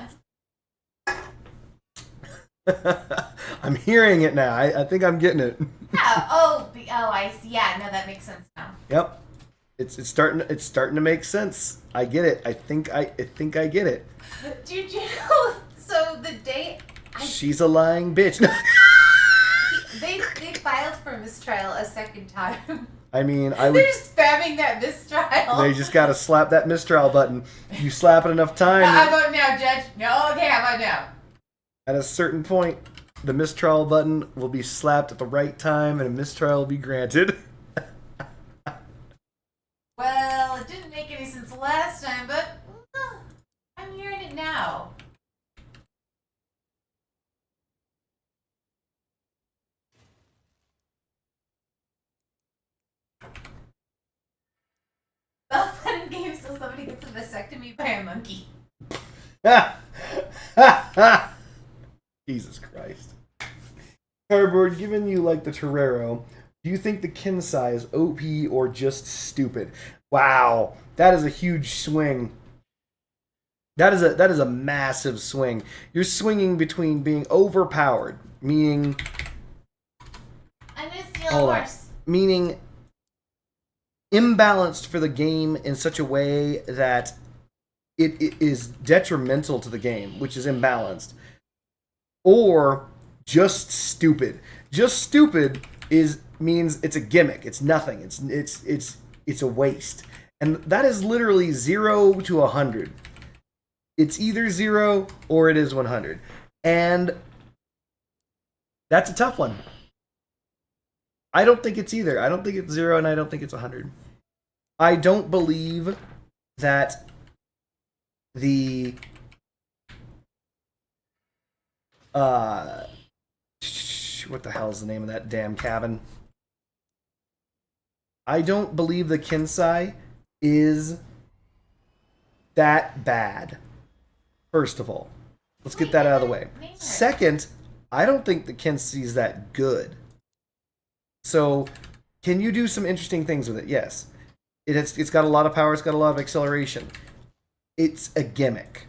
I'm hearing it now. I think I'm getting it. Yeah. Oh, I see. Yeah, no, that makes sense now. Yep. It's starting to make sense. I get it. I think I get it. Did you know? So the day she's a lying bitch. they filed for mistrial a second time. I mean, They're just spamming that mistrial. They just gotta slap that mistrial button. You slap it enough time. How about now, Judge? No, okay, how about now? At a certain point, the mistrial button will be slapped at the right time, and a mistrial will be granted. me by a monkey. Jesus Christ. Cardboard, given you like the Torero, do you think the Kinsai is OP or just stupid? Wow, that is a huge swing. That is a massive swing. You're swinging between being overpowered, meaning I'm gonna steal a horse. meaning imbalanced for the game in such a way that it is detrimental to the game, which is imbalanced, or just stupid. Just stupid means it's a gimmick. It's nothing. It's a waste, and that is literally 0 to 100. It's either 0 or it is 100, and that's a tough one. I don't think it's either. I don't think it's 0, and I don't think it's 100. I don't believe that the what the hell is the name of that damn cabin? I don't believe the Kinsai is that bad. First of all, let's get that out of the way. Second, I don't think the Kinsai is that good. So, can you do some interesting things with it? Yes. It's got a lot of power, it's got a lot of acceleration. It's a gimmick.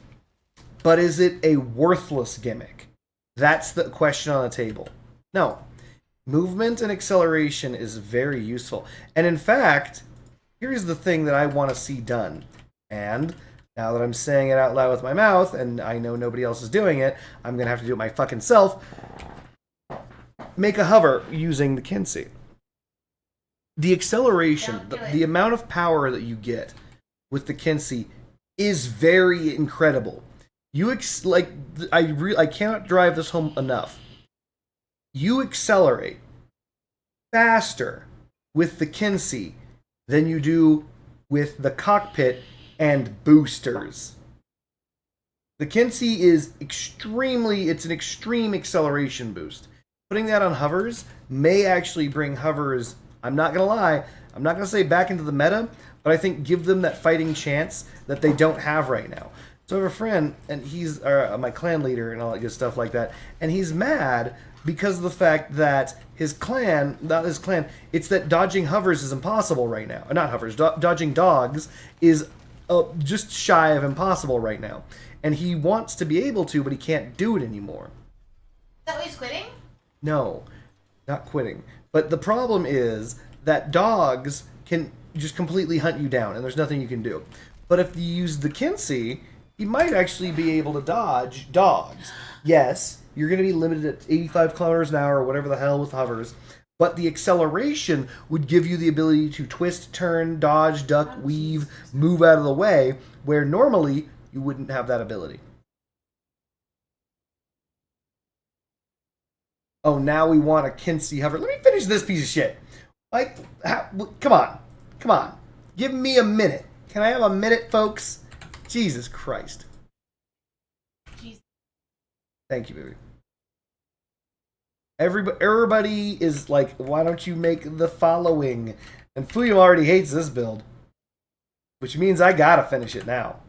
But is it a worthless gimmick? That's the question on the table. No. Movement and acceleration is very useful. And in fact, here's the thing that I want to see done. And now that I'm saying it out loud with my mouth, and I know nobody else is doing it, I'm going to have to do it my fucking self. Make a hover using the Kinsai. The acceleration, the amount of power that you get with the Kinsai is very incredible. I cannot drive this home enough. You accelerate faster with the Kinsai than you do with the cockpit and boosters. The Kinsai is it's an extreme acceleration boost. Putting that on hovers may actually bring hovers, I'm not going to lie, I'm not going to say back into the meta, but I think give them that fighting chance that they don't have right now. So I have a friend, and he's my clan leader and all that good stuff like that, and he's mad because of the fact that it's that dodging hovers is impossible right now. Not hovers, dodging dogs is just shy of impossible right now. And he wants to be able to, but he can't do it anymore. Is that why he's quitting? No, not quitting. But the problem is that dogs can just completely hunt you down, and there's nothing you can do. But if you use the Kinsai, you might actually be able to dodge dogs. Yes, you're going to be limited at 85 kilometers an hour or whatever the hell with hovers, but the acceleration would give you the ability to twist, turn, dodge, duck, weave, move out of the way, where normally you wouldn't have that ability. Oh, now we want a Kinsai hover. Let me finish this piece of shit. Come on. Give me a minute. Can I have a minute, folks? Jesus Christ. Jesus. Thank you, baby. Everybody is like, why don't you make the following? And Fuyum already hates this build, which means I gotta finish it now.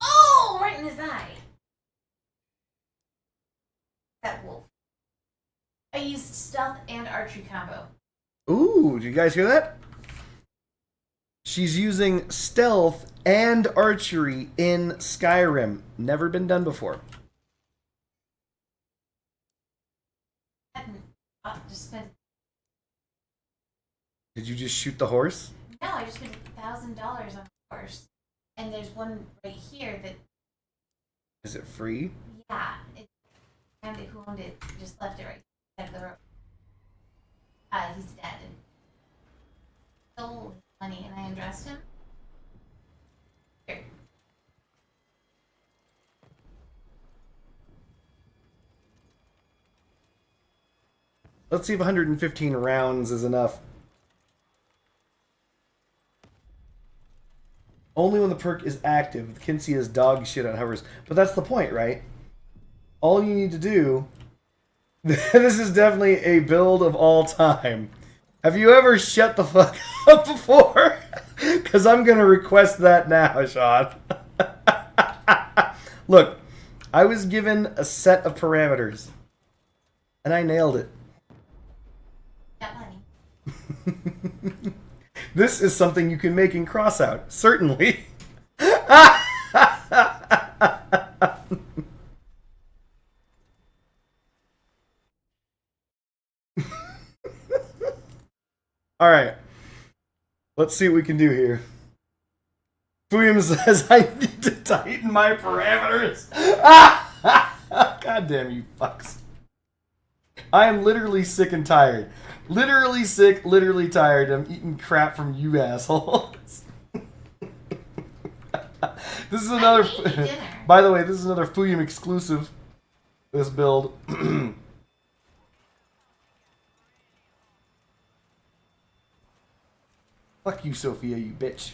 Oh, right in his eye. That wolf. I used stealth and archery combo. Ooh, did you guys hear that? She's using stealth and archery in Skyrim. Never been done before. Did you just shoot the horse? No, I just spent $1,000 on the horse. And there's one right here that... Is it free? Yeah. And who owned it just left it right at the road. He's dead. And stole his money and I undressed him. Here. Let's see if 115 rounds is enough. Only when the perk is active. The Kinsai is dog shit on hovers. But that's the point, right? all you need to do. This is definitely a build of all time. Have you ever shut the fuck up before? Because I'm going to request that now, Sean. Look, I was given a set of parameters, and I nailed it. That money. This is something you can make in Crossout, certainly. All right. Let's see what we can do here. Fuyum says I need to tighten my parameters. God damn you fucks. I am literally sick and tired. Literally sick, literally tired. I'm eating crap from you assholes. This is another. By the way, this is another Fuyum exclusive. This build. Fuck you, Sophia, you bitch.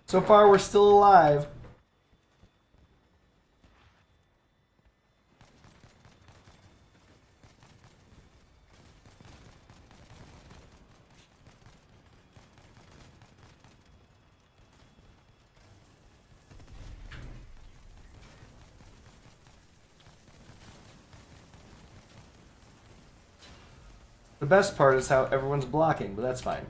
So far, we're still alive. The best part is how everyone's blocking, but that's fine.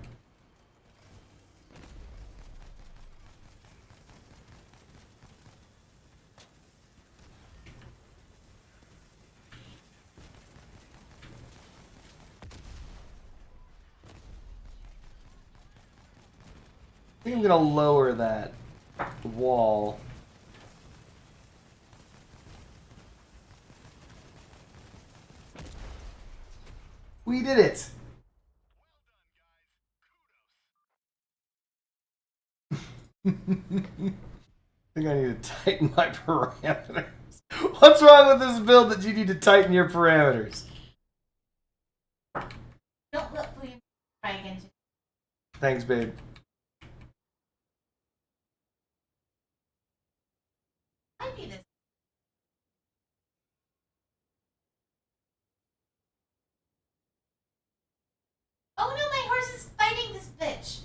I think I'm gonna lower that wall. We did it! I think I need to tighten my parameters. What's wrong with this build that you need to tighten your parameters? Don't let William try again. Thanks, babe. I do this. Oh no, my horse is fighting this bitch.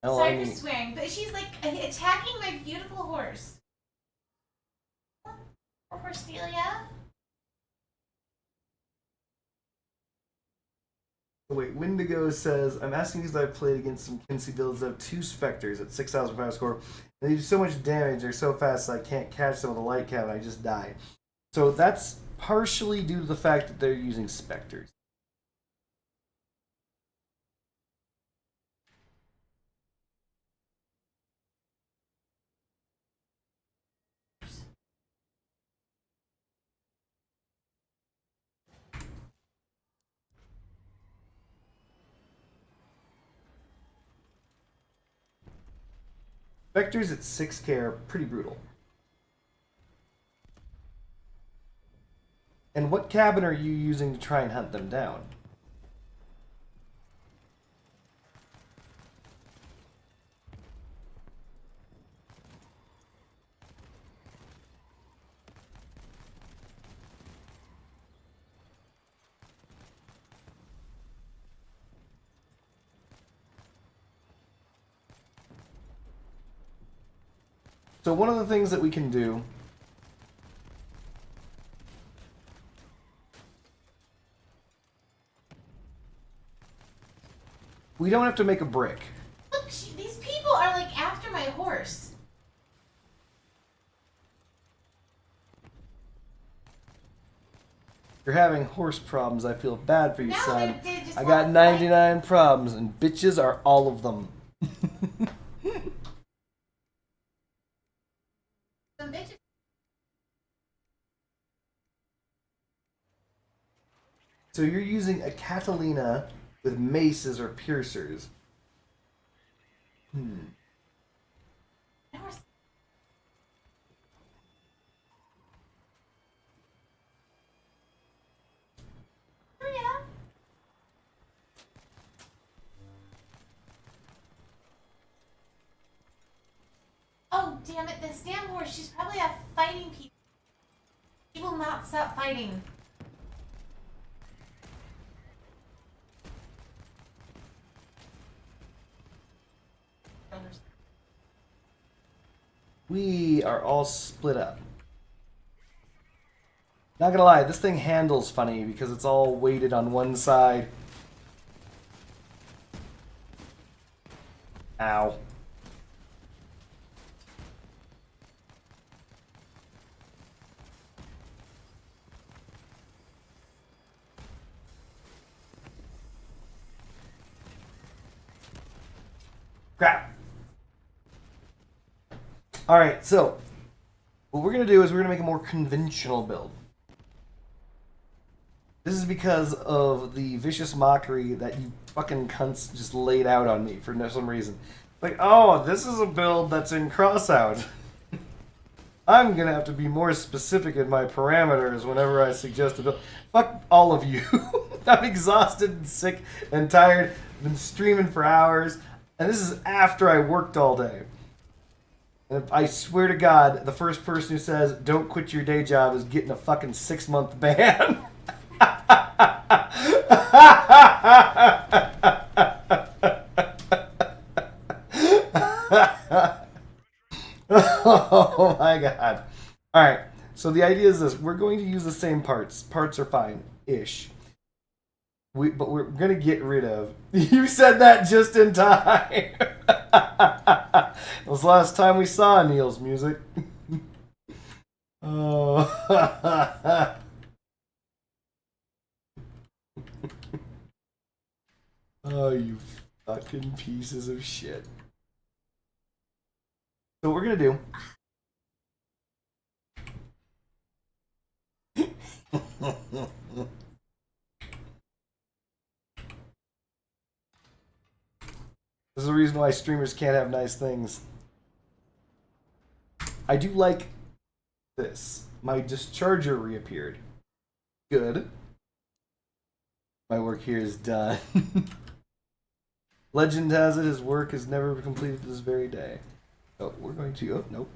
Oh, Sorry for swearing, but she's like attacking my beautiful horse. Or Horselia. Wait, Wendigo says, I'm asking because I've played against some Kinsey builds of 2 Spectres at 6,000 power score. And they do so much damage, they're so fast I can't catch them with a light cap and I just die. So that's partially due to the fact that they're using Spectres. Spectres at 6k are pretty brutal. And what cabin are you using to try and hunt them down? So one of the things that we can do we don't have to make a brick. Look, these people are like after my horse. You're having horse problems. I feel bad for you, No, son. they just I wanna got 99 problems, and bitches are all of them. Some bitches. So you're using a Catalina with maces or piercers. Oh, damn it, this damn horse. She's probably a fighting piece. She will not stop fighting. We are all split up. Not gonna lie, this thing handles funny because it's all weighted on one side. Ow. Crap. Alright, so what we're going to do is we're going to make a more conventional build. This is because of the vicious mockery that you fucking cunts just laid out on me for some reason. Like, oh, this is a build that's in crossout. I'm going to have to be more specific in my parameters whenever I suggest a build. Fuck all of you. I'm exhausted and sick and tired. I've been streaming for hours. And this is after I worked all day. And I swear to God, the first person who says, don't quit your day job is getting a fucking 6-month ban. Oh my God. Alright, so the idea is this. We're going to use the same parts. Parts are fine-ish. But we're going to get rid of... You said that just in time. It was the last time we saw Neil's music. Oh. Oh, you fucking pieces of shit. So what we're going to do... This is the reason why streamers can't have nice things. I do like this. My discharger reappeared. Good. My work here is done. Legend has it his work is never completed this very day. Oh, we're going to... Oh, nope.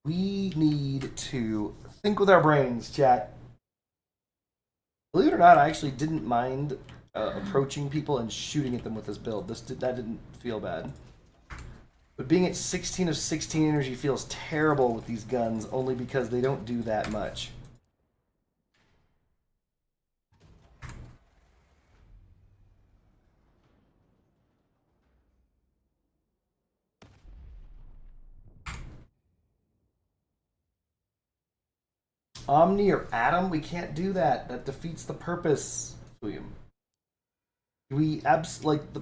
We need to think with our brains, chat. Believe it or not, I actually didn't mind approaching people and shooting at them with this build. That didn't feel bad. But being at 16 of 16 energy feels terrible with these guns, only because they don't do that much. Omni or Atom? We can't do that. That defeats the purpose, William. The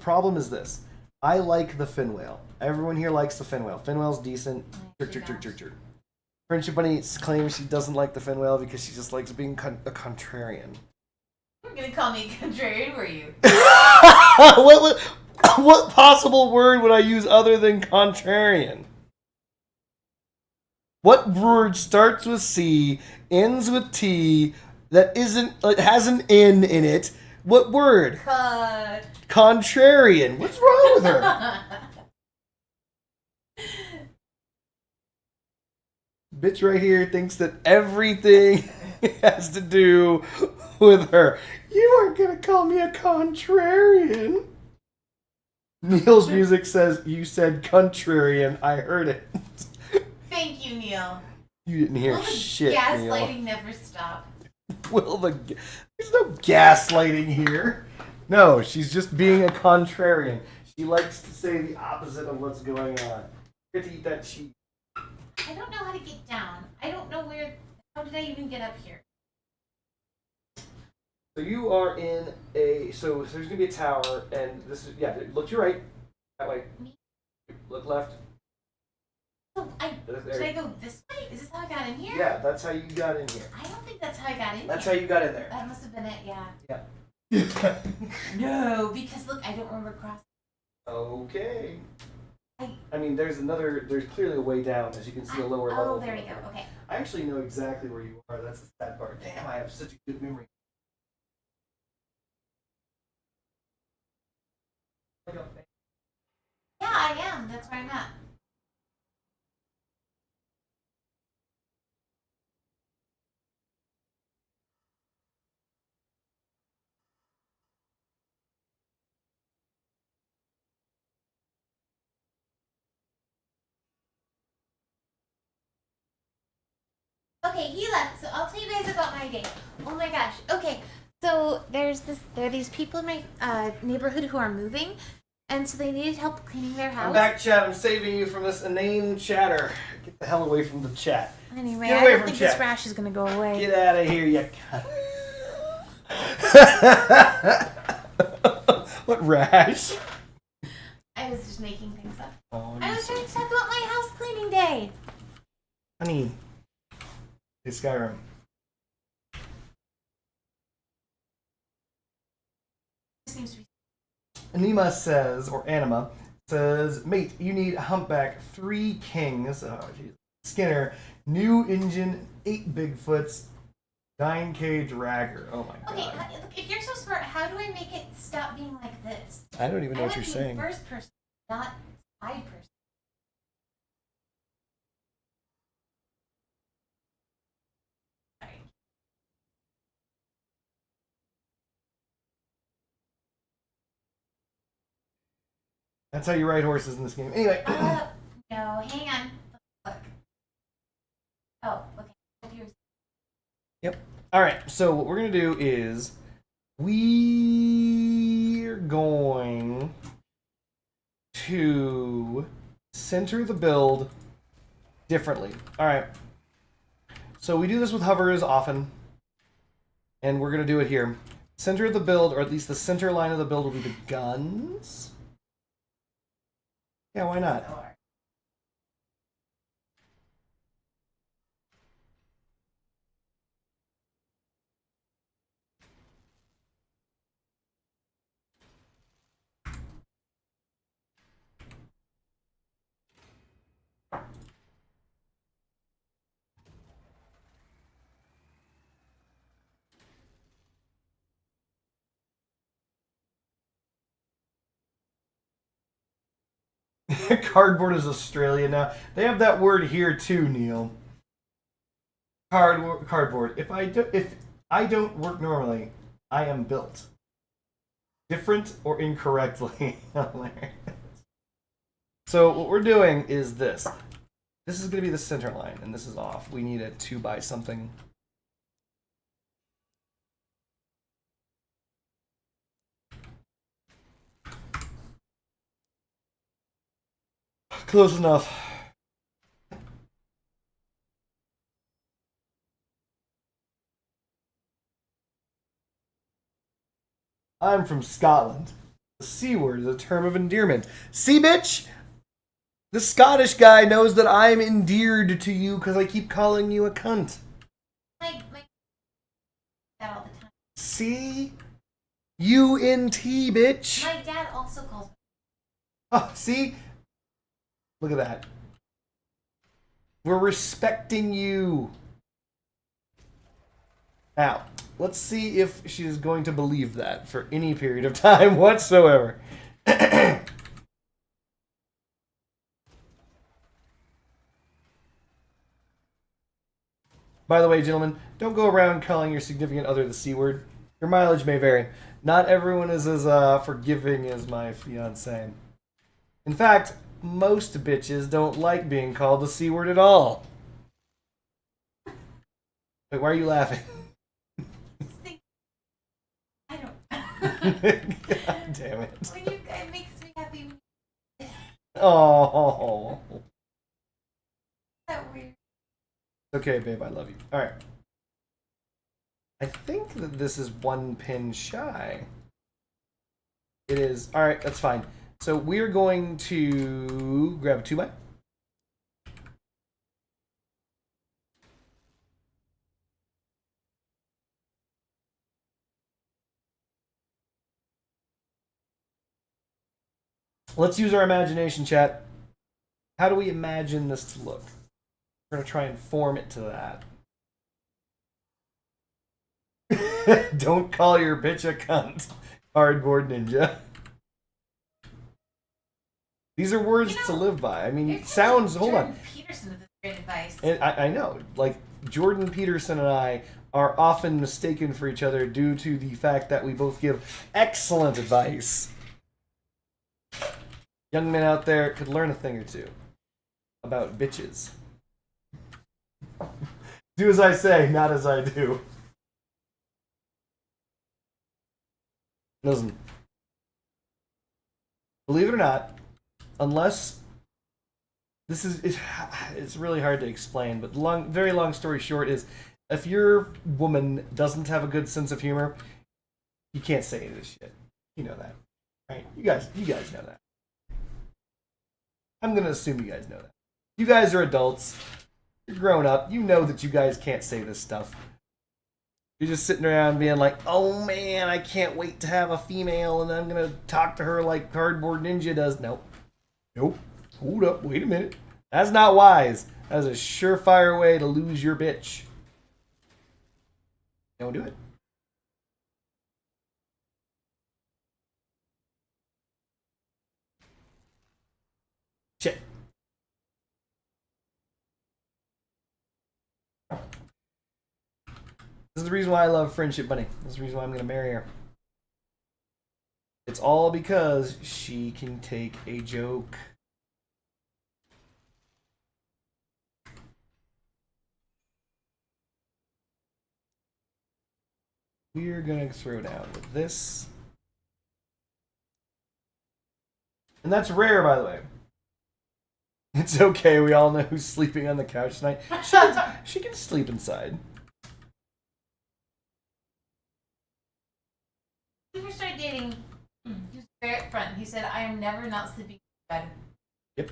problem is this. I like the fin whale. Everyone here likes the fin whale. Fin whale's decent. Friendship Bunny claims she doesn't like the fin whale because she just likes being a contrarian. You're gonna call me a contrarian, were you? What possible word would I use other than contrarian? What word starts with C, ends with T, that has an N in it? What word? Contrarian. What's wrong with her? Bitch right here thinks that everything has to do with her. You aren't gonna call me a contrarian. Neil's music says you said contrarian. I heard it. Thank you, Neil. You didn't hear shit, Neil. Gaslighting never stop. There's no gaslighting here. No, she's just being a contrarian. She likes to say the opposite of what's going on. Get to eat that cheese. I don't know how to get down. I don't know where. How did I even get up here? So you are in a. So there's gonna be a tower, and this is look to your right. That way. Me? Look left. So did I go this way? Is this how how I got in here? Yeah, that's how you got in here. I don't think that's how I got in That's here. how you got in there. That must have been it, yeah. Yeah. No, because look, I don't remember crossing. Okay. I mean, there's clearly a way down, as you can see a lower level. Oh, there we go, okay. I actually know exactly where you are. That's the sad part. Damn, I have such a good memory. Yeah, I am. That's where I'm at. Okay, he left, so I'll tell you guys about my day. Oh my gosh. Okay, so there are these people in my neighborhood who are moving, and so they needed help cleaning their house. I'm back, chat. I'm saving you from this inane chatter. Get the hell away from the chat. Anyway, Get I away don't from think chat. this rash is gonna go away. Get out of here, you cunt. What rash? I was just making things up. Oh, I was trying to talk about my house cleaning day. honey. Hey, Skyrim. Seems to be. Anima says, or Anima says, mate, you need humpback, 3 kings, oh jeez, Skinner, new engine, 8 Bigfoots, 9K dragger. Oh my god. Okay, look, if you're so smart, how do I make it stop being like this? I don't even know what I you're want to be saying. first person, not side person. Sorry. That's how you ride horses in this game. Anyway. No, hang on. Look. Oh, okay. Yep. All right. So what we're gonna do is we're going to center the build differently. All right. So we do this with hovers often, and we're gonna do it here. Center of the build, or at least the center line of the build, will be the guns. Yeah, why not? Cardboard is Australia now. They have that word here too, Neil. Cardboard. If I don't work normally, I am built. Different or incorrectly. So what we're doing is this. This is going to be the center line, and this is off. We need it 2 by something. Close enough. I'm from Scotland. The C word is a term of endearment. See, bitch? The Scottish guy knows that I'm endeared to you because I keep calling you a cunt. My that all the time. See? U-N-T, bitch. My dad also calls me. Oh, see? Look at that. We're respecting you. Now, let's see if she's going to believe that for any period of time whatsoever. By the way, gentlemen, don't go around calling your significant other the C word. Your mileage may vary. Not everyone is as forgiving as my fiancé. In fact, most bitches don't like being called the C word at all. Wait, why are you laughing? I don't. God damn it. When you, it makes me happy. Oh. That weird. Okay, babe, I love you. All right. I think that this is 1 pin shy. It is. All right, that's fine. So we're going to grab a 2 by. Let's use our imagination, chat. How do we imagine this to look? We're going to try and form it to that. Don't call your bitch a cunt. Cardboard ninja. These are words to live by. I mean, sounds. Hold on. Peterson with this great advice. And I know, like Jordan Peterson and I are often mistaken for each other due to the fact that we both give excellent advice. Young men out there could learn a thing or two about bitches. Do as I say, not as I do. Listen, believe it or not, unless this is it's really hard to explain, but very long story short is if your woman doesn't have a good sense of humor, you can't say any of this shit. You know that, right? You guys know that. I'm gonna assume you guys know that. You guys are adults. You're grown up. You know that you guys can't say this stuff. You're just sitting around being like, oh man, I can't wait to have a female and I'm gonna talk to her like Cardboard Ninja does. Nope. Hold up, wait a minute. That's not wise. That is a surefire way to lose your bitch. Don't do it. Shit. This is the reason why I love Friendship Bunny. This is the reason why I'm going to marry her. It's all because she can take a joke. We're going to throw down with this. And that's rare, by the way. It's okay. We all know who's sleeping on the couch tonight. She can sleep inside. When we first started dating, he was very upfront. He said, I am never not sleeping in bed. Yep.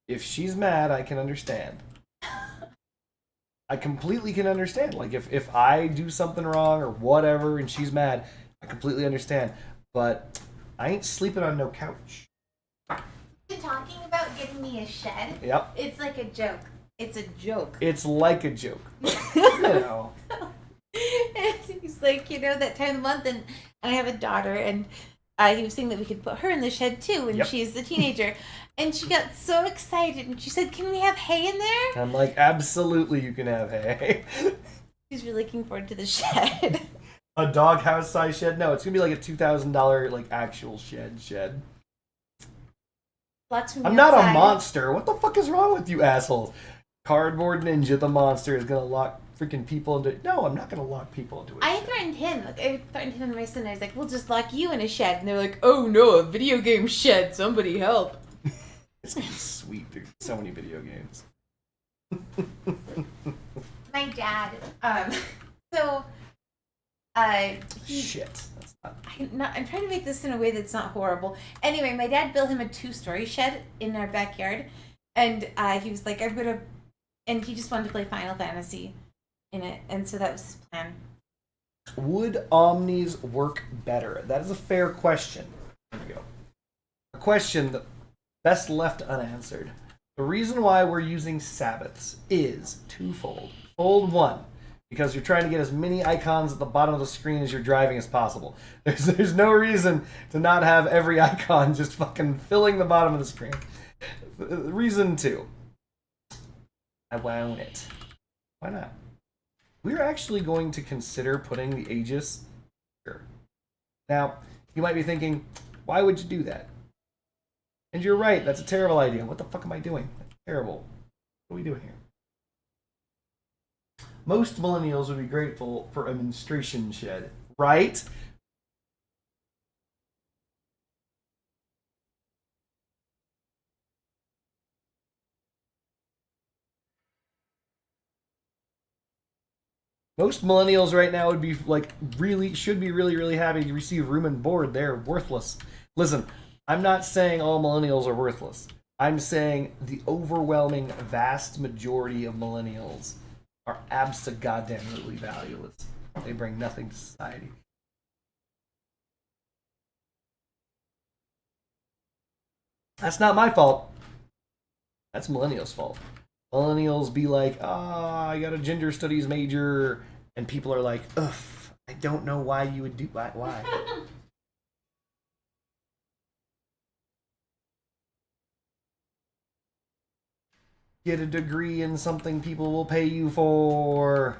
If she's mad, I can understand. I completely can understand. Like, if I do something wrong or whatever and she's mad, I completely understand. But I ain't sleeping on no couch. Been talking about getting me a shed. Yep. It's like a joke. It's a joke. It's like a joke. You know. And he's like, that time of the month, and I have a daughter, and he was saying that we could put her in the shed too when she's a teenager. And she got so excited, and she said, can we have hay in there? I'm like, absolutely you can have hay. She's really looking forward to the shed. A doghouse size shed? No, it's going to be like a $2,000 like actual shed. I'm not a monster. What the fuck is wrong with you assholes? Cardboard Ninja, the monster, is going to lock freaking people into... No, I'm not going to lock people into a shed. I threatened him. I threatened him and my son. I was like, we'll just lock you in a shed. And they're like, oh no, a video game shed. Somebody help. It's gonna be sweet. There's so many video games. My dad, Shit. That's not... I'm trying to make this in a way that's not horrible. Anyway, my dad built him a 2-story shed in our backyard. And he was like, and he just wanted to play Final Fantasy in it. And so that was his plan. Would omnis work better? That is a fair question. There we go. A question that best left unanswered. The reason why we're using Sabbaths is twofold. Fold one, because you're trying to get as many icons at the bottom of the screen as you're driving as possible. There's no reason to not have every icon just fucking filling the bottom of the screen. Reason two, I wound it. Why not? We're actually going to consider putting the Aegis here. Now, you might be thinking, why would you do that? And you're right, that's a terrible idea. What the fuck am I doing? That's terrible. What are we doing here? Most millennials would be grateful for a menstruation shed, right? Most millennials right now would be like should be really happy to receive room and board. They're worthless. Listen, I'm not saying all millennials are worthless. I'm saying the overwhelming vast majority of millennials are abso-goddamnly valueless. They bring nothing to society. That's not my fault. That's millennials' fault. Millennials be like, ah, I got a gender studies major, and people are like, ugh, I don't know why you would do that. Why? Get a degree in something people will pay you for.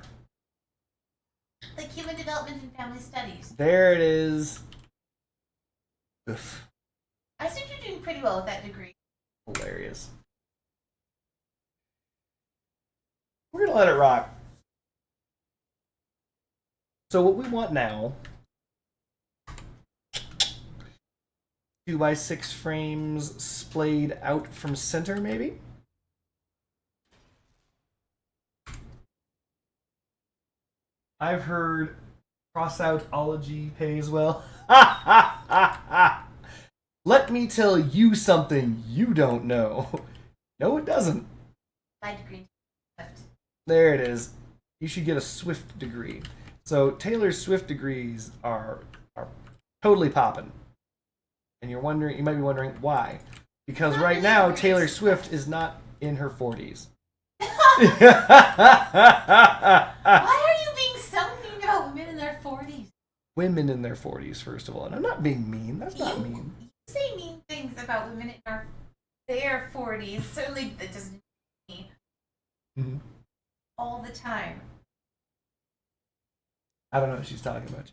Like human development and family studies. There it is. Oof. I think you're doing pretty well with that degree. Hilarious. We're gonna let it rock. So what we want now, 2x6 frames splayed out from center, maybe? I've heard cross-outology pays well. Let me tell you something you don't know. No, it doesn't. My degree. There it is. You should get a Swift degree. So Taylor's Swift degrees are totally popping. And you might be wondering why. Because right now Taylor Swift is not in her 40s. Why are you being so mean about women in their 40s? Women in their 40s, first of all. And I'm not being mean. That's not mean. You say mean things about women in their 40s. Certainly that doesn't mean Mm-hmm. all the time. I don't know what she's talking about.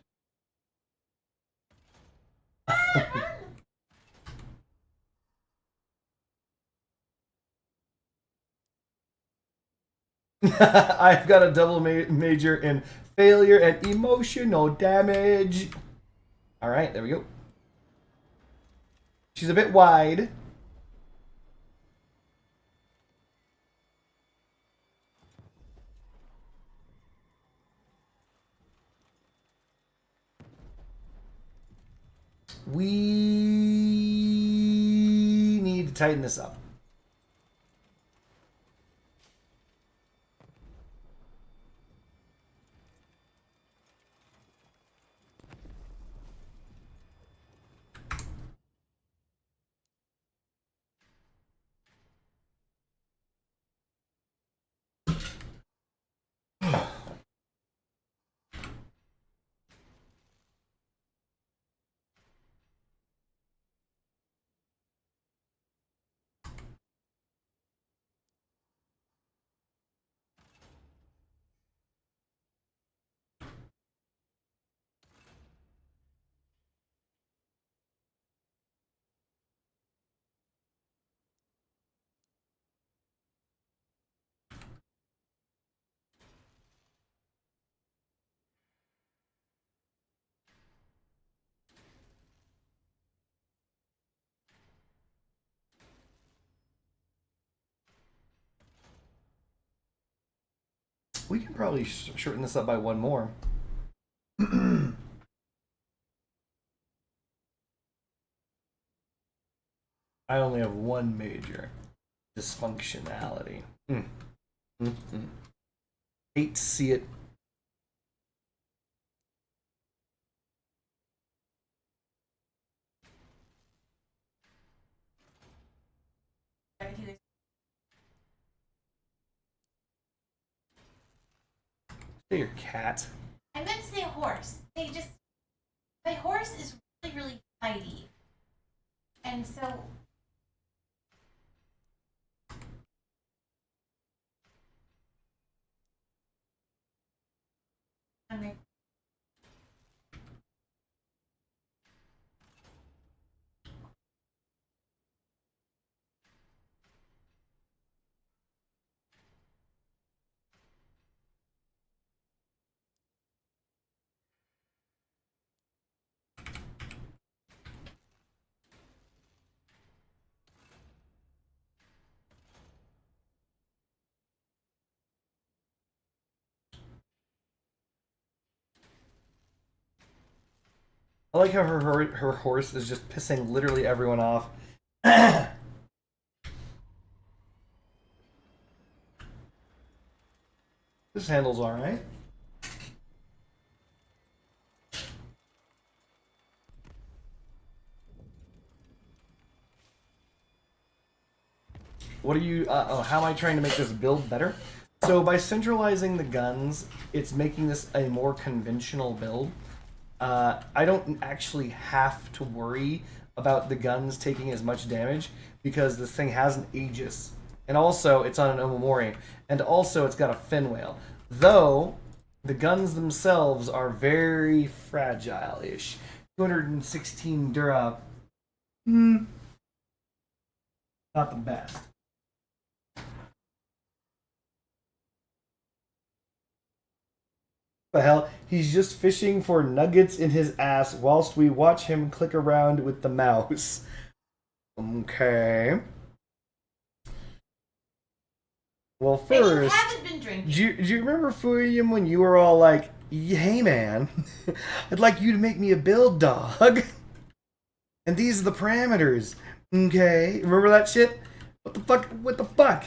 I've got a double major in failure and emotional damage. All right, there we go. She's a bit wide. We need to tighten this up. We can probably shorten this up by one more. I only have one major. Dysfunctionality. Hate to see it. Say your cat. I meant to say a horse. My horse is really, really tidy. And so I'm I like how her horse is just pissing literally everyone off. This handle's alright. What are you? How am I trying to make this build better? So by centralizing the guns, it's making this a more conventional build. I don't actually have to worry about the guns taking as much damage because this thing has an Aegis, and also it's on an Omamori, and also it's got a fin whale. Though the guns themselves are very fragile-ish. 216 Dura, not the best. The hell? He's just fishing for nuggets in his ass whilst we watch him click around with the mouse. Okay. Well, And you first, haven't been drinking. do you remember Fuyum when you were all like, "Hey man, I'd like you to make me a build, dog, and these are the parameters." Okay, remember that shit? What the fuck? What the fuck?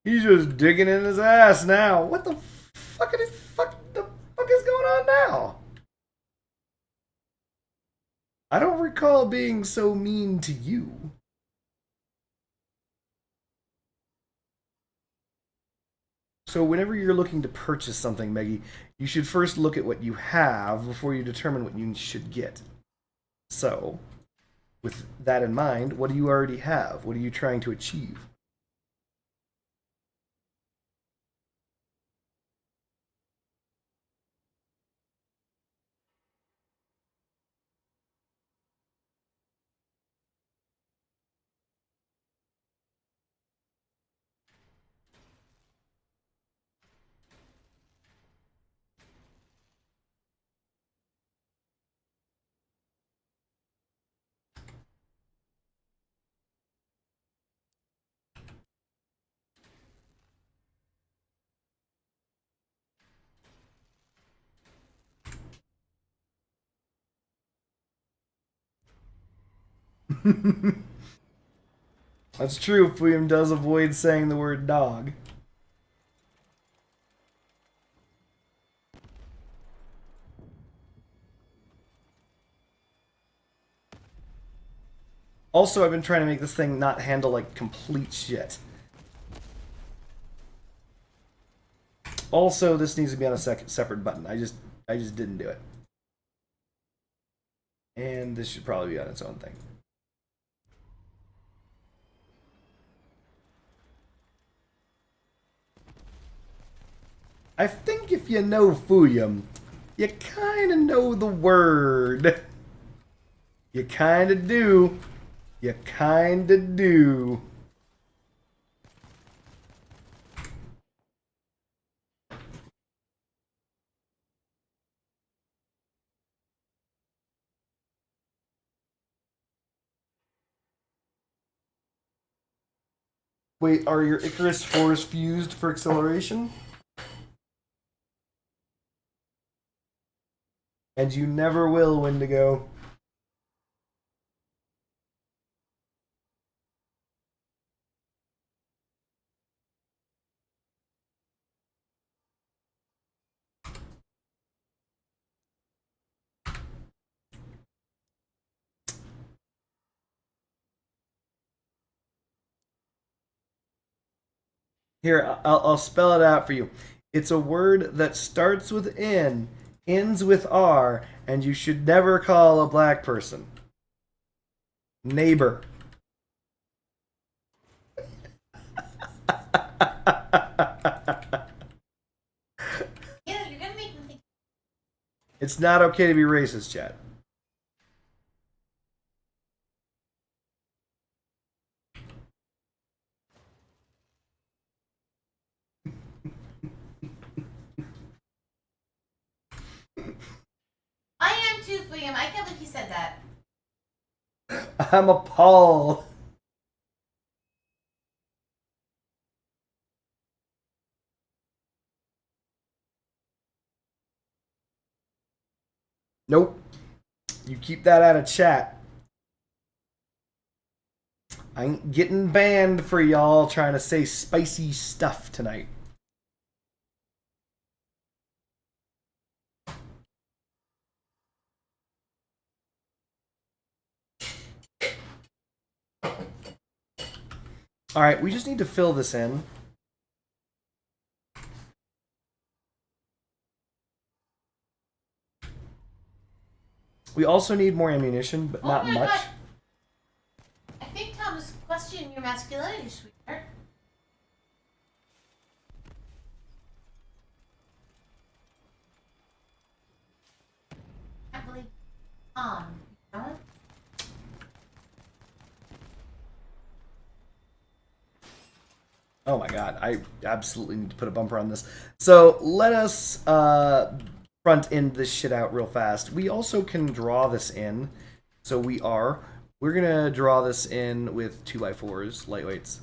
He's just digging in his ass now. What the fuck? The fuck is going on now? I don't recall being so mean to you. So whenever you're looking to purchase something, Meggie, you should first look at what you have before you determine what you should get. So, with that in mind, what do you already have? What are you trying to achieve? That's true, Fuyum does avoid saying the word dog. Also, I've been trying to make this thing not handle like complete shit. Also, this needs to be on a separate button. I just didn't do it. And this should probably be on its own thing. I think if you know Fuyum, you kind of know the word. You kind of do. You kind of do. Wait, are your Icarus 4s fused for acceleration? And you never will, Wendigo. Here, I'll spell it out for you. It's a word that starts with N, ends with R, and you should never call a black person. Neighbor. Yeah, you're gonna make me think. It's not okay to be racist, Chad. I am too, William. I can't believe he said that. I'm appalled. Nope. You keep that out of chat. I ain't getting banned for y'all trying to say spicy stuff tonight. Alright, we just need to fill this in. We also need more ammunition, but not much. God. I think Tom is questioning your masculinity, sweetheart. I can't believe you know? Oh my god, I absolutely need to put a bumper on this. So let us front end this shit out real fast. We also can draw this in. So we're gonna draw this in with 2x4s, lightweights.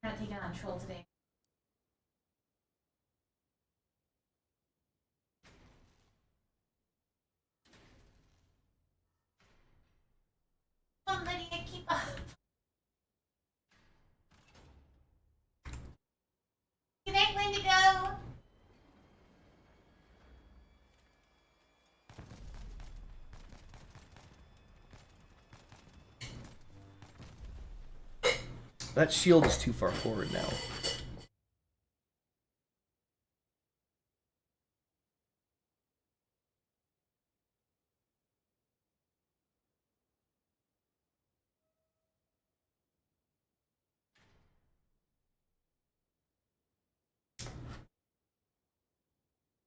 We're not taking on troll today. Come on, Lydia, keep up. Good night, Wendigo. That shield is too far forward now.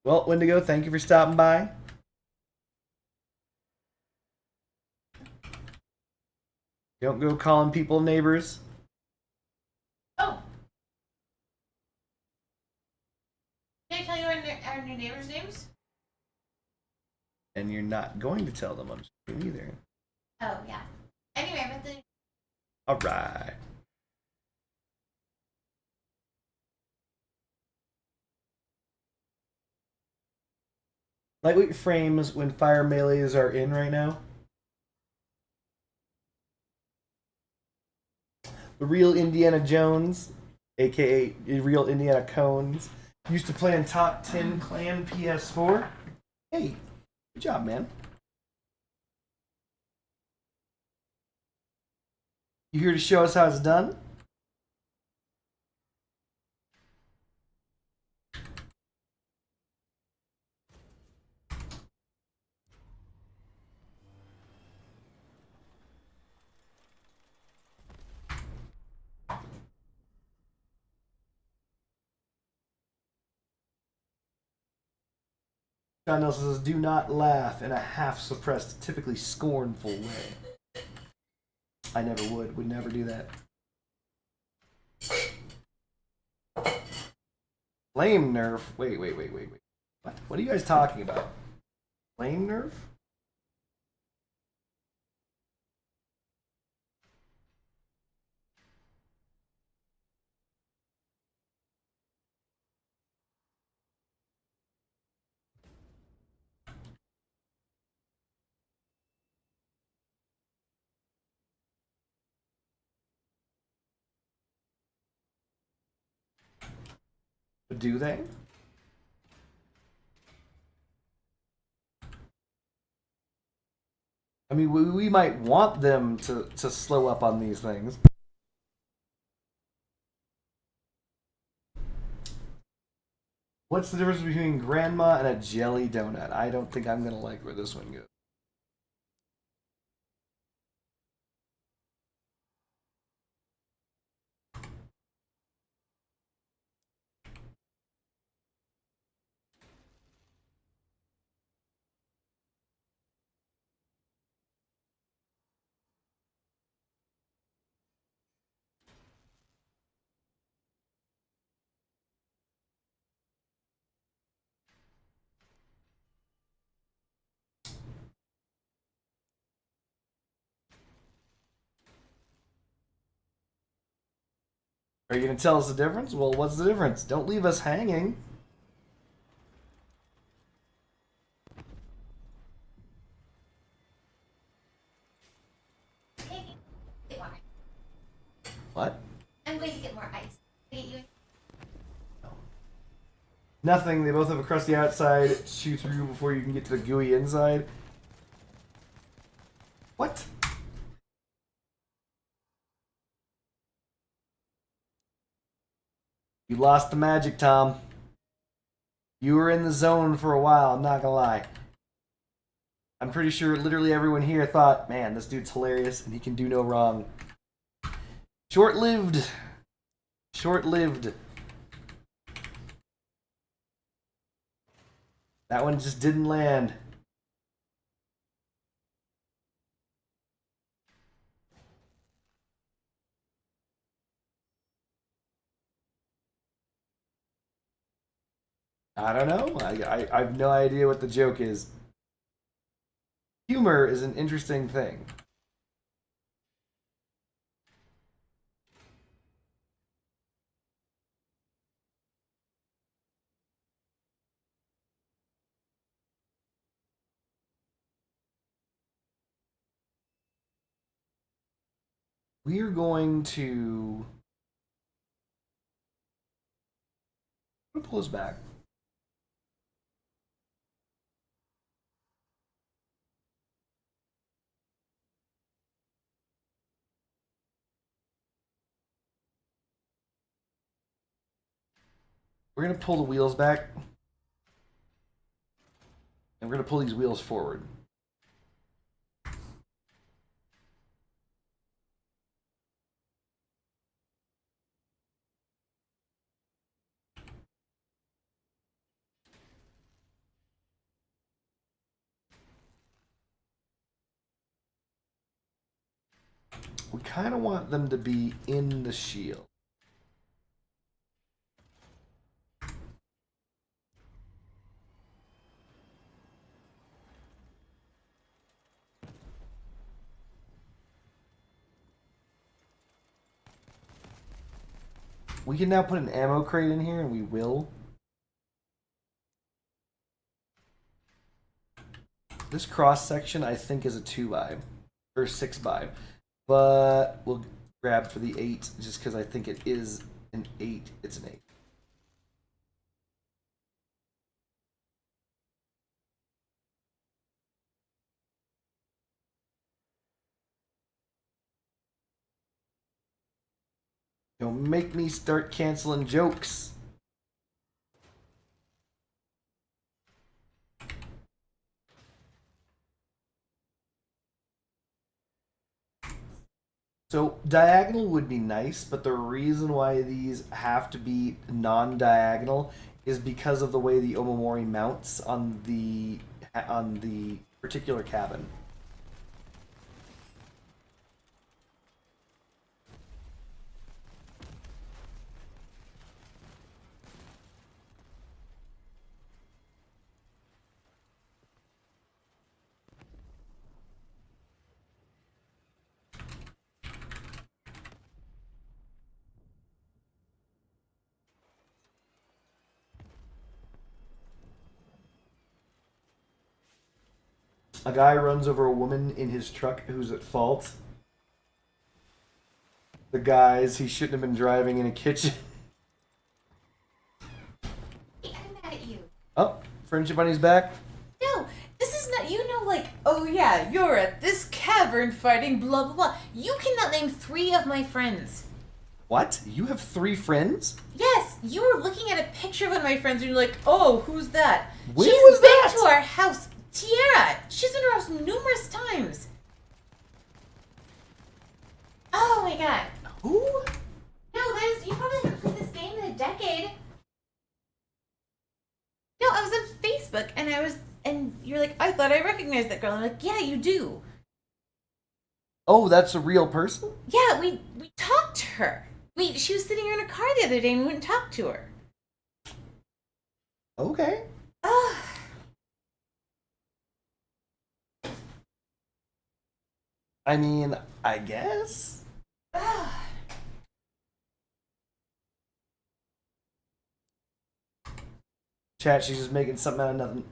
Well, Wendigo, thank you for stopping by. Don't go calling people neighbors. Oh. Did I tell you our new neighbors' names? And you're not going to tell them I'm streaming either. Oh, yeah. Anyway, but the... Alright. Lightweight frames when fire melees are in right now. The real Indiana Jones, aka real Indiana Cones, used to play in Top 10 Clan PS4. Hey, good job, man. You here to show us how it's done? John Nelson says, do not laugh in a half-suppressed, typically scornful way. I never would never do that. Flame nerf? Wait. What are you guys talking about? Flame nerf? Do they? I mean, we might want them to slow up on these things. What's the difference between grandma and a jelly donut? I don't think I'm going to like where this one goes. Are you going to tell us the difference? Well, what's the difference? Don't leave us hanging. Okay, get more. What? I'm going to get more ice. Get you. Nothing. They both have a crusty outside. Chew through before you can get to the gooey inside. What? You lost the magic, Tom. You were in the zone for a while, I'm not gonna lie. I'm pretty sure literally everyone here thought, man, this dude's hilarious and he can do no wrong. Short-lived. Short-lived. That one just didn't land. I don't know. I have no idea what the joke is. Humor is an interesting thing. We're going to pull this back. We're going to pull the wheels back. And we're going to pull these wheels forward. We kind of want them to be in the shield. We can now put an ammo crate in here, and we will. This cross section, I think, is a 2x or 6x, but we'll grab for the 8 just because I think it is an 8. It's an 8. Don't make me start canceling jokes. So diagonal would be nice, but the reason why these have to be non-diagonal is because of the way the Omamori mounts on the particular cabin. A guy runs over a woman in his truck who's at fault. The guys he shouldn't have been driving in a kitchen. Hey, I'm mad at you. Oh, friendship bunny's back. No, this is not, you know, like, oh yeah, you're at this cavern fighting blah blah blah. You cannot name 3 of my friends. What? You have 3 friends? Yes, you were looking at a picture of one of my friends and you're like, oh, who's that? When She's was been that? to our house. Tiara, she's been to our house numerous times. Oh my god. Who? No, you probably haven't played this game in a decade. No, I was on Facebook and you're like, I thought I recognized that girl. I'm like, yeah, you do. Oh, that's a real person? Yeah, we talked to her. She was sitting here in a car the other day and we went and talked to her. Okay. Ugh. I mean, I guess. Ugh. Chat, she's just making something out of nothing.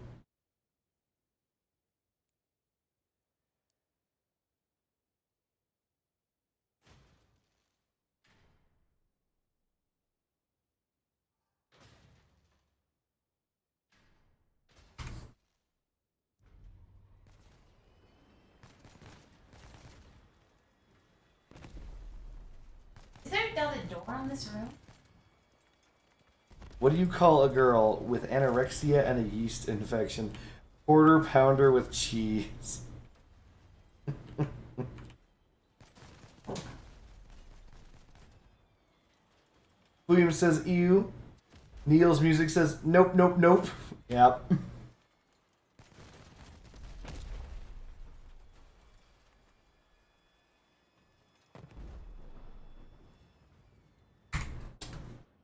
Is there a dotted door on this room? What do you call a girl with anorexia and a yeast infection? Quarter pounder with cheese. William says ew. Neil's music says nope, nope, nope. Yep.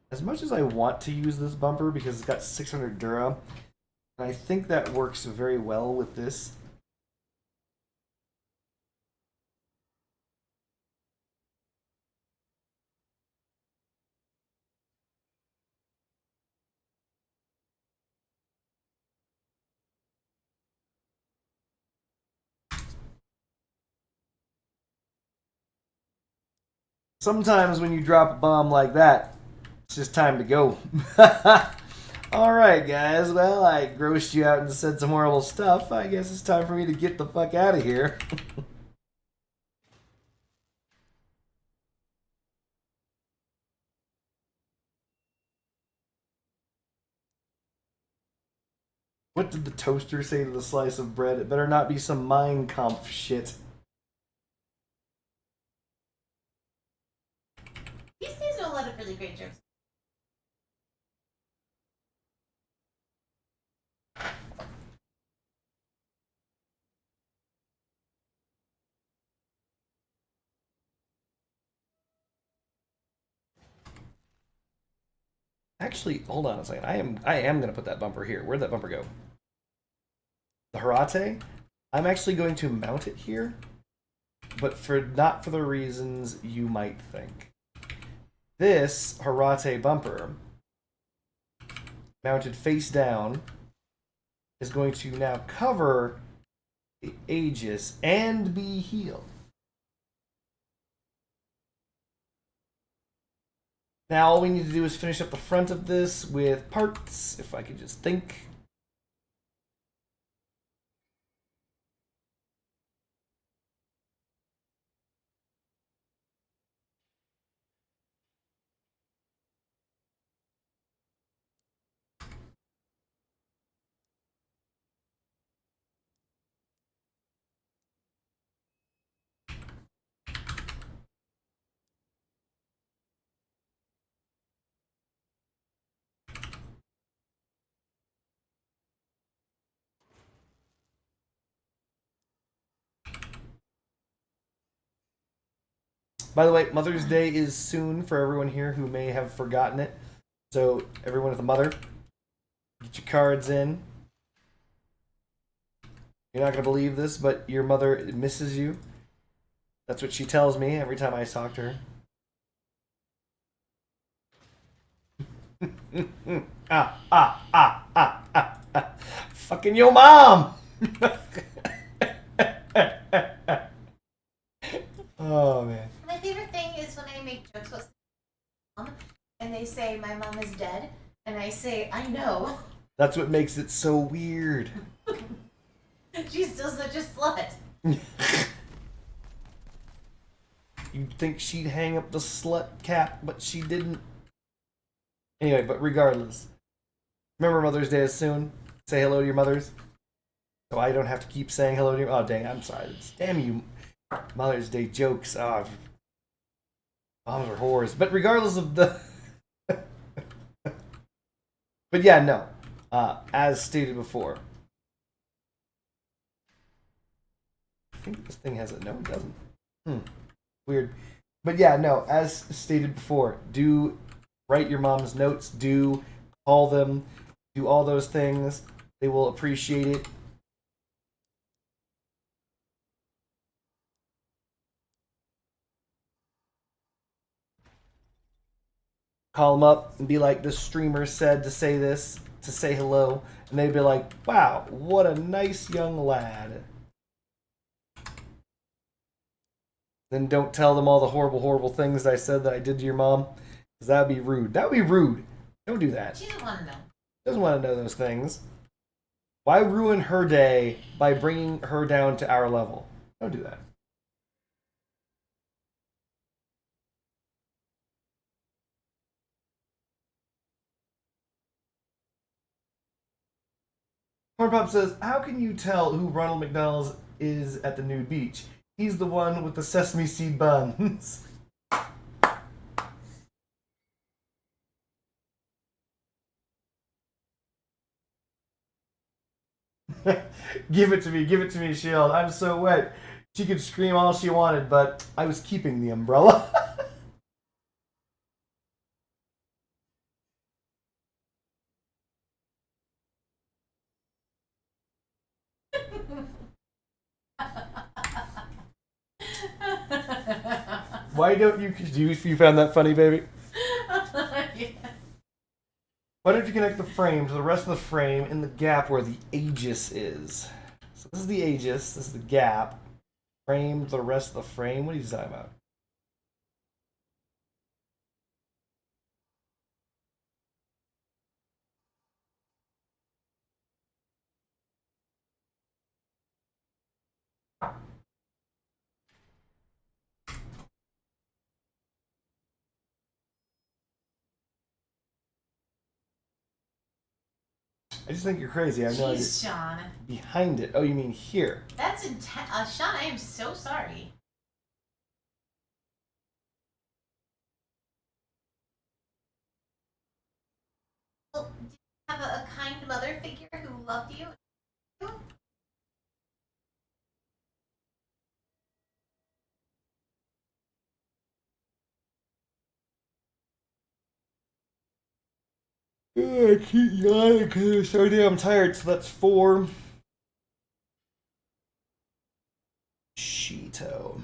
As much as I want to use this bumper because it's got 600 Dura, and I think that works very well with this. Sometimes when you drop a bomb like that, it's just time to go. Alright, guys. Well, I grossed you out and said some horrible stuff. I guess it's time for me to get the fuck out of here. What did the toaster say to the slice of bread? It better not be some Mein Kampf shit. These days know a lot of really great jokes. Actually, hold on a second. I am gonna put that bumper here. Where'd that bumper go? The Harate? I'm actually going to mount it here, but not for the reasons you might think. This Harate bumper, mounted face down, is going to now cover the Aegis and be healed. Now all we need to do is finish up the front of this with parts, if I could just think. By the way, Mother's Day is soon for everyone here who may have forgotten it. So everyone with a mother, get your cards in. You're not going to believe this, but your mother misses you. That's what she tells me every time I talk to her. Fucking your mom! Oh, man. My favorite thing is when I make jokes about mom and they say my mom is dead, and I say I know. That's what makes it so weird. She's still such a slut. You'd think she'd hang up the slut cap, but she didn't. Anyway, but regardless, remember Mother's Day is soon. Say hello to your mothers, so I don't have to keep saying hello to your. Oh dang, I'm sorry. Damn you, Mother's Day jokes. Oh, moms are whores. But regardless of the, but yeah, no. As stated before, I think this thing has it. No, it doesn't. Weird. But yeah, no. As stated before, do write your mom's notes. Do call them. Do all those things. They will appreciate it. Call them up and be like, "This streamer said to say this, to say hello," and they'd be like, "Wow, what a nice young lad." Then don't tell them all the horrible, horrible things I said that I did to your mom, because that would be rude. That would be rude. Don't do that. She doesn't want to know. Doesn't want to know those things. Why ruin her day by bringing her down to our level? Don't do that. Corn Pop says, "How can you tell who Ronald McDonald is at the nude beach? He's the one with the sesame seed buns." Give it to me, Shield. I'm so wet. She could scream all she wanted, but I was keeping the umbrella. Why don't you found that funny, baby? Yeah. Why don't you connect the frame to the rest of the frame in the gap where the aegis is? So this is the aegis, this is the gap. Frame to the rest of the frame. What are you talking about? I just think you're crazy. I have no idea. Jeez, Sean. Behind it. Oh, you mean here? That's intense. Sean, I am so sorry. Well, did you have a kind mother figure who loved you? I keep yawning because I'm so damn tired. So that's 4. Cheeto.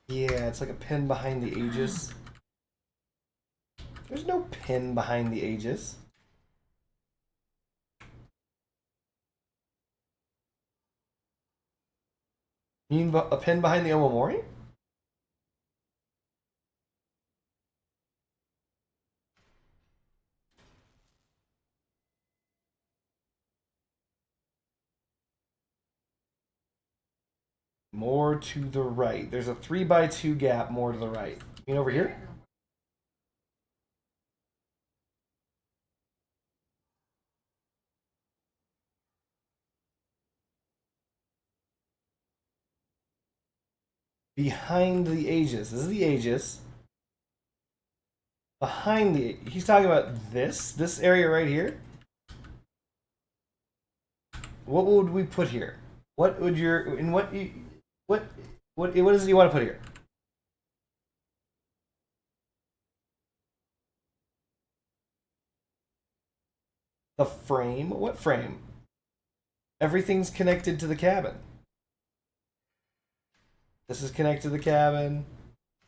Yeah, it's like a pin behind the aegis. There's no pin behind the aegis. You mean a pin behind the Omamori? More to the right. There's a 3x2 gap more to the right. You mean over here? Behind the aegis. This is the aegis. Behind the... He's talking about this area right here. What would we put here? What would your... In what you... What is it you want to put here? The frame? What frame? Everything's connected to the cabin. This is connected to the cabin.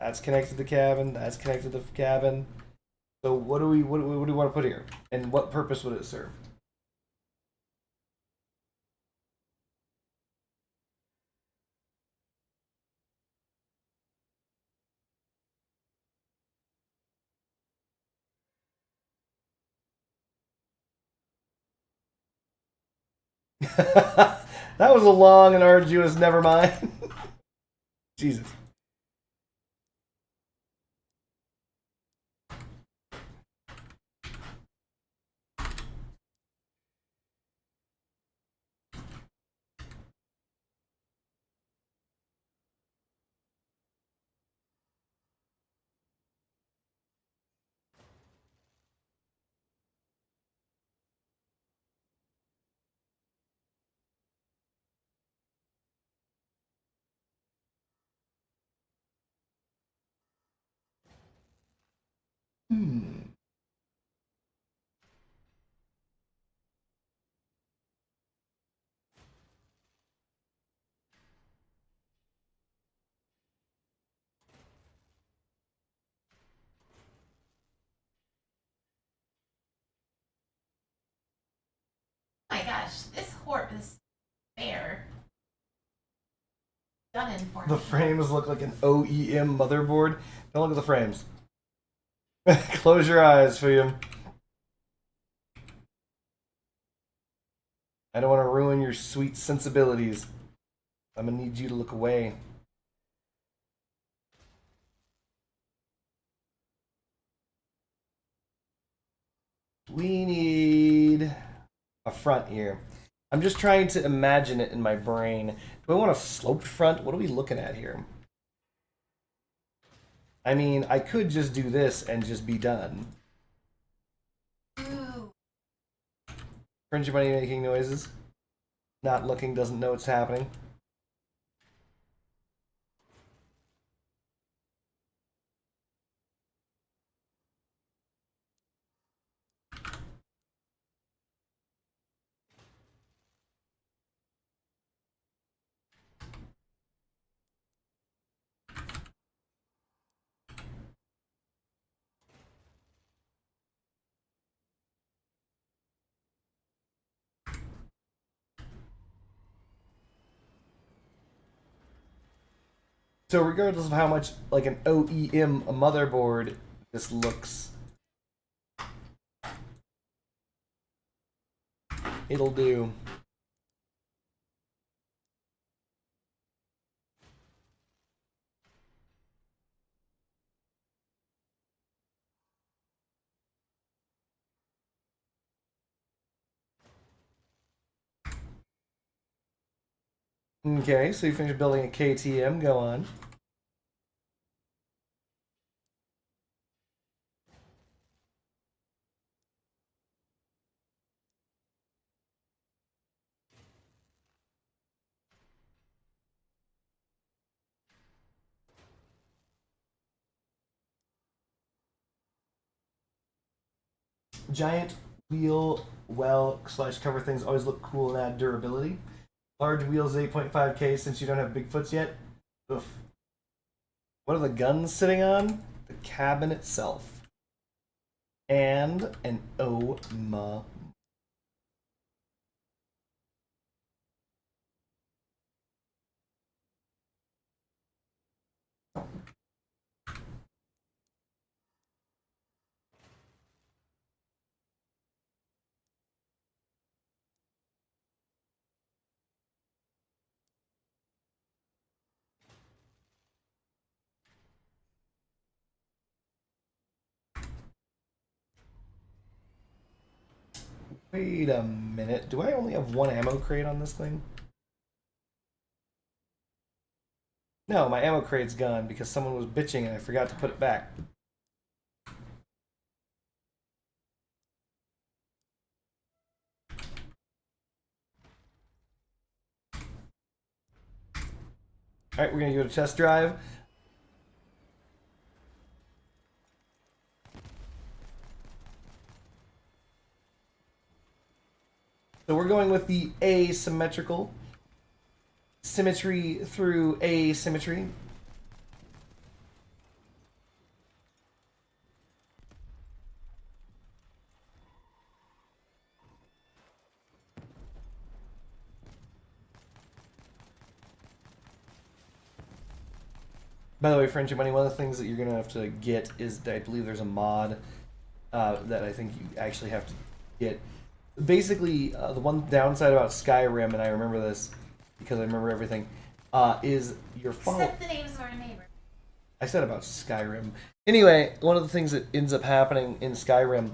That's connected to the cabin. That's connected to the cabin. So what do we want to put here? And what purpose would it serve? That was a long and arduous never mind. Jesus. Hmm. Oh my gosh, this bear done in for The me. frames look like an OEM motherboard. Don't look at the frames. Close your eyes, Fium. I don't want to ruin your sweet sensibilities. I'm gonna need you to look away. We need a front here. I'm just trying to imagine it in my brain. Do I want a sloped front? What are we looking at here? I mean, I could just do this and just be done. Fringe Bunny making noises. Not looking, doesn't know what's happening. So regardless of how much like an OEM motherboard this looks, it'll do. Okay, so you finished building a KTM, go on. Giant wheel well slash cover things always look cool and add durability. Large wheels 8.5K since you don't have Bigfoots yet. Oof. What are the guns sitting on? The cabin itself. And an OMA. Wait a minute. Do I only have one ammo crate on this thing? No, my ammo crate's gone because someone was bitching and I forgot to put it back. Alright, we're gonna give it a test drive. So we're going with the asymmetrical. Symmetry through asymmetry. By the way, Friendship Money, one of the things that you're going to have to get is, I believe there's a mod that I think you actually have to get. Basically, the one downside about Skyrim, and I remember this because I remember everything, is your follow. Except the names of our neighbor. I said about Skyrim. Anyway, one of the things that ends up happening in Skyrim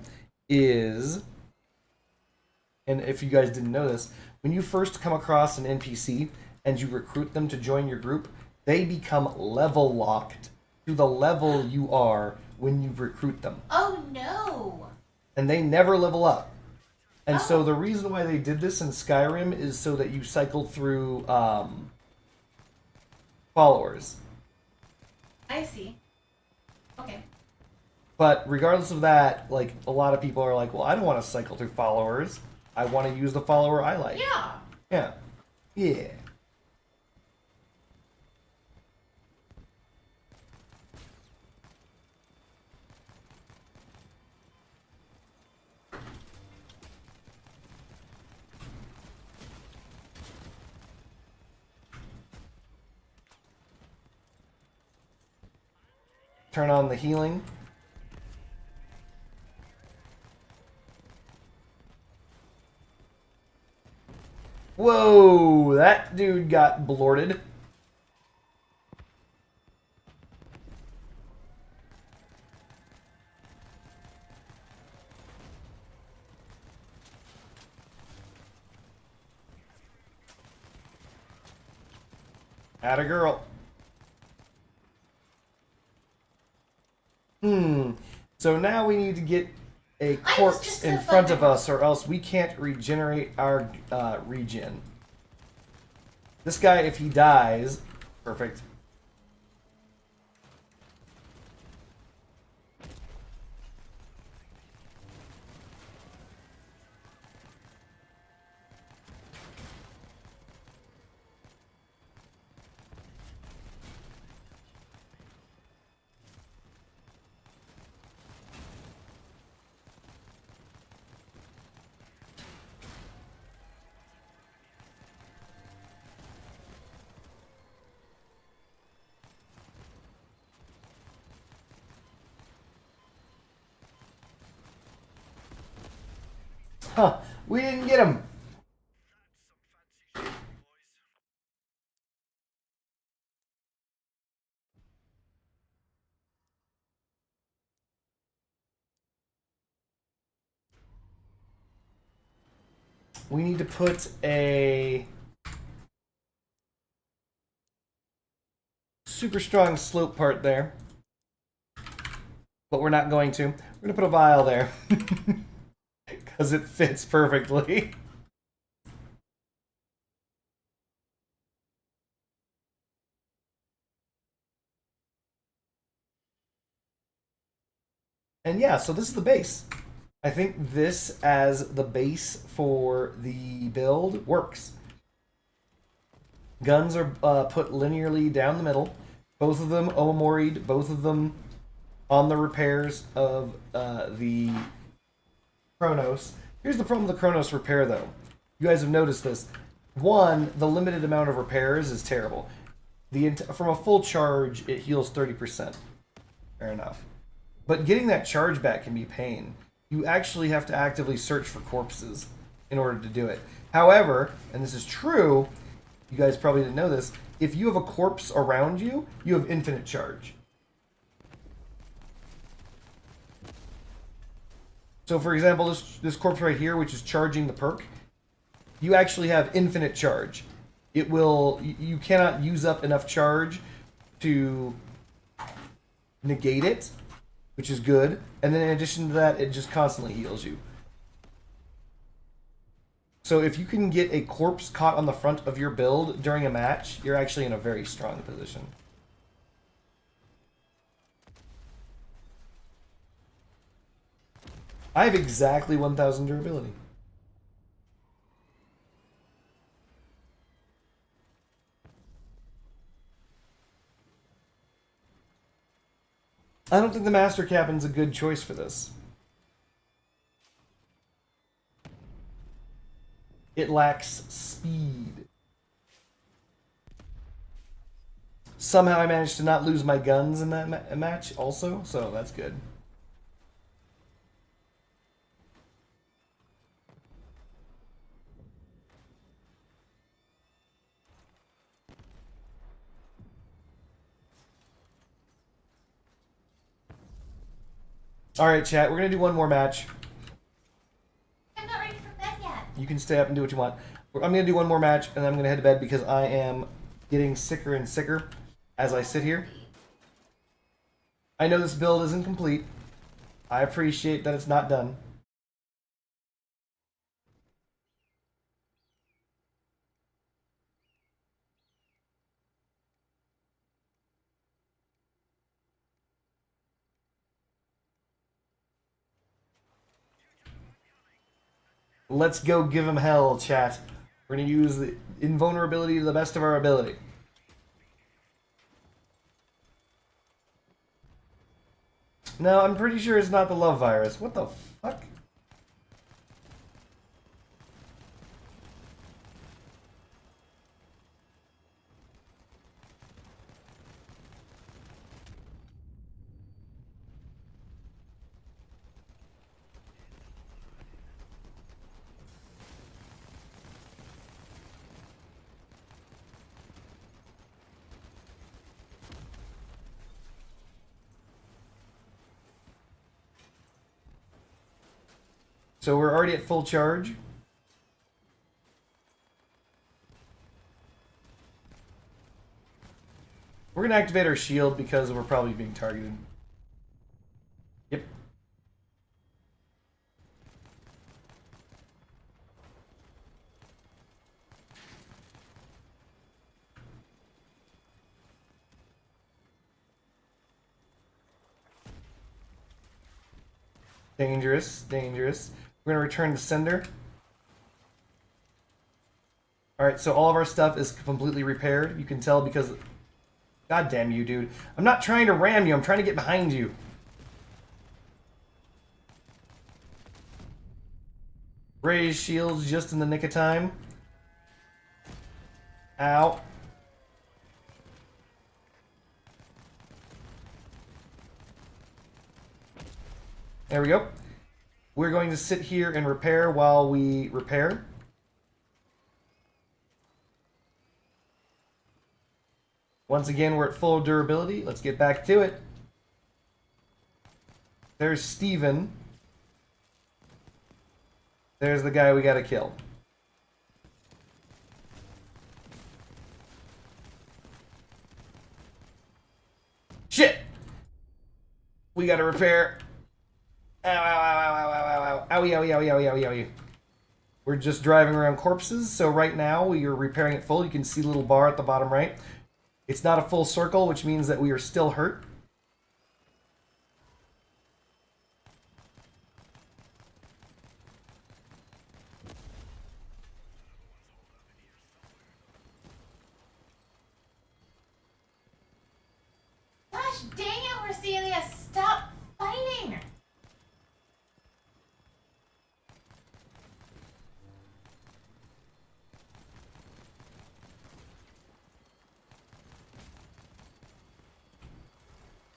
is, and if you guys didn't know this, when you first come across an NPC and you recruit them to join your group, they become level locked to the level you are when you recruit them. Oh no! And they never level up. And so Oh. the reason why they did this in Skyrim is so that you cycle through followers. I see. Okay. But regardless of that, like a lot of people are like, well, I don't want to cycle through followers. I want to use the follower I like. Yeah. Yeah. Yeah. Turn on the healing. Whoa, that dude got blorted. Atta girl. So now we need to get a corpse in front of us, or else we can't regenerate our regen. This guy, if he dies, perfect. Huh, we didn't get him. We need to put a super strong slope part there. But we're not going to. We're going to put a vial there. Because it fits perfectly. And yeah, so this is the base. I think this as the base for the build works. Guns are put linearly down the middle. Both of them omoried. Both of them on the repairs of the Chronos. Here's the problem with the Chronos repair, though. You guys have noticed this. One, the limited amount of repairs is terrible. From a full charge, it heals 30%. Fair enough. But getting that charge back can be a pain. You actually have to actively search for corpses in order to do it. However, and this is true, you guys probably didn't know this, if you have a corpse around you, you have infinite charge. So for example, this corpse right here, which is charging the perk, you actually have infinite charge. It will, you cannot use up enough charge to negate it, which is good. And then in addition to that, it just constantly heals you. So if you can get a corpse caught on the front of your build during a match, you're actually in a very strong position. I have exactly 1,000 durability. I don't think the Master Cabin's a good choice for this. It lacks speed. Somehow I managed to not lose my guns in that match also, so that's good. Alright, chat, we're going to do one more match. I'm not ready for bed yet. You can stay up and do what you want. I'm going to do one more match, and then I'm going to head to bed because I am getting sicker and sicker as I sit here. I know this build isn't complete. I appreciate that it's not done. Let's go give him hell, chat. We're going to use the invulnerability to the best of our ability. No, I'm pretty sure it's not the love virus. What the fuck? So we're already at full charge. We're going to activate our shield because we're probably being targeted. Yep. Dangerous, dangerous. We're going to return to sender. Alright, so all of our stuff is completely repaired. You can tell because... God damn you, dude. I'm not trying to ram you. I'm trying to get behind you. Raise shields just in the nick of time. Ow. There we go. We're going to sit here and repair while we repair. Once again, we're at full durability. Let's get back to it. There's Steven. There's the guy we gotta kill. Shit! We gotta repair. Ow, ow, ow, ow, ow, ow, ow, ow. Owie, owie, owie, owie, owie, owie. We're just driving around corpses, so right now we are repairing it full. You can see the little bar at the bottom right. It's not a full circle, which means that we are still hurt. Gosh dang it, Marcelia, stop fighting!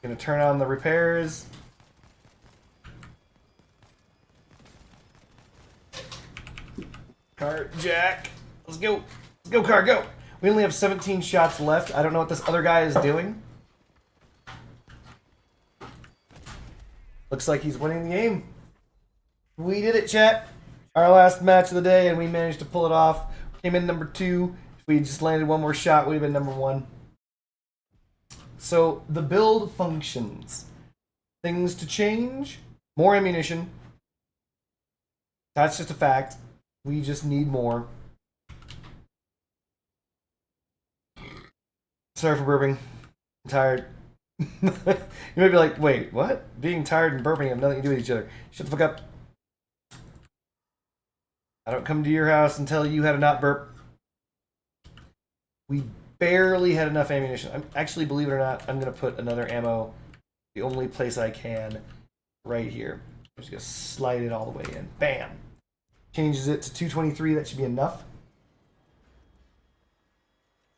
Gonna turn on the repairs. Car, Jack. Let's go. Let's go, car, go. We only have 17 shots left. I don't know what this other guy is doing. Looks like he's winning the game. We did it, chat. Our last match of the day, and we managed to pull it off. Came in number 2. If we just landed one more shot, we'd have been number 1. So, the build functions. Things to change. More ammunition. That's just a fact. We just need more. Sorry for burping. I'm tired. You may be like, wait, what? Being tired and burping have nothing to do with each other. Shut the fuck up. I don't come to your house and tell you how to not burp. We barely had enough ammunition. I'm actually, believe it or not, I'm going to put another ammo the only place I can right here. I'm just going to slide it all the way in. Bam. Changes it to 223. That should be enough.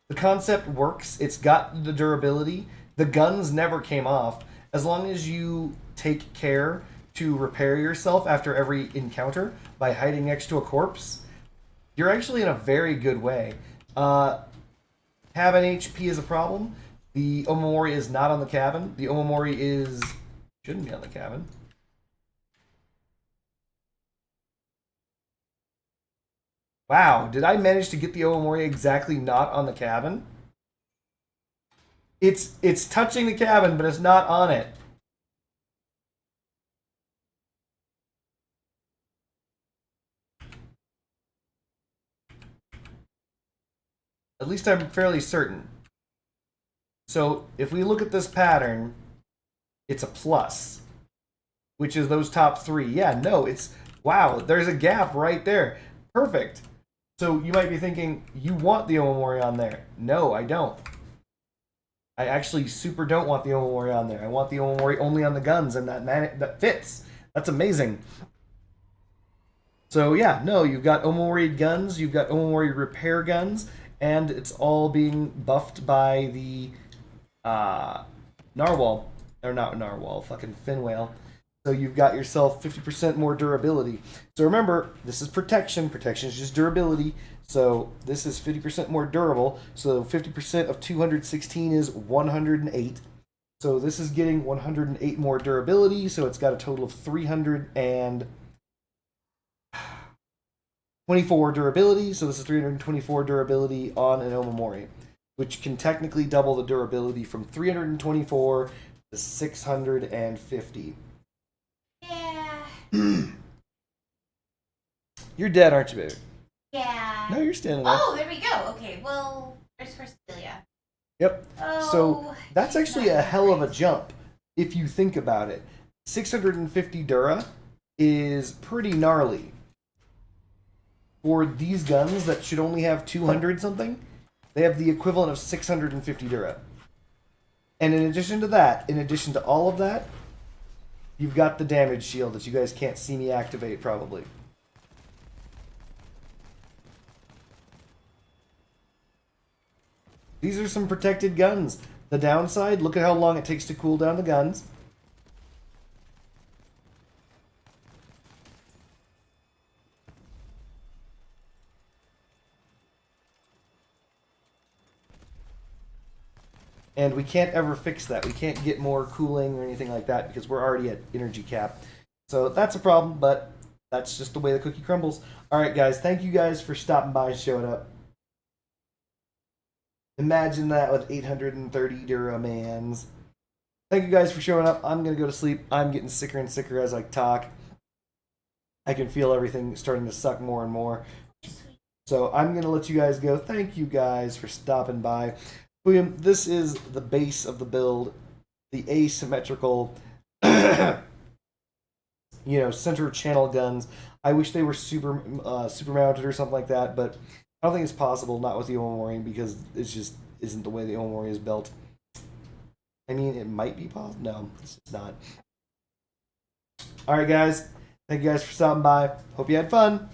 The concept works. It's got the durability. The guns never came off. As long as you take care to repair yourself after every encounter by hiding next to a corpse, you're actually in a very good way. Cabin HP is a problem. The Omamori is not on the cabin. The Omamori shouldn't be on the cabin. Wow, did I manage to get the Omamori exactly not on the cabin? It's touching the cabin, but it's not on it. At least I'm fairly certain. So if we look at this pattern, it's a plus, which is those top 3. Yeah, no, wow, there's a gap right there. Perfect. So you might be thinking, you want the Omamori on there. No, I don't. I actually super don't want the Omamori on there. I want the Omamori only on the guns, and that fits. That's amazing. So yeah, no, you've got Omamori guns, you've got Omamori repair guns, and it's all being buffed by the Narwhal. Or not Narwhal, fucking fin whale. So you've got yourself 50% more durability. So remember, this is protection. Protection is just durability. So this is 50% more durable. So 50% of 216 is 108. So this is getting 108 more durability. So it's got a total of 300 and 24 durability, so this is 324 durability on an Omamori, which can technically double the durability from 324 to 650. Yeah. You're dead, aren't you, baby? Yeah. No, you're standing there. Oh, there we go. Okay, well, there's for Celia. Yep. Oh, So that's actually not a hell of a great. jump if you think about it. 650 Dura is pretty gnarly. For these guns that should only have 200 something, they have the equivalent of 650 Dura. And in addition to that, in addition to all of that, you've got the damage shield that you guys can't see me activate probably. These are some protected guns. The downside, look at how long it takes to cool down the guns. And we can't ever fix that. We can't get more cooling or anything like that because we're already at energy cap. So that's a problem, but that's just the way the cookie crumbles. All right, guys. Thank you guys for stopping by and showing up. Imagine that with 830 Duramans. Thank you guys for showing up. I'm going to go to sleep. I'm getting sicker and sicker as I talk. I can feel everything starting to suck more and more. So I'm going to let you guys go. Thank you guys for stopping by. William, this is the base of the build, the asymmetrical, center channel guns. I wish they were super mounted or something like that, but I don't think it's possible, not with the Omamori, because it just isn't the way the Omamori is built. I mean, it might be possible. No, it's not. All right, guys. Thank you guys for stopping by. Hope you had fun.